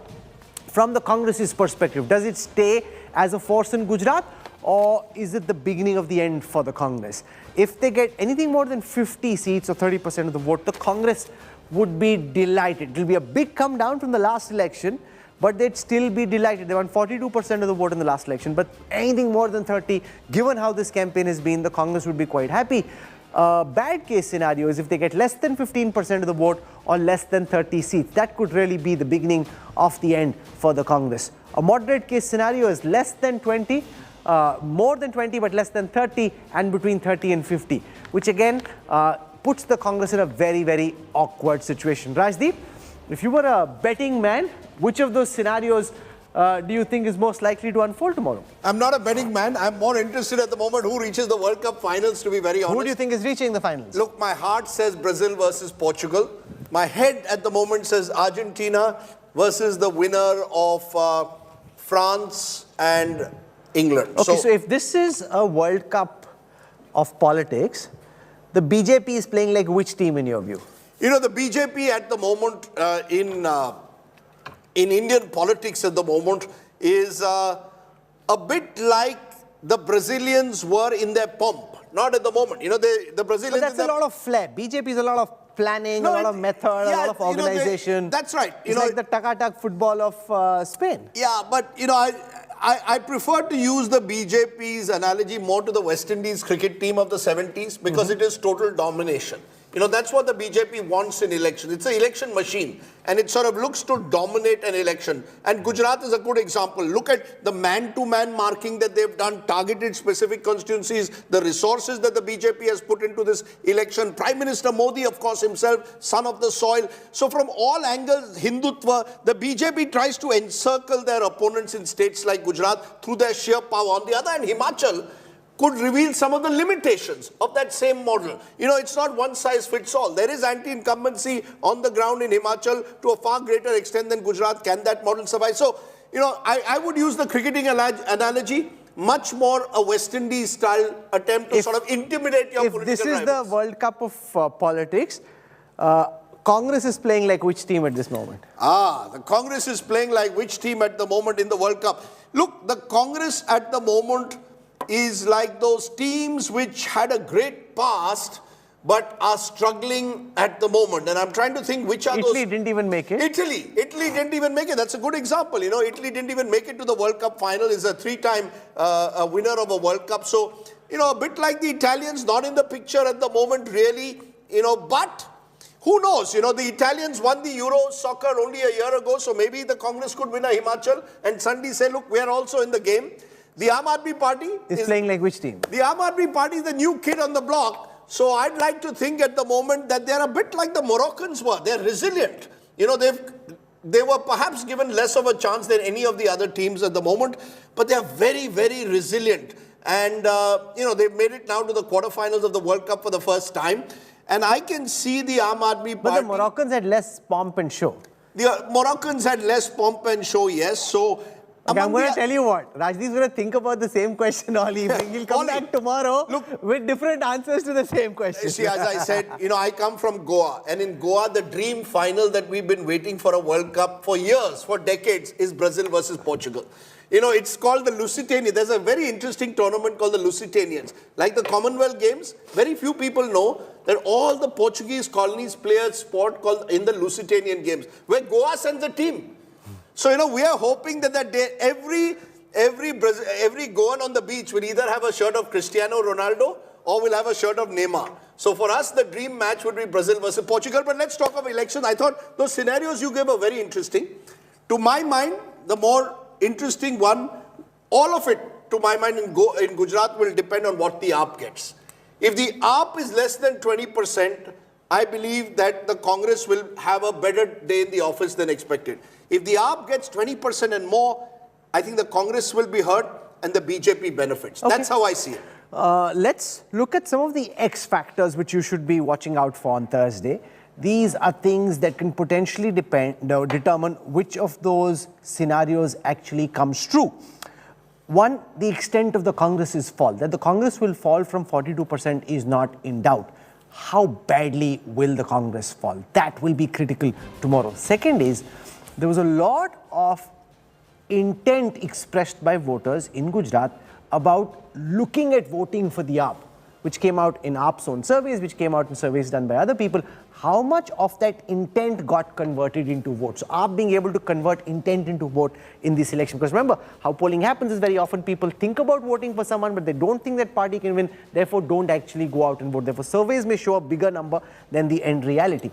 From the Congress's perspective, does it stay as a force in Gujarat, or is it the beginning of the end for the Congress? If they get anything more than 50 seats or 30% of the vote, the Congress would be delighted. It will be a big come down from the last election, but they'd still be delighted. They won 42% of the vote in the last election, but anything more than 30, given how this campaign has been, the Congress would be quite happy. Bad case scenario is if they get less than 15% of the vote or less than 30 seats. That could really be the beginning of the end for the Congress. A moderate case scenario is less than 20, more than 20 but less than 30, and between 30 and 50, which again puts the Congress in a very, very awkward situation. Rajdeep, if you were a betting man, which of those scenarios do you think is most likely to unfold tomorrow? I'm not a betting man. I'm more interested at the moment who reaches the World Cup finals, to be very honest. Who do you think is reaching the finals? Look, my heart says Brazil versus Portugal. My head at the moment says Argentina versus the winner of France and England. Okay, so if this is a World Cup of politics, the BJP is playing like which team in your view? You know, the BJP at the moment in Indian politics at the moment is a bit like the Brazilians were in their pomp. Not at the moment. You know, the Brazilians... But that's a lot of flair. BJP is a lot of planning, a lot of method, a lot of organization. That's right. It's like the taka-tak football of Spain. Yeah, but, you know, I prefer to use the BJP's analogy more to the West Indies cricket team of the 70s because it is total domination. You know, that's what the BJP wants in election. It's an election machine and it sort of looks to dominate an election. And Gujarat is a good example. Look at the man-to-man marking that they've done, targeted specific constituencies, the resources that the BJP has put into this election. Prime Minister Modi, of course, himself, son of the soil. So from all angles, Hindutva, the BJP tries to encircle their opponents in states like Gujarat through their sheer power. On the other hand, Himachal could reveal some of the limitations of that same model. You know, it's not one size fits all. There is anti-incumbency on the ground in Himachal to a far greater extent than Gujarat. Can that model survive? So, you know, I would use the cricketing analogy, much more a West Indies style attempt to sort of intimidate your political rivals. If this is the World Cup of politics, Congress is playing like which team at this moment? The Congress is playing like which team at the moment in the World Cup? Look, the Congress at the moment is like those teams which had a great past but are struggling at the moment. And I'm trying to think which are those... Italy didn't even make it. Italy didn't even make it. That's a good example. You know, Italy didn't even make it to the World Cup final. Is a three-time winner of a World Cup. So, you know, a bit like the Italians, not in the picture at the moment really, you know, but who knows? You know, the Italians won the Euro soccer only a year ago, so maybe the Congress could win a Himachal and suddenly say, look, we are also in the game. The Aam Aadmi Party is playing like which team? The Aam Aadmi Party is the new kid on the block. So I'd like to think at the moment that they're a bit like the Moroccans were. They're resilient. You know, they were perhaps given less of a chance than any of the other teams at the moment, but they're very, very resilient. And, you know, they've made it now to the quarterfinals of the World Cup for the first time. And I can see the Aam Aadmi Party... But the Moroccans had less pomp and show. The Moroccans had less pomp and show, yes. So... Okay, I'm going to tell you what, Rajdeep's going to think about the same question all evening. He'll come back tomorrow with different answers to the same question. See, as I said, you know, I come from Goa. And in Goa, the dream final that we've been waiting for a World Cup for years, for decades, is Brazil versus Portugal. You know, it's called the Lusitania. There's a very interesting tournament called the Lusitanians. Like the Commonwealth Games, very few people know that all the Portuguese colonies play a sport called in the Lusitanian Games, where Goa sends a team. So, you know, we are hoping that that day, every Goan on the beach will either have a shirt of Cristiano Ronaldo or will have a shirt of Neymar. So for us, the dream match would be Brazil versus Portugal. But let's talk of elections. I thought those scenarios you gave are very interesting. To my mind, the more interesting one, all of it, to my mind, in Gujarat will depend on what the AAP gets. If the AAP is less than 20%, I believe that the Congress will have a better day in the office than expected. If the AAP gets 20% and more, I think the Congress will be hurt and the BJP benefits. Okay. That's how I see it. Let's look at some of the X factors which you should be watching out for on Thursday. These are things that can potentially determine which of those scenarios actually comes true. One, the extent of the Congress's fall. That the Congress will fall from 42% is not in doubt. How badly will the Congress fall? That will be critical tomorrow. Second is, there was a lot of intent expressed by voters in Gujarat about looking at voting for the AAP, which came out in AAP's own surveys, which came out in surveys done by other people, how much of that intent got converted into votes? So AAP being able to convert intent into vote in this election. Because remember, how polling happens is very often people think about voting for someone, but they don't think that party can win, therefore don't actually go out and vote. Therefore, surveys may show a bigger number than the end reality.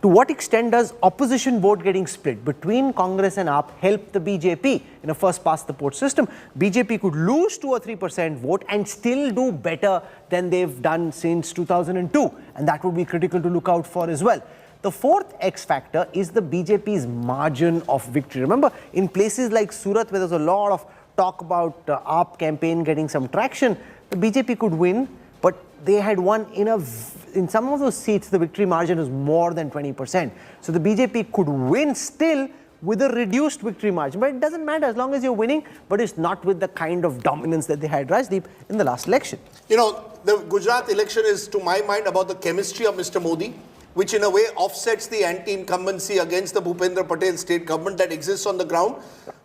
To what extent does opposition vote getting split between Congress and AAP help the BJP in a first past the post system? BJP could lose 2 or 3% vote and still do better than they've done since 2002, and that would be critical to look out for as well. The fourth X factor is the BJP's margin of victory. Remember, in places like Surat, where there's a lot of talk about AAP campaign getting some traction, the BJP could win, but they had won in some of those seats, the victory margin is more than 20%. So the BJP could win still with a reduced victory margin. But it doesn't matter as long as you're winning, but it's not with the kind of dominance that they had, Rajdeep, in the last election. You know, the Gujarat election is, to my mind, about the chemistry of Mr. Modi, which in a way offsets the anti-incumbency against the Bhupendra Patel state government that exists on the ground,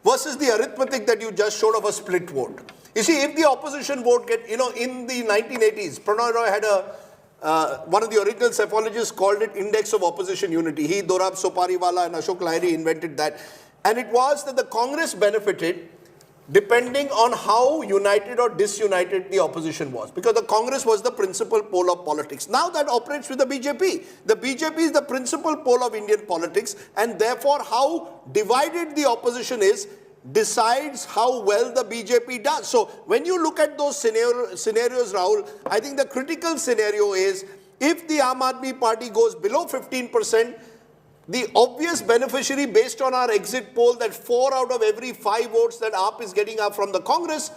versus the arithmetic that you just showed of a split vote. You see, if the opposition vote in the 1980s, Prannoy Roy had one of the original psephologists called it index of opposition unity. He, Dorab Sopariwala and Ashok Lahiri invented that. And it was that the Congress benefited depending on how united or disunited the opposition was. Because the Congress was the principal pole of politics. Now that operates with the BJP. The BJP is the principal pole of Indian politics, and therefore how divided the opposition is decides how well the BJP does. So when you look at those scenarios, Rahul, I think the critical scenario is if the Aam Aadmi Party goes below 15%, the obvious beneficiary based on our exit poll that 4 out of every 5 votes that AAP is getting are from the Congress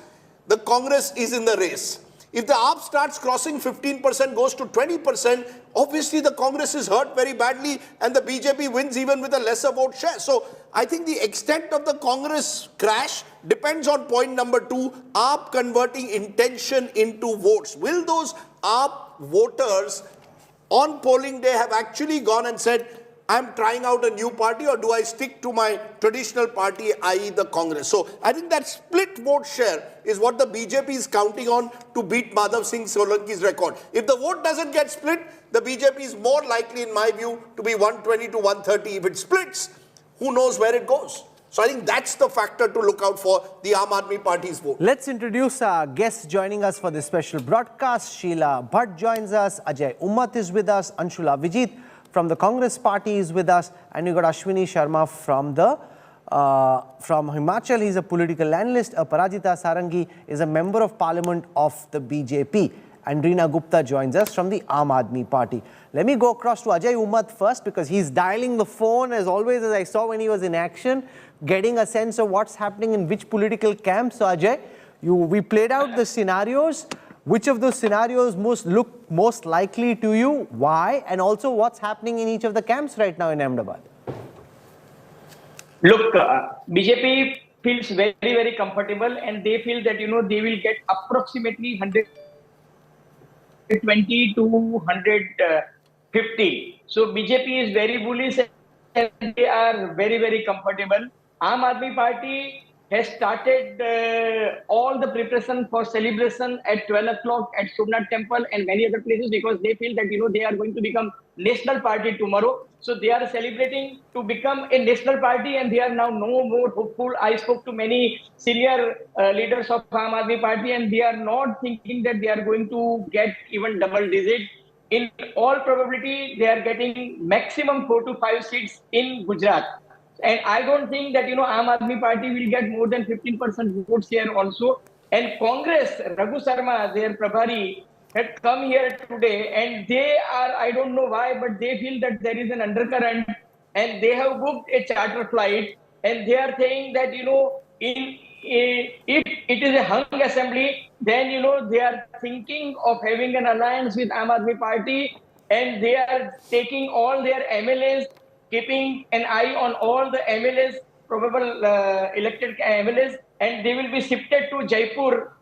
is in the race. If the AAP starts crossing 15%, goes to 20%, obviously the Congress is hurt very badly and the BJP wins even with a lesser vote share. So I think the extent of the Congress crash depends on point number 2, AAP converting intention into votes. Will those AAP voters on polling day have actually gone and said, I'm trying out a new party, or do I stick to my traditional party, i.e. the Congress? So I think that split vote share is what the BJP is counting on to beat Madhav Singh Solanki's record. If the vote doesn't get split, the BJP is more likely, in my view, to be 120 to 130. If it splits, who knows where it goes? So I think that's the factor to look out for the Aam Aadmi Party's vote. Let's introduce our guests joining us for this special broadcast. Sheila Bhatt joins us, Ajay Ummat is with us, Anshula Vijit from the Congress Party is with us, and we got Ashwini Sharma from Himachal. He's a political analyst. Parajita Sarangi is a member of Parliament of the BJP. And Reena Gupta joins us from the Aam Aadmi Party. Let me go across to Ajay Ummat first, because he's dialing the phone as always, as I saw when he was in action, getting a sense of what's happening in which political camp. So Ajay, we played out the scenarios. Which of those scenarios look most likely to you? Why? And also what's happening in each of the camps right now in Ahmedabad? Look, BJP feels very, very comfortable, and they feel that, they will get approximately 120 to 150. So BJP is very bullish and they are very, very comfortable. Aam Aadmi Party has started all the preparation for celebration at 12 o'clock at Somnath Temple and many other places, because they feel that, they are going to become national party tomorrow. So they are celebrating to become a national party, and they are now no more hopeful. I spoke to many senior leaders of Aam Aadmi Party, and they are not thinking that they are going to get even double digit. In all probability, they are getting maximum 4 to 5 seats in Gujarat. And I don't think that, Aam Aadmi Party will get more than 15% votes here also. And Congress, Raghu Sharma, their Prabhari, had come here today, and they are, I don't know why, but they feel that there is an undercurrent, and they have booked a charter flight, and they are saying that, if it is a hung assembly, then, they are thinking of having an alliance with Aam Aadmi Party, and they are taking all their MLAs, keeping an eye on all the MLAs, probable elected MLAs, and they will be shifted to Jaipur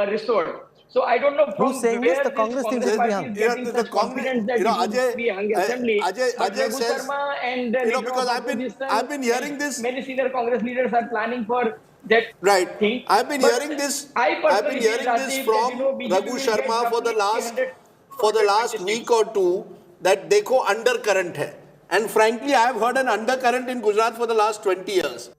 resort. So I don't know from who's saying where this? The Congress thinks Congress it will be party hung. is getting such confidence that it will be a hung assembly. Ajay Raghu says, Sharma and because I've been hearing this. Many senior Congress leaders are planning for that right thing. I've been But hearing this I I've been personally feel, hearing this Rajiv, from that, BJP Raghu will Sharma get for the roughly last 300 week or two that dekho undercurrent hai. And frankly, I have heard an undercurrent in Gujarat for the last 20 years.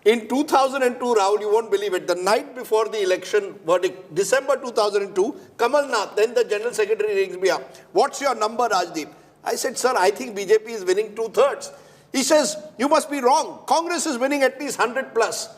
In 2002, Rahul, you won't believe it, the night before the election verdict, December 2002, Kamal Nath, then the General Secretary, rings me up. What's your number, Rajdeep? I said, sir, I think BJP is winning 2/3. He says, you must be wrong. Congress is winning at least 100 plus.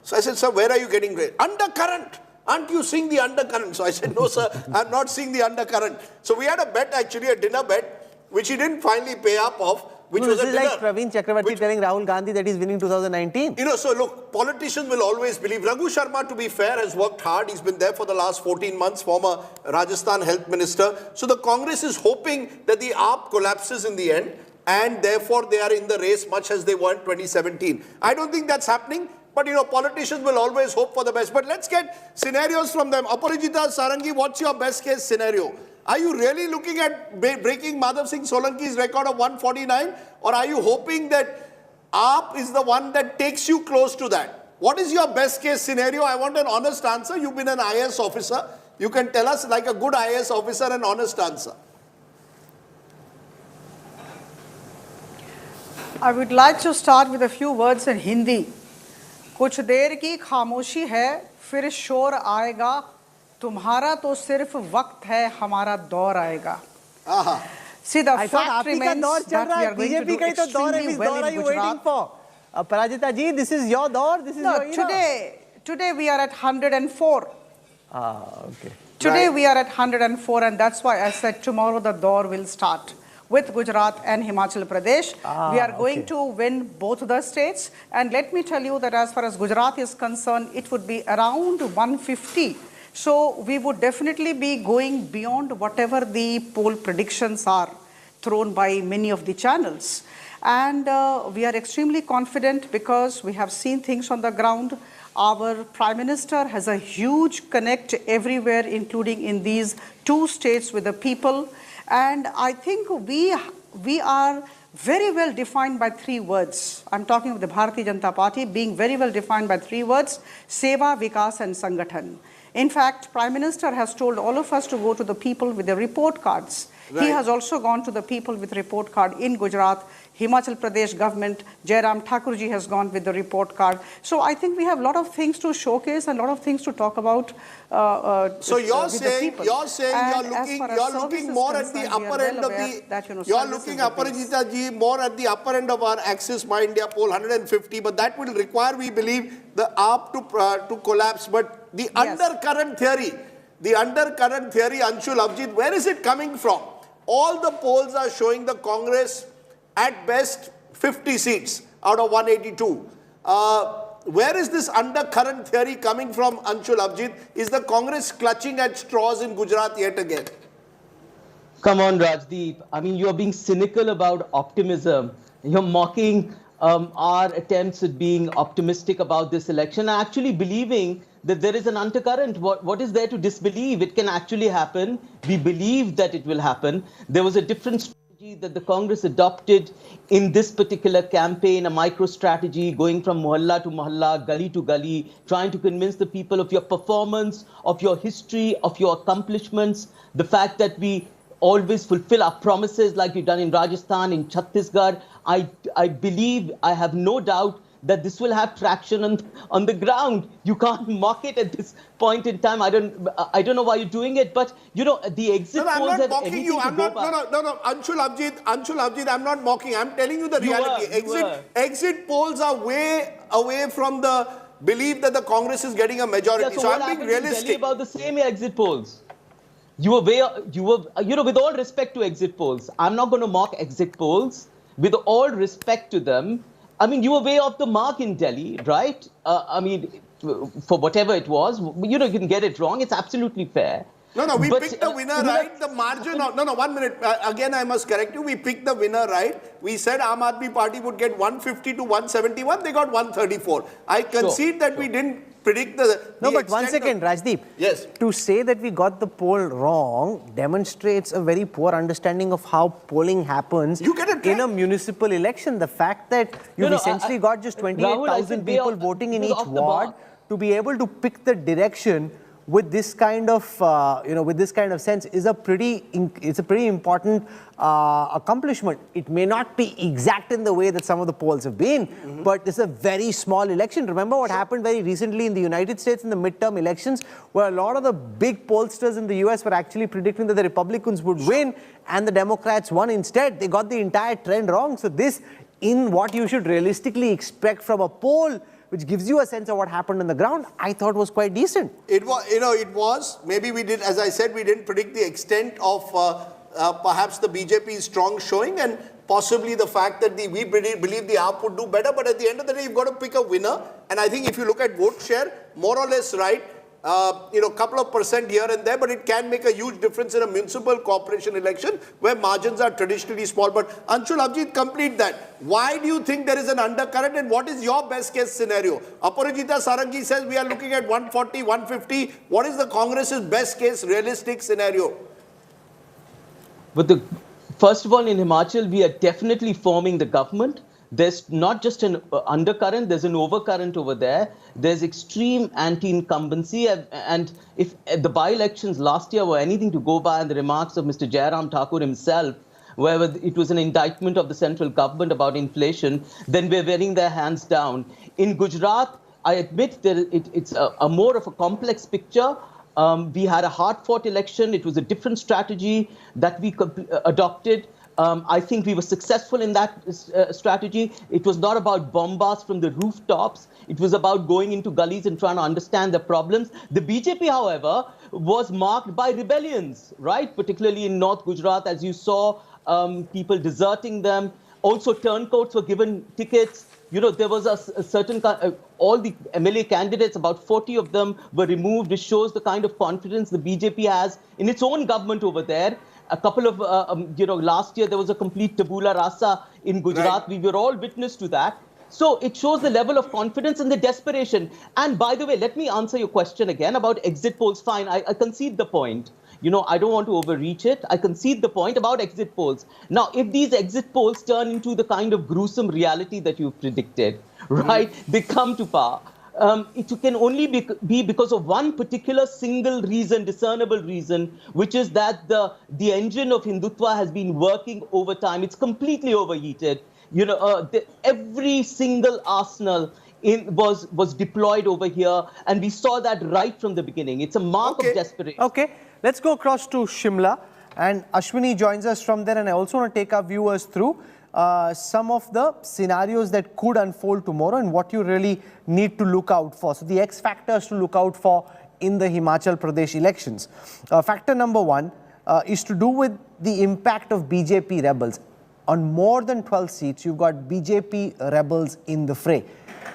So I said, sir, where are you getting it? Undercurrent. Aren't you seeing the undercurrent? So I said, no, sir, I'm not seeing the undercurrent. So we had a bet, actually, a dinner bet, which he didn't finally pay up of, which was a dinner. This is like Praveen Chakravarti telling Rahul Gandhi that he's winning 2019. You know, so look, politicians will always believe. Raghu Sharma, to be fair, has worked hard. He's been there for the last 14 months, former Rajasthan health minister. So the Congress is hoping that the AAP collapses in the end, and therefore they are in the race much as they were in 2017. I don't think that's happening. But, you know, politicians will always hope for the best. But let's get scenarios from them. Aparajita Sarangi, what's your best case scenario? Are you really looking at breaking Madhav Singh Solanki's record of 149? Or are you hoping that AAP is the one that takes you close to that? What is your best case scenario? I want an honest answer. You've been an IAS officer. You can tell us like a good IAS officer an honest answer. I would like to start with a few words in Hindi. कुछ देर की खामोशी है फिर शोर आएगा तुम्हारा तो सिर्फ वक्त है हमारा दौर आएगा See, the fact remains that we are going to do extremely well in Gujarat. Parajita ji, this is your door. This is your era. Today we are at 104. Okay. Today we are at 104, and that's why I said tomorrow the door will start. With Gujarat and Himachal Pradesh. We are going to win both the states. And let me tell you that as far as Gujarat is concerned, it would be around 150. So we would definitely be going beyond whatever the poll predictions are thrown by many of the channels. And we are extremely confident because we have seen things on the ground. Our Prime Minister has a huge connect everywhere, including in these two states with the people. And I think we are very well defined by three words. I'm talking of the Bharatiya Janata Party being very well defined by three words: Seva, Vikas and Sangathan. In fact, Prime Minister has told all of us to go to the people with the report cards. Right. He has also gone to the people with report card in Gujarat. Himachal Pradesh government, Jairam Thakurji has gone with the report card. So I think we have a lot of things to showcase and a lot of things to talk about. So you're saying you're looking more at the upper end of the. You're looking, Aparajita ji, more at the upper end of our Axis My India poll, 150. But that will require, we believe, the AAP to collapse. But the undercurrent theory, Anshul Abhijit, where is it coming from? All the polls are showing the Congress at best 50 seats out of 182. Where is this undercurrent theory coming from, Anshul Abhijit? Is the Congress clutching at straws in Gujarat yet again? Come on, Rajdeep. I mean, you're being cynical about optimism. You're mocking our attempts at being optimistic about this election, actually believing that there is an undercurrent. What is there to disbelieve? It can actually happen. We believe that it will happen. There was a different strategy that the Congress adopted in this particular campaign, a micro strategy going from mohalla to mohalla, gully to gully, trying to convince the people of your performance, of your history, of your accomplishments, the fact that we always fulfill our promises like we've done in Rajasthan, in Chhattisgarh. I believe, I have no doubt that this will have traction on the ground. You can't mock it at this point in time. I don't know why you're doing it, but you know the exit polls have anything to go by. No, Anshul Abhijit, I'm not mocking. I'm telling you the reality. Exit polls are way away from the belief that the Congress is getting a majority. Yeah, so I'm being realistic about the same exit polls. You were, with all respect to exit polls, I'm not going to mock exit polls. With all respect to them, I mean, you were way off the mark in Delhi, right? I mean, for whatever it was, you can get it wrong. It's absolutely fair. No, we picked the winner right. The margin of, 1 minute. Again, I must correct you. We picked the winner right. We said Aam Aadmi Party would get 150 to 171. They got 134. I concede that we didn't predict the No, but extent one second, Rajdeep. Yes. To say that we got the poll wrong demonstrates a very poor understanding of how polling happens in a municipal election. The fact that you've essentially got just 28,000 people voting in each ward to be able to pick the direction with this kind of sense is a pretty important accomplishment. It may not be exact in the way that some of the polls have been, but it's a very small election. Remember what happened very recently in the United States in the midterm elections, where a lot of the big pollsters in the US were actually predicting that the Republicans would win and the Democrats won instead. They got the entire trend wrong. So this, in what you should realistically expect from a poll, which gives you a sense of what happened on the ground, I thought was quite decent. It was, maybe we did, as I said, we didn't predict the extent of perhaps the BJP's strong showing and possibly the fact that we believe the AAP would do better. But at the end of the day, you've got to pick a winner. And I think if you look at vote share, more or less right, couple of % here and there, but it can make a huge difference in a municipal corporation election where margins are traditionally small. But Anshul, Abhijit, complete that. Why do you think there is an undercurrent and what is your best case scenario? Aparajita Sarangi says we are looking at 140, 150. What is the Congress's best case realistic scenario? But first of all, in Himachal, we are definitely forming the government. There's not just an undercurrent, there's an overcurrent over there. There's extreme anti-incumbency. And if the by-elections last year were anything to go by, and the remarks of Mr. Jairam Thakur himself, where it was an indictment of the central government about inflation, then we're wearing their hands down. In Gujarat, I admit that it's a more of a complex picture. We had a hard-fought election. It was a different strategy that we adopted. I think we were successful in that strategy. It was not about bombast from the rooftops. It was about going into gullies and trying to understand the problems. The BJP, however, was marked by rebellions, right? Particularly in North Gujarat, as you saw, people deserting them. Also, turncoats were given tickets. There was a certain, all the MLA candidates, about 40 of them were removed. It shows the kind of confidence the BJP has in its own government over there. A couple of, last year there was a complete tabula rasa in Gujarat. Right. We were all witness to that. So it shows the level of confidence and the desperation. And by the way, let me answer your question again about exit polls. Fine, I concede the point. I don't want to overreach it. I concede the point about exit polls. Now, if these exit polls turn into the kind of gruesome reality that you've predicted, right, they come to power. It can only be because of one particular single reason, discernible reason, which is that the engine of Hindutva has been working over time. It's completely overheated. Every single arsenal was deployed over here, and we saw that right from the beginning. It's a mark of desperation. Okay, let's go across to Shimla, and Ashwini joins us from there, and I also want to take our viewers through some of the scenarios that could unfold tomorrow and what you really need to look out for. So the X factors to look out for in the Himachal Pradesh elections. Factor number one is to do with the impact of BJP rebels. On more than 12 seats, you've got BJP rebels in the fray.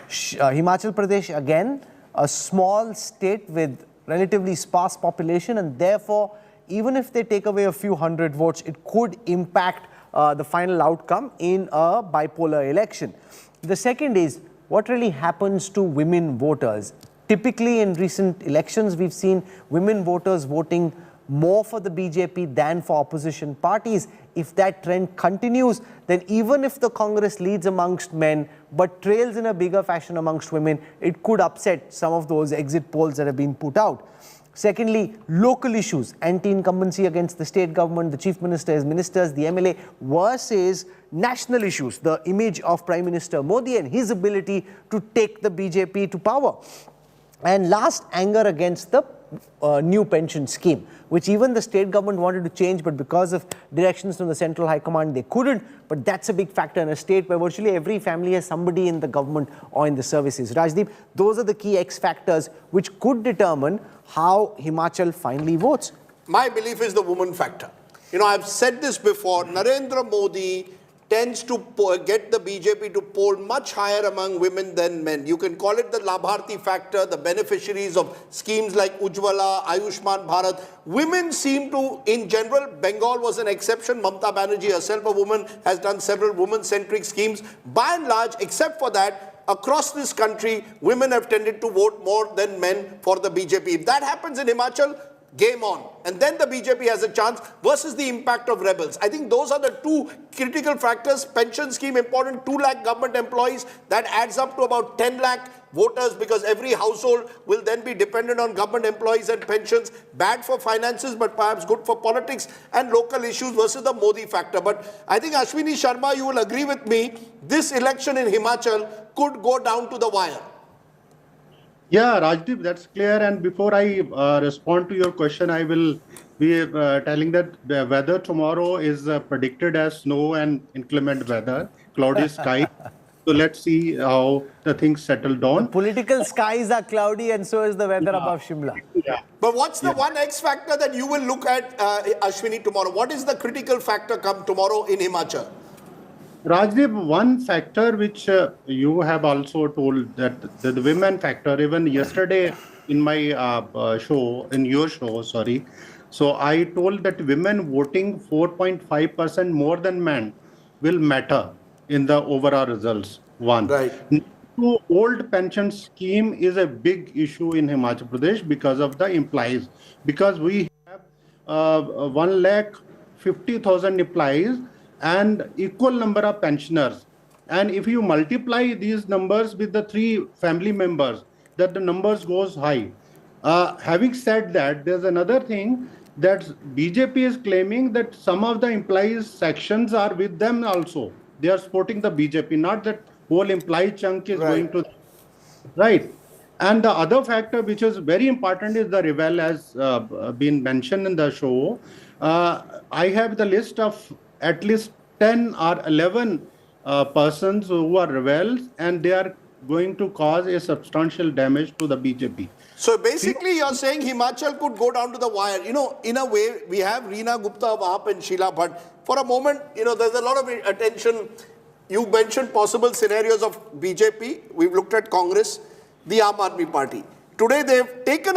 Himachal Pradesh, again, a small state with relatively sparse population, and therefore, even if they take away a few hundred votes, it could impact the final outcome in a bipolar election. The second is what really happens to women voters. Typically in recent elections, we've seen women voters voting more for the BJP than for opposition parties. If that trend continues, then even if the Congress leads amongst men but trails in a bigger fashion amongst women, it could upset some of those exit polls that have been put out. Secondly, local issues, anti-incumbency against the state government, the chief minister, his ministers, the MLA, versus national issues, the image of Prime Minister Modi and his ability to take the BJP to power. And last, anger against the new pension scheme, which even the state government wanted to change, but because of directions from the central high command, they couldn't. But that's a big factor in a state where virtually every family has somebody in the government or in the services. Rajdeep, those are the key X factors which could determine how Himachal finally votes. My belief is the woman factor. I've said this before, Narendra Modi tends to get the BJP to poll much higher among women than men. You can call it the Labharti factor, the beneficiaries of schemes like Ujjwala, Ayushman Bharat. Women seem to, in general, Bengal was an exception. Mamata Banerjee herself, a woman, has done several woman-centric schemes. By and large, except for that, across this country, women have tended to vote more than men for the BJP. If that happens in Himachal, game on. And then the BJP has a chance versus the impact of rebels. I think those are the two critical factors. Pension scheme important, 2 lakh government employees. That adds up to about 10 lakh voters because every household will then be dependent on government employees and pensions. Bad for finances, but perhaps good for politics and local issues versus the Modi factor. But I think Ashwini Sharma, you will agree with me, this election in Himachal could go down to the wire. Yeah, Rajdeep, that's clear. And before I respond to your question, I will be telling that the weather tomorrow is predicted as snow and inclement weather, cloudy sky. So let's see how the things settle down. The political skies are cloudy and so is the weather above Shimla. Yeah. But what's the one X factor that you will look at, Ashwini, tomorrow? What is the critical factor come tomorrow in Himachal? Rajdeep, one factor which you have also told that the women factor, even yesterday in my show, in your show, sorry. So I told that women voting 4.5% more than men will matter in the overall results. One. Right. Two, old pension scheme is a big issue in Himachal Pradesh because of the employees. Because we have 1,50,000 employees and equal number of pensioners. And if you multiply these numbers with the 3 family members, that the numbers goes high. Having said that, there's another thing that BJP is claiming that some of the employees sections are with them also. They are supporting the BJP, not that whole employee chunk is going to, right. And the other factor which is very important is the revel, as been mentioned in the show. I have the list of at least 10 or 11 persons who are rebels, and they are going to cause a substantial damage to the BJP. So basically you're saying Himachal could go down to the wire. You know, in a way, we have Reena Gupta of AAP and Sheila Bhatt. For a moment, you know, there's a lot of attention. You mentioned possible scenarios of BJP. We've looked at Congress, the Aam Aadmi Party. Today they've taken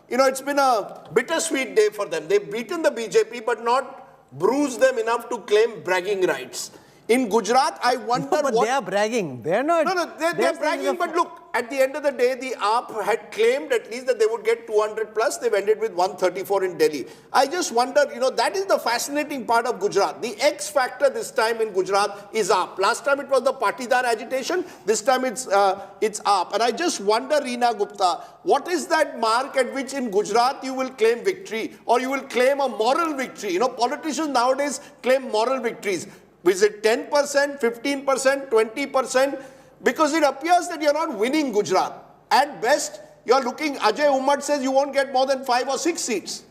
it's been a bittersweet day for them. They've beaten the BJP, but not bruised them enough to claim bragging rights. In Gujarat, I wonder but what... they are bragging. They're not... No, they're bragging, but look, at the end of the day, the AAP had claimed at least that they would get 200 plus. They've ended with 134 in Delhi. I just wonder, that is the fascinating part of Gujarat. The X factor this time in Gujarat is AAP. Last time it was the Patidar agitation. This time it's AAP. And I just wonder, Reena Gupta, what is that mark at which in Gujarat you will claim victory or you will claim a moral victory? Politicians nowadays claim moral victories. Is it 10%, 15%, 20%? Because it appears that you're not winning Gujarat. At best, you're looking, Ajay Umad says you won't get more than 5 or 6 seats.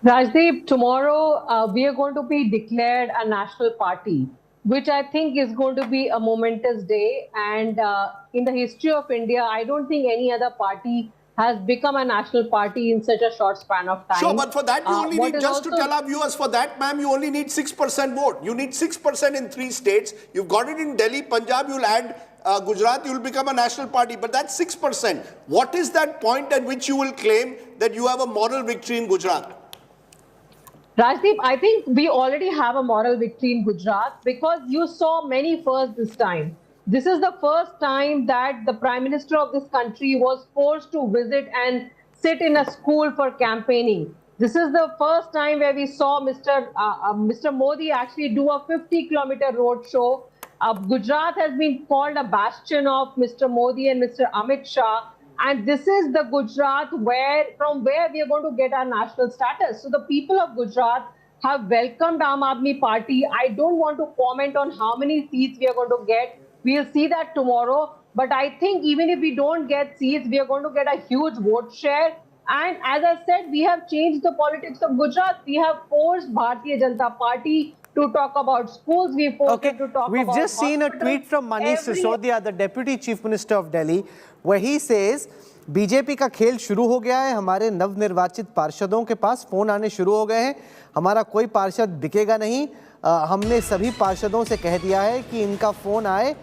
Rajdeep, tomorrow we are going to be declared a national party, which I think is going to be a momentous day. And in the history of India, I don't think any other party has become a national party in such a short span of time. Sure, but for that you only need, just to tell our viewers, for that, ma'am, you only need 6% vote. You need 6% in 3 states. You've got it in Delhi, Punjab, you'll add Gujarat, you'll become a national party. But that's 6%. What is that point at which you will claim that you have a moral victory in Gujarat? Rajdeep, I think we already have a moral victory in Gujarat because you saw many firsts this time. This is the first time that the Prime Minister of this country was forced to visit and sit in a school for campaigning. This is the first time where we saw Mr. Modi actually do a 50-kilometer road show. Gujarat has been called a bastion of Mr. Modi and Mr. Amit Shah. And this is the Gujarat from where we are going to get our national status. So the people of Gujarat have welcomed Aam Aadmi Party. I don't want to comment on how many seats we are going to get. We'll see that tomorrow. But I think even if we don't get seats, we are going to get a huge vote share. And as I said, we have changed the politics of Gujarat. We have forced Bharatiya Janata Party to talk about schools. We forced them to talk about We've just seen a tweet from Manish Sisodia, the Deputy Chief Minister of Delhi, where he says, BJP का खेल शुरू हो गया है, हमारे नवनिर्वाचित पार्षदों के पास फोन आने शुरू हो गए हैं, हमारा कोई पार्षद दिखेगा नहीं, हमने सभी पार्षदों से कह दिया है कि इनका फोन आए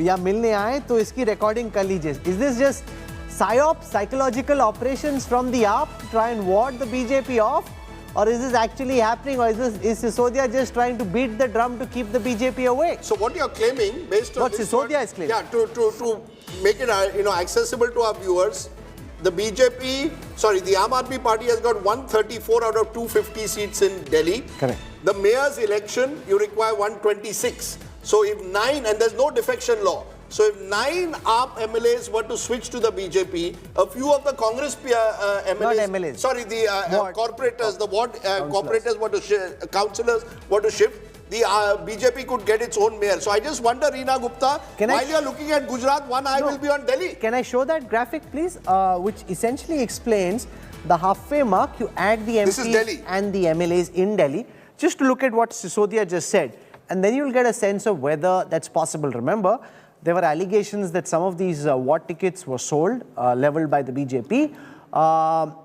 या मिलने आए तो इसकी रिकॉर्डिंग कर लीजिए. Is this just psychological operations from the AAP to try and ward the BJP off? or is this actually happening, or is Sisodia just trying to beat the drum to keep the BJP away? So what you're claiming, based on what Sisodia is claiming, yeah, to make it accessible to our viewers, the BJP, the Aam Aadmi Party has got 134 out of 250 seats in Delhi. Correct. The mayor's election, you require 126. So if 9, and there's no defection law, so if 9 AAP MLAs were to switch to the BJP, a few of the Congress MLAs, not MLAs, sorry, the corporators, the ward corporators were to councillors were to shift, the BJP could get its own mayor. So I just wonder, Reena Gupta, while you're looking at Gujarat, one eye will be on Delhi. Can I show that graphic, please? Which essentially explains the halfway mark. You add the MPs and the MLAs in Delhi, just to look at what Sisodia just said. And then you'll get a sense of whether that's possible. Remember, there were allegations that some of these ward tickets were sold, leveled by the BJP,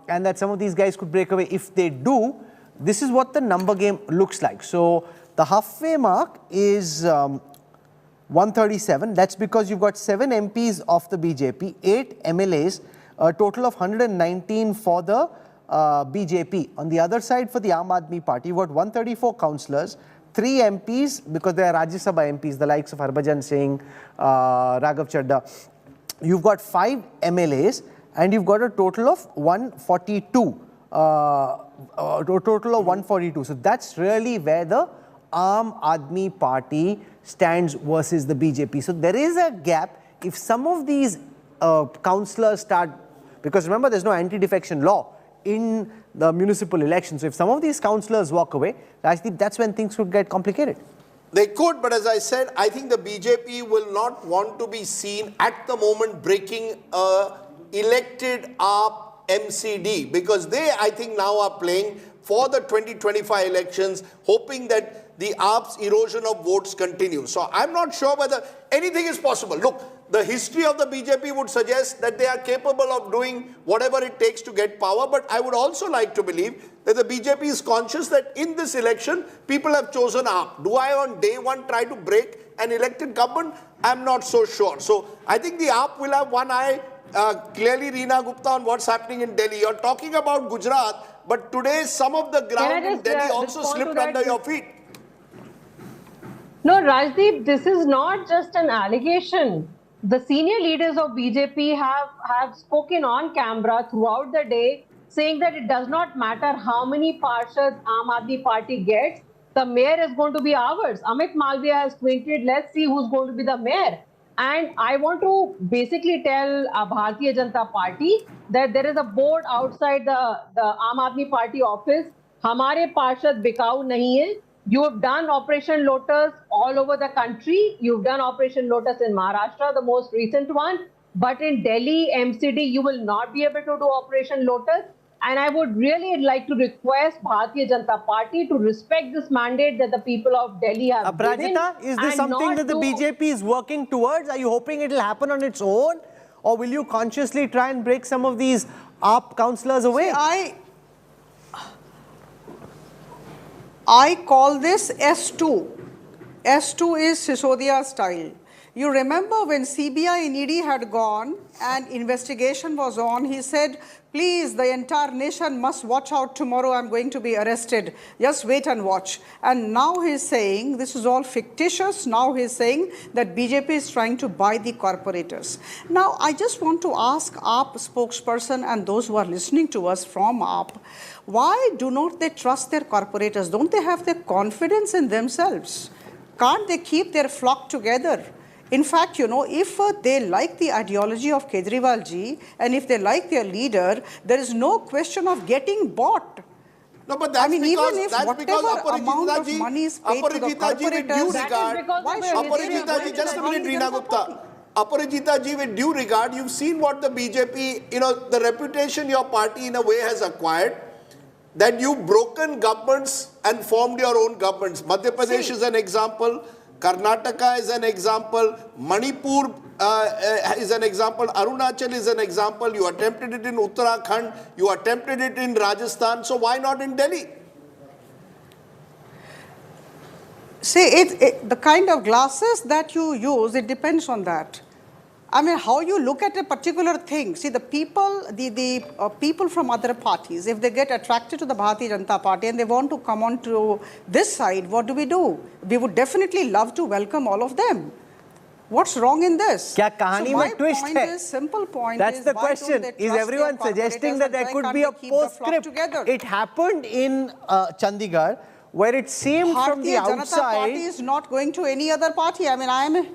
and that some of these guys could break away. If they do, this is what the number game looks like. So the halfway mark is 137. That's because you've got 7 MPs of the BJP, 8 MLAs, a total of 119 for the BJP. On the other side, for the Aam Aadmi Party, you've got 134 councillors, 3 MPs, because they are Rajya Sabha MPs, the likes of Harbhajan Singh, Raghav Chadda. You've got 5 MLAs, and you've got a total of 142. So that's really where the Aam Aadmi Party stands versus the BJP. So there is a gap. If some of these councillors start, because remember, there's no anti-defection law in the municipal elections. So if some of these councillors walk away, Rajdeep, that's when things could get complicated. They could, but as I said, I think the BJP will not want to be seen at the moment breaking a elected AAP MCD, because they, I think, now are playing for the 2025 elections, hoping that the AAP's erosion of votes continues. So I'm not sure whether anything is possible. Look, the history of the BJP would suggest that they are capable of doing whatever it takes to get power. But I would also like to believe that the BJP is conscious that in this election, people have chosen AAP. Do I on day one try to break an elected government? I'm not so sure. So I think the AAP will have one eye, clearly, Reena Gupta, on what's happening in Delhi. You're talking about Gujarat, but today some of the ground in Delhi also slipped under your feet. No, Rajdeep, this is not just an allegation. The senior leaders of BJP have spoken on camera throughout the day, saying that it does not matter how many Parshads Aam Aadmi Party gets, the mayor is going to be ours. Amit Malviya has tweeted, let's see who's going to be the mayor. And I want to basically tell Bharatiya Janata Party that there is a board outside the Aam Aadmi Party office. Hamare Parshad Bikau nahi hai. You have done Operation Lotus all over the country. You've done Operation Lotus in Maharashtra, the most recent one. But in Delhi, MCD, you will not be able to do Operation Lotus. And I would really like to request Bharatiya Janata Party to respect this mandate that the people of Delhi have given. Is this something that the BJP is working towards? Are you hoping it will happen on its own? Or will you consciously try and break some of these AAP councillors away? See, I call this S2. S2 is Sisodia style. You remember when CBI and ED had gone and investigation was on, he said, please, the entire nation must watch out tomorrow, I'm going to be arrested. Just wait and watch. And now he's saying, this is all fictitious. Now he's saying that BJP is trying to buy the corporators. Now, I just want to ask AAP spokesperson and those who are listening to us from AAP, why do not they trust their corporators? Don't they have the confidence in themselves? Can't they keep their flock together? In fact, you know, if they like the ideology of Kejriwal ji and if they like their leader, there is no question of getting bought. No, but that's even if whatever amount of ji, money is paid to the corporators, Aparajita ji, just a minute, Reena Gupta. Aparajita ji, with due regard, you've seen what the BJP, you know, the reputation your party in a way has acquired, that you've broken governments and formed your own governments. Madhya Pradesh is an example. Karnataka is an example, Manipur is an example, Arunachal is an example, you attempted it in Uttarakhand, you attempted it in Rajasthan, so why not in Delhi? See, the kind of glasses that you use, it depends on that. I mean, how you look at a particular thing. See, the people, people from other parties, if they get attracted to the Bharatiya Janata Party and they want to come on to this side, what do? We would definitely love to welcome all of them. What's wrong in this? क्या कहानी में twist है? Simple point. That's the question. Is everyone suggesting that there could be a postscript? It happened in Chandigarh, where it seemed from the outside. Bharatiya Janata Party is not going to any other party. I mean,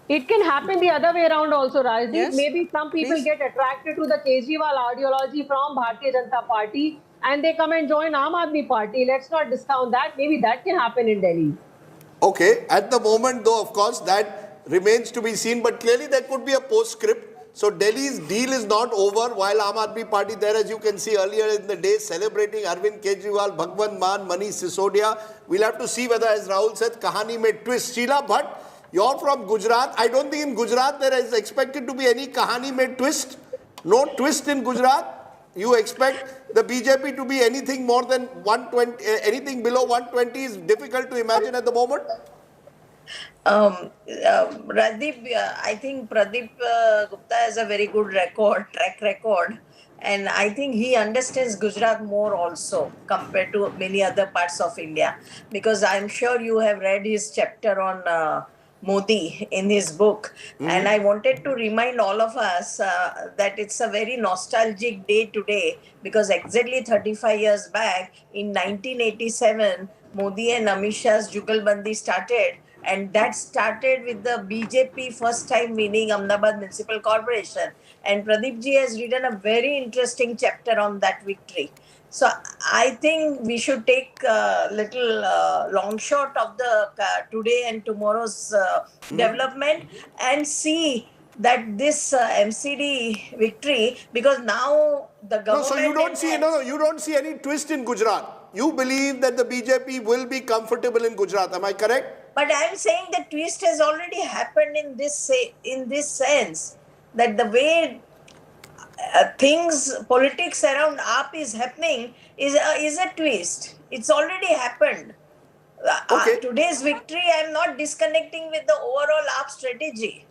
It can happen the other way around also, Rajdeep. Yes, maybe some people get attracted to the Kejriwal ideology from Bharatiya Janata Party and they come and join Aam Aadmi Party. Let's not discount that. Maybe that can happen in Delhi. Okay, at the moment though, of course, that remains to be seen, but clearly there could be a postscript. So Delhi's deal is not over, while Aam Aadmi Party there, as you can see earlier in the day, celebrating Arvind Kejriwal, Bhagwant Mann, Manish Sisodia. We'll have to see whether, as Rahul said, kahani mein twist. Sheila Bhatt, you're from Gujarat. I don't think in Gujarat there is expected to be any kahani mein twist. No twist in Gujarat. You expect the BJP to be anything more than 120, anything below 120 is difficult to imagine at the moment. Radip, I think Pradeep Gupta has a very good track record, and I think he understands Gujarat more also compared to many other parts of India, because I'm sure you have read his chapter on Modi in his book, and I wanted to remind all of us that it's a very nostalgic day today, because exactly 35 years back in 1987, Modi and Amit Shah's Jugalbandi started. And that started with the BJP first time winning Ahmedabad Municipal Corporation. And Pradeep ji has written a very interesting chapter on that victory. So I think we should take a little long shot of the today and tomorrow's development and see that this MCD victory, because now the government... No, so you don't see, you don't see any twist in Gujarat. You believe that the BJP will be comfortable in Gujarat. Am I correct? But I am saying the twist has already happened in this sense, that the way politics around AAP is happening is a twist. It's already happened. Okay. Today's victory, I am not disconnecting with the overall AAP strategy.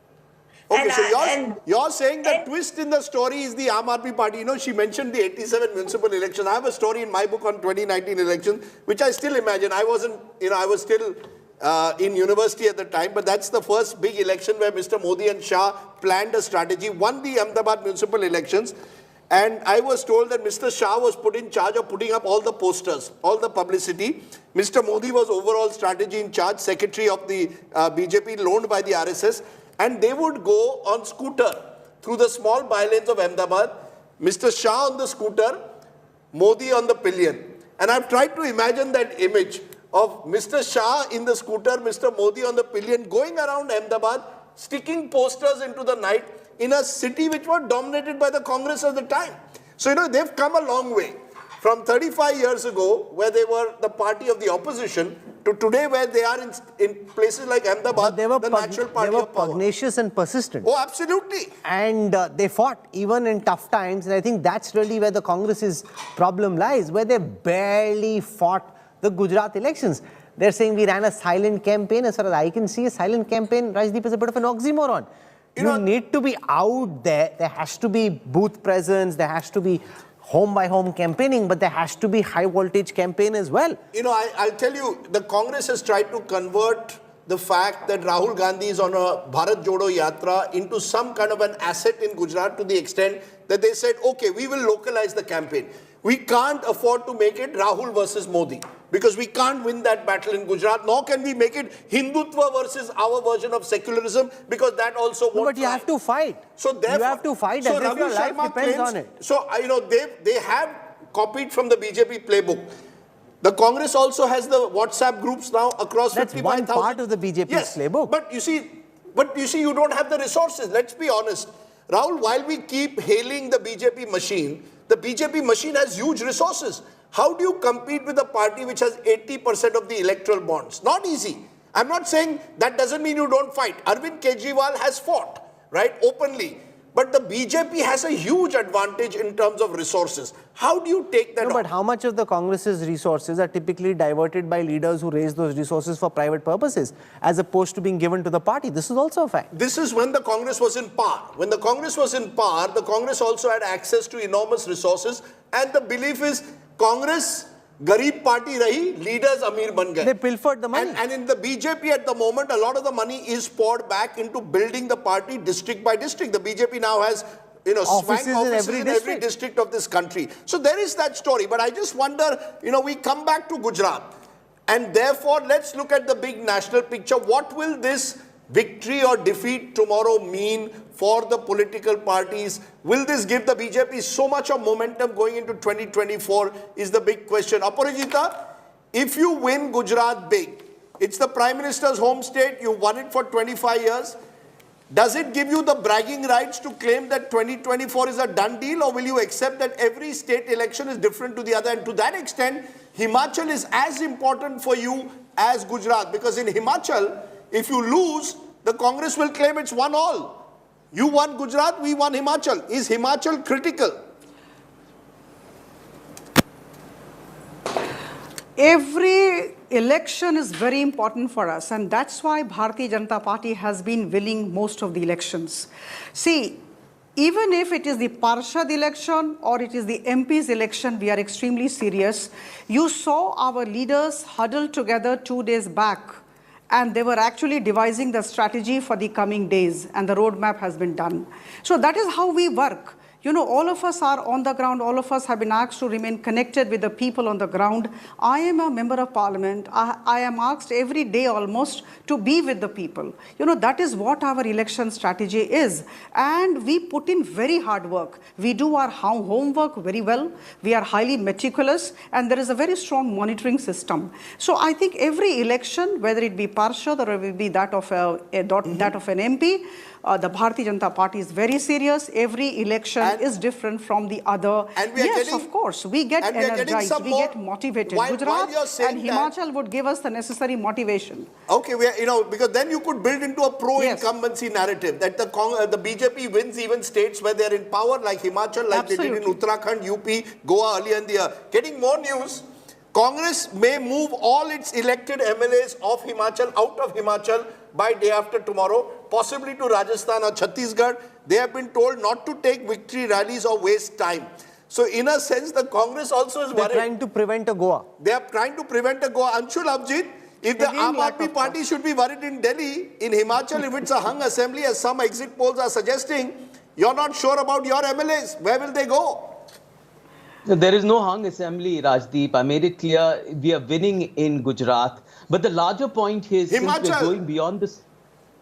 Okay, so you're saying the twist in the story is the Aam Aadmi Party. You know, she mentioned the 87 municipal elections. I have a story in my book on 2019 elections, which I still imagine. I wasn't, I was still in university at the time, but that's the first big election where Mr. Modi and Shah planned a strategy, won the Ahmedabad municipal elections, and I was told that Mr. Shah was put in charge of putting up all the posters, all the publicity. Mr. Modi was overall strategy in charge, secretary of the BJP, loaned by the RSS, and they would go on scooter through the small bylanes of Ahmedabad, Mr. Shah on the scooter, Modi on the pillion. And I've tried to imagine that image of Mr. Shah in the scooter, Mr. Modi on the pillion, going around Ahmedabad, sticking posters into the night in a city which was dominated by the Congress at the time. So, they've come a long way. From 35 years ago, where they were the party of the opposition, to today where they are in places like Ahmedabad, the natural party of power. Pugnacious and persistent. Oh, absolutely. And they fought even in tough times. And I think that's really where the Congress's problem lies, where they barely fought the Gujarat elections. They're saying we ran a silent campaign. As far as I can see, a silent campaign, Rajdeep, is a bit of an oxymoron. You need to be out there. There has to be booth presence. There has to be home-by-home campaigning, but there has to be high-voltage campaign as well. I'll tell you, the Congress has tried to convert the fact that Rahul Gandhi is on a Bharat Jodo Yatra into some kind of an asset in Gujarat, to the extent that they said, okay, we will localize the campaign. We can't afford to make it Rahul versus Modi, because we can't win that battle in Gujarat, nor can we make it Hindutva versus our version of secularism, because that also won't But you have to fight. So therefore, you have to fight as if your life depends on it. So, they have copied from the BJP playbook. The Congress also has the WhatsApp groups now across 55,000. That's one part of the BJP's playbook. But you see, you don't have the resources. Let's be honest. Rahul, while we keep hailing the BJP machine, the BJP machine has huge resources. How do you compete with a party which has 80% of the electoral bonds? Not easy. I'm not saying that doesn't mean you don't fight. Arvind Kejriwal has fought, right, openly. but the BJP has a huge advantage in terms of resources. How do you take that on? But how much of the Congress's resources are typically diverted by leaders who raise those resources for private purposes, as opposed to being given to the party? This is also a fact. This is when the Congress was in power. When the Congress was in power, the Congress also had access to enormous resources, and the belief is Congress Garib party rahi, leaders Amir ban gaye. They pilfered the money. And in the BJP at the moment, a lot of the money is poured back into building the party district by district. The BJP now has, offices swank offices in every district of this country. So there is that story. But I just wonder, we come back to Gujarat. And therefore, let's look at the big national picture. What will this victory or defeat tomorrow mean for the political parties? Will this give the BJP so much of momentum going into 2024 is the big question. Aparajita, if you win Gujarat big, it's the Prime Minister's home state, you won it for 25 years. Does it give you the bragging rights to claim that 2024 is a done deal, or will you accept that every state election is different to the other? And to that extent, Himachal is as important for you as Gujarat, because in Himachal, if you lose, the Congress will claim it's won all. You won Gujarat, we won Himachal. Is Himachal critical? Every election is very important for us, and that's why Bharatiya Janata Party has been winning most of the elections. See, even if it is the Parshad election or it is the MP's election, we are extremely serious. You saw our leaders huddle together 2 days back, and they were actually devising the strategy for the coming days, and the roadmap has been done. So that is how we work. All of us are on the ground. All of us have been asked to remain connected with the people on the ground. I am a member of parliament. I am asked every day almost to be with the people. That is what our election strategy is. And we put in very hard work. We do our homework very well. We are highly meticulous, and there is a very strong monitoring system. So I think every election, whether it be Parshad or it will be that of an MP, the Bharatiya Janata Party is very serious. Every election is different from the other. And we are yes, of course. We get energized. We get motivated. Gujarat and Himachal would give us the necessary motivation. Okay, because then you could build into a pro-incumbency narrative that the BJP wins even states where they are in power, like Himachal, like they did in Uttarakhand, UP, Goa earlier in the year. Getting more news. Congress may move all its elected MLAs of Himachal out of Himachal by day after tomorrow, possibly to Rajasthan or Chhattisgarh. They have been told not to take victory rallies or waste time. So in a sense, the Congress also is worried. They're trying to prevent a Goa. They are trying to prevent a Goa. Anshul, Abhijit, if the Aam Aadmi Party should be worried in Delhi, in Himachal, if it's a hung assembly, as some exit polls are suggesting, you're not sure about your MLAs. Where will they go? There is no hung assembly, Rajdeep. I made it clear we are winning in Gujarat. But the larger point is, since we're going beyond this...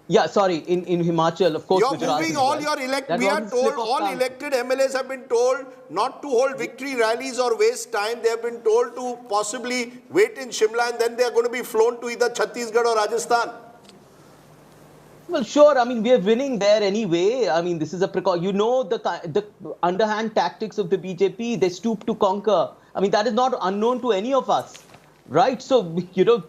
Yeah, sorry, in Himachal, of course, you're Gujarat moving all your elected... We are told, all elected MLAs have been told not to hold victory rallies or waste time. They have been told to possibly wait in Shimla, and then they are going to be flown to either Chhattisgarh or Rajasthan. Well, sure. I mean, we are winning there anyway. I mean, this is a precaution. The underhand tactics of the BJP, they stoop to conquer. I mean, that is not unknown to any of us, right? So,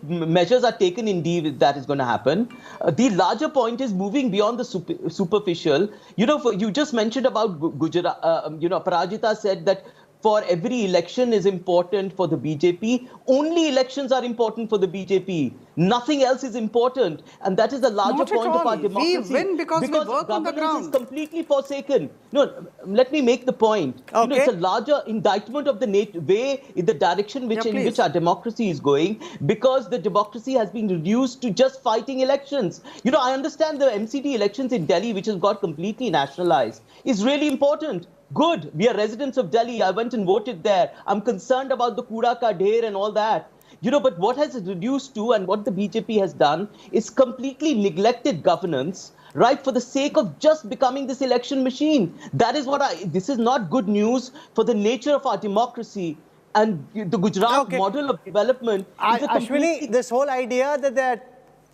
measures are taken indeed if that is going to happen. The larger point is moving beyond the superficial. You just mentioned about Gujarat. Parajita said that for every election is important for the BJP. Only elections are important for the BJP. Nothing else is important. And that is the larger point of our democracy. We win because we work on the ground. Governance is completely forsaken. No, let me make the point. Okay. It's a larger indictment of the way in the direction in which our democracy is going, because the democracy has been reduced to just fighting elections. I understand the MCD elections in Delhi, which has got completely nationalized, is really important. Good. We are residents of Delhi. I went and voted there. I'm concerned about the Kooda Ka Dher and all that. But what has it reduced to, and what the BJP has done, is completely neglected governance, right, for the sake of just becoming this election machine. That is this is not good news for the nature of our democracy. And the Gujarat model of development is Ashwini, this whole idea that they're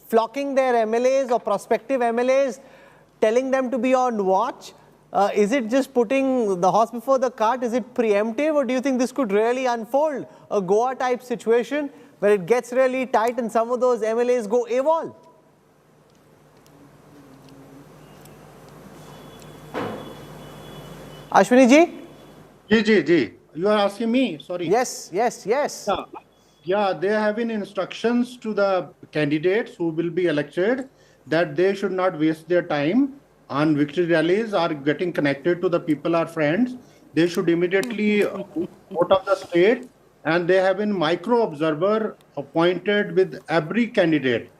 flocking their MLAs or prospective MLAs, telling them to be on watch, is it just putting the horse before the cart? Is it preemptive, or do you think this could really unfold a Goa-type situation where it gets really tight and some of those MLAs go AWOL? Ashwini ji? Ji. You are asking me? Sorry. Yes. Yeah, they have been instructions to the candidates who will be elected that they should not waste their time on victory rallies or getting connected to the people or friends. They should immediately out of the state, and they have been micro observer appointed with every candidate.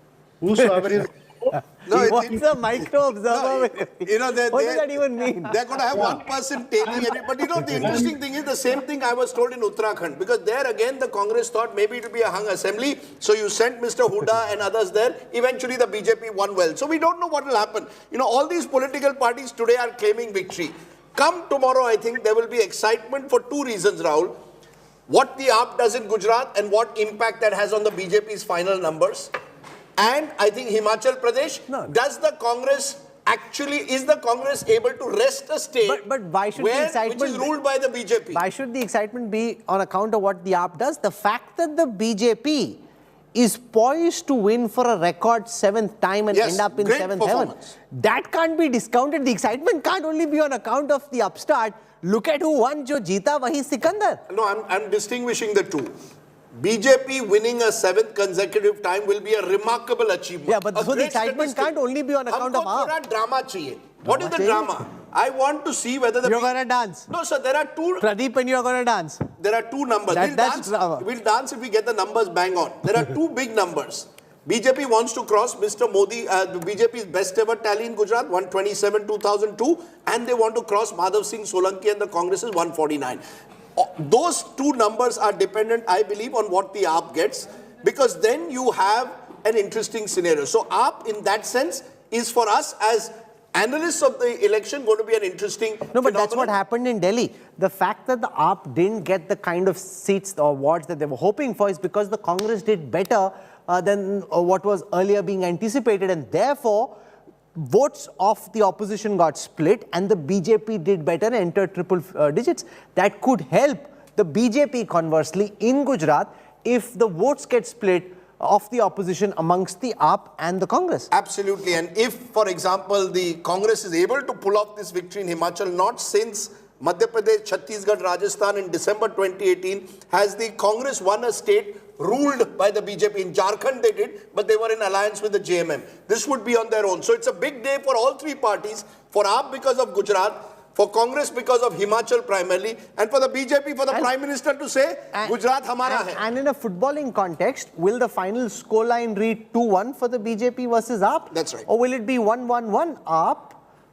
Whosoever is... What's a micro observer? What does that even mean? They're going to have one person tailing everybody. But the interesting thing is the same thing I was told in Uttarakhand. Because there again, the Congress thought maybe it will be a hung assembly. So you sent Mr. Huda and others there. Eventually, the BJP won well. So we don't know what will happen. All these political parties today are claiming victory. Come tomorrow, I think there will be excitement for two reasons, Rahul. What the AAP does in Gujarat and what impact that has on the BJP's final numbers. And I think Himachal Pradesh, is the Congress able to wrest a state but why should the excitement which is ruled by the BJP? Why should the excitement be on account of what the AAP does? The fact that the BJP is poised to win for a record 7th time and end up in 7th heaven, that can't be discounted. The excitement can't only be on account of the upstart. Look at who won, jo jeeta wahi Sikandar. No, I'm distinguishing the two. BJP winning a 7th consecutive time will be a remarkable achievement. Yeah, but so the excitement can't only be on account of AAP. Drama chahiye. What is the drama? I want to see whether the... You're going to dance. No, sir, there are two... Pradeep and you are going to dance. There are two numbers. We'll dance if we get the numbers bang on. There are two big numbers. BJP wants to cross Mr. Modi, BJP's best ever tally in Gujarat, 127, 2002. And they want to cross Madhav Singh Solanki and the Congress's 149. Those two numbers are dependent, I believe, on what the AAP gets, because then you have an interesting scenario. So AAP, in that sense, is for us as analysts of the election going to be an interesting phenomenon. But that's what happened in Delhi. The fact that the AAP didn't get the kind of seats or wards that they were hoping for is because the Congress did better than what was earlier being anticipated, and therefore votes of the opposition got split and the BJP did better and entered triple digits. That could help the BJP conversely in Gujarat if the votes get split of the opposition amongst the AAP and the Congress. Absolutely. And if, for example, the Congress is able to pull off this victory in Himachal, not since Madhya Pradesh, Chhattisgarh, Rajasthan in December 2018, has the Congress won a state ruled by the BJP. In Jharkhand they did, but they were in alliance with the JMM. This would be on their own. So it's a big day for all three parties, for AAP because of Gujarat, for Congress because of Himachal primarily, and for the BJP, for the Prime Minister to say, Gujarat hamara hai. And in a footballing context, will the final scoreline read 2-1 for the BJP versus AAP? That's right. Or will it be 1-1-1 AAP,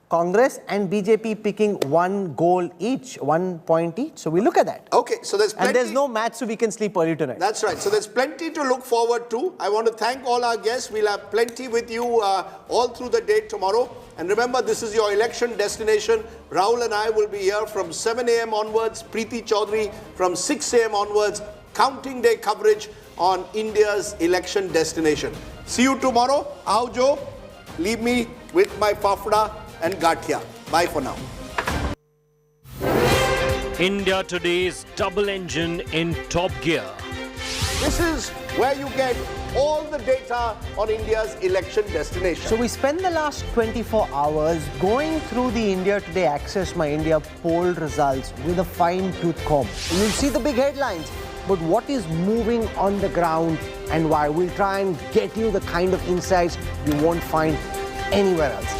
Congress and BJP picking 1 goal each, 1 point each? So we look at that. Okay, so there's plenty. And there's no match, so we can sleep early tonight. That's right. So there's plenty to look forward to. I want to thank all our guests. We'll have plenty with you all through the day tomorrow. And remember, this is your election destination. Rahul and I will be here from 7 a.m. onwards. Preeti Chaudhary from 6 a.m. onwards. Counting day coverage on India's election destination. See you tomorrow. Aaujo. Leave me with my fafda and gathia. Bye for now. India Today's double engine in top gear. This is where you get all the data on India's election destination. So we spend the last 24 hours going through the India Today Access My India poll results with a fine-tooth comb. You'll see the big headlines, but what is moving on the ground and why? We'll try and get you the kind of insights you won't find anywhere else.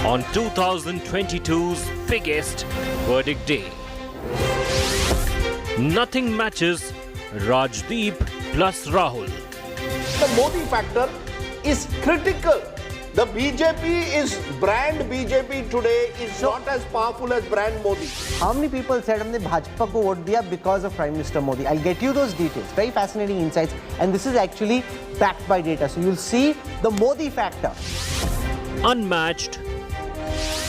On 2022's biggest verdict day. Nothing matches Rajdeep plus Rahul. The Modi factor is critical. The BJP is brand BJP today is not as powerful as brand Modi. How many people said हमने भाजपा को vote दिया because of Prime Minister Modi? I'll get you those details. Very fascinating insights, and this is actually backed by data. So you'll see the Modi factor. Unmatched.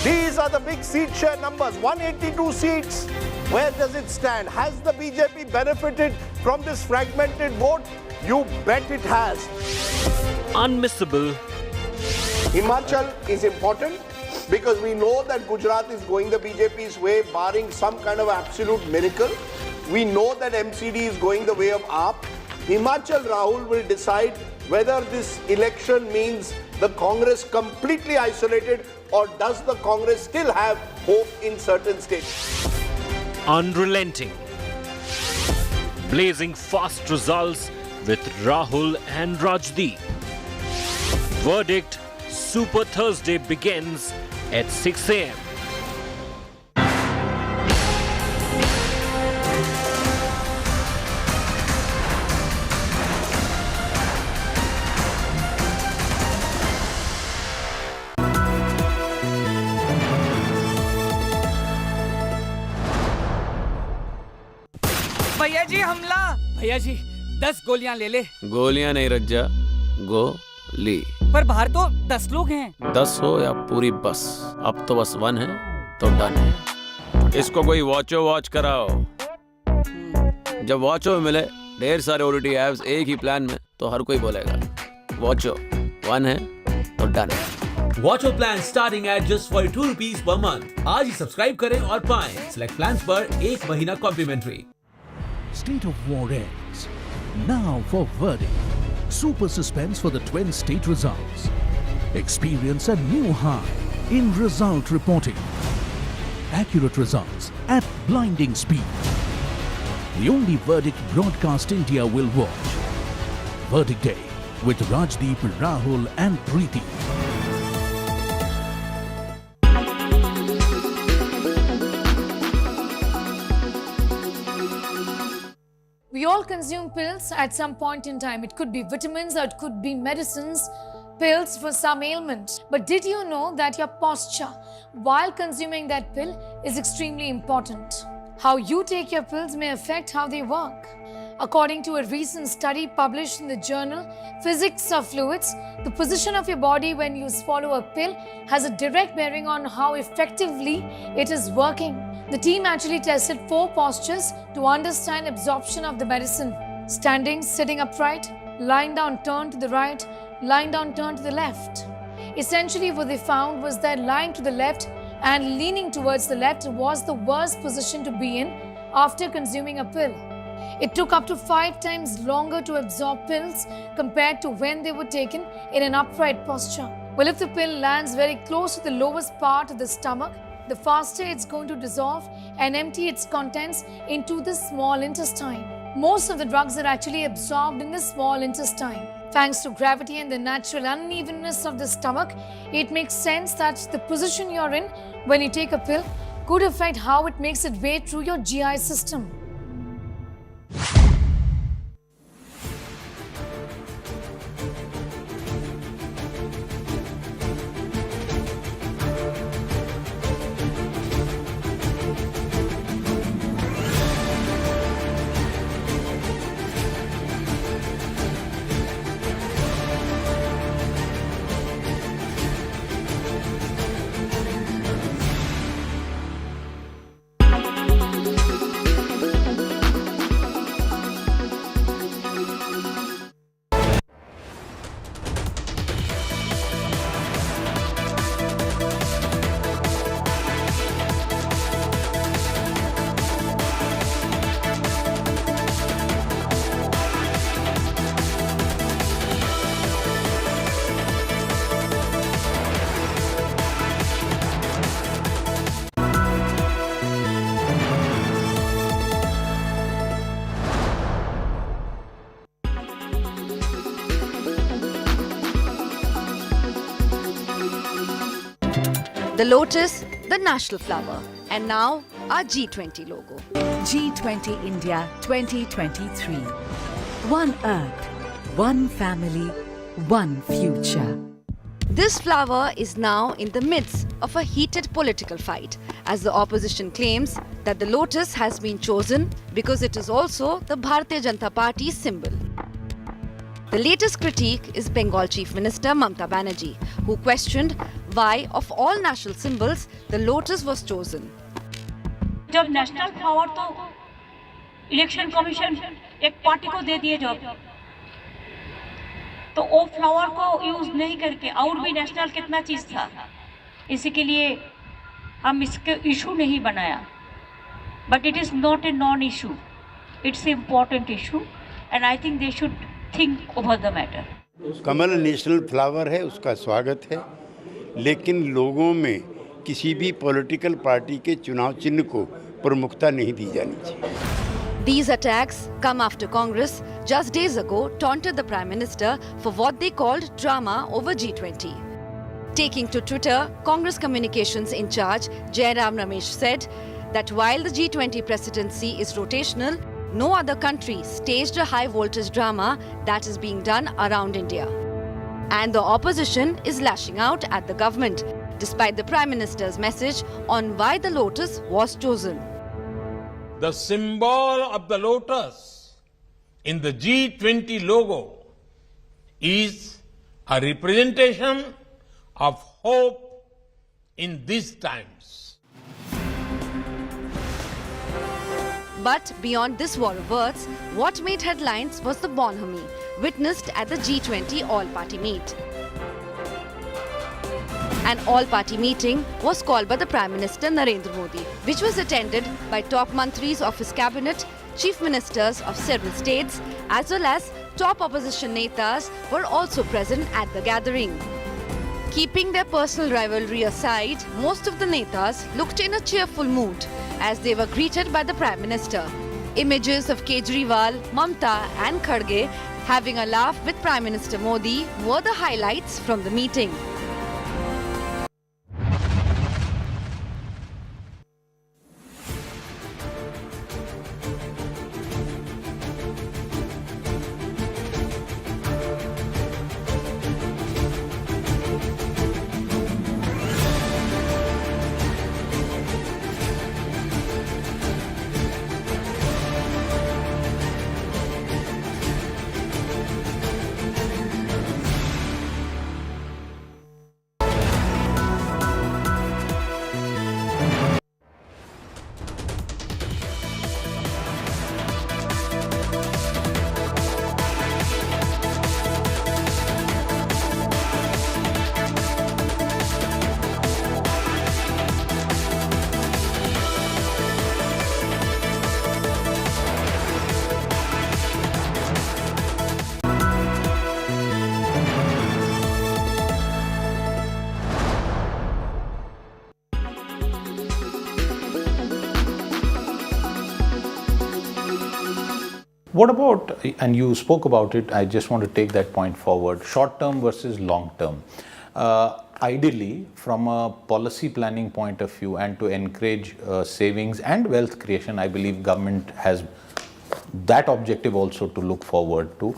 These are the big seat share numbers. 182 seats. Where does it stand? Has the BJP benefited from this fragmented vote? You bet it has. Unmissable. Himachal is important because we know that Gujarat is going the BJP's way, barring some kind of absolute miracle. We know that MCD is going the way of AAP. Himachal, Rahul, will decide whether this election means the Congress completely isolated, or does the Congress still have hope in certain states. Unrelenting. Blazing fast results with Rahul and Rajdeep. Verdict Super Thursday begins at 6 a.m. भैया जी हमला। भैया जी 10 गोलियां ले ले। गोलियां नहीं रज्जा, गोली। पर बाहर तो 10 लोग हैं। 10 हो या पूरी बस, अब तो बस 1 है तो डन है। इसको कोई वॉचो वॉच कराओ। जब वॉचो में मिले ढेर सारे ओटीटी ऐप्स एक ही प्लान में, तो हर कोई बोलेगा वॉचो 1 है तो डन है। Watcho plan starting at just 42 rupees per month. आज ही सब्सक्राइब करें और पाएं सिलेक्ट प्लान्स पर 1 महीना complementary. State of war ends. Now for verdict. Super suspense for the twin state results. Experience a new high in result reporting. Accurate results at blinding speed. The only verdict broadcast India will watch. Verdict Day with Rajdeep, Rahul and Preeti. We all consume pills at some point in time. It could be vitamins or it could be medicines, pills for some ailment. But did you know that your posture while consuming that pill is extremely important? How you take your pills may affect how they work. According to a recent study published in the journal Physics of Fluids, the position of your body when you swallow a pill has a direct bearing on how effectively it is working. The team actually tested 4 postures to understand absorption of the medicine. Standing, sitting upright, lying down, turn to the right, lying down, turn to the left. Essentially what they found was that lying to the left and leaning towards the left was the worst position to be in after consuming a pill. It took up to 5 times longer to absorb pills compared to when they were taken in an upright posture. Well, if the pill lands very close to the lowest part of the stomach, the faster it's going to dissolve and empty its contents into the small intestine. Most of the drugs are actually absorbed in the small intestine. Thanks to gravity and the natural unevenness of the stomach, it makes sense that the position you're in when you take a pill could affect how it makes its way through your GI system. The lotus, the national flower, and now our G20 logo. G20 India 2023. One Earth, one family, one future. This flower is now in the midst of a heated political fight as the opposition claims that the lotus has been chosen because it is also the Bharatiya Janata Party's symbol. The latest critique is Bengal Chief Minister Mamata Banerjee, who questioned why, of all national symbols, the lotus was chosen. जब national flower तो election commission एक party को दे दिए जब तो वो flower को use नहीं करके और भी नेशनल कितना चीज था, इसी के लिए हम इसके इशू नहीं बनाया. But it is not a non-issue. It's an important issue, and I think they should think over the matter. Kamal national flower है, उसका स्वागत है, लेकिन लोगों में किसी भी पॉलिटिकल पार्टी के चुनाव चिन्ह को प्रमुखता नहीं दी जानी चाहिए। These attacks come after Congress just days ago taunted the Prime Minister for what they called drama over G20. Taking to Twitter, Congress communications in charge, Jairam Ramesh said that while the G20 presidency is rotational, no other country staged a high voltage drama that is being done around India. And the opposition is lashing out at the government, despite the Prime Minister's message on why the lotus was chosen. The symbol of the lotus in the G20 logo is a representation of hope in these times. But beyond this war of words, what made headlines was the bonhomie witnessed at the G20 all-party meet. An all-party meeting was called by the Prime Minister Narendra Modi, which was attended by top mantris of his cabinet, chief ministers of several states, as well as top opposition netas were also present at the gathering. Keeping their personal rivalry aside, most of the netas looked in a cheerful mood as they were greeted by the Prime Minister. Images of Kejriwal, Mamta and Kharge having a laugh with Prime Minister Modi were the highlights from the meeting. What about, and you spoke about it, I just want to take that point forward, short term versus long term. Ideally, from a policy planning point of view and to encourage savings and wealth creation, I believe government has that objective also to look forward to.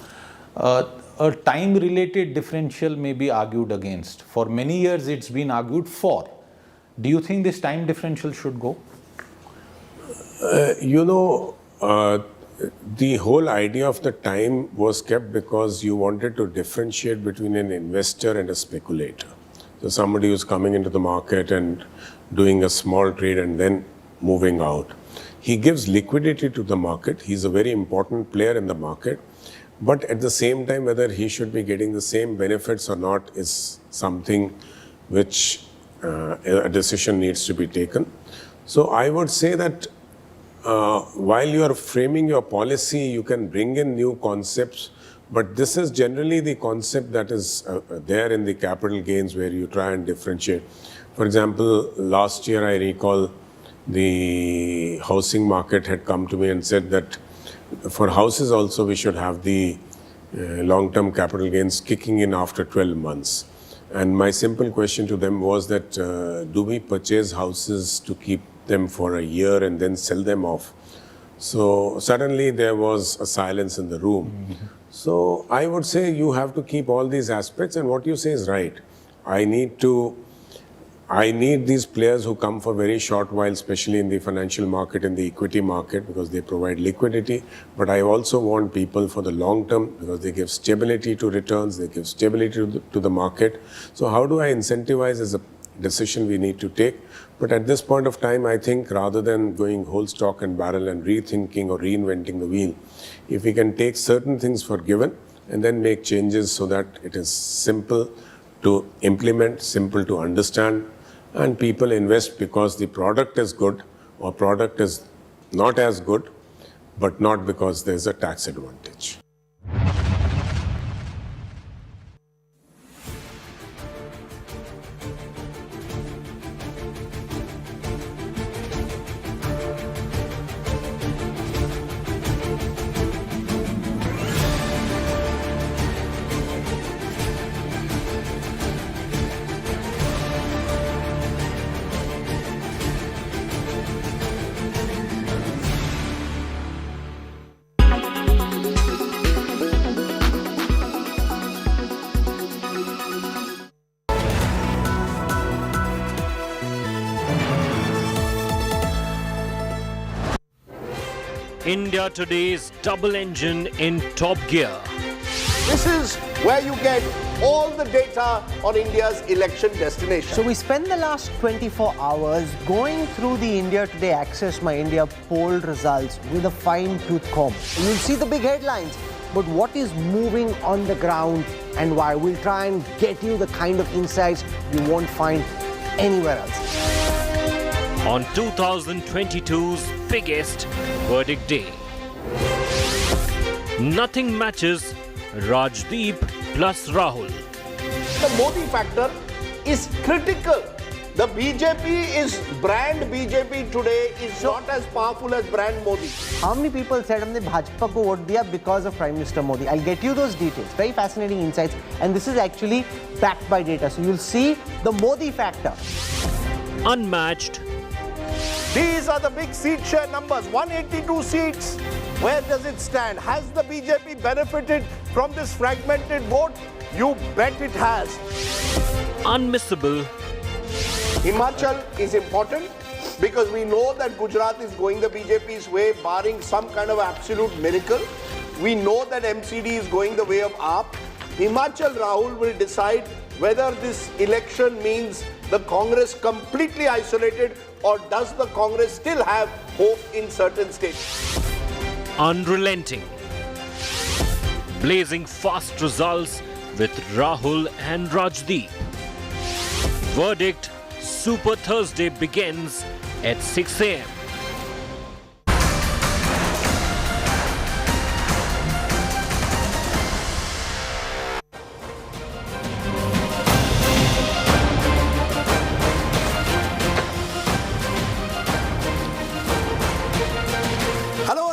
A time-related differential may be argued against. For many years, it's been argued for. Do you think this time differential should go? The whole idea of the time was kept because you wanted to differentiate between an investor and a speculator. So somebody who's coming into the market and doing a small trade and then moving out. He gives liquidity to the market. He's a very important player in the market. But at the same time, whether he should be getting the same benefits or not is something which a decision needs to be taken. So I would say that while you are framing your policy, you can bring in new concepts, but this is generally the concept that is there in the capital gains where you try and differentiate. For example, last year I recall the housing market had come to me and said that for houses also we should have the long-term capital gains kicking in after 12 months. And my simple question to them was that do we purchase houses to keep them for a year and then sell them off? So suddenly there was a silence in the room. So I would say you have to keep all these aspects, and what you say is right. I need these players who come for very short while, especially in the financial market and the equity market, because they provide liquidity. But I also want people for the long term because they give stability to returns, they give stability to the market. So how do I incentivize is a decision we need to take. But at this point of time, I think rather than going whole stock and barrel and rethinking or reinventing the wheel, if we can take certain things for given and then make changes so that it is simple to implement, simple to understand, and people invest because the product is good or product is not as good, but not because there's a tax advantage. India Today's double engine in top gear. This is where you get all the data on India's election destination. So we spent the last 24 hours going through the India Today Access My India poll results with a fine-tooth comb. You'll see the big headlines, but what is moving on the ground and why? We'll try and get you the kind of insights you won't find anywhere else. On 2022's biggest verdict day. Nothing matches Rajdeep plus Rahul. The Modi factor is critical. The brand BJP today is not as powerful as brand Modi. How many people said हमने भाजपा को vote दिया because of Prime Minister Modi? I'll get you those details. Very fascinating insights, and this is actually backed by data. So you'll see the Modi factor. Unmatched. These are the big seat share numbers. 182 seats. Where does it stand? Has the BJP benefited from this fragmented vote? You bet it has. Unmissable. Himachal is important because we know that Gujarat is going the BJP's way, barring some kind of absolute miracle. We know that MCD is going the way of AAP. Himachal, Rahul will decide whether this election means the Congress completely isolated, or does the Congress still have hope in certain states? Unrelenting. Blazing fast results with Rahul and Rajdeep. Verdict Super Thursday begins at 6 a.m.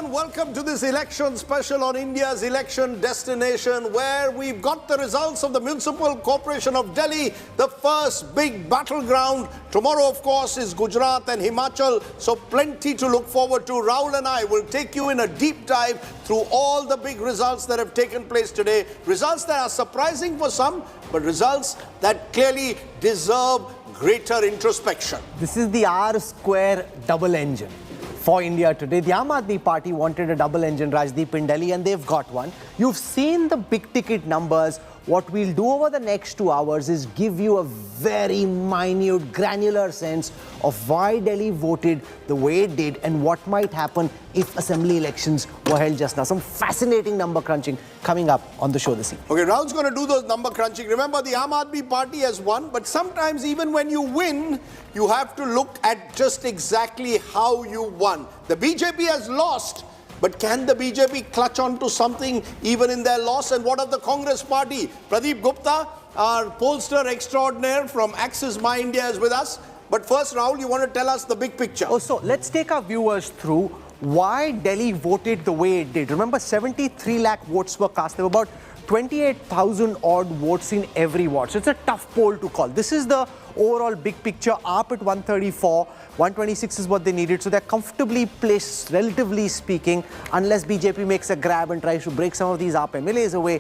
Welcome to this election special on India's election destination, where we've got the results of the Municipal Corporation of Delhi, the first big battleground. Tomorrow, of course, is Gujarat and Himachal, so plenty to look forward to. Rahul and I will take you in a deep dive through all the big results that have taken place today. Results that are surprising for some, but results that clearly deserve greater introspection. This is the R-square double engine for India today. The Aam Aadmi Party wanted a double engine, Rajdeep, in Delhi, and they've got one. You've seen the big ticket numbers. What we'll do over the next 2 hours is give you a very minute, granular sense of why Delhi voted the way it did and what might happen if assembly elections were held just now. Some fascinating number crunching coming up on the show this evening. Okay, Rahul's going to do those number crunching. Remember, the Aam Aadmi Party has won, but sometimes even when you win, you have to look at just exactly how you won. The BJP has lost, but can the BJP clutch on to something even in their loss? And what of the Congress party? Pradeep Gupta, our pollster extraordinaire from Access My India, is with us. But first, Rahul, you want to tell us the big picture. Oh, so let's take our viewers through why Delhi voted the way it did. Remember, 73 lakh votes were cast. There were about 28,000 odd votes in every ward. So it's a tough poll to call. This is the overall big picture. AAP at 134, 126 is what they needed. So they're comfortably placed, relatively speaking, unless BJP makes a grab and tries to break some of these AAP MLAs away,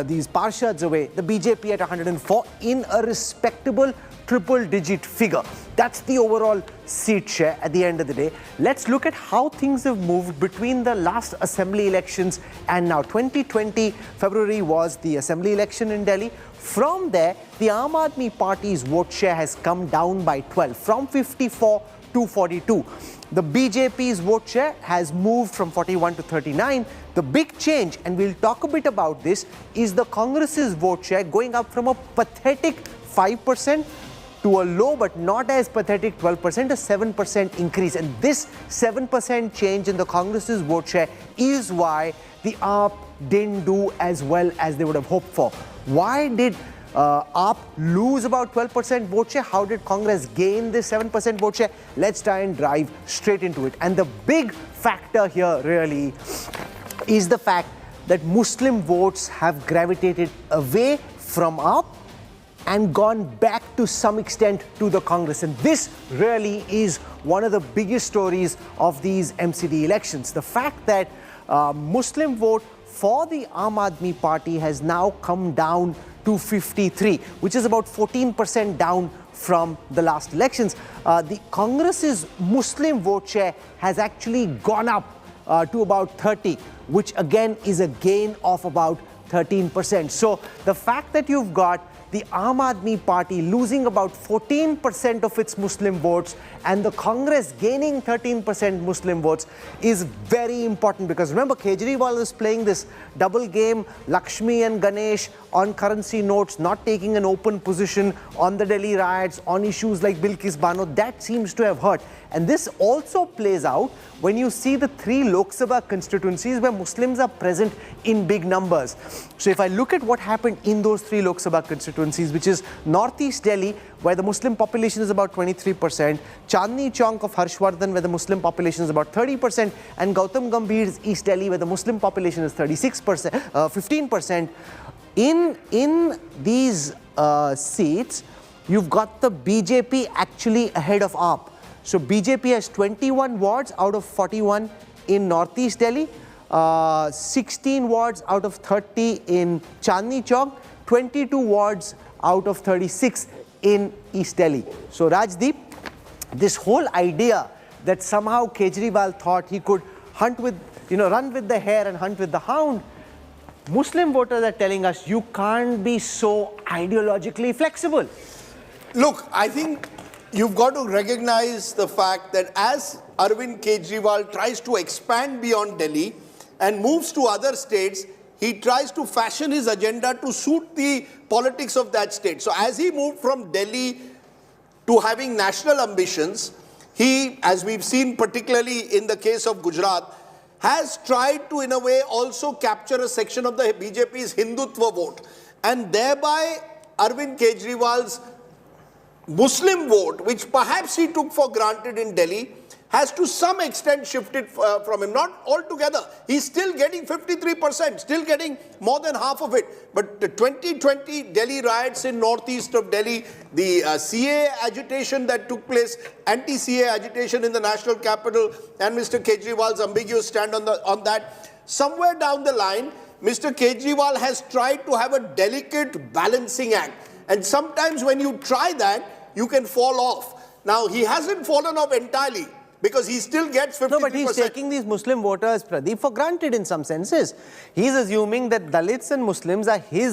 these Parshads away. The BJP at 104 in a respectable triple-digit figure. That's the overall seat share at the end of the day. Let's look at how things have moved between the last assembly elections and now. 2020 February was the assembly election in Delhi. From there, the Aam Aadmi Party's vote share has come down by 12, from 54 to 42. The BJP's vote share has moved from 41 to 39. The big change, and we'll talk a bit about this, is the Congress's vote share going up from a pathetic 5% to a low but not as pathetic 12%, a 7% increase. And this 7% change in the Congress's vote share is why the AAP didn't do as well as they would have hoped for. Why did AAP lose about 12% vote share? How did Congress gain this 7% vote share? Let's try and dive straight into it. And the big factor here really is the fact that Muslim votes have gravitated away from AAP and gone back to some extent to the Congress. And this really is one of the biggest stories of these MCD elections. The fact that Muslim vote for the Aam Aadmi Party has now come down to 53, which is about 14% down from the last elections. The Congress's Muslim vote share has actually gone up to about 30, which again is a gain of about 13%. So the fact that you've got the Aam Aadmi Party losing about 14% of its Muslim votes and the Congress gaining 13% Muslim votes is very important, because remember, Kejriwal is playing this double game, Lakshmi and Ganesh on currency notes, not taking an open position on the Delhi riots, on issues like Bilkis Bano. That seems to have hurt. And this also plays out when you see the 3 Lok Sabha constituencies where Muslims are present in big numbers. So if I look at what happened in those 3 Lok Sabha constituencies, which is Northeast Delhi, where the Muslim population is about 23%, Chandni Chowk of Harshvardhan, where the Muslim population is about 30%, and Gautam Gambhir's East Delhi, where the Muslim population is 15%. In these seats, you've got the BJP actually ahead of AAP. So BJP has 21 wards out of 41 in Northeast Delhi, 16 wards out of 30 in Chandni Chowk, 22 wards out of 36 in East Delhi. So Rajdeep, this whole idea that somehow Kejriwal thought he could hunt with, run with the hare and hunt with the hound, Muslim voters are telling us you can't be so ideologically flexible. Look, I think you've got to recognize the fact that as Arvind Kejriwal tries to expand beyond Delhi and moves to other states, he tries to fashion his agenda to suit the politics of that state. So as he moved from Delhi to having national ambitions, he, as we've seen particularly in the case of Gujarat, has tried to, in a way, also capture a section of the BJP's Hindutva vote. And thereby, Arvind Kejriwal's Muslim vote, which perhaps he took for granted in Delhi, has to some extent shifted from him. Not altogether. He's still getting 53%, still getting more than half of it. But the 2020 Delhi riots in northeast of Delhi, the CA agitation that took place, anti-CA agitation in the national capital, and Mr. Kejriwal's ambiguous stand on that, somewhere down the line, Mr. Kejriwal has tried to have a delicate balancing act. And sometimes when you try that, you can fall off. Now, he hasn't fallen off entirely, because he still gets 53%. No, but he's taking these Muslim voters, Pradeep, for granted in some senses. He's assuming that Dalits and Muslims are his